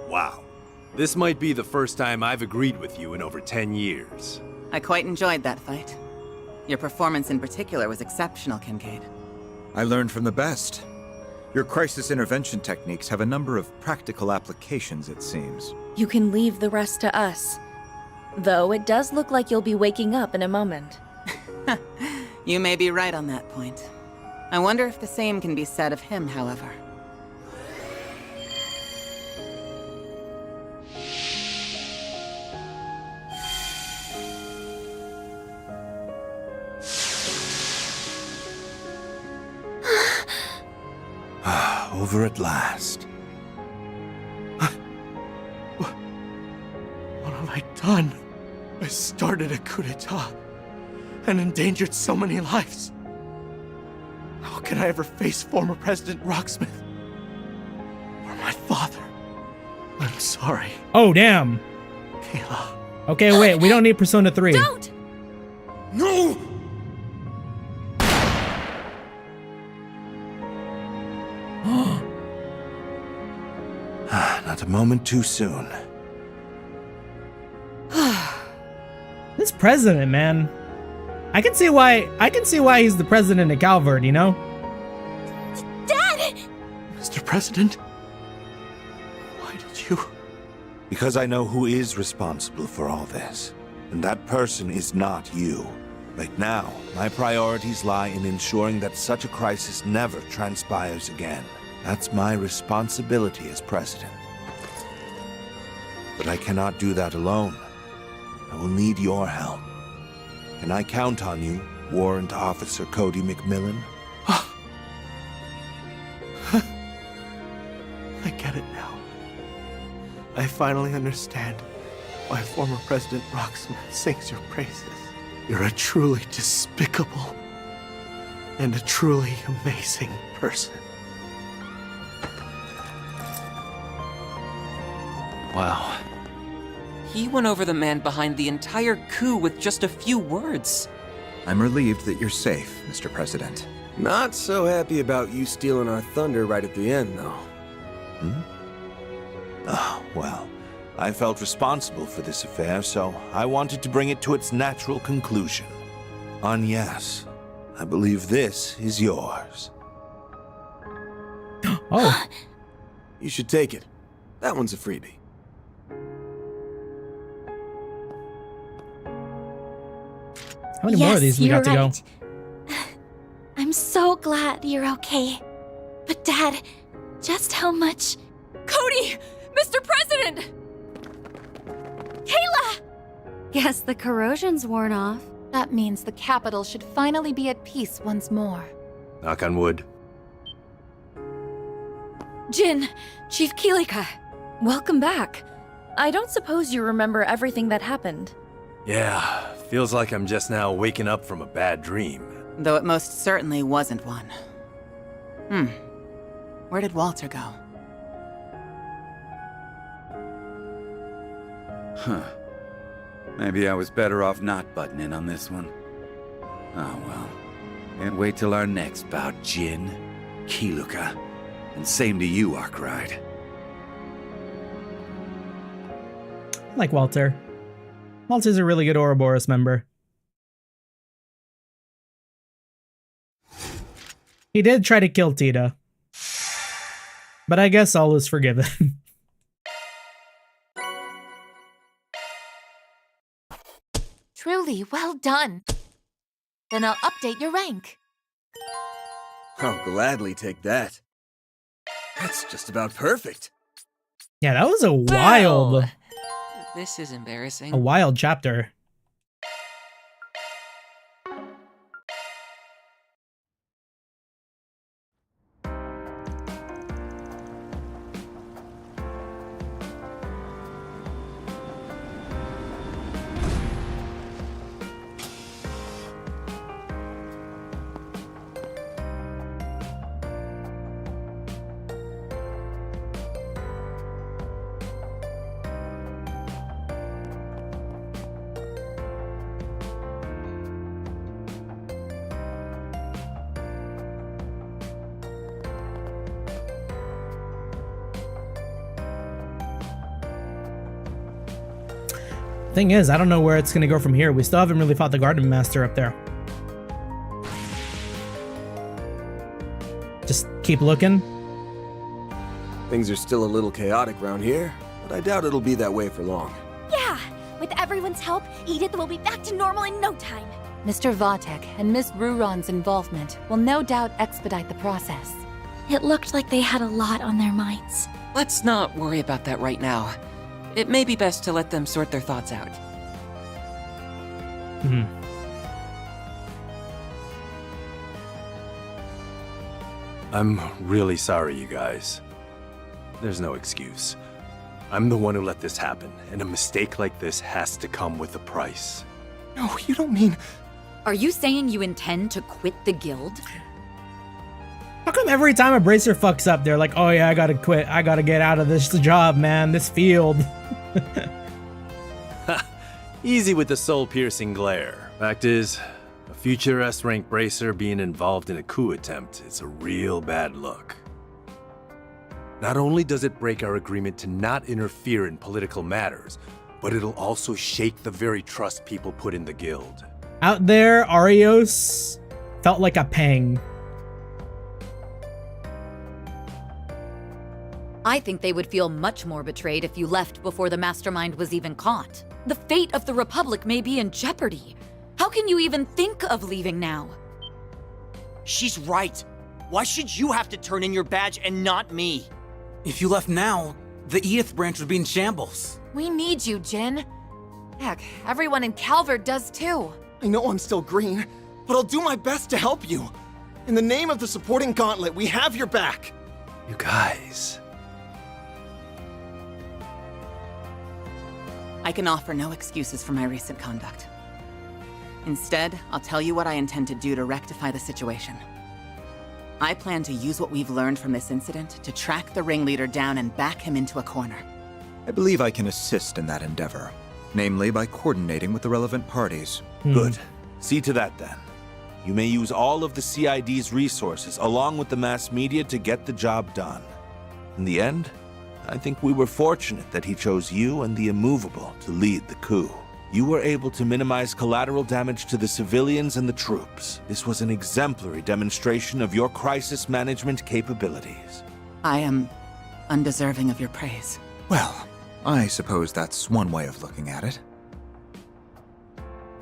Wow. This might be the first time I've agreed with you in over 10 years. I quite enjoyed that fight. Your performance in particular was exceptional, Kincaid. I learned from the best. Your crisis intervention techniques have a number of practical applications, it seems. You can leave the rest to us. Though it does look like you'll be waking up in a moment. You may be right on that point. I wonder if the same can be said of him, however. Over at last. What have I done? I started a coup d'etat and endangered so many lives. How can I ever face former President Rocksmith or my father? I'm sorry. Oh, damn. Kayla. Okay, wait. We don't need Persona 3. Don't! No! Not a moment too soon. This president, man. I can see why he's the president of Calvard, you know? Dad! Mr. President? Why did you? Because I know who is responsible for all this. And that person is not you. Right now, my priorities lie in ensuring that such a crisis never transpires again. That's my responsibility as president. But I cannot do that alone. I will need your help. Can I count on you, Warrant Officer Cody McMillan? I get it now. I finally understand why former President Rocksmith sings your praises. You're a truly despicable and a truly amazing person. Wow. He went over the man behind the entire coup with just a few words. I'm relieved that you're safe, Mr. President. Not so happy about you stealing our thunder right at the end, though. Oh, well, I felt responsible for this affair, so I wanted to bring it to its natural conclusion. Yes, I believe this is yours. Oh. You should take it. That one's a freebie. How many more of these we got to go? I'm so glad you're okay. But Dad, just how much... Cody! Mr. President! Kayla! Guess the corrosion's worn off. That means the capital should finally be at peace once more. Knock on wood. Jin, Chief Kilika, welcome back. I don't suppose you remember everything that happened. Yeah, feels like I'm just now waking up from a bad dream. Though it most certainly wasn't one. Where did Walter go? Huh. Maybe I was better off not butting in on this one. Oh well. Can't wait till our next bout, Jin, Kiluka. And same to you, Arkwright. I like Walter. Walter's a really good Ouroboros member. He did try to kill Tita. But I guess all is forgiven. Truly, well done. Then I'll update your rank. I'll gladly take that. That's just about perfect. Yeah, that was a wild... This is embarrassing. A wild chapter. Thing is, I don't know where it's gonna go from here. We still haven't really fought the Garden Master up there. Just keep looking. Things are still a little chaotic around here, but I doubt it'll be that way for long. Yeah! With everyone's help, Edith will be back to normal in no time. Mr. Vatek and Miss Ruron's involvement will no doubt expedite the process. It looked like they had a lot on their minds. Let's not worry about that right now. It may be best to let them sort their thoughts out. I'm really sorry, you guys. There's no excuse. I'm the one who let this happen, and a mistake like this has to come with a price. No, you don't mean... Are you saying you intend to quit the guild? How come every time a bracer fucks up, they're like, oh yeah, I gotta quit. I gotta get out of this job, man, this field. Easy with the soul-piercing glare. Fact is, a future S-rank bracer being involved in a coup attempt is a real bad look. Not only does it break our agreement to not interfere in political matters, but it'll also shake the very trust people put in the guild. Out there, Arios felt like a pang. I think they would feel much more betrayed if you left before the mastermind was even caught. The fate of the Republic may be in jeopardy. How can you even think of leaving now? She's right. Why should you have to turn in your badge and not me? If you left now, the Edith branch would be in shambles. We need you, Jin. Heck, everyone in Calvard does too. I know I'm still green, but I'll do my best to help you. In the name of the supporting gauntlet, we have your back. You guys... I can offer no excuses for my recent conduct. Instead, I'll tell you what I intend to do to rectify the situation. I plan to use what we've learned from this incident to track the ringleader down and back him into a corner. I believe I can assist in that endeavor, namely by coordinating with the relevant parties. Good. See to that then. You may use all of the CID's resources along with the mass media to get the job done. In the end, I think we were fortunate that he chose you and the Immovable to lead the coup. You were able to minimize collateral damage to the civilians and the troops. This was an exemplary demonstration of your crisis management capabilities. I am undeserving of your praise. Well, I suppose that's one way of looking at it.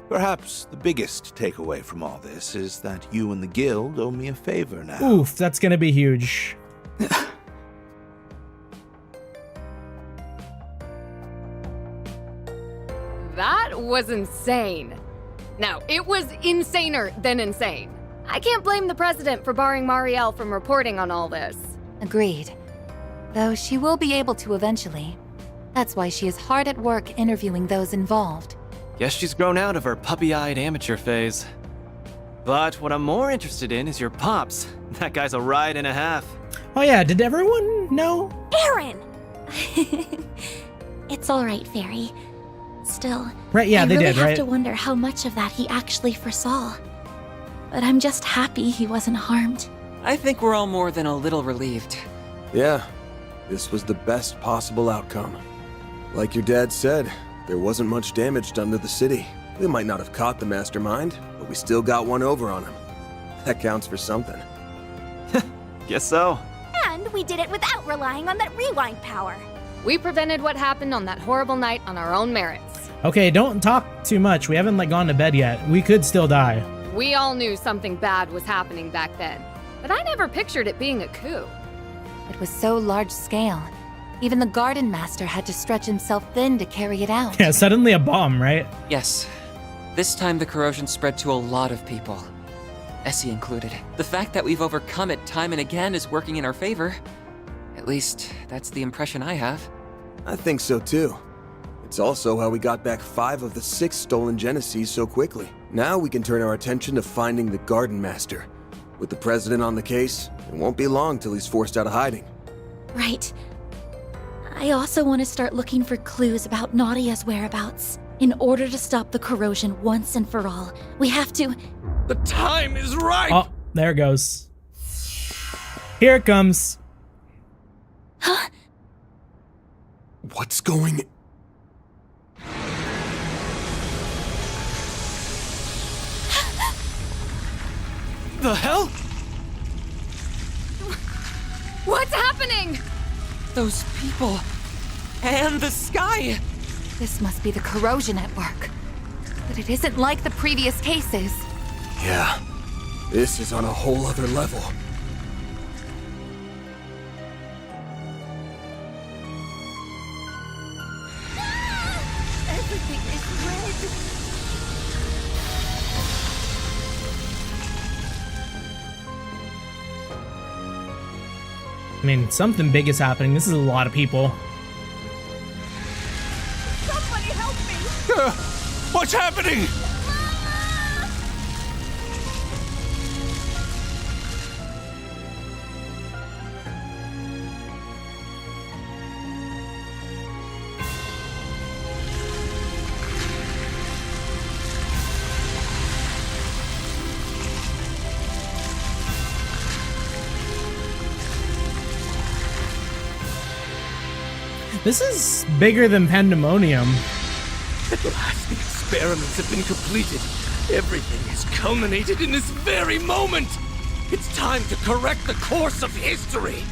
Perhaps the biggest takeaway from all this is that you and the guild owe me a favor now. Oof, that's gonna be huge. That was insane. No, it was insaner than insane. I can't blame the president for barring Marielle from reporting on all this. Agreed. Though she will be able to eventually. That's why she is hard at work interviewing those involved. Guess she's grown out of her puppy-eyed amateur phase. But what I'm more interested in is your pops. That guy's a ride and a half. Oh yeah, did everyone know? Aaron! It's alright, Fairy. Still, right, yeah, I really have to wonder how much of that he actually foresaw. But I'm just happy he wasn't harmed. I think we're all more than a little relieved. Yeah, this was the best possible outcome. Like your dad said, there wasn't much damage done to the city. We might not have caught the mastermind, but we still got one over on him. That counts for something. Guess so. And we did it without relying on that rewind power. We prevented what happened on that horrible night on our own merits. Okay, don't talk too much. We haven't gone to bed yet. We could still die. We all knew something bad was happening back then, but I never pictured it being a coup. It was so large scale. Even the Garden Master had to stretch himself thin to carry it out. Yeah, suddenly a bomb, right? Yes. This time the corrosion spread to a lot of people. Essie included. The fact that we've overcome it time and again is working in our favor. At least, that's the impression I have. I think so too. It's also how we got back 5 of the 6 stolen Genesees so quickly. Now we can turn our attention to finding the Garden Master. With the President on the case, it won't be long till he's forced out of hiding. Right. I also want to start looking for clues about Nadia's whereabouts. In order to stop the corrosion once and for all, we have to... The time is right! Oh, there it goes. Here it comes. Huh? What's going... The hell? What's happening? Those people. And the sky! This must be the corrosion at work. But it isn't like the previous cases. Yeah, this is on a whole other level. Everything is red. I mean, something big is happening. This is a lot of people. Somebody help me! What's happening? This is bigger than Pandemonium. At last, the experiments have been completed. Everything has culminated in this very moment. It's time to correct the course of history.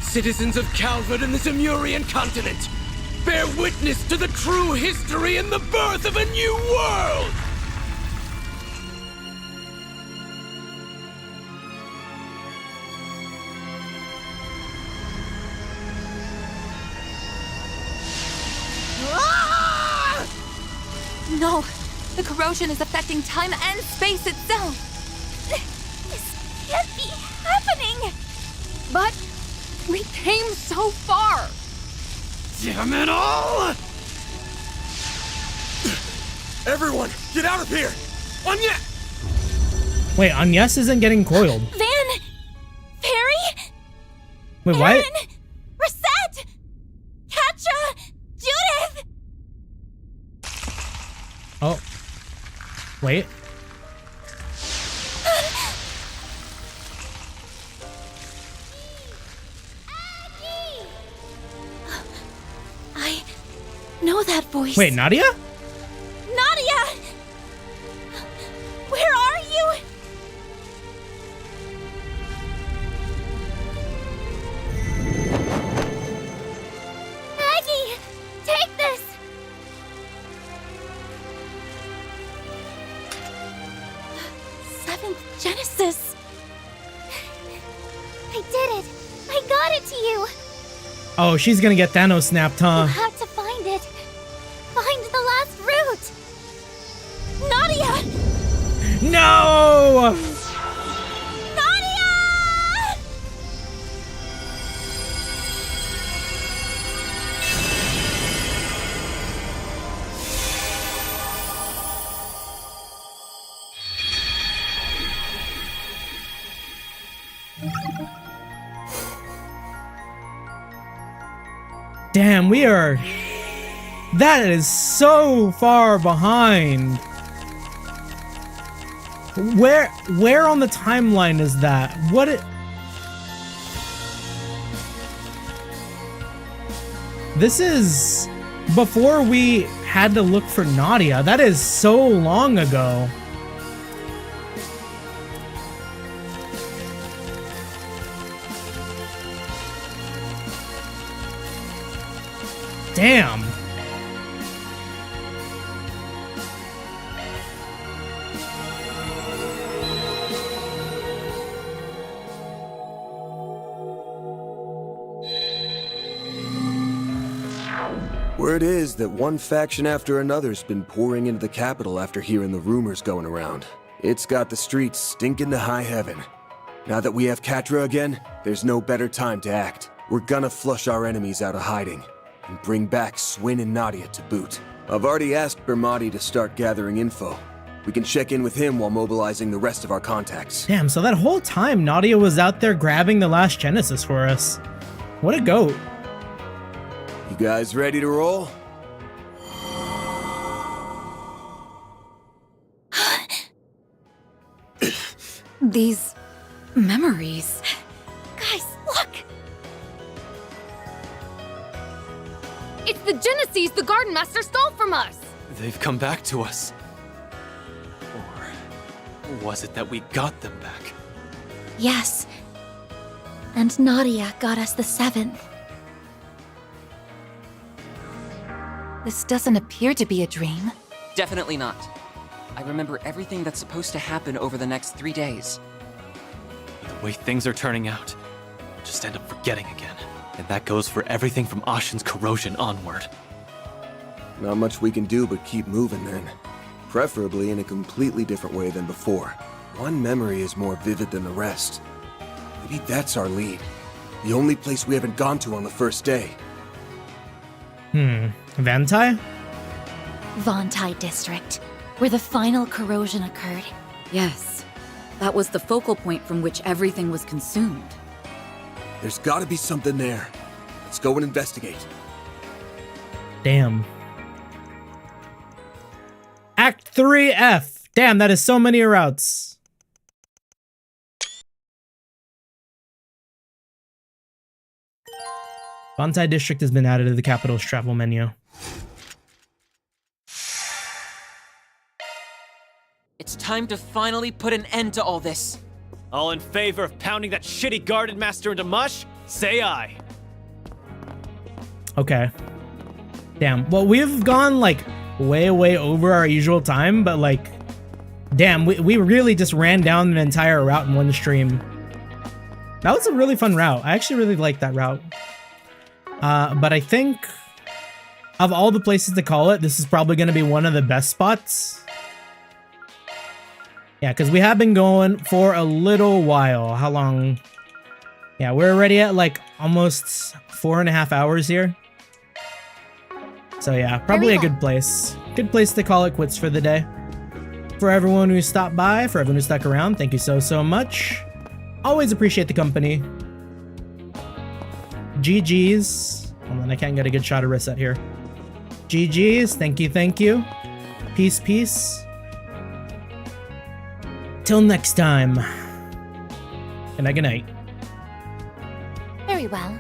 Citizens of Calvard and the Zemurian continent, bear witness to the true history and the birth of a new world. No! The corrosion is affecting time and space itself! This can't be happening! But we came so far! Damn it all! Everyone, get out of here! Anya! Wait, Agnes isn't getting coiled. Van! Perry! Wait, what? Aaron, Reset! Katja! Judith! Oh. Wait. I know that voice. Wait, Nadia? Nadia! Where are you? Maggie! Take this! Seventh Genesis! I did it! I got it to you! Oh, she's gonna get Thanos snapped, huh? You have to find it! Find the last root! Nadia! No! Nadia! Damn, we are... That is so far behind. Where on the timeline is that? What it... This is before we had to look for Nadia. That is so long ago. Damn. Word is that one faction after another's been pouring into the capital after hearing the rumors going around. It's got the streets stinking to high heaven. Now that we have Catra again, there's no better time to act. We're gonna flush our enemies out of hiding and bring back Swin and Nadia to boot. I've already asked Bermati to start gathering info. We can check in with him while mobilizing the rest of our contacts. Damn, so that whole time Nadia was out there grabbing the last Genesis for us. What a goat. You guys ready to roll? These memories. Guys, look! It's the Genesis the Garden Master stole from us! They've come back to us. Or was it that we got them back? Yes. And Nadia got us the seventh. This doesn't appear to be a dream. Definitely not. I remember everything that's supposed to happen over the next 3 days. The way things are turning out, I'll just end up forgetting again. And that goes for everything from Ashen's corrosion onward. Not much we can do but keep moving then. Preferably in a completely different way than before. One memory is more vivid than the rest. Maybe that's our lead. The only place we haven't gone to on the first day. Vantai? Vantai District, where the final corrosion occurred. Yes. That was the focal point from which everything was consumed. There's gotta be something there. Let's go and investigate. Damn. Act 3F. Damn, that is so many routes. Vantai District has been added to the capital's travel menu. It's time to finally put an end to all this. All in favor of pounding that shitty garden master into mush? Say aye. Okay. Damn. Well, we've gone like way over our usual time, but like, damn, we really just ran down an entire route in one stream. That was a really fun route. I actually really liked that route. But I think of all the places to call it, this is probably going to be one of the best spots. Yeah, because we have been going for a little while. How long? Yeah, we're already at like almost 4.5 hours here. So yeah, probably a good place. Good place to call it quits for the day. For everyone who stopped by, for everyone who stuck around, thank you so much. Always appreciate the company. GG's. Hold on, I can't get a good shot of Reset here. GG's, thank you. Peace. Till next time. Good night. Very well.